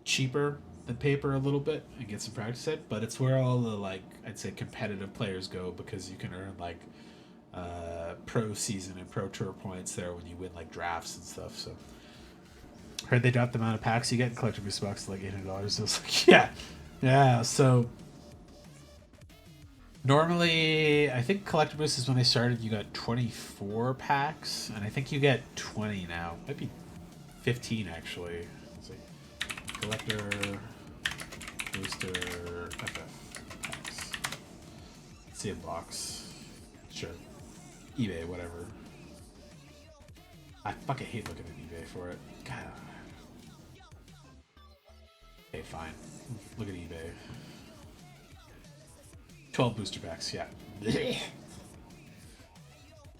Speaker 1: cheaper than paper a little bit and get some practice in. But it's where all the like I'd say competitive players go, because you can earn like pro season and pro tour points there when you win like drafts and stuff. So heard they dropped the amount of packs you get in collector boost box to like $800. So it's like yeah. So normally I think collector boost is when they started. You got 24 packs, and I think you get 20 now. Might be 15 actually. Let's see. Collector booster FF packs. Let's see a box. Sure. eBay, whatever. I fucking hate looking at eBay for it. God. Okay, fine. Look at eBay. 12 booster packs, yeah.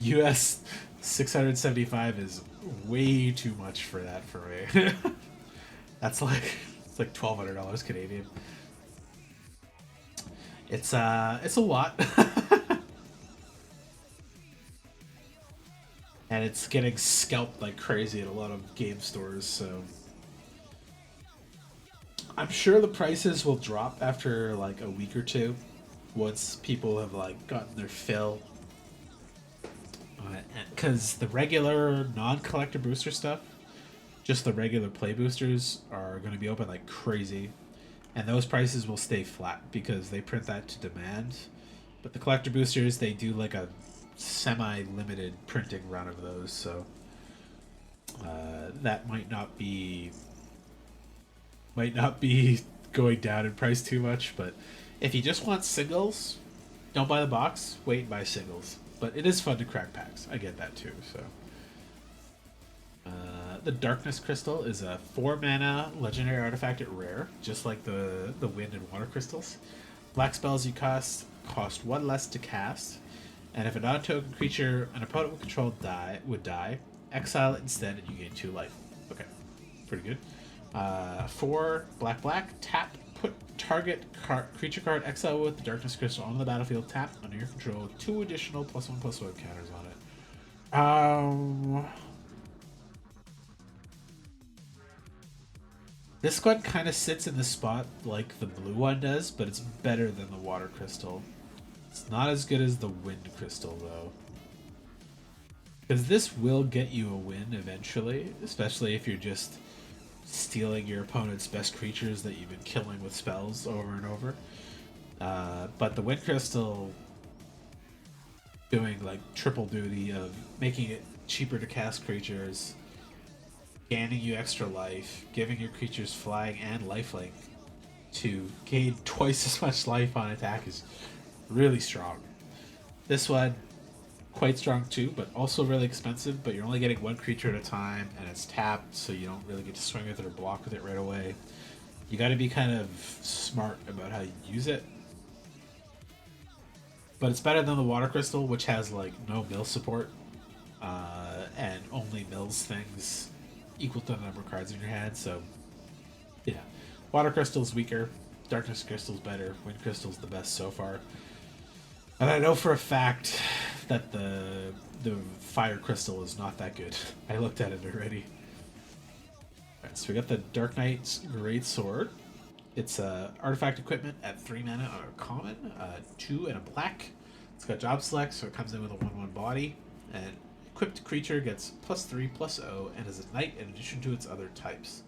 Speaker 1: US 675 is way too much for that for me. It's like $1,200 Canadian. It's a lot. And it's getting scalped like crazy at a lot of game stores, so I'm sure the prices will drop after like a week or two once people have like gotten their fill. Because the regular non-collector booster stuff, just the regular play boosters, are going to be open like crazy, and those prices will stay flat because they print that to demand. But the collector boosters, they do like a semi-limited printing run of those, so that might not be going down in price too much. But if you just want singles, don't buy the box, wait and buy singles. But it is fun to crack packs. I get that too. So the Darkness Crystal is a 4 mana legendary artifact at rare, just like the Wind and Water Crystals. Black spells you cost 1 less to cast, and if a non-token creature an opponent would control would die, exile it instead and you gain 2 life. Okay, pretty good. 4 black, tap, put target creature card exile with the Darkness Crystal on the battlefield, tap under your control with 2 additional +1/+1 counters on it. This one kind of sits in the spot like the blue one does, but it's better than the Water Crystal. It's not as good as the Wind Crystal, though. Because this will get you a win eventually, especially if you're just stealing your opponent's best creatures that you've been killing with spells over and over. But the Wind Crystal doing like triple duty of making it cheaper to cast creatures, gaining you extra life, giving your creatures flying and lifelink to gain twice as much life on attack is really strong. This one, quite strong too, but also really expensive, but you're only getting 1 creature at a time, and it's tapped, so you don't really get to swing with it or block with it right away. You gotta be kind of smart about how you use it. But it's better than the Water Crystal, which has like no mill support, and only mills things equal to the number of cards in your hand, so yeah. Water Crystal's weaker, Darkness Crystal's better, Wind Crystal's the best so far. And I know for a fact that the Fire Crystal is not that good. I looked at it already. Alright, so we got the Dark Knight's Great Sword. It's artifact equipment at 3 mana on a common, 2 and a black. It's got job select, so it comes in with a 1/1 body. And equipped creature gets +3/+0 and is a knight in addition to its other types.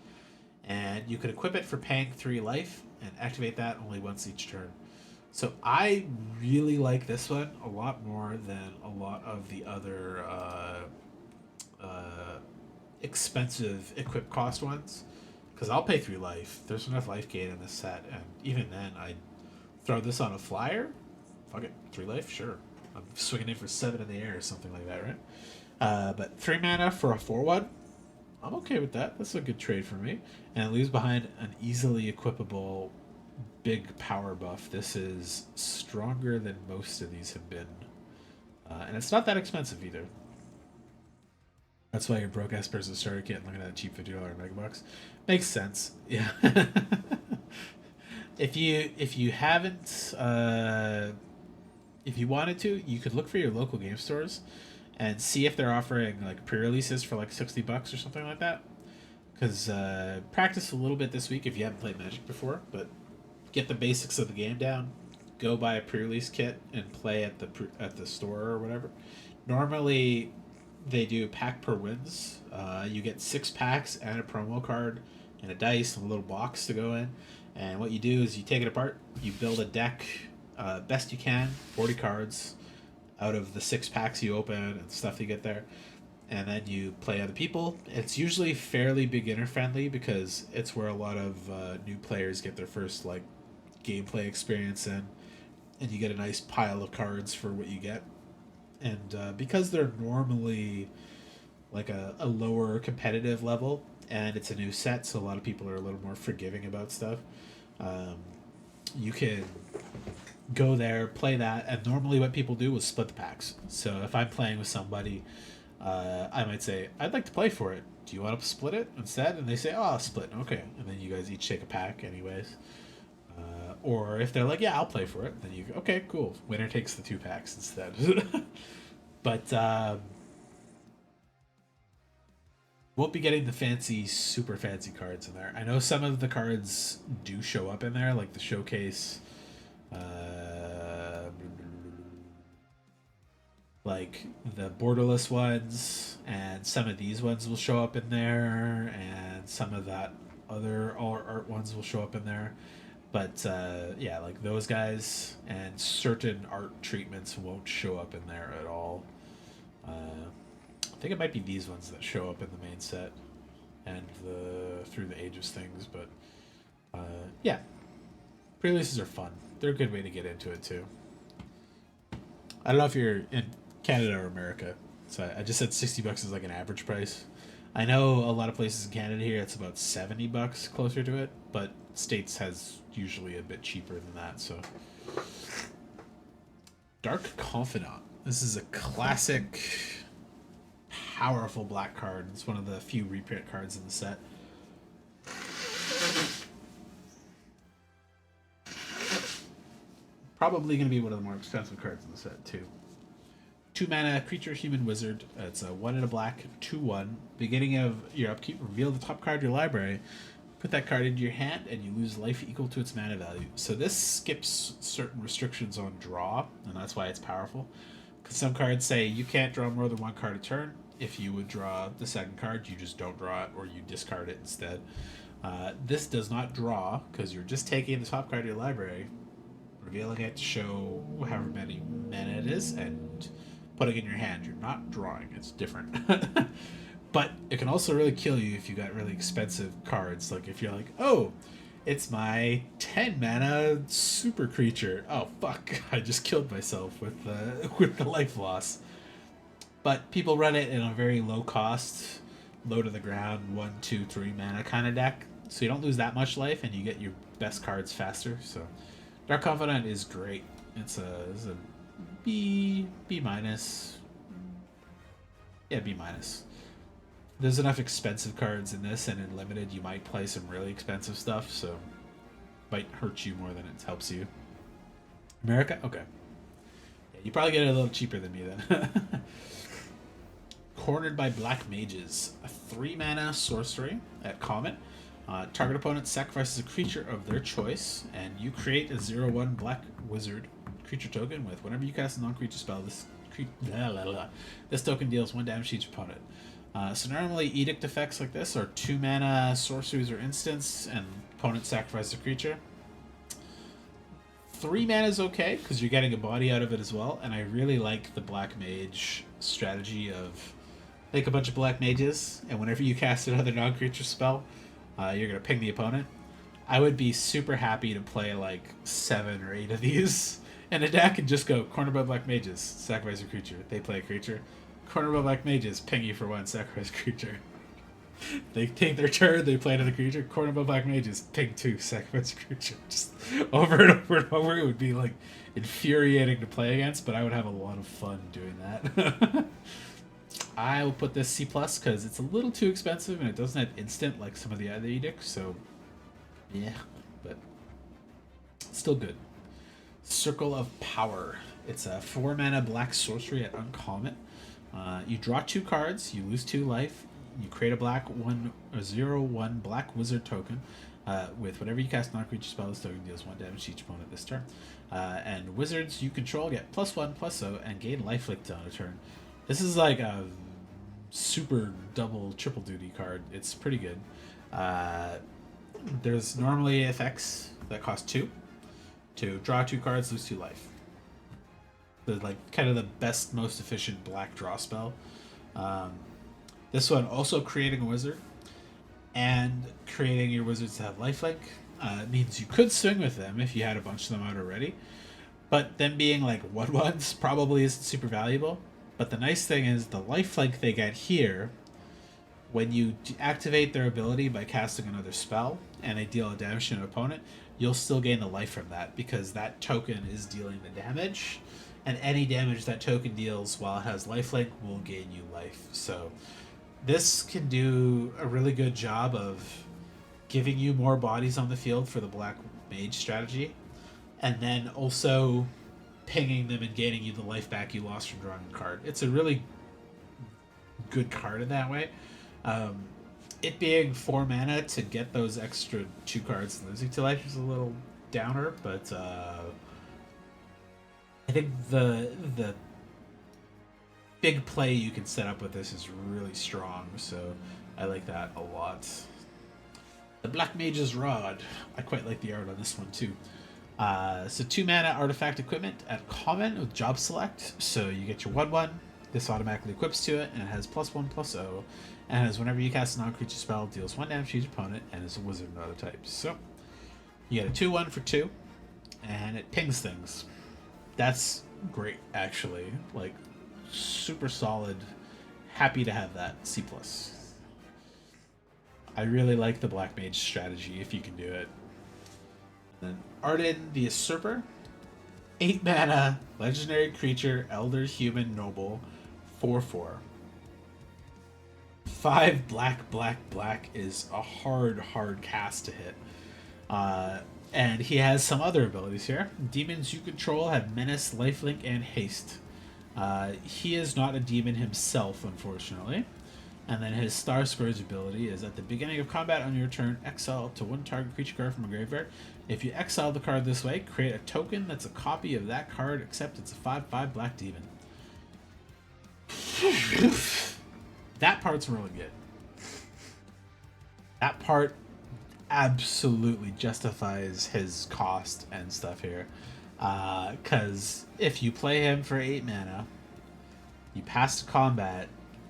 Speaker 1: And you can equip it for paying 3 life and activate that only once each turn. So I really like this one a lot more than a lot of the other expensive equip cost ones. Because I'll pay 3 life. There's enough life gain in this set, and even then I'd throw this on a flyer. Fuck it, 3 life, sure. I'm swinging in for 7 in the air or something like that, right? But 3 mana for a 4/1, I'm okay with that. That's a good trade for me. And it leaves behind an easily equipable big power buff. This is stronger than most of these have been. And it's not that expensive either. That's why your broke ass person started getting looking at that cheap $50 mega box. Makes sense. Yeah. If you haven't if you wanted to, you could look for your local game stores and see if they're offering like pre-releases for like $60 or something like that. Because practice a little bit this week if you haven't played Magic before, but get the basics of the game down. Go buy a pre-release kit and play at the store or whatever. Normally, they do pack per wins. You get 6 packs and a promo card and a dice and a little box to go in. And what you do is you take it apart. You build a deck best you can, 40 cards out of the 6 packs you open and stuff you get there. And then you play other people. It's usually fairly beginner friendly because it's where a lot of new players get their first like gameplay experience in, and you get a nice pile of cards for what you get. And because they're normally like a lower competitive level, and it's a new set, so a lot of people are a little more forgiving about stuff, you can go there, play that, and normally what people do is split the packs. So if I'm playing with somebody, I might say, I'd like to play for it. Do you want to split it instead? And they say, oh, I'll split. Okay. And then you guys each take a pack anyways. Or if they're like, yeah, I'll play for it, then you go, okay, cool. Winner takes the 2 packs instead. But won't be getting the super fancy cards in there. I know some of the cards do show up in there, like the showcase, like the borderless ones, and some of these ones will show up in there, and some of that other all art ones will show up in there. But yeah, like those guys and certain art treatments won't show up in there at all. I think it might be these ones that show up in the main set and through the Ages things. But yeah, pre-releases are fun. They're a good way to get into it too. I don't know if you're in Canada or America, so I just said $60 is like an average price. I know a lot of places in Canada here it's about $70 closer to it, but States has usually a bit cheaper than that. So, Dark Confidant. This is a classic, powerful black card. It's one of the few reprint cards in the set. Probably going to be one of the more expensive cards in the set too. 2 mana creature, human wizard. It's a 1 and a black, 2/1. Beginning of your upkeep, reveal the top card of your library. Put that card into your hand, and you lose life equal to its mana value. So this skips certain restrictions on draw, and that's why it's powerful. Because some cards say you can't draw more than one card a turn. If you would draw the second card, you just don't draw it, or you discard it instead. This does not draw, because you're just taking the top card of your library, revealing it to show however many mana it is, and putting it in your hand. You're not drawing. It's different. But it can also really kill you if you got really expensive cards. Like if you're like, oh, it's my 10 mana super creature. Oh, fuck. I just killed myself with the life loss. But people run it in a very low cost, low to the ground, 1, 2, 3 mana kind of deck. So you don't lose that much life and you get your best cards faster. So Dark Confidant is great. It's a B minus. Yeah, B minus. There's enough expensive cards in this, and in Limited you might play some really expensive stuff, so might hurt you more than it helps you. America? Okay. Yeah, you probably get it a little cheaper than me then. Cornered by Black Mages. A 3 mana sorcery at common. Target opponent sacrifices a creature of their choice, and you create a 0/1 Black Wizard creature token with whenever you cast a non-creature spell, this token deals 1 damage to each opponent. So normally edict effects like this are 2 mana sorceries or instants, and opponent sacrifices a creature. 3 mana is okay because you're getting a body out of it as well, and I really like the Black Mage strategy of make a bunch of Black Mages, and whenever you cast another non-creature spell, you're gonna ping the opponent. I would be super happy to play like 7 or 8 of these in a deck and just go corner by Black Mages, sacrifice a creature. They play a creature. Corner by Black Mages, ping you for 1, sacrifice creature. They take their turn, they play another creature. Corner by Black Mages, ping 2, sacrifice creature. Just over and over and over. It would be like infuriating to play against, but I would have a lot of fun doing that. I will put this C+ because it's a little too expensive and it doesn't have instant like some of the other edicts, so yeah, but still good. Circle of Power. It's a 4 mana black sorcery at uncommon. You draw 2 cards, you lose 2 life, you create a 0/1 black wizard token with whenever you cast non-creature spell, this token deals 1 damage to each opponent this turn. And wizards you control get +1/+0 and gain lifelink on a turn. This is like a super double triple duty card. It's pretty good. There's normally effects that cost 2 to draw 2 cards, lose 2 life. The like kind of the best, most efficient black draw spell. This one also creating a wizard and creating your wizards to have lifelink means you could swing with them if you had a bunch of them out already, but them being like 1/1s probably isn't super valuable. But the nice thing is the lifelink they get here, when you activate their ability by casting another spell and they deal a damage to an opponent, you'll still gain the life from that because that token is dealing the damage. And any damage that token deals while it has lifelink will gain you life. So this can do a really good job of giving you more bodies on the field for the Black Mage strategy, and then also pinging them and gaining you the life back you lost from drawing a card. It's a really good card in that way. It being 4 mana to get those extra 2 cards losing to life is a little downer, but I think the big play you can set up with this is really strong, so I like that a lot. The Black Mage's Rod. I quite like the art on this one too. So 2 mana artifact equipment at common with job select. So you get your 1/1. This automatically equips to it, and it has +1/+0. And has whenever you cast a non-creature spell, deals 1 damage to each opponent, and is a wizard and other types. So you get a 2/1 for 2, and it pings things. That's great, actually. Like, super solid. Happy to have that. C+. I really like the Black Mage strategy if you can do it. Then Arden the Usurper. 8 mana, legendary creature, elder human noble, 4/4. 5 black, black, black is a hard cast to hit. And he has some other abilities here. Demons you control have menace, lifelink, and haste. He is not a demon himself, unfortunately. And then his Star Scourge ability is at the beginning of combat on your turn, exile up to 1 target creature card from a graveyard. If you exile the card this way, create a token that's a copy of that card, except it's a 5/5 black demon. That part's really good. That part absolutely justifies his cost and stuff here. Because if you play him for 8 mana, you pass to combat,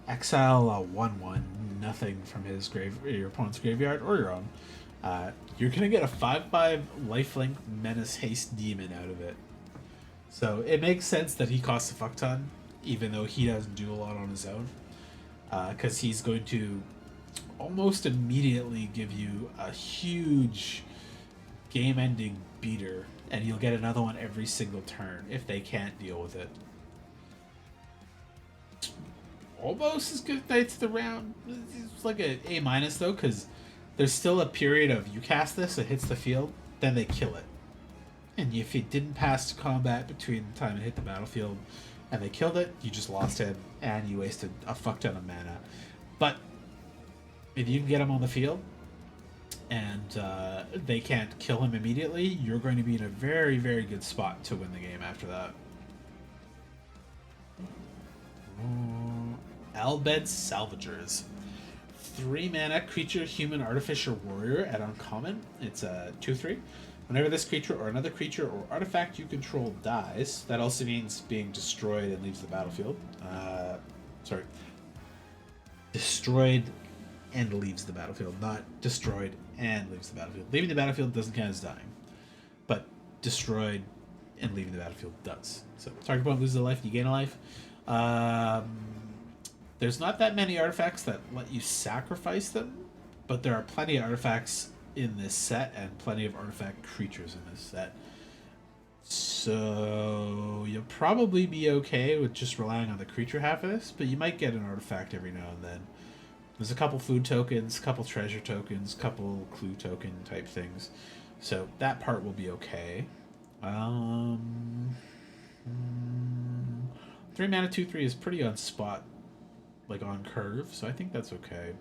Speaker 1: exile a 1/1, nothing from his your opponent's graveyard or your own. You're gonna get a 5/5 lifelink menace haste demon out of it. So it makes sense that he costs a fuck ton, even though he doesn't do a lot on his own. Because he's going to almost immediately give you a huge game-ending beater, and you'll get another one every single turn if they can't deal with it. Almost as good as Knights of the Round. It's like an A- though, because there's still a period of you cast this, it hits the field, then they kill it. And if it didn't pass to combat between the time it hit the battlefield and they killed it, you just lost him and you wasted a fuck ton of mana. But if you can get him on the field and they can't kill him immediately, you're going to be in a very, very good spot to win the game after that. Albed Salvagers. 3 mana creature, human, artificer, warrior at uncommon. It's a 2/3. Whenever this creature or another creature or artifact you control dies, that also means being destroyed and leaves the battlefield. Destroyed and leaves the battlefield, not destroyed and leaves the battlefield. Leaving the battlefield doesn't count as dying, but destroyed and leaving the battlefield does. So target opponent loses a life, you gain a life. There's not that many artifacts that let you sacrifice them, but there are plenty of artifacts in this set and plenty of artifact creatures in this set. So you'll probably be okay with just relying on the creature half of this, but you might get an artifact every now and then. There's a couple food tokens, couple treasure tokens, couple clue token type things. So that part will be okay. 3 mana 2/3 is pretty on spot, like on curve, so I think that's okay.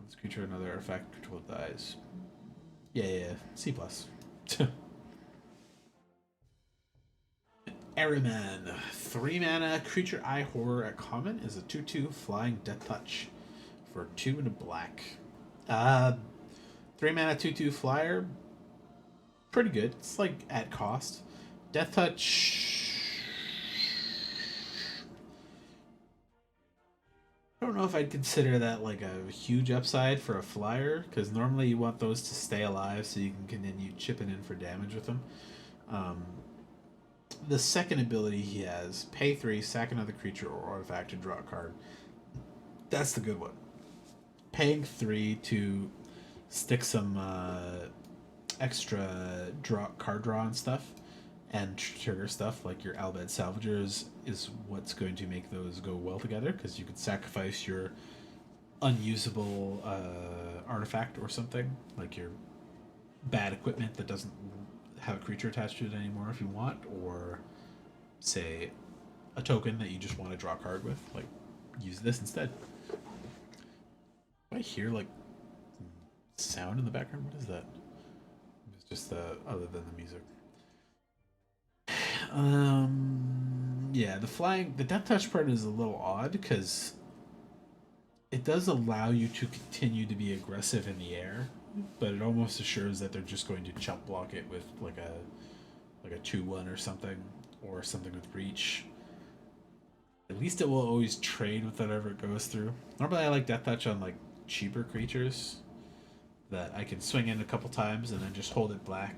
Speaker 1: This creature, another artifact control dies. Yeah, C+. Ahriman. 3 mana creature eye horror at common is a 2/2 flying death touch for 2 and a black. 3 mana 2/2 flyer, pretty good. It's like at cost. Death touch, I don't know if I'd consider that like a huge upside for a flyer, because normally you want those to stay alive so you can continue chipping in for damage with them. The second ability he has, pay 3, sack another creature or artifact and draw a card. That's the good one. Paying 3 to stick some extra card draw and stuff, and trigger stuff like your Albed Salvagers is what's going to make those go well together, because you could sacrifice your unusable artifact or something, like your bad equipment that doesn't have a creature attached to it anymore if you want, or say a token that you just want to draw a card with, like use this instead. Do I hear like sound in the background? What is that? It's just other than the music. Yeah, the death touch part is a little odd because it does allow you to continue to be aggressive in the air, but it almost assures that they're just going to chump block it with like a 2/1 or something with reach. At least it will always trade with whatever it goes through. Normally I like death touch on like cheaper creatures that I can swing in a couple times and then just hold it back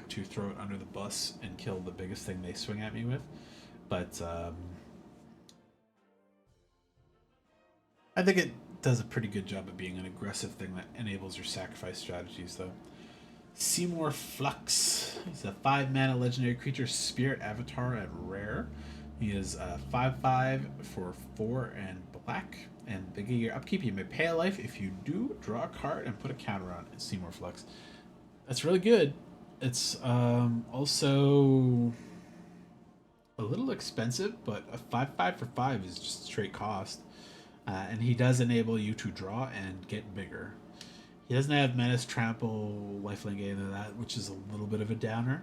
Speaker 1: to throw it under the bus and kill the biggest thing they swing at me with. But I think it does a pretty good job of being an aggressive thing that enables your sacrifice strategies, though. Seymour Flux. He's a 5-mana legendary creature, spirit avatar at rare. He is 5/5 for 4 and black. And beginning your upkeep, you may pay a life. If you do, draw a card and put a counter on it. Seymour Flux. That's really good. It's also a little expensive, but a 5/5 for 5 is just straight cost. And he does enable you to draw and get bigger. He doesn't have Menace, Trample, Lifelink, any of that, which is a little bit of a downer.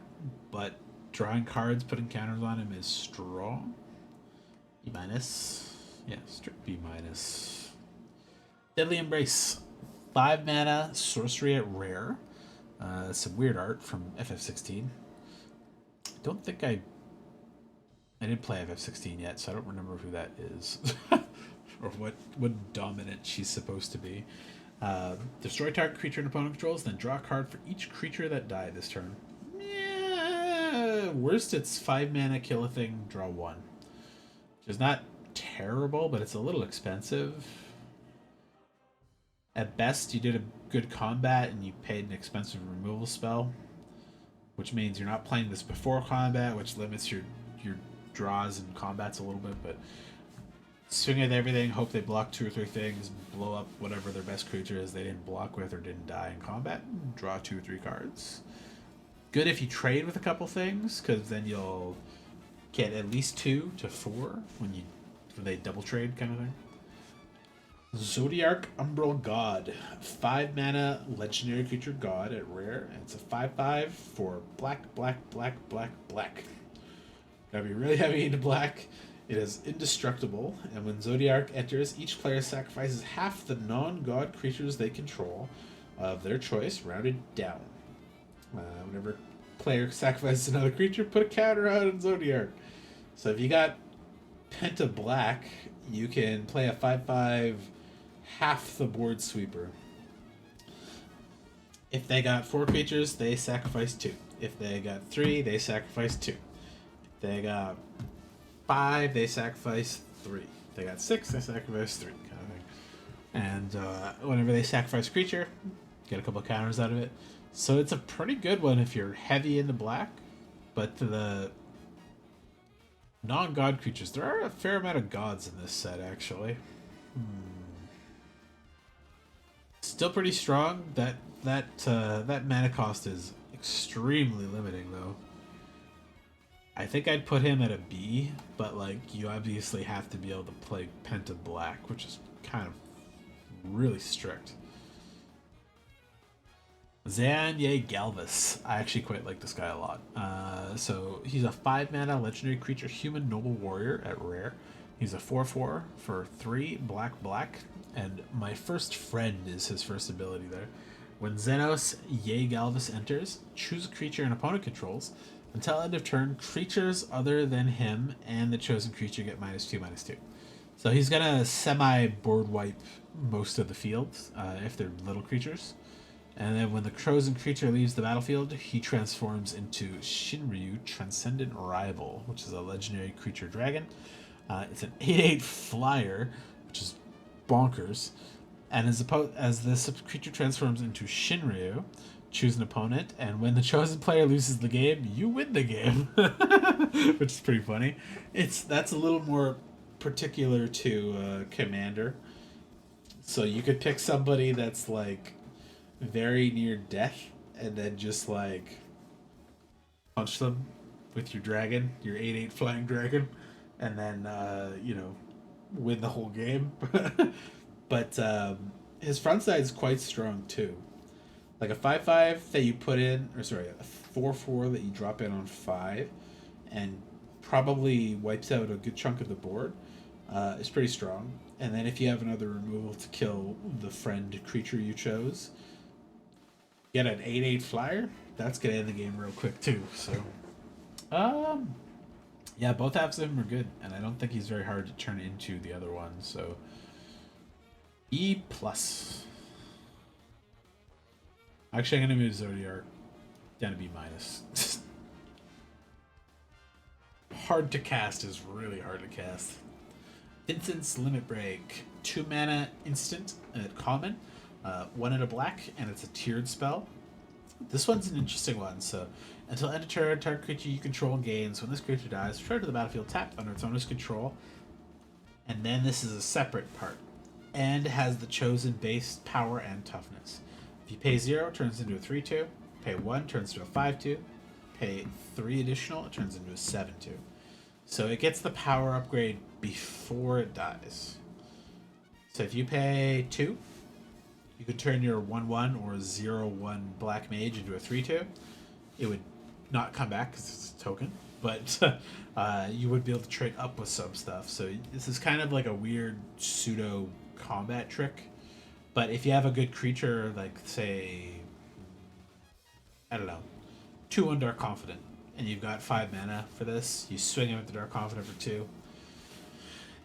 Speaker 1: But drawing cards, putting counters on him is strong. B minus. Yeah, strict B minus. Deadly Embrace. 5-mana, sorcery at rare. Some weird art from FF16. I don't think I didn't play FF16 yet, so I don't remember who that is. Or what dominant she's supposed to be. Destroy target creature and opponent controls, then draw a card for each creature that died this turn. Yeah, worst, it's 5-mana, kill a thing, draw 1. Which is not terrible, but it's a little expensive. At best, you did a good combat and you paid an expensive removal spell, which means you're not playing this before combat, which limits your draws and combats a little bit, but swing at everything, hope they block 2 or 3 things, blow up whatever their best creature is they didn't block with or didn't die in combat, draw 2 or 3 cards. Good if you trade with a couple things, because then you'll get at least 2 to 4 when they double trade kind of thing. Zodiarch Umbral God. 5-mana legendary creature god at rare, and it's a 5/5 for black, black, black, black, black. Gotta be really heavy into black. It is indestructible, and when Zodiarch enters, each player sacrifices half the non-god creatures they control of their choice, rounded down. Whenever player sacrifices another creature, put a counter on Zodiarch. So if you got Penta Black, you can play a 5/5 half the board sweeper. If they got 4 creatures, they sacrifice 2. If they got 3, they sacrifice 2. If they got 5, they sacrifice 3. If they got 6, they sacrifice 3, kind of thing. And whenever they sacrifice a creature, get a couple of counters out of it. So it's a pretty good one if you're heavy into black. But to the non-god creatures, there are a fair amount of gods in this set, actually. Still pretty strong. That mana cost is extremely limiting, though. I think I'd put him at a B, but like you obviously have to be able to play Penta Black, which is kind of really strict. Xanye Galvis. I actually quite like this guy a lot. So he's a 5-mana legendary creature, human noble warrior at rare. He's a 4/4 for 3 black black, and my first friend is his first ability there. When Xenos Ye Galvis enters, choose a creature an opponent controls. Until end of turn, creatures other than him and the chosen creature get -2/-2. So he's gonna semi-board wipe most of the field if they're little creatures. And then when the chosen creature leaves the battlefield, he transforms into Shinryu Transcendent Rival, which is a legendary creature dragon. It's an 8/8 flyer, which is bonkers. And as this creature transforms into Shinryu, choose an opponent, and when the chosen player loses the game, you win the game, which is pretty funny. That's a little more particular to Commander, so you could pick somebody that's like very near death, and then just like punch them with your dragon, your 8/8 flying dragon, and then win the whole game. But his front side is quite strong too. Like a 5/5 that you put in, or sorry, a 4/4 that you drop in on 5, and probably wipes out a good chunk of the board, is pretty strong. And then if you have another removal to kill the friend creature you chose, get an 8/8 flyer. That's gonna end the game real quick too. So, yeah, both halves of him are good, and I don't think he's very hard to turn into the other one. So, E+. Actually, I'm gonna move Zodiarch down to B-. Hard to cast is really hard to cast. Vincent's Limit Break. 2 mana instant at common, 1 and a black, and it's a tiered spell. This one's an interesting one. So, until end of turn, target creature you control gains. When this creature dies, return to the battlefield tapped under its owner's control. And then this is a separate part. And has the chosen base power and toughness. If you pay 0, it turns into a 3/2. Pay 1, turns into a 5/2. Pay 3 additional, it turns into a 7/2. So it gets the power upgrade before it dies. So if you pay 2, you could turn your 1/1 or 0/1 black mage into a 3/2. It would not come back because it's a token, but you would be able to trade up with some stuff. So this is kind of like a weird pseudo combat trick. But if you have a good creature, like say, I don't know, 2/1 Dark Confident, and you've got 5 mana for this, you swing them with the Dark Confident for 2.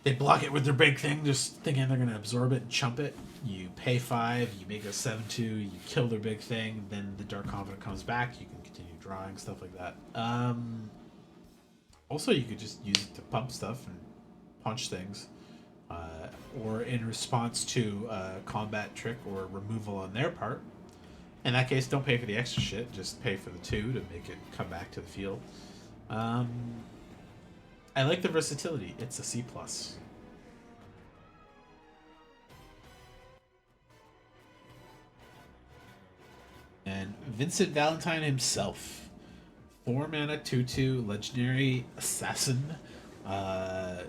Speaker 1: They block it with their big thing, just thinking they're going to absorb it and chump it. You pay 5, you make a 7/2, you kill their big thing, then the Dark Confident comes back, you can continue drawing, stuff like that. Also, you could just use it to pump stuff and punch things. Or in response to a combat trick or removal on their part. In that case, don't pay for the extra shit, just pay for the 2 to make it come back to the field. I like the versatility. It's a C+. And Vincent Valentine himself. 4 mana, 2/2, legendary assassin. A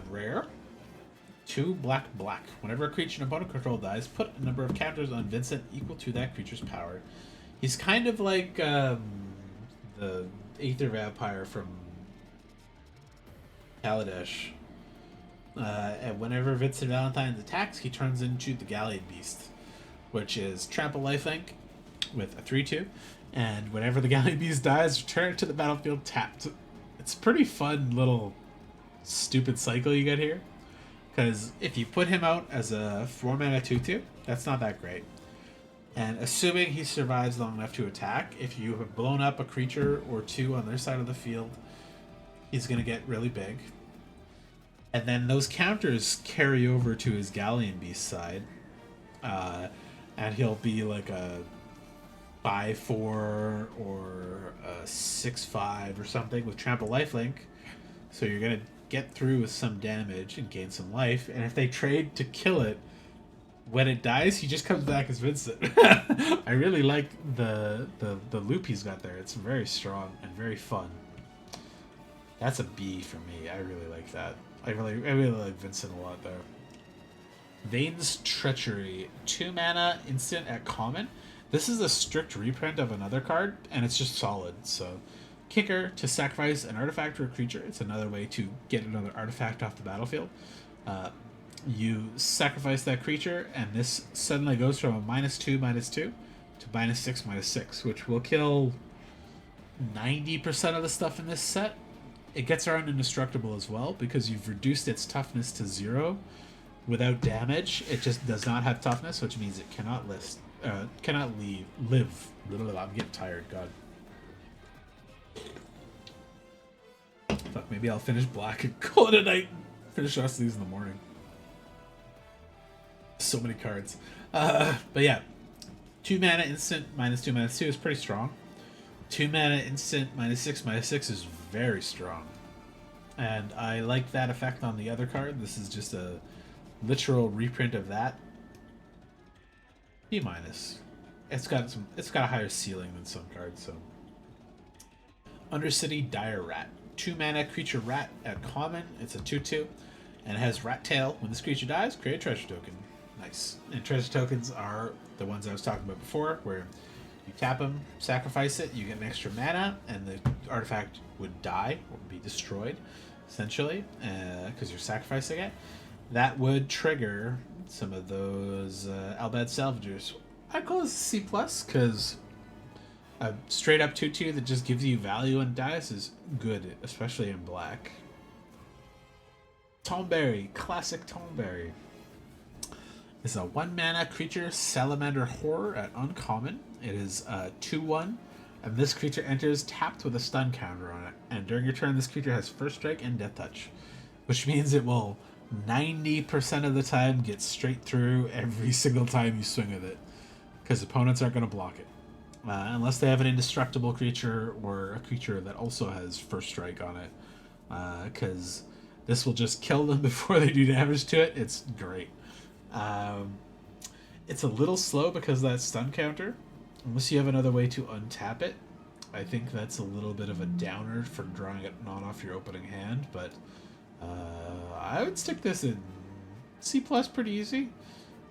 Speaker 1: rare. 2 black. Whenever a creature in opponent control dies, put a number of counters on Vincent equal to that creature's power. He's kind of like the Aether Vampire from Kaladesh. And whenever Vincent Valentine attacks, he turns into the Galleon Beast, which is trample lifelink with a 3/2. And whenever the Galleon Beast dies, return it to the battlefield tapped. It's a pretty fun little stupid cycle you get here. Because if you put him out as a 4 mana 2/2, that's not that great. And assuming he survives long enough to attack, if you have blown up a creature or 2 on their side of the field, he's going to get really big. And then those counters carry over to his Galleon Beast side. And he'll be like a 5/4 or a 6/5 or something with trample lifelink. So you're going to get through with some damage and gain some life, and if they trade to kill it, when it dies, he just comes back as Vincent. I really like the loop he's got there. It's very strong and very fun. That's a B for me. I really like that. I really like Vincent a lot there. Vane's Treachery. 2 mana instant at common. This is a strict reprint of another card, and it's just solid. So kicker, to sacrifice an artifact or a creature. It's another way to get another artifact off the battlefield. You sacrifice that creature, and this suddenly goes from a -2/-2 to -6/-6, which will kill 90% of the stuff in this set. It gets around indestructible as well, because you've reduced its toughness to 0 without damage. It just does not have toughness, which means it cannot live. I'm getting tired, God. Fuck, maybe I'll finish black and call it a night. Finish the rest of these in the morning. So many cards. But yeah. 2 mana instant -2/-2 is pretty strong. 2 mana instant -6/-6 is very strong. And I like that effect on the other card. This is just a literal reprint of that. B-. It's got a higher ceiling than some cards, so. Undercity Dire Rat. 2 mana creature rat at common. It's a 2/2, and it has Rat Tail. When this creature dies, create a treasure token. Nice. And treasure tokens are the ones I was talking about before, where you tap them, sacrifice it, you get an extra mana, and the artifact would die or be destroyed, essentially, because you're sacrificing it. That would trigger some of those Albad Salvagers. I'd call this C+, because a straight up 2/2 that just gives you value and dice is good, especially in black. Toneberry, classic Toneberry. It's a 1 mana creature, Salamander Horror at uncommon. It is 2/1, and this creature enters tapped with a stun counter on it. And during your turn, this creature has first strike and death touch, which means it will 90% of the time gets straight through every single time you swing with it, because opponents aren't going to block it. Unless they have an indestructible creature or a creature that also has first strike on it. Because this will just kill them before they do damage to it. It's great. It's a little slow because of that stun counter. Unless you have another way to untap it. I think that's a little bit of a downer for drawing it not off your opening hand. But I would stick this in C+ pretty easy.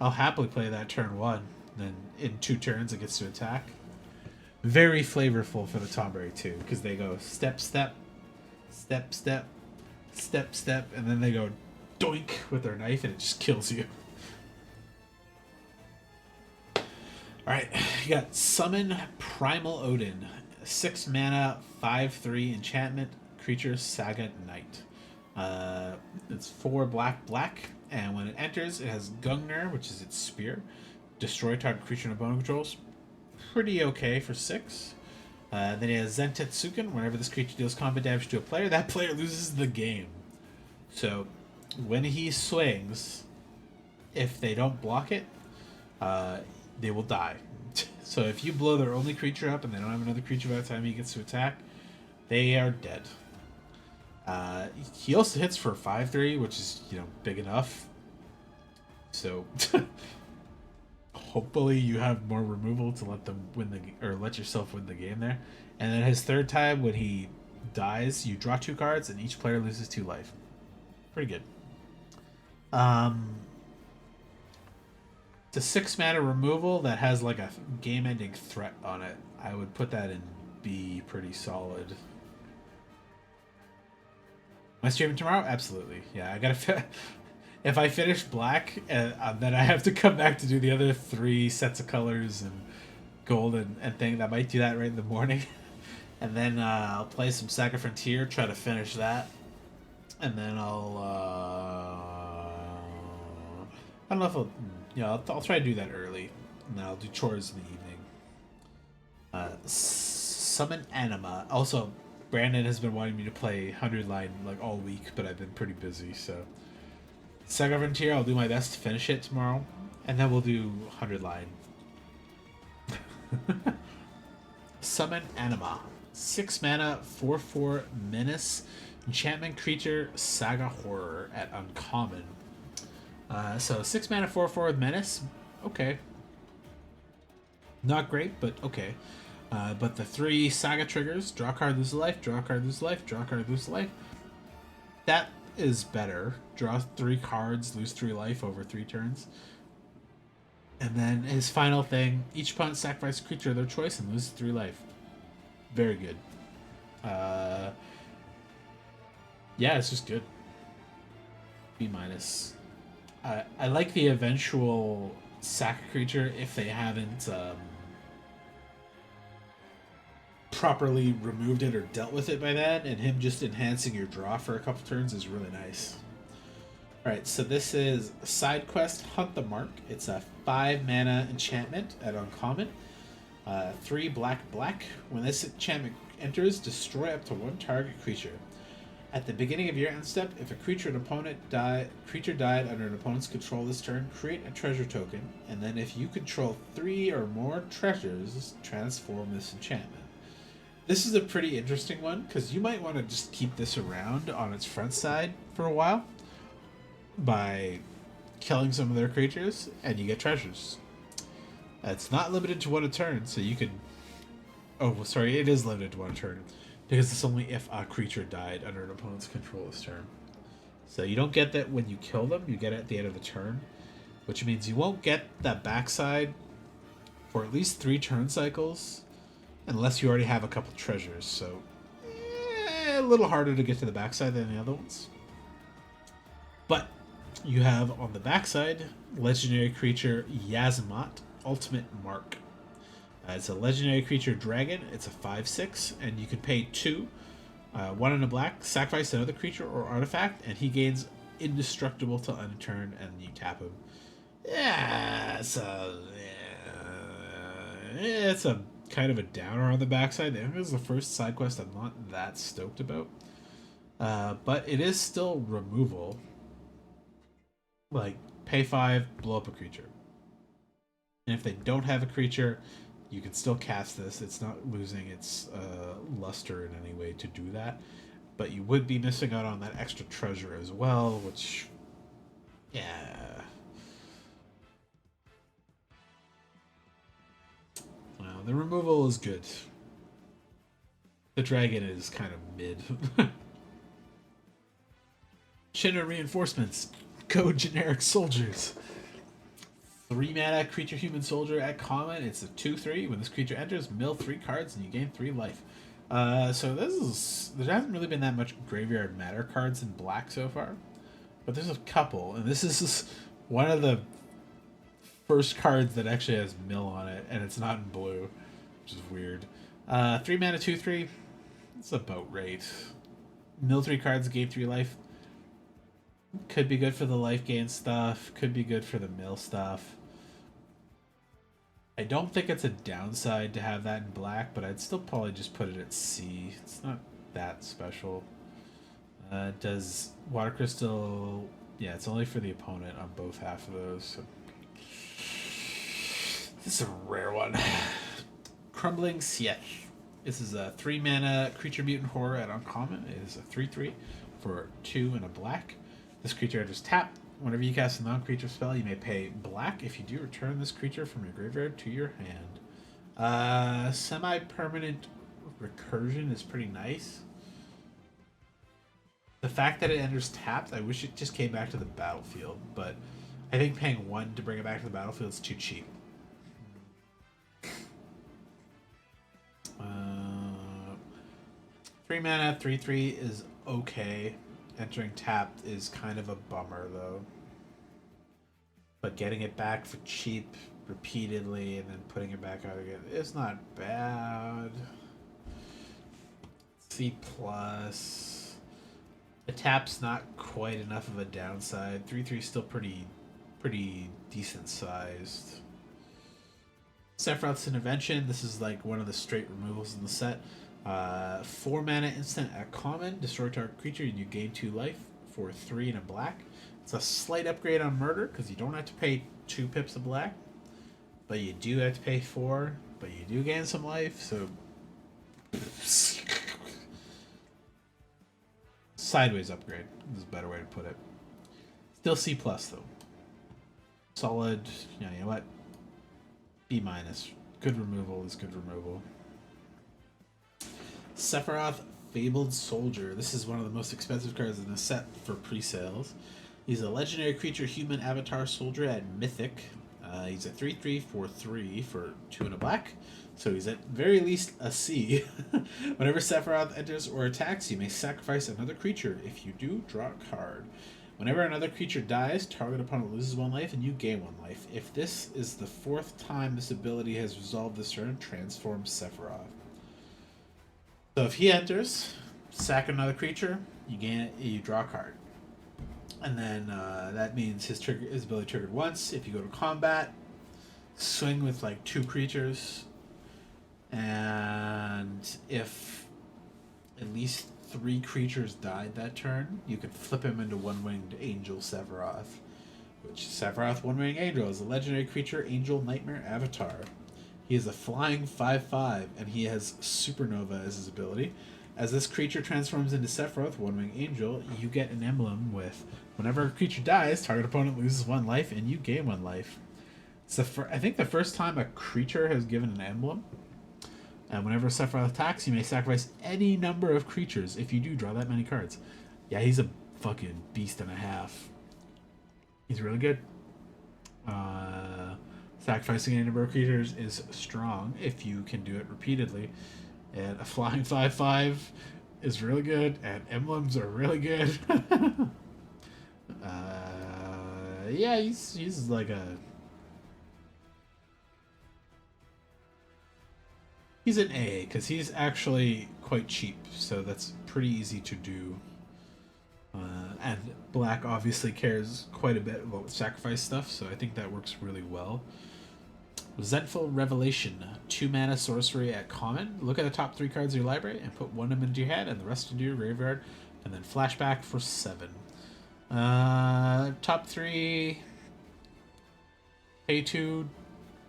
Speaker 1: I'll happily play that turn 1. Then in 2 turns it gets to attack. Very flavorful for the Tomberry too, because they go step, step, step, step, step, step, and then they go doink with their knife and it just kills you. Alright, you got Summon Primal Odin. 6 mana, 5/3 enchantment, creature Saga Knight. It's 4 black, black, and when it enters, it has Gungnir, which is its spear. Destroy target creature and opponent controls. Pretty okay for 6. Then he has Zentetsuken. Whenever this creature deals combat damage to a player, that player loses the game. So, when he swings, if they don't block it, they will die. So if you blow their only creature up and they don't have another creature by the time he gets to attack, they are dead. He also hits for 5/3, which is, big enough. So... hopefully you have more removal to let them win let yourself win the game there. And then his third time, when he dies, you draw 2 cards and each player loses 2 life. Pretty good. It's a 6 mana removal that has like a game-ending threat on it. I would put that in B pretty solid. Am I streaming tomorrow? Absolutely. Yeah, I gotta... If I finish black, then I have to come back to do the other 3 sets of colors and gold and thing. I might do that right in the morning. And then I'll play some Saga Frontier, try to finish that. And then I'll... I don't know if I'll try to do that early. And then I'll do chores in the evening. Summon Anima. Also, Brandon has been wanting me to play 100 line like all week, but I've been pretty busy, so... Saga Frontier, I'll do my best to finish it tomorrow, and then we'll do 100 line. Summon Anima. 6 mana, 4/4 menace, enchantment creature, Saga Horror at uncommon. So 6 mana, 4/4 with menace. Okay. Not great, but okay. But the 3 Saga triggers, draw a card, lose a life, draw a card, lose a life, draw a card, lose a life. That is better. Draw 3 cards, lose 3 life over 3 turns. And then his final thing, each opponent sacrifices a creature of their choice and loses 3 life. Very good. Yeah, it's just good. B-. I like the eventual sack creature if they haven't properly removed it or dealt with it by that, and him just enhancing your draw for a couple turns is really nice. Alright, so this is side quest Hunt the Mark. It's a 5 mana enchantment at uncommon. 3 black black. When this enchantment enters, destroy up to 1 target creature. At the beginning of your end step, if a creature died under an opponent's control this turn, create a treasure token, and then if you control 3 or more treasures, transform this enchantment. This is a pretty interesting one, because you might want to just keep this around on its front side for a while by killing some of their creatures, and you get treasures. It's not limited to 1 a turn, so you could... Oh, well, sorry, it is limited to 1 a turn, because it's only if a creature died under an opponent's control this turn. So you don't get that when you kill them, you get it at the end of the turn, which means you won't get that backside for at least 3 turn cycles, unless you already have a couple treasures, so a little harder to get to the backside than the other ones. But you have on the backside legendary creature Yasmat, Ultimate Mark. It's a legendary creature dragon. It's a 5/6, and you can pay 2, 1 in a black, sacrifice another creature or artifact, and he gains indestructible till end of turn, and you tap him. It's a kind of a downer on the backside. I think this is the first side quest I'm not that stoked about. But it is still removal. Like, pay 5, blow up a creature. And if they don't have a creature, you can still cast this. It's not losing its luster in any way to do that. But you would be missing out on that extra treasure as well, which, yeah. Well, the removal is good. The dragon is kind of mid. Shinra reinforcements. Go generic soldiers. 3 mana creature human soldier at common. It's a 2/3. When this creature enters, mill 3 cards and you gain 3 life. So there hasn't really been that much graveyard matter cards in black so far, but there's a couple, and this is one of the first cards that actually has mill on it, and it's not in blue, which is weird. 3 mana 2/3. It's about right. Mill 3 cards, gain 3 life. Could be good for the life gain stuff. Could be good for the mill stuff. I don't think it's a downside to have that in black, but I'd still probably just put it at C. It's not that special. Does Water Crystal... Yeah, it's only for the opponent on both half of those. So. This is a rare one. Crumbling Siege. This is a 3 mana creature mutant horror at uncommon. It is a 3/3 for 2 and a black. This creature enters tap. Whenever you cast a non-creature spell, you may pay black. If you do, return this creature from your graveyard to your hand. Semi-permanent recursion is pretty nice. The fact that it enters tapped, I wish it just came back to the battlefield, but I think paying 1 to bring it back to the battlefield is too cheap. 3 mana, 3/3 is okay. Entering tapped is kind of a bummer, though. But getting it back for cheap repeatedly and then putting it back out again is not bad. C+. The tap's not quite enough of a downside. 3/3 is still pretty decent sized. Sephiroth's Intervention. This is like one of the straight removals in the set. 4 mana instant at common. Destroy target creature and you gain 2 life for 3 and a black. It's a slight upgrade on murder because you don't have to pay 2 pips of black, but you do have to pay 4. But you do gain some life, so sideways upgrade is a better way to put it. Still C+ though. Solid. You know what? B-. Good removal is good removal. Sephiroth Fabled Soldier. This is one of the most expensive cards in the set for pre-sales. He's a legendary creature human avatar soldier at Mythic. He's a 3/3 for 3 for 2 and a black. So he's at very least a C. Whenever Sephiroth enters or attacks, you may sacrifice another creature. If you do, draw a card. Whenever another creature dies, target opponent loses 1 life and you gain 1 life. If this is the 4th time this ability has resolved this turn, transform Sephiroth. So if he enters, sack another creature, you draw a card. And then that means his ability triggered once. If you go to combat, swing with like 2 creatures. And if at least 3 creatures died that turn, you could flip him into One-Winged Angel Sephiroth. Which Sephiroth One-Winged Angel is a legendary creature, Angel Nightmare Avatar. He is a flying 5/5, and he has Supernova as his ability. As this creature transforms into Sephiroth, One-Winged Angel, you get an emblem with whenever a creature dies, target opponent loses 1 life, and you gain 1 life. It's I think the first time a creature has given an emblem. And whenever Sephiroth attacks, you may sacrifice any number of creatures. If you do, draw that many cards. Yeah, he's a fucking beast and a half. He's really good. Sacrificing any number of creatures is strong if you can do it repeatedly. And a flying 5/5 is really good, and emblems are really good. Yeah, he's like a... He's an A, because he's actually quite cheap, so that's pretty easy to do. And black obviously cares quite a bit about sacrifice stuff, so I think that works really well. Resentful Revelation. 2 mana sorcery at common. Look at the top 3 cards of your library and put 1 of them into your hand and the rest into your graveyard, and then flashback for 7. Top 3, pay 2,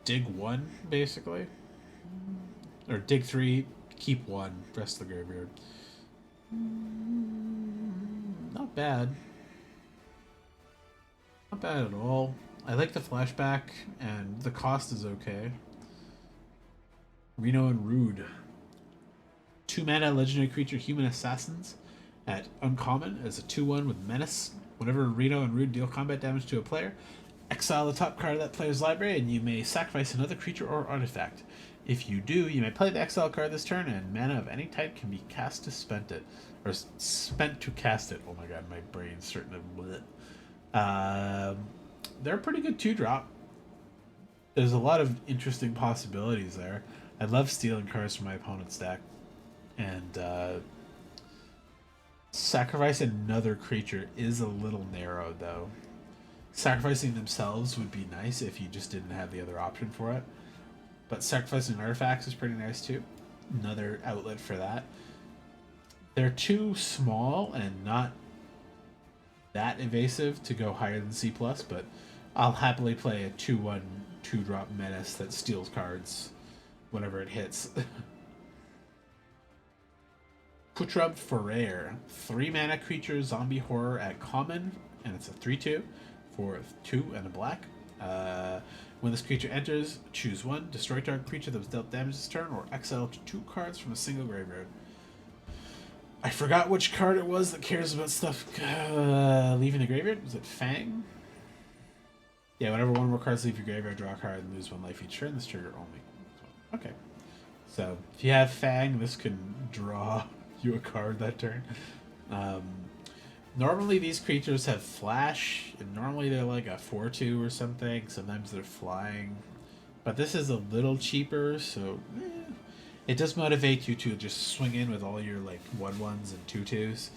Speaker 1: dig 1, basically. Or dig 3, keep 1, rest of the graveyard. Not bad. Not bad at all. I like the flashback, and the cost is okay. Reno and Rude. 2 mana legendary creature human assassins at uncommon as a 2/1 with menace. Whenever Reno and Rude deal combat damage to a player, exile the top card of that player's library and you may sacrifice another creature or artifact. If you do, you may play the exile card this turn and mana of any type can be cast to spend it. Or spent to cast it. Oh my god, my brain's starting to... they're a pretty good 2-drop. There's a lot of interesting possibilities there. I love stealing cards from my opponent's deck. And sacrifice another creature is a little narrow, though. Sacrificing themselves would be nice if you just didn't have the other option for it. But sacrificing artifacts is pretty nice, too. Another outlet for that. They're too small and not that evasive to go higher than C+, but I'll happily play a 2/1 2-drop menace that steals cards whenever it hits. Putrub Forayer. 3 mana creature zombie horror at common, and it's a 3/2 for 2 and a black. When this creature enters, choose 1, destroy target creature that was dealt damage this turn, or exile 2 cards from a single graveyard. I forgot which card it was that cares about stuff leaving the graveyard. Was it Fang? Yeah, whenever one more cards leave your graveyard, draw a card and lose 1 life each turn. This trigger only. Okay. So, if you have Fang, this can draw you a card that turn. Normally these creatures have flash, and normally they're like a 4/2 or something. Sometimes they're flying. But this is a little cheaper, so... It does motivate you to just swing in with all your like 1/1s and 2/2s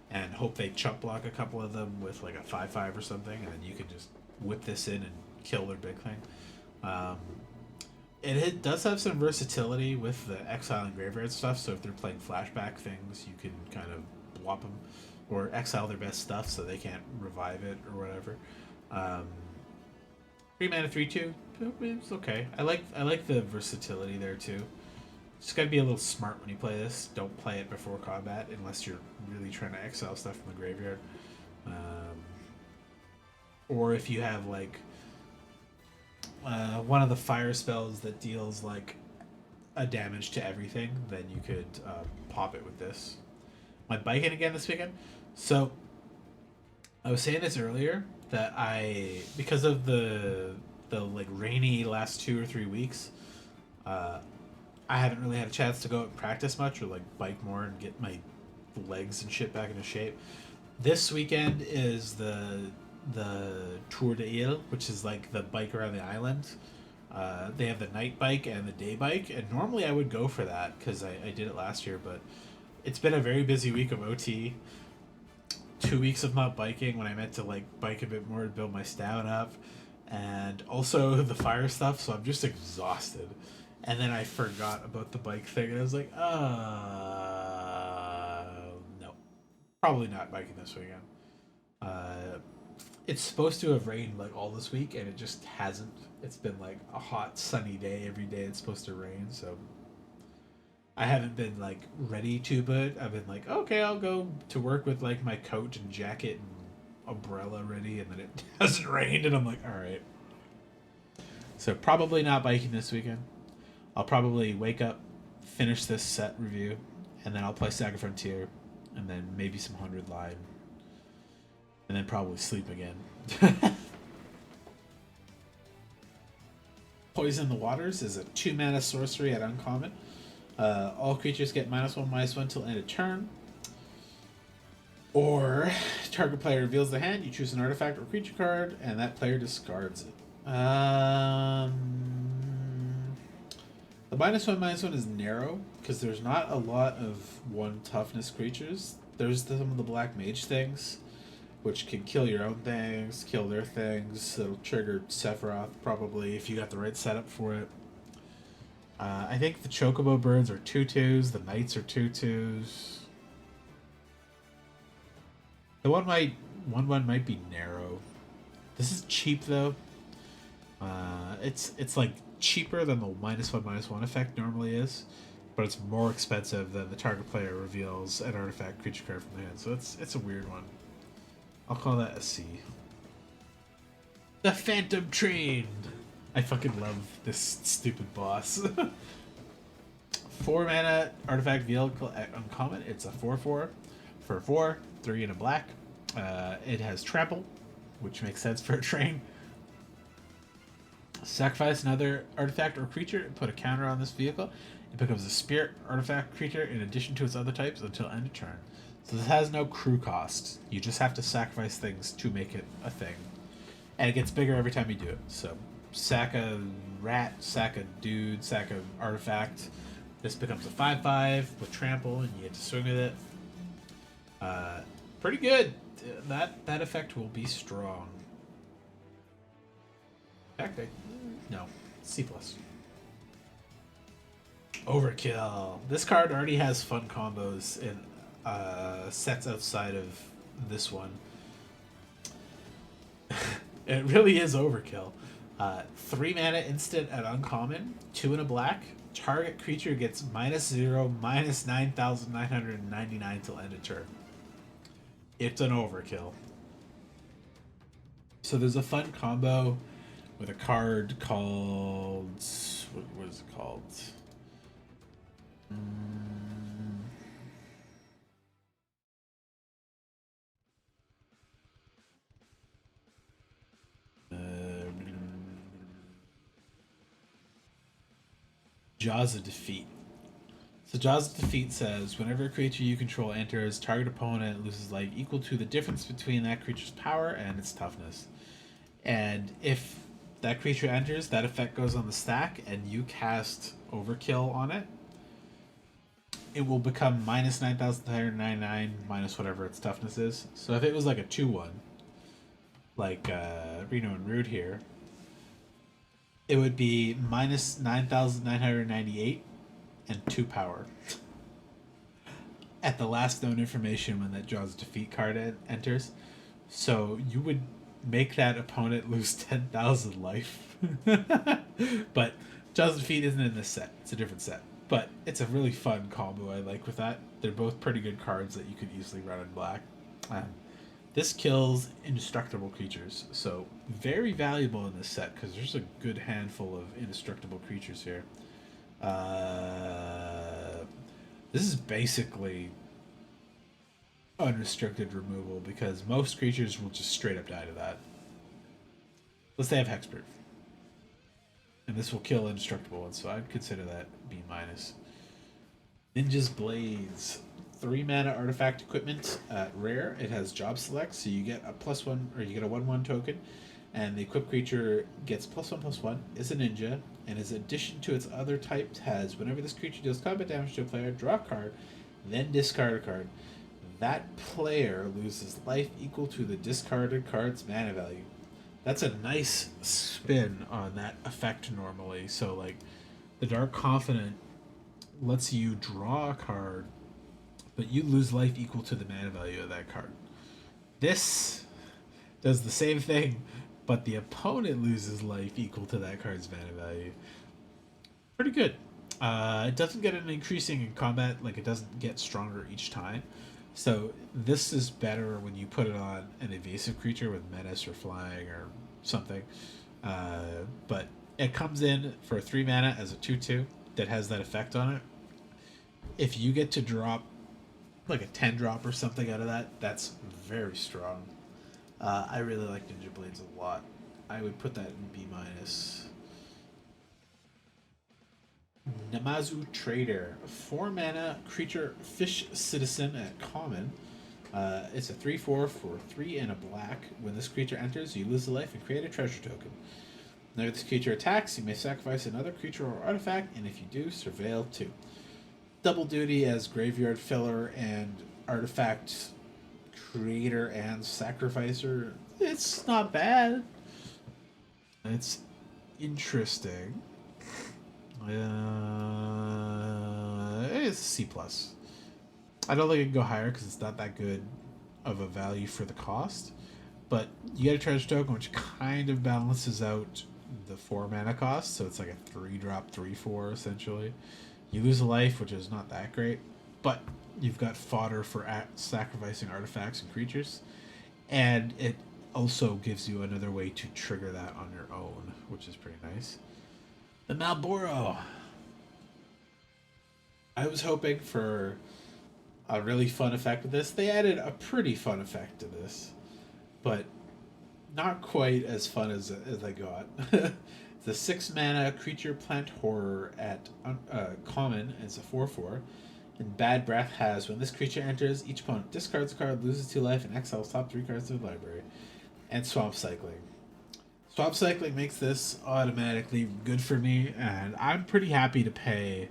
Speaker 1: and hope they chump block a couple of them with like a 5/5 or something, and then you can just whip this in and kill their big thing. It does have some versatility with the exile and graveyard stuff, so if they're playing flashback things, you can kind of blop them or exile their best stuff so they can't revive it or whatever. 3 mana 3/2, it's okay. I like the versatility there too. Just gotta be a little smart when you play this. Don't play it before combat unless you're really trying to exile stuff from the graveyard. Or if you have like one of the fire spells that deals like a damage to everything, then you could pop it with this. Am I biking again this weekend? So I was saying this earlier that because of the like rainy last 2 or 3 weeks, I haven't really had a chance to go out and practice much or like bike more and get my legs and shit back into shape. This weekend is the Tour de Ile, which is like the bike around the island. They have the night bike and the day bike, and normally I would go for that because I did it last year, but it's been a very busy week of OT. 2 weeks of not biking when I meant to like bike a bit more to build my stamina up, and also the fire stuff, so I'm just exhausted. And then I forgot about the bike thing, and I was like, no. Probably not biking this weekend. It's supposed to have rained like all this week, and it just hasn't. It's been like a hot, sunny day every day it's supposed to rain, so I haven't been like ready to, but I've been like, okay, I'll go to work with like my coat and jacket and umbrella ready, and then it hasn't rained, and I'm like, alright. So probably not biking this weekend. I'll probably wake up, finish this set review, and then I'll play Saga Frontier, and then maybe some 100 Line, and then probably sleep again. Poison the Waters is a 2 mana sorcery at uncommon. All creatures get -1/-1 till end of turn. Or target player reveals the hand, you choose an artifact or creature card, and that player discards it. The -1/-1 is narrow because there's not a lot of 1 toughness creatures. There's some of the black mage things, which can kill your own things, kill their things. That'll trigger Sephiroth probably if you got the right setup for it. I think the Chocobo birds are 2/2s. The knights are 2/2s. The one 1/1 might be narrow. This is cheap though. It's like cheaper than the -1/-1 effect normally is, but it's more expensive than the target player reveals an artifact creature card from the hand. So it's a weird one. I'll call that a C. The Phantom Train. I fucking love this stupid boss. 4 mana artifact vehicle uncommon. It's a 4/4 for 4, 3 and a black. It has trample, which makes sense for a train. Sacrifice another artifact or creature and put a counter on this vehicle. It becomes a spirit artifact creature in addition to its other types until end of turn. So this has no crew cost. You just have to sacrifice things to make it a thing. And it gets bigger every time you do it. So sack a rat, sack a dude, sack a artifact. This becomes a 5/5 with trample and you get to swing with it. Pretty good. That effect will be strong. Okay. No. C+. Overkill. This card already has fun combos in sets outside of this one. It really is overkill. 3 mana instant at uncommon, 2 and a black. Target creature gets -0, -9,999 till end of turn. It's an overkill. So there's a fun combo with a card called... What is it called? Jaws of Defeat. So Jaws of Defeat says, whenever a creature you control enters, target opponent loses life equal to the difference between that creature's power and its toughness. And if that creature enters, that effect goes on the stack, and you cast Overkill on it, it will become -9,999 minus whatever its toughness is. So if it was like a 2/1, like Reno and Rude here, it would be -9,998 and 2 power. At the last known information when that Jaws Defeat card enters. So you would make that opponent lose 10,000 life. But Jaws Defeat isn't in this set. It's a different set. But it's a really fun combo I like with that. They're both pretty good cards that you could easily run in black. This kills indestructible creatures, so very valuable in this set because there's a good handful of indestructible creatures here. This is basically unrestricted removal because most creatures will just straight up die to that. Unless they have hexproof. And this will kill indestructible ones, so I'd consider that B-. Ninja's Blades. 3 mana artifact equipment rare. It has job select, so you get a +1 or you get a 1/1 token, and the equipped creature gets +1/+1. Is a ninja, and in addition to its other types, has whenever this creature deals combat damage to a player, draw a card, then discard a card. That player loses life equal to the discarded card's mana value. That's a nice spin on that effect normally. So like, the Dark Confidant lets you draw a card, but you lose life equal to the mana value of that card. This does the same thing, but the opponent loses life equal to that card's mana value. Pretty good. It doesn't get an increasing in combat, like it doesn't get stronger each time. So this is better when you put it on an evasive creature with menace or flying or something. But it comes in for 3 mana as a 2/2 that has that effect on it. If you get to drop like a 10 drop or something out of that, that's very strong. I really like Ninja Blades a lot. I would put that in B-. Namazu Trader. 4 mana creature fish citizen at common. It's a 3/4 for 3 and a black. When this creature enters, you lose a life and create a treasure token. Whenever this creature attacks, you may sacrifice another creature or artifact, and if you do, surveil 2. Double duty as graveyard filler and artifact creator and sacrificer. It's not bad. It's interesting. It's C+. I don't think it can go higher because it's not that good of a value for the cost, but you get a treasure token which kind of balances out the 4 mana cost, so it's like a 3-drop 3/4 essentially. You lose a life, which is not that great, but you've got fodder for sacrificing artifacts and creatures, and it also gives you another way to trigger that on your own, which is pretty nice. The Malboro. I was hoping for a really fun effect with this. They added a pretty fun effect to this, but not quite as fun as I got. The 6 mana creature plant horror at common is a 4/4. And Bad Breath has, when this creature enters, each opponent discards a card, loses 2 life, and exiles top 3 cards to the library. And Swamp Cycling. Swamp Cycling makes this automatically good for me, and I'm pretty happy to pay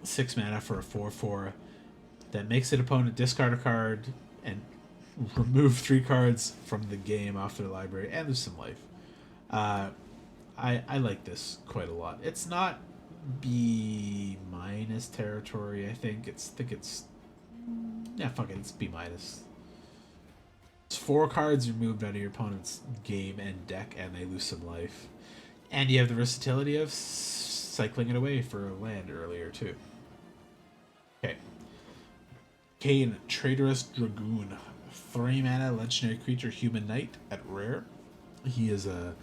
Speaker 1: 6 mana for a 4/4 that makes an opponent discard a card and remove 3 cards from the game off their library and lose some life. I like this quite a lot. It's not B- territory. I think it's yeah, fuck it, it's B-. It's 4 cards removed out of your opponent's game and deck, and they lose some life. And you have the versatility of cycling it away for a land earlier too. Okay. Kane, Traitorous Dragoon, 3 mana legendary creature, human knight at rare. He is a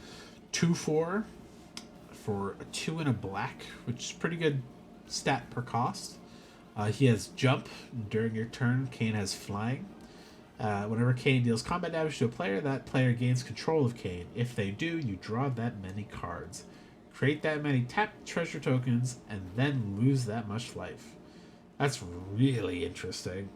Speaker 1: 2/4 for a 2 and a black, which is pretty good stat per cost. He has jump. During your turn, Kane has flying. Whenever Kane deals combat damage to a player, that player gains control of Kane. If they do, you draw that many cards. Create that many tapped treasure tokens, and then lose that much life. That's really interesting.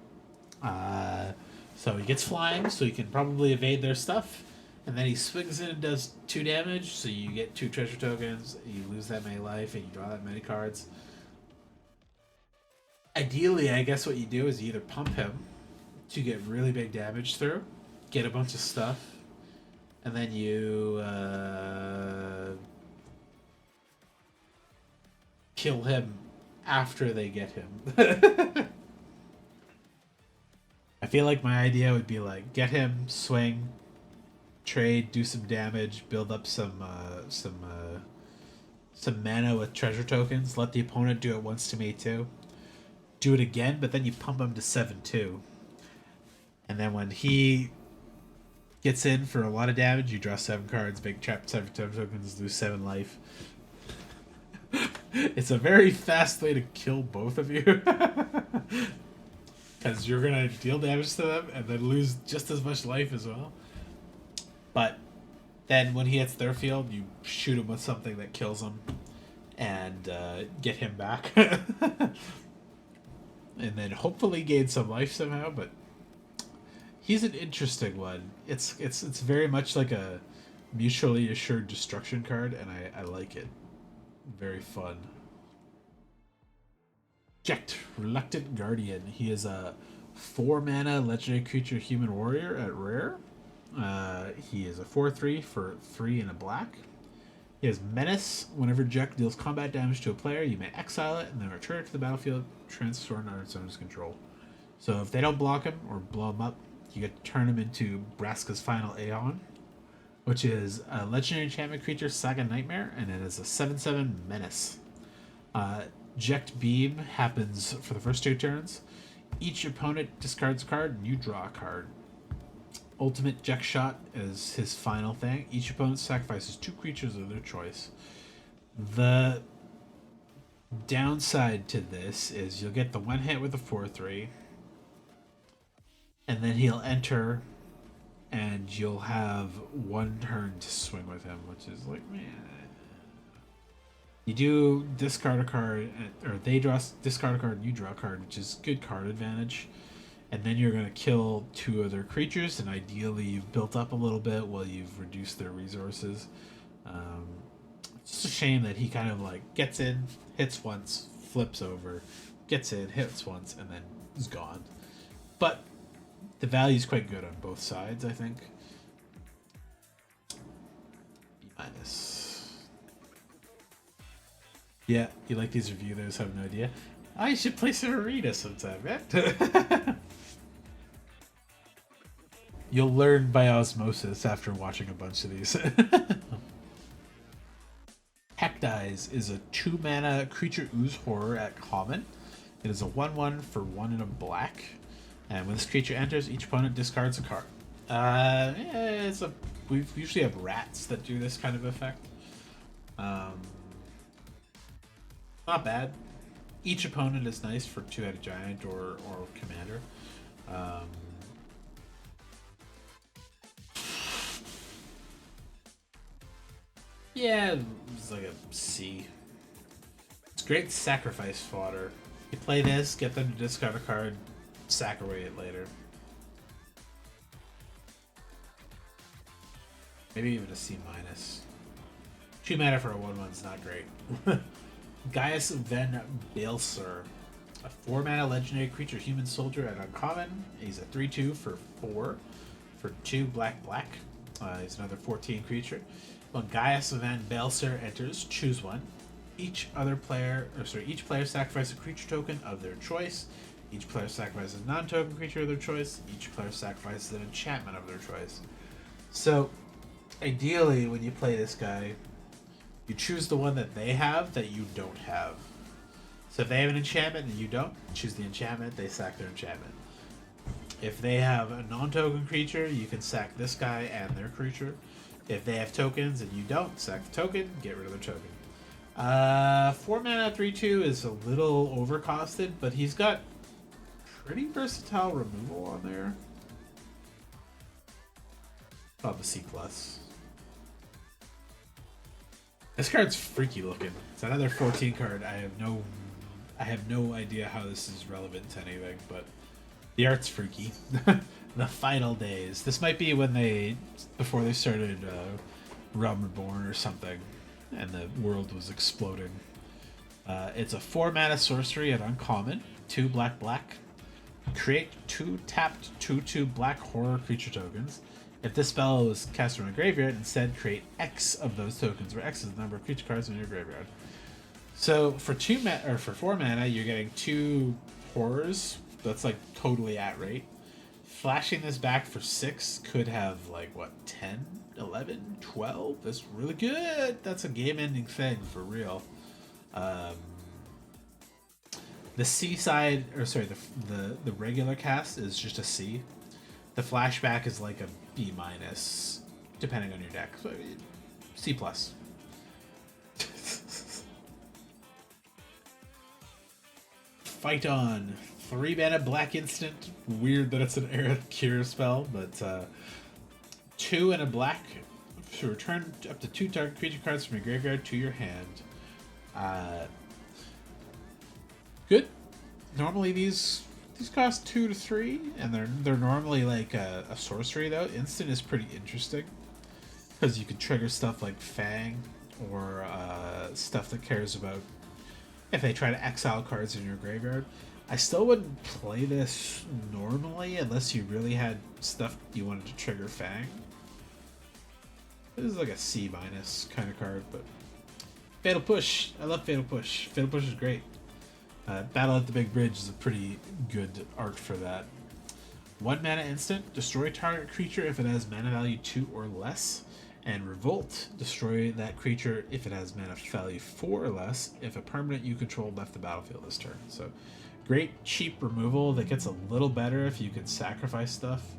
Speaker 1: So he gets flying, so he can probably evade their stuff. And then he swings in and does 2 damage, so you get 2 treasure tokens, you lose that many life, and you draw that many cards. Ideally, I guess what you do is you either pump him to get really big damage through, get a bunch of stuff, and then you kill him after they get him. I feel like my idea would be like, get him, swing, trade, do some damage, build up some mana with treasure tokens, let the opponent do it once to me too. Do it again, but then you pump him to 7/2. And then when he gets in for a lot of damage, you draw 7 cards, big trap 7 tokens, lose 7 life. It's a very fast way to kill both of you. Because you're going to deal damage to them and then lose just as much life as well. But then when he hits their field, you shoot him with something that kills him and get him back. And then hopefully gain some life somehow, but he's an interesting one. It's very much like a mutually assured destruction card, and I like it. Very fun. Jekt, Reluctant Guardian. He is a 4 mana legendary creature human warrior at rare. He is a 4/3 for 3 and a black. He has Menace. Whenever Jekt deals combat damage to a player, you may exile it and then return it to the battlefield, transfer it under its owner's control. So if they don't block him or blow him up, you get to turn him into Braska's Final Aeon, which is a legendary enchantment creature, Saga Nightmare, and it is a 7/7 Menace. Jekt Beam happens for the first 2 turns. Each opponent discards a card, and you draw a card. Ultimate Jekt Shot is his final thing. Each opponent sacrifices 2 creatures of their choice. The downside to this is you'll get the 1 hit with a 4/3, and then he'll enter, and you'll have 1 turn to swing with him, which is like, man. You do discard a card, or they discard a card and you draw a card, which is good card advantage. And then you're going to kill 2 other creatures, and ideally you've built up a little bit while you've reduced their resources. It's just a shame that he kind of like gets in, hits once, flips over, gets in, hits once, and then is gone. But the value is quite good on both sides, I think. B-. Yeah, you like these reviewers, have no idea. I should play some arena sometime, man. You'll learn by osmosis after watching a bunch of these. Hecdies is a 2-mana creature ooze horror at common. It is a 1/1 for 1 and a black. And when this creature enters, each opponent discards a card. We usually have rats that do this kind of effect. Not bad. Each opponent is nice for 2-headed giant or commander. Yeah, it's like a C. It's great sacrifice fodder. You play this, get them to discard a card, sack away it later. Maybe even a C minus. 2 mana for a 1/1's not great. Gaius Van Balser. A 4-mana legendary creature human soldier at uncommon. He's a 3/2 for 4 for 2 black. He's another 14 creature. When Gaius Van Balser enters, choose one. Each player sacrifices a creature token of their choice. Each player sacrifices a non-token creature of their choice. Each player sacrifices an enchantment of their choice. So, ideally, when you play this guy, you choose the one that they have that you don't have. So if they have an enchantment and you don't, choose the enchantment, they sack their enchantment. If they have a non-token creature, you can sack this guy and their creature. If they have tokens and you don't, sack the token, get rid of their token. 4 mana 3/2 is a little overcosted, but he's got pretty versatile removal on there. Probably C+. This card's freaky looking. It's another 14 card. I have no idea how this is relevant to anything, but the art's freaky. The Final Days. This might be when before they started Realm Reborn or something, and the world was exploding. It's a 4-mana sorcery at uncommon, 2 black. Create 2 tapped 2/2 black horror creature tokens. If this spell is cast from a graveyard, instead create X of those tokens, where X is the number of creature cards in your graveyard. So for 4 mana, you're getting 2 horrors. That's like totally at rate. Flashing this back for 6 could have like 10, 11, 12. That's really good. That's a game-ending thing for real. The C side, the regular cast is just a C. The flashback is like a B minus, depending on your deck. So, C plus. Fight on. 3 mana black instant. Weird that it's an Aerith Cure spell, but 2 and a black to return up to 2 target creature cards from your graveyard to your hand. Good. Normally these cost 2 to 3, and they're normally like a sorcery though. Instant is pretty interesting because you can trigger stuff like Fang or stuff that cares about if they try to exile cards in your graveyard. I still wouldn't play this normally unless you really had stuff you wanted to trigger Fang. This is like a C minus kind of card, but Fatal Push. I love Fatal Push. Fatal Push is great. Battle at the Big Bridge is a pretty good art for that. 1 mana instant. Destroy target creature if it has mana value 2 or less. And Revolt. Destroy that creature if it has mana value 4 or less if a permanent you control left the battlefield this turn. So great cheap removal that gets a little better if you can sacrifice stuff,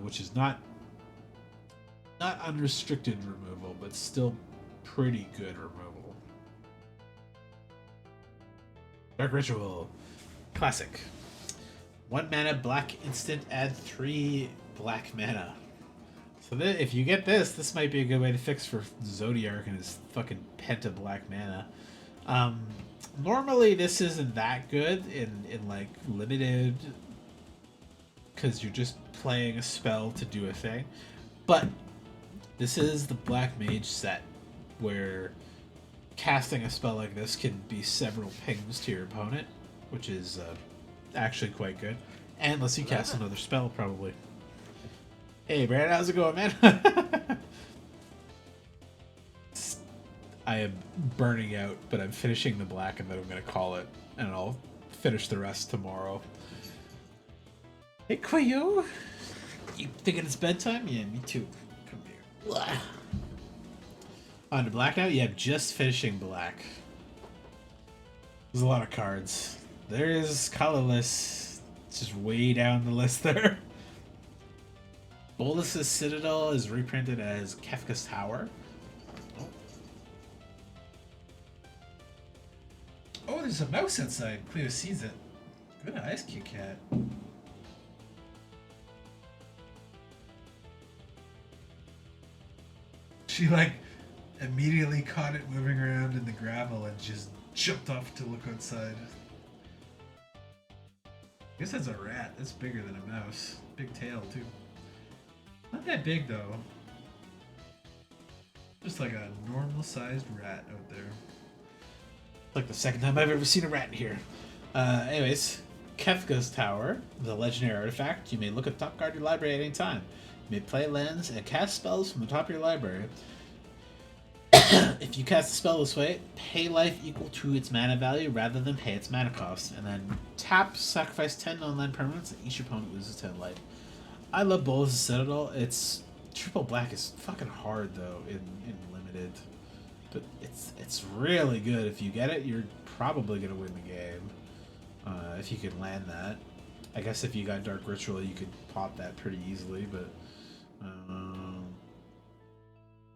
Speaker 1: which is not unrestricted removal, but still pretty good removal. Dark Ritual. Classic. 1 mana black instant, add 3 black mana. So if you get this might be a good way to fix for Zodiark and his fucking penta black mana. Normally this isn't that good in like limited, because you're just playing a spell to do a thing. But this is the Black Mage set where casting a spell like this can be several pings to your opponent, which is actually quite good. And unless you cast another spell, probably. Hey, Brad, how's it going, man? I am burning out, but I'm finishing the black and then I'm going to call it, and I'll finish the rest tomorrow. Hey, Quayo! You thinking it's bedtime? Yeah, me too. Come here. On to black now? Yeah, just finishing black. There's a lot of cards. There is colorless. It's just way down the list there. Bolus's Citadel is reprinted as Kefka's Tower. Oh, there's a mouse outside. Cleo sees it. Good eyes, Kit Kat. She like immediately caught it moving around in the gravel and just jumped off to look outside. I guess that's a rat. That's bigger than a mouse. Big tail too. Not that big though. Just like a normal sized rat out there. Like the second time I've ever seen a rat here. Anyways, Kefka's Tower, the legendary artifact. You may look at the top card of your library at any time. You may play lands and cast spells from the top of your library. If you cast a spell this way, pay life equal to its mana value rather than pay its mana cost. And then tap, sacrifice 10 non-land permanents, and each opponent loses 10 life. I love Bolus's Citadel. It's triple black is fucking hard though in limited. But it's really good. If you get it, you're probably gonna win the game. If you can land that. I guess if you got Dark Ritual, you could pop that pretty easily, but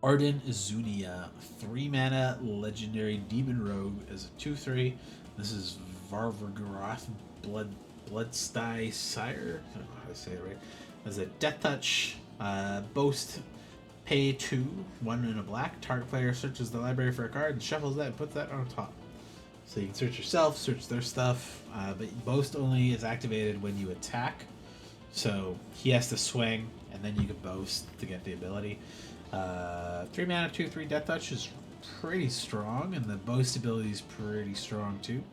Speaker 1: Arden Izunia, 3 mana legendary demon rogue as a 2/3. This is Varvagroth Bloodsty Sire. I don't know how to say it right. As a death touch, boast, pay 2, 1 and a black. Target player searches the library for a card and shuffles that and puts that on top. So you can search yourself, search their stuff, but boast only is activated when you attack. So he has to swing, and then you can boast to get the ability. 3 mana, 2/3 death touch is pretty strong, and the boast ability is pretty strong too.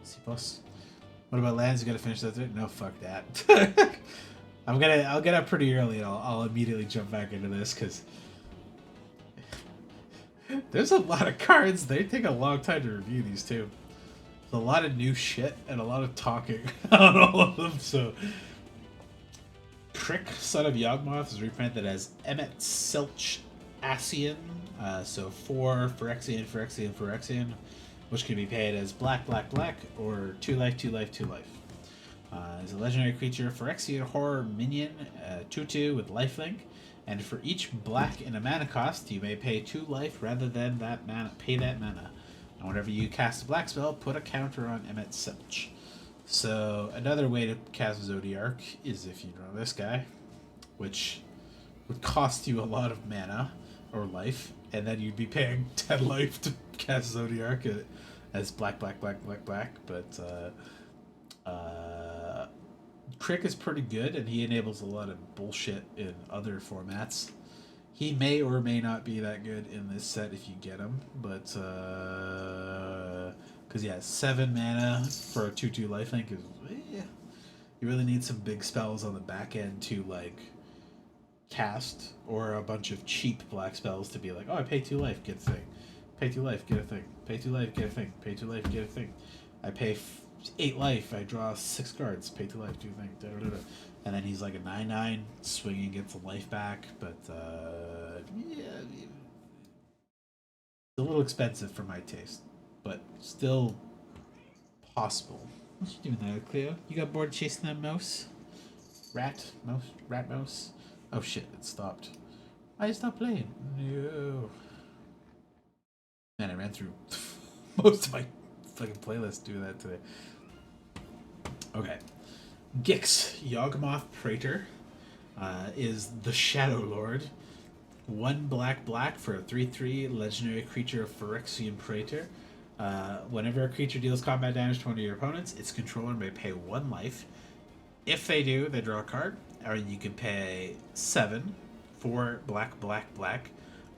Speaker 1: C+. What about lands? You gotta finish that thing? No, fuck that. I'll get up pretty early, and I'll immediately jump back into this because there's a lot of cards. They take a long time to review these too. There's a lot of new shit and a lot of talking on all of them. So, Crick, Son of Yawgmoth, is reprinted as Emmet Selch Asian. So 4 Phyrexian, which can be paid as black, or 2 life, 2 life, 2 life. Is a legendary creature, Phyrexian Horror Minion, 2/2 with lifelink. And for each black in a mana cost, you may pay 2 life rather than pay that mana. And whenever you cast a black spell, put a counter on Emmet Selch. So another way to cast Zodiark is if you draw this guy, which would cost you a lot of mana or life, and then you'd be paying 10 life to cast Zodiark as black. But Crick is pretty good, and he enables a lot of bullshit in other formats. He may or may not be that good in this set if you get him, but because yeah, 7 mana for a 2/2 lifelink is you really need some big spells on the back end to like cast, or a bunch of cheap black spells to be like, oh, I pay 2 life, get a thing. Pay 2 life, get a thing. Pay 2 life, get a thing. Pay 2 life, get a thing. I pay 8 life, I draw 6 cards. Pay 2 life, do thing. And then he's like a 9/9, swinging, gets the life back, but yeah, it's a little expensive for my taste, but still possible. What you doing there, Cleo? You got bored chasing that mouse? Rat mouse? Oh shit, it stopped. I stopped playing. No. Man, I ran through most of my fucking playlist doing that today. Okay. Gix, Yawgmoth Praetor, is the Shadow Lord. 1 black for a 3/3 legendary creature of Phyrexian Praetor. Whenever a creature deals combat damage to one of your opponents, its controller may pay 1 life. If they do, they draw a card, or you can pay 7 for black.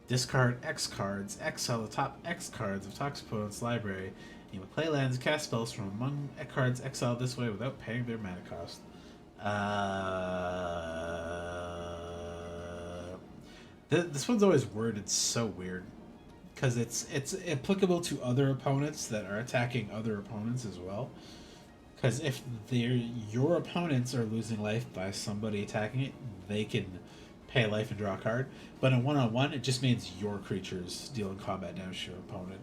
Speaker 1: Discard X cards, exile the top X cards of Toxic opponent's library. You may play lands, cast spells from among cards exiled this way without paying their mana cost. This one's always worded so weird, because it's applicable to other opponents that are attacking other opponents as well. Because if your opponents are losing life by somebody attacking it, they can pay life and draw a card. But in one-on-one, it just means your creatures dealing combat damage to your opponent.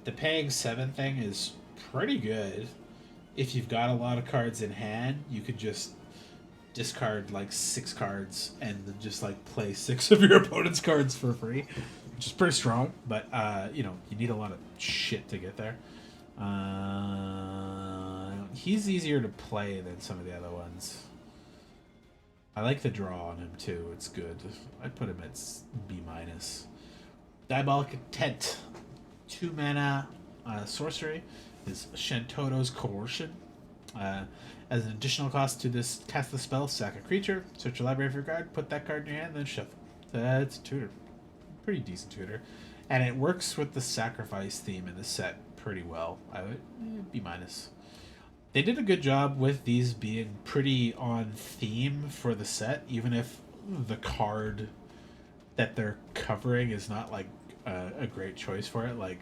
Speaker 1: The paying 7 thing is pretty good. If you've got a lot of cards in hand, you could just discard like 6 cards and then just like play 6 of your opponent's cards for free, which is pretty strong. But you know, you need a lot of shit to get there. He's easier to play than some of the other ones. I like the draw on him too. It's good. I'd put him at B minus. Diabolic Intent, 2 mana sorcery is Shantoto's Coercion. As an additional cost to this, cast the spell, sack a creature, search your library for a card, put that card in your hand, then shuffle. That's a tutor. Pretty decent tutor. And it works with the sacrifice theme in the set pretty well. I would B minus. They did a good job with these being pretty on theme for the set, even if the card that they're covering is not like a great choice for it. Like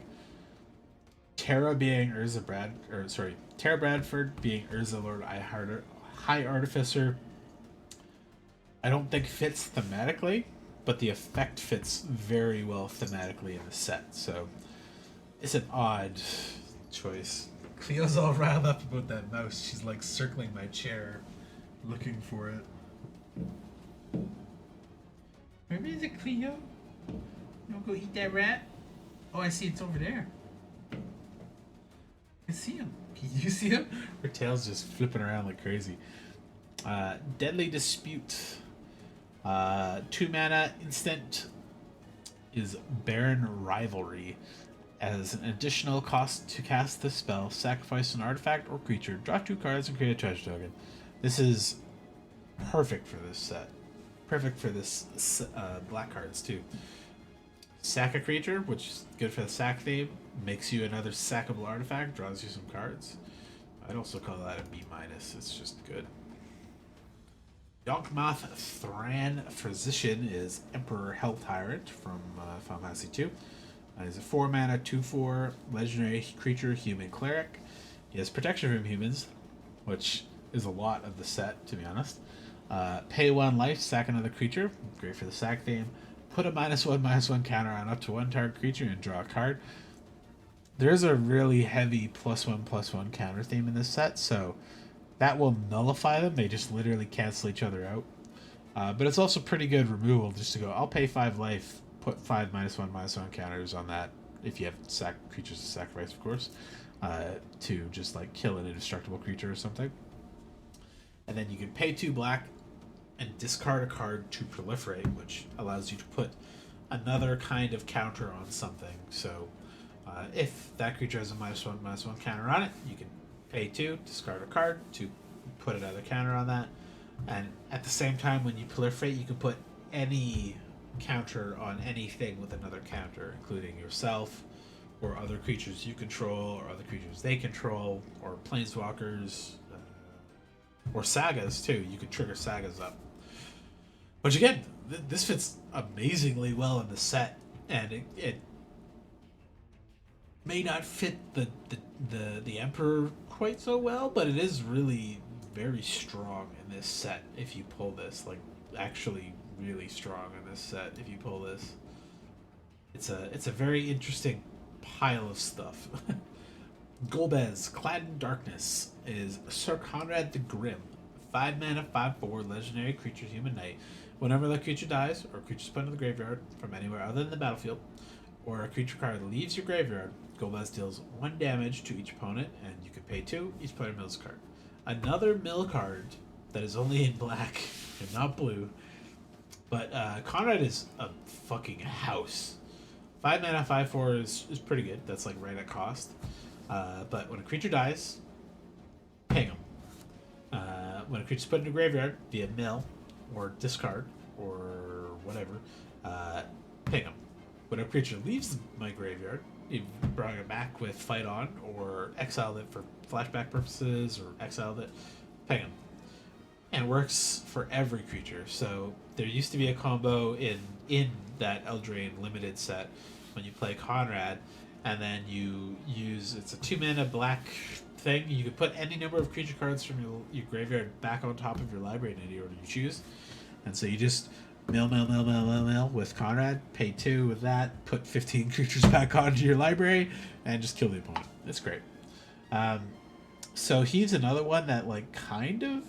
Speaker 1: Terra being Terra Bradford being Urza Lord High Artificer, I don't think fits thematically, but the effect fits very well thematically in the set. So it's an odd choice. Cleo's all riled up about that mouse. She's like circling my chair, looking for it. Where is it, Cleo? You wanna go eat that rat? Oh, I see it's over there. I see him. Can you see him? Her tail's just flipping around like crazy. Deadly Dispute. 2 mana instant is Barren Rivalry. As an additional cost to cast this spell, sacrifice an artifact or creature, draw 2 cards, and create a treasure token. This is perfect for this set. Perfect for this black cards too. Sack a creature, which is good for the sack theme, makes you another sackable artifact, draws you some cards. I'd also call that a B minus. It's just good. Yawgmoth Thran Physician is Emperor Hell Tyrant from Final Fantasy 2. He's a 4 mana 2/4 legendary creature human cleric. He has protection from humans, which is a lot of the set, to be honest. Pay 1 life, sack another creature. Great for the sack theme. Put a -1/-1 counter on up to 1 target creature and draw a card. There's a really heavy +1/+1 counter theme in this set, so that will nullify them. They just literally cancel each other out. But it's also pretty good removal just to go, I'll pay 5 life, put 5 -1/-1 counters on that, if you have creatures to sacrifice, of course, to just like kill an indestructible creature or something. And then you can pay 2 black and discard a card to proliferate, which allows you to put another kind of counter on something. So if that creature has a -1/-1 counter on it, you can pay 2, discard a card to put another counter on that. And at the same time, when you proliferate, you can put any counter on anything with another counter, including yourself or other creatures you control or other creatures they control or planeswalkers or sagas too. You can trigger sagas up, which again, this fits amazingly well in the set, and it may not fit the Emperor quite so well, but it is really very strong in this set if you pull this, like actually really strong in this set if you pull this. It's a very interesting pile of stuff. Golbez, Clad in Darkness, is Sir Conrad the Grim. 5 mana, 5/4 legendary creature human knight. Whenever the creature dies, or a creature's put into the graveyard from anywhere other than the battlefield, or a creature card leaves your graveyard, Golbez deals 1 damage to each opponent, and you can pay 2, each player mills a card. Another mill card that is only in black and not blue, but Conrad is a fucking house. 5 mana, 5/4 is pretty good. That's like right at cost. But when a creature dies, ping them. When a creature's put in a graveyard via mill or discard or whatever, ping them. When a creature leaves my graveyard, you brought it back with Fight On or exiled it for flashback purposes or exiled it, ping them. And it works for every creature. So there used to be a combo in that Eldraine Limited set when you play Conrad, and then you use, it's a 2-mana black thing. You can put any number of creature cards from your graveyard back on top of your library in any order you choose. And so you just mill with Conrad, pay 2 with that, put 15 creatures back onto your library, and just kill the opponent. It's great. So he's another one that like kind of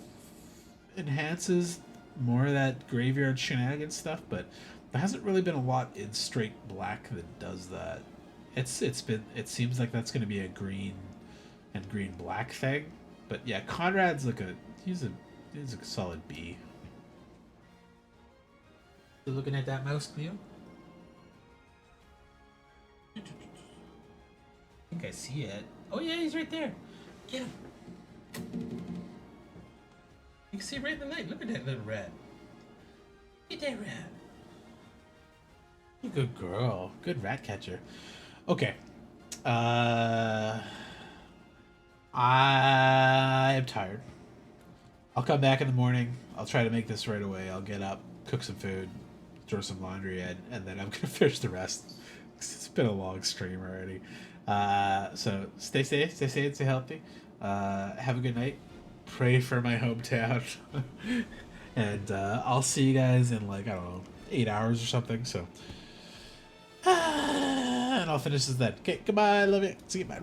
Speaker 1: enhances more of that graveyard shenanigans stuff, but there hasn't really been a lot in straight black that does that. It seems like that's going to be a green and green black thing, but yeah, Conrad's like he's a solid B. You looking at that mouse, Cleo? I think I see it. Oh yeah, he's right there. Get him. You can see it right in the light. Look at that little rat. Get that rat. You good girl. Good rat catcher. Okay. I am tired. I'll come back in the morning. I'll try to make this right away. I'll get up, cook some food, throw some laundry in, and then I'm gonna finish the rest. It's been a long stream already. So stay safe, stay healthy. Have a good night. Pray for my hometown. And I'll see you guys in like, I don't know, 8 hours or something. So and I'll finish this then. Okay, goodbye, love you. See you, bye.